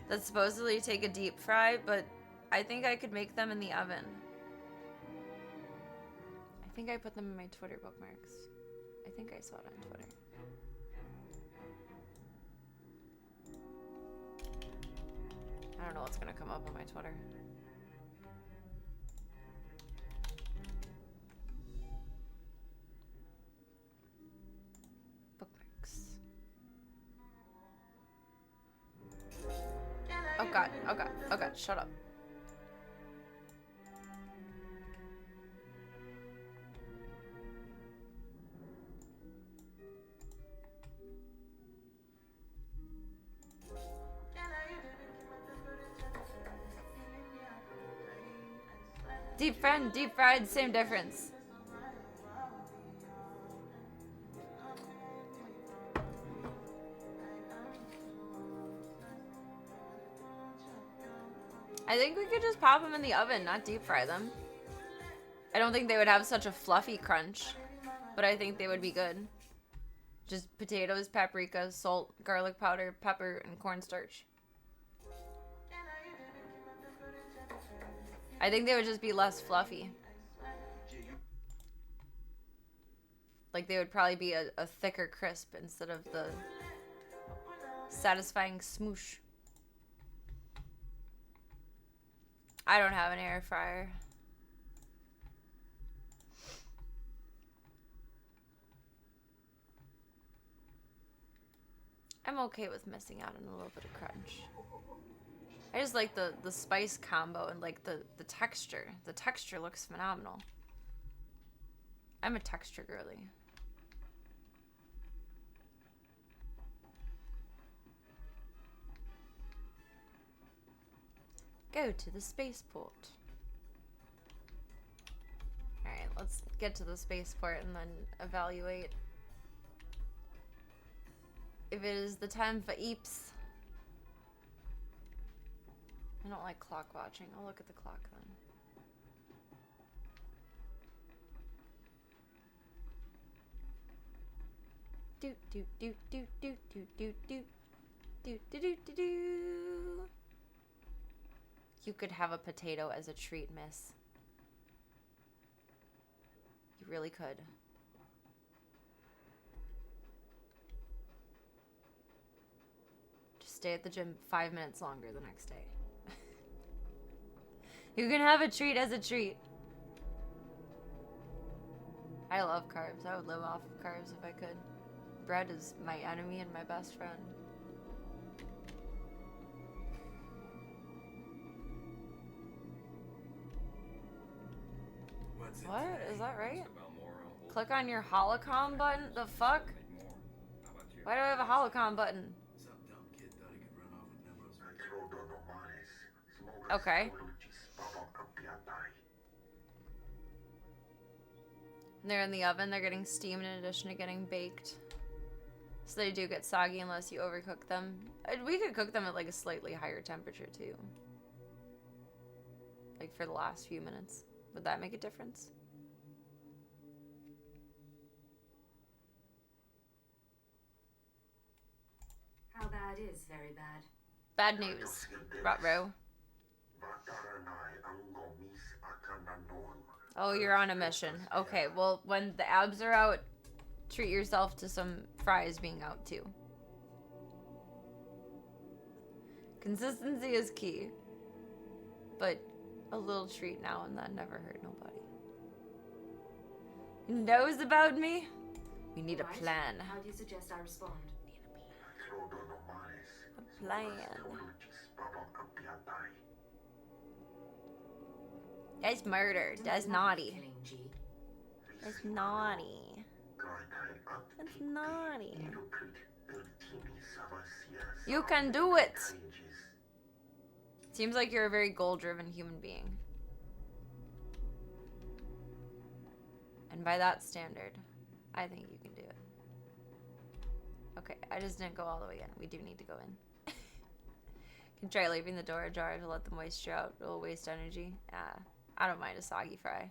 that supposedly take a deep fry, but I think I could make them in the oven. I think I put them in my Twitter bookmarks. I think I saw it on Twitter. I don't know what's gonna come up on my Twitter. Bookmarks. Oh god, oh god, oh god, shut up. Deep fried, same difference. I think we could just pop them in the oven, not deep fry them. I don't think they would have such a fluffy crunch, but I think they would be good. Just potatoes, paprika, salt, garlic powder, pepper, and cornstarch. I think they would just be less fluffy. Like they would probably be a thicker crisp instead of the satisfying smoosh. I don't have an air fryer. I'm okay with missing out on a little bit of crunch. I just like the spice combo and like the texture. The texture looks phenomenal. I'm a texture girly. Go to the spaceport. Alright, let's get to the spaceport and then evaluate if it is the time for eeps. I don't like clock watching. I'll look at the clock then. Do do do do do do do do do do do do do. You could have a potato as a treat, miss. You really could. Just stay at the gym 5 minutes longer the next day. You can have a treat as a treat. I love carbs. I would live off of carbs if I could. Bread is my enemy and my best friend. What? Is that right? Click on your holocron button? The fuck? Why do I have a holocron button? Okay. They're in the oven. They're getting steamed in addition to getting baked. So they do get soggy unless you overcook them. We could cook them at like a slightly higher temperature too. Like for the last few minutes. Would that make a difference? How bad is very bad? Bad news, Rutro. Oh, you're on a mission. Okay, well, when the abs are out, treat yourself to some fries being out too. Consistency is key. But a little treat now and then never hurt nobody. He knows about me? We need a plan. How do you suggest I respond? A plan. That's murder. That's naughty. That's naughty. That's naughty. You can do it! Seems like you're a very goal-driven human being. And by that standard, I think you can do it. Okay, I just didn't go all the way in. We do need to go in. Can try leaving the door ajar to let the moisture out. It'll waste energy. I don't mind a soggy fry.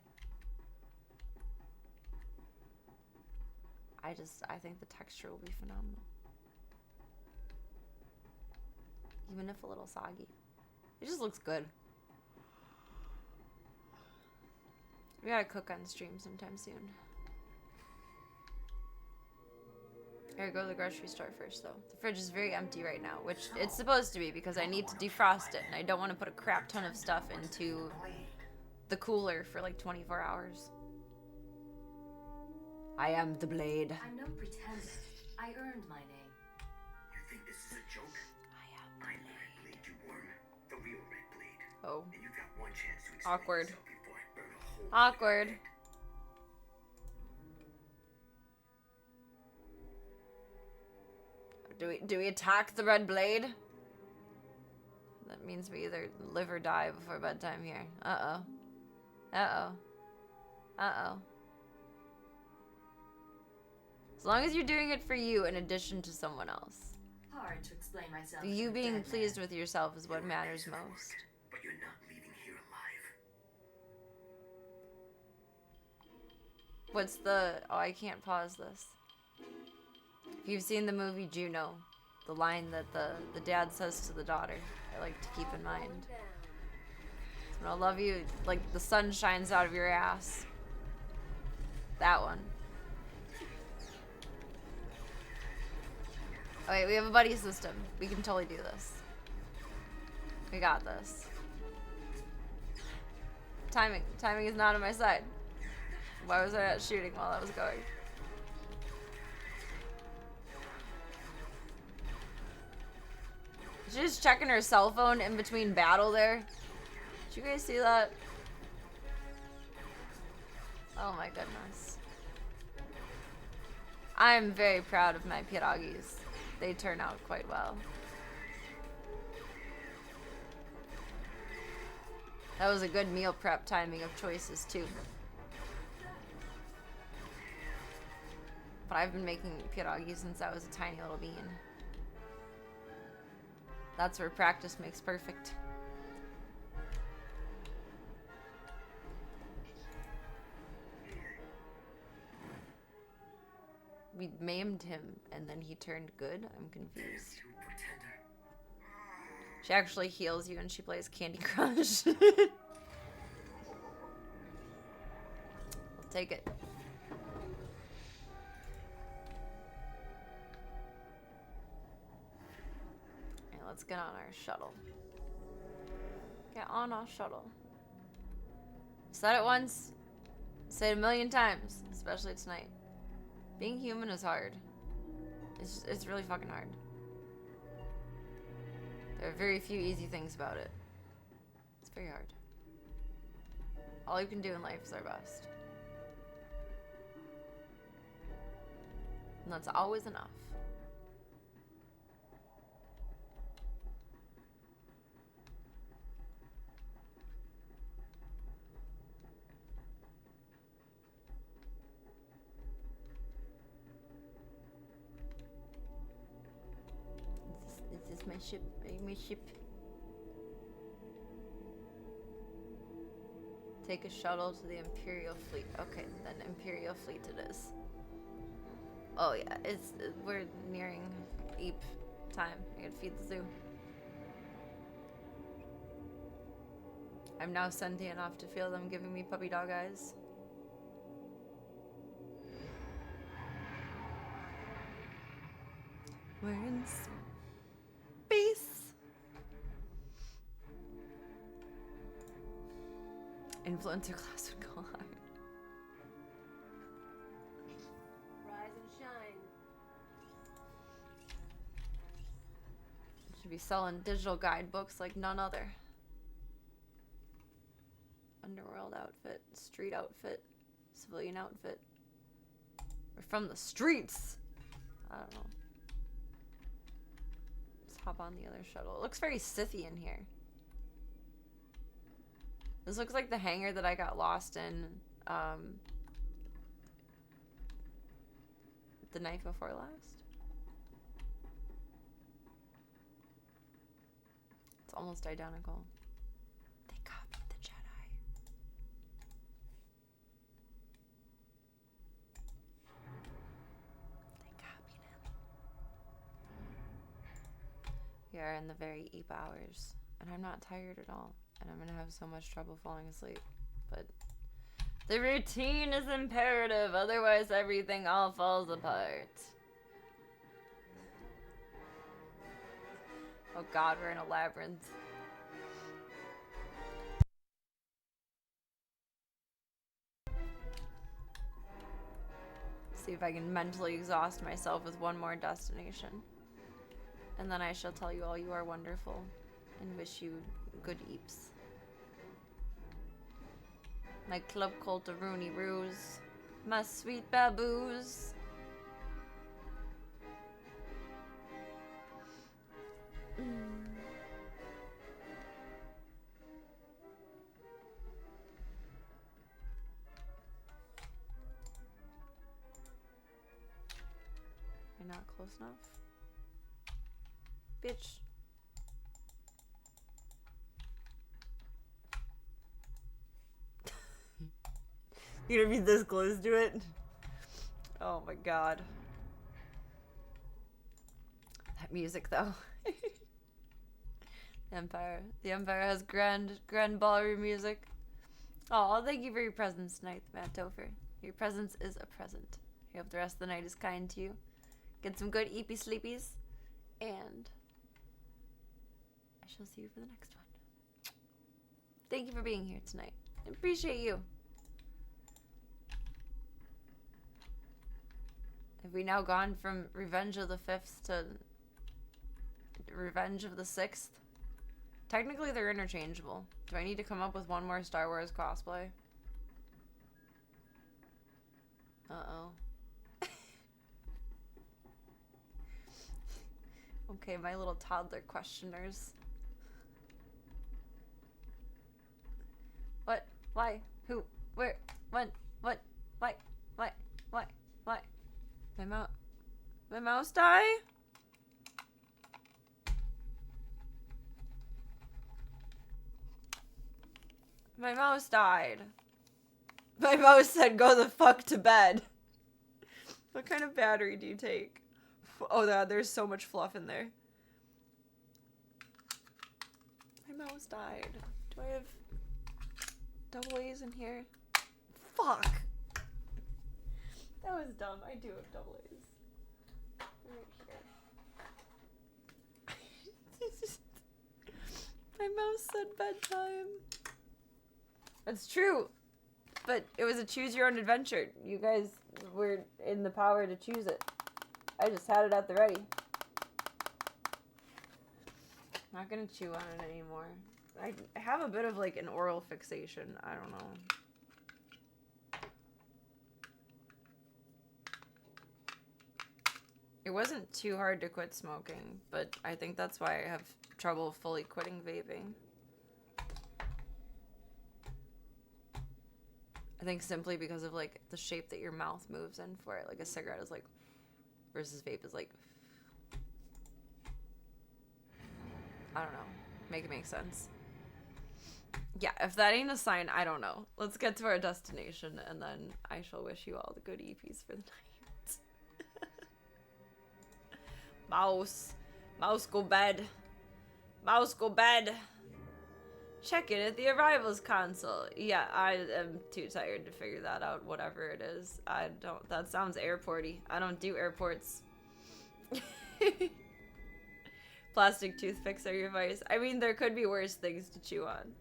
I think the texture will be phenomenal. Even if a little soggy. It just looks good. We gotta cook on stream sometime soon. I gotta go to the grocery store first, though. The fridge is very empty right now, which it's supposed to be because I need to defrost it, and I don't want to put a crap ton of stuff into the cooler for like 24 hours. I am the Blade. I'm no pretender. I earned my name. You think this is a joke? I'm the Red Blade, you worm. The real Red Blade. Oh. And you've got one chance to explain Awkward. yourself before I burn a hole. Awkward. Do we attack the Red Blade? That means we either live or die before bedtime here. Uh-oh. Uh-oh. Uh-oh. As long as you're doing it for you in addition to someone else. Hard to explain myself. You to a being dead pleased man. with yourself is what matters most. But you're not leaving here alive. What's the... Oh, I can't pause this. If you've seen the movie Juno, the line that the dad says to the daughter, I like to keep in mind. When I love you, like the sun shines out of your ass. That one. Oh wait, we have a buddy system. We can totally do this. We got this. Timing is not on my side. Why was I not shooting while that was going? She's just checking her cell phone in between battle there. Did you guys see that? Oh my goodness. I'm very proud of my pierogis. They turn out quite well. That was a good meal prep timing of choices too. But I've been making pierogi since I was a tiny little bean. That's where practice makes perfect. We maimed him and then he turned good? I'm confused. She actually heals you and she plays Candy Crush. I'll take it. Okay, let's get on our shuttle. Get on our shuttle. Said it once, say it a million times, especially tonight. Being human is hard. It's really fucking hard. There are very few easy things about it. It's very hard. All you can do in life is our best. And that's always enough. Is this my ship? My ship. Take a shuttle to the Imperial fleet. Okay, then Imperial fleet it is. Oh yeah, we're nearing Eep time. I gotta feed the zoo. I'm now sentient enough to feel them giving me puppy dog eyes. We're in space. Influencer class would go hard. Rise and shine. Should be selling digital guidebooks like none other. Underworld outfit, street outfit, civilian outfit. We're from the streets. I don't know. Let's hop on the other shuttle. It looks very Scythian here. This looks like the hangar that I got lost in the night before last. It's almost identical. They copied the Jedi. They copied him. We are in the very Eep hours, and I'm not tired at all. And I'm gonna have so much trouble falling asleep. But the routine is imperative, otherwise everything all falls apart. Oh god, we're in a labyrinth. See if I can mentally exhaust myself with one more destination. And then I shall tell you all you are wonderful and wish you good eeps. My club cult of Rooney Roos. My sweet baboos. You're not close enough? Bitch. You're gonna be this close to it? Oh my god. That music though. Empire. The Empire has grand ballroom music. Oh, thank you for your presence tonight, Matt Topher. Your presence is a present. I hope the rest of the night is kind to you. Get some good eepy sleepies. And I shall see you for the next one. Thank you for being here tonight. I appreciate you. Have we now gone from Revenge of the 5th to Revenge of the 6th? Technically, they're interchangeable. Do I need to come up with one more Star Wars cosplay? Uh-oh. Okay, my little toddler questioners. What? Why? Who? Where? When? What? Why? Why? Why? Why? My mouse die? My mouse died. My mouse said go the fuck to bed. What kind of battery do you take? Oh god, there's so much fluff in there. My mouse died. Do I have double A's in here? Fuck. That was dumb. I do have double A's. Right here. My mouse said bedtime. That's true. But it was a choose your own adventure. You guys were in the power to choose it. I just had it at the ready. Not gonna chew on it anymore. I have a bit of like an oral fixation. I don't know. It wasn't too hard to quit smoking, but I think that's why I have trouble fully quitting vaping. I think simply because of like the shape that your mouth moves in for it. Like a cigarette is like, versus vape is like, I don't know. Make it make sense. Yeah, if that ain't a sign, I don't know. Let's get to our destination and then I shall wish you all the good EPs for the night. Mouse. Mouse go bed. Mouse go bed. Check in at the arrivals console. Yeah, I am too tired to figure that out, whatever it is. I don't, that sounds airporty. I don't do airports. Plastic toothpicks are your vice. I mean, there could be worse things to chew on.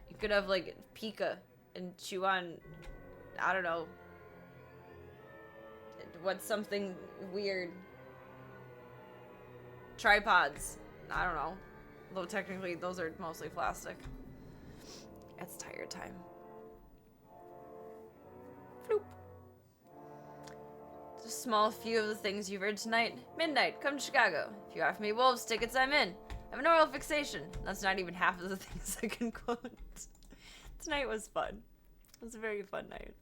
You could have, like, Pika and chew on, I don't know, what's something weird? Tripods. I don't know. Though technically, those are mostly plastic. It's tired time. Floop. Just a small few of the things you've heard tonight. Midnight, come to Chicago. If you offer me Wolves tickets, I'm in. I have an oral fixation. That's not even half of the things I can quote. Tonight was fun. It was a very fun night.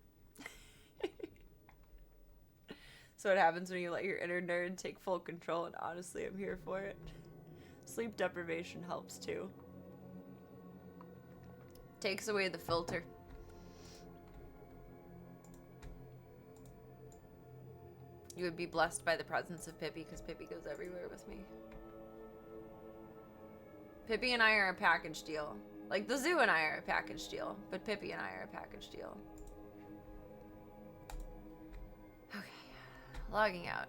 So what happens when you let your inner nerd take full control, and honestly, I'm here for it. Sleep deprivation helps too. Takes away the filter. You would be blessed by the presence of Pippi, because Pippi goes everywhere with me. Pippi and I are a package deal. Like, the zoo and I are a package deal, but Pippi and I are a package deal. Okay, logging out.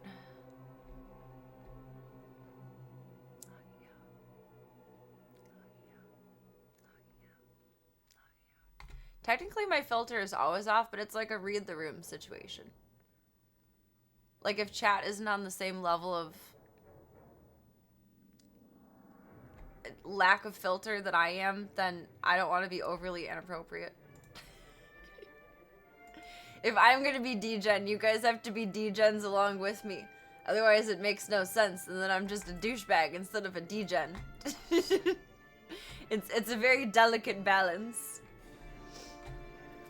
Technically, my filter is always off, but it's like a read the room situation. Like, if chat isn't on the same level of lack of filter that I am, then I don't want to be overly inappropriate. If I'm gonna be degen, you guys have to be degens along with me. Otherwise, it makes no sense, and then I'm just a douchebag instead of a degen. It's a very delicate balance.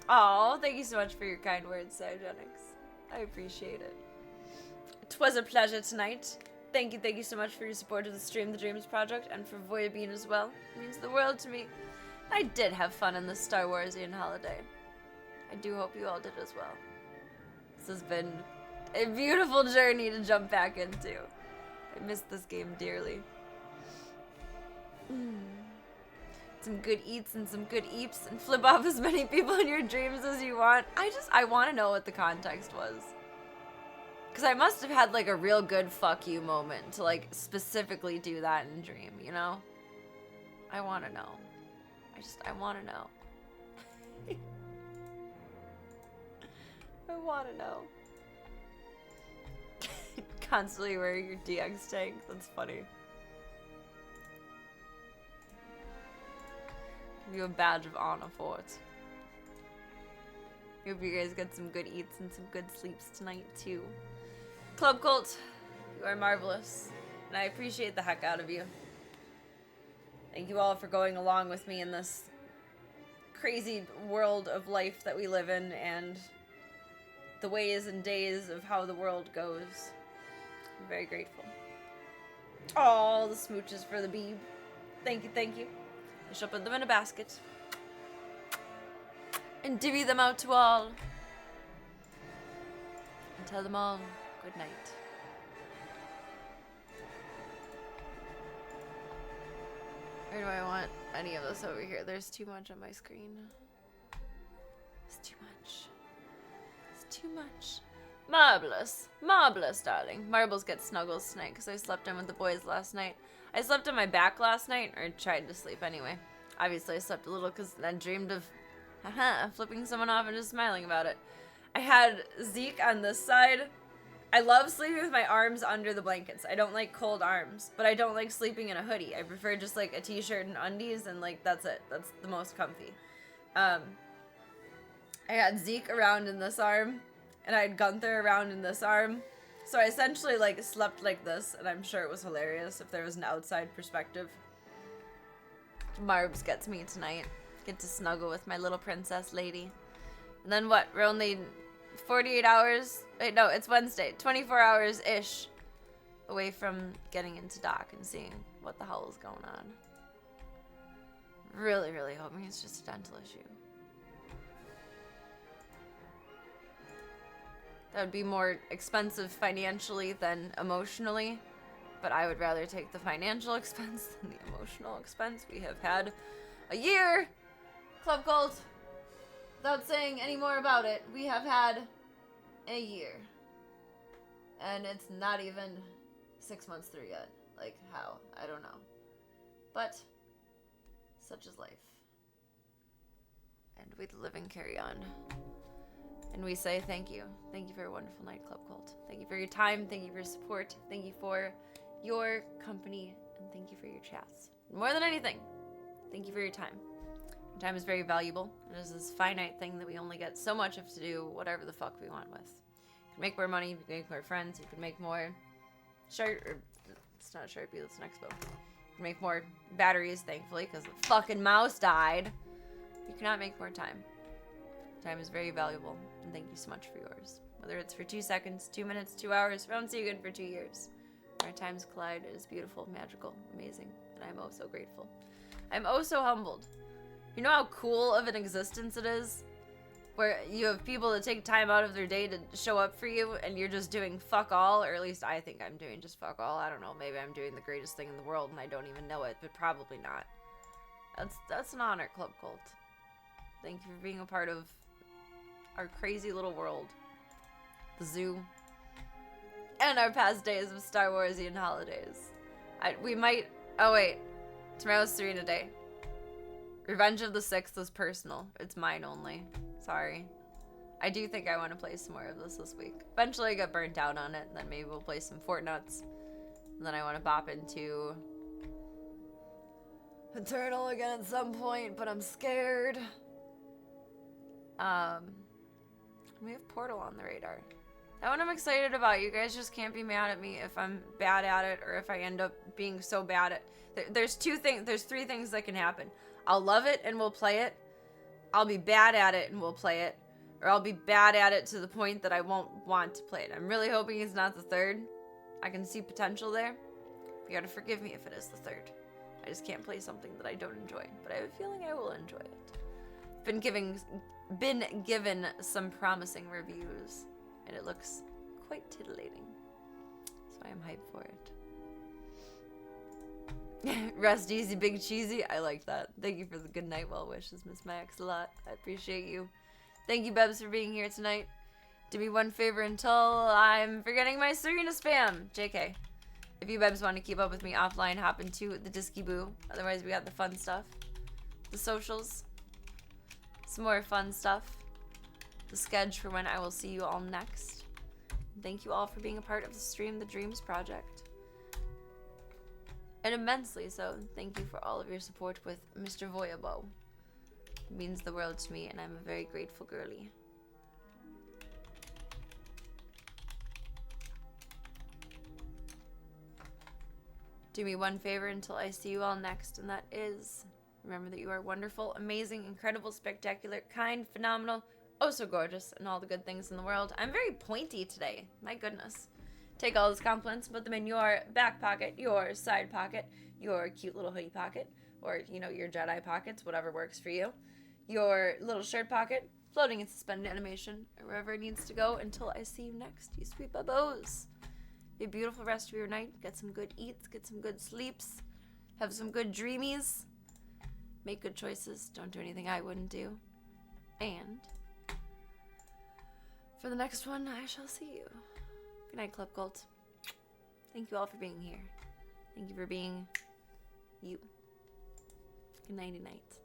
Oh, thank you so much for your kind words, Cygenics. I appreciate it. It was a pleasure tonight. Thank you so much for your support of the Stream the Dreams project and for Voyabine as well. It means the world to me. I did have fun in this Star Warsian holiday. I do hope you all did as well. This has been a beautiful journey to jump back into. I missed this game dearly. Some good eats and some good eeps, and flip off as many people in your dreams as you want. I want to know what the context was. Because I must have had like a real good fuck you moment to like specifically do that in dream, you know? I want to know. I want to know. I want to know. Constantly wearing your DX tank. That's funny. Give you a badge of honor for it. Hope you guys get some good eats and some good sleeps tonight too. Club Cult, you are marvelous, and I appreciate the heck out of you. Thank you all for going along with me in this crazy world of life that we live in, and the ways and days of how the world goes. I'm very grateful. All the smooches for the Beeb. Thank you. I shall put them in a basket and divvy them out to all. And tell them all good night. Or do I want any of this over here? There's too much on my screen. It's too much. It's too much. Marvelous. Marvelous, darling. Marbles get snuggles tonight because I slept in with the boys last night. I slept on my back last night, or tried to sleep anyway. Obviously, I slept a little because I dreamed of flipping someone off and just smiling about it. I had Zeke on this side. I love sleeping with my arms under the blankets. I don't like cold arms, but I don't like sleeping in a hoodie. I prefer just like a t-shirt and undies, and like that's it. That's the most comfy. I had Zeke around in this arm, and I had Gunther around in this arm. So I essentially like slept like this, and I'm sure it was hilarious if there was an outside perspective. Marbs gets me tonight. Get to snuggle with my little princess lady. And then what? We're only 48 hours. Wait, no, it's Wednesday. 24 hours-ish away from getting into dock and seeing what the hell is going on. Really, really hoping it's just a dental issue. That would be more expensive financially than emotionally, but I would rather take the financial expense than the emotional expense. We have had a year, Club Cult. Without saying any more about it, we have had a year. And it's not even 6 months through yet. Like, how? I don't know. But such is life. And we live and carry on. And we say thank you. Thank you for a wonderful night, Club Cult. Thank you for your time. Thank you for your support. Thank you for your company. And thank you for your chats. More than anything, thank you for your time. Your time is very valuable. It is this finite thing that we only get so much of to do whatever the fuck we want with. You can make more money. You can make more friends. You can make more it's not Sharpie, that's an expo. You can make more batteries, thankfully, because the fucking mouse died. You cannot make more time. Time is very valuable, and thank you so much for yours. Whether it's for 2 seconds, 2 minutes, 2 hours, if I don't see you again for 2 years. Our times collide. It is beautiful, magical, amazing, and I'm oh so grateful. I'm oh so humbled. You know how cool of an existence it is? Where you have people that take time out of their day to show up for you, and you're just doing fuck all, or at least I think I'm doing just fuck all. I don't know, maybe I'm doing the greatest thing in the world and I don't even know it, but probably not. That's an honor, Club Cult. Thank you for being a part of our crazy little world. The zoo. And our past days of Star Warsian holidays. We might... Oh, wait. Tomorrow's Serena Day. Revenge of the Sixth is personal. It's mine only. Sorry. I do think I want to play some more of this week. Eventually I get burnt out on it, and then maybe we'll play some Fortnuts. And then I want to bop into Eternal again at some point, but I'm scared. We have Portal on the radar. That one I'm excited about. You guys just can't be mad at me if I'm bad at it, or if I end up being so bad at it. There's 3 things that can happen. I'll love it and we'll play it. I'll be bad at it and we'll play it. Or I'll be bad at it to the point that I won't want to play it. I'm really hoping it's not the third. I can see potential there. You gotta forgive me if it is the third. I just can't play something that I don't enjoy. But I have a feeling I will enjoy it. Been given some promising reviews, and it looks quite titillating. So I am hyped for it. Rest easy, big cheesy. I like that. Thank you for the good night well wishes, Miss Max, a lot. I appreciate you. Thank you, Bebs, for being here tonight. Do me one favor until I'm forgetting my Serena spam. JK. If you Bebs want to keep up with me offline, hop into the Disky Boo. Otherwise, we got the fun stuff. The socials. Some more fun stuff. The schedule for when I will see you all next. Thank you all for being a part of the Stream the Dreams project. And immensely so, thank you for all of your support with Mr. Voyabo. It means the world to me, and I'm a very grateful girly. Do me one favor until I see you all next, and that is... remember that you are wonderful, amazing, incredible, spectacular, kind, phenomenal, oh so gorgeous, and all the good things in the world. I'm very pointy today. My goodness. Take all those compliments, put them in your back pocket, your side pocket, your cute little hoodie pocket, or, you know, your Jedi pockets, whatever works for you. Your little shirt pocket, floating in suspended animation, or wherever it needs to go until I see you next, you sweet babos. Have a beautiful rest of your night. Get some good eats, get some good sleeps, have some good dreamies. Make good choices. Don't do anything I wouldn't do. And for the next one, I shall see you. Good night, Club Cult. Thank you all for being here. Thank you for being you. Good nighty night.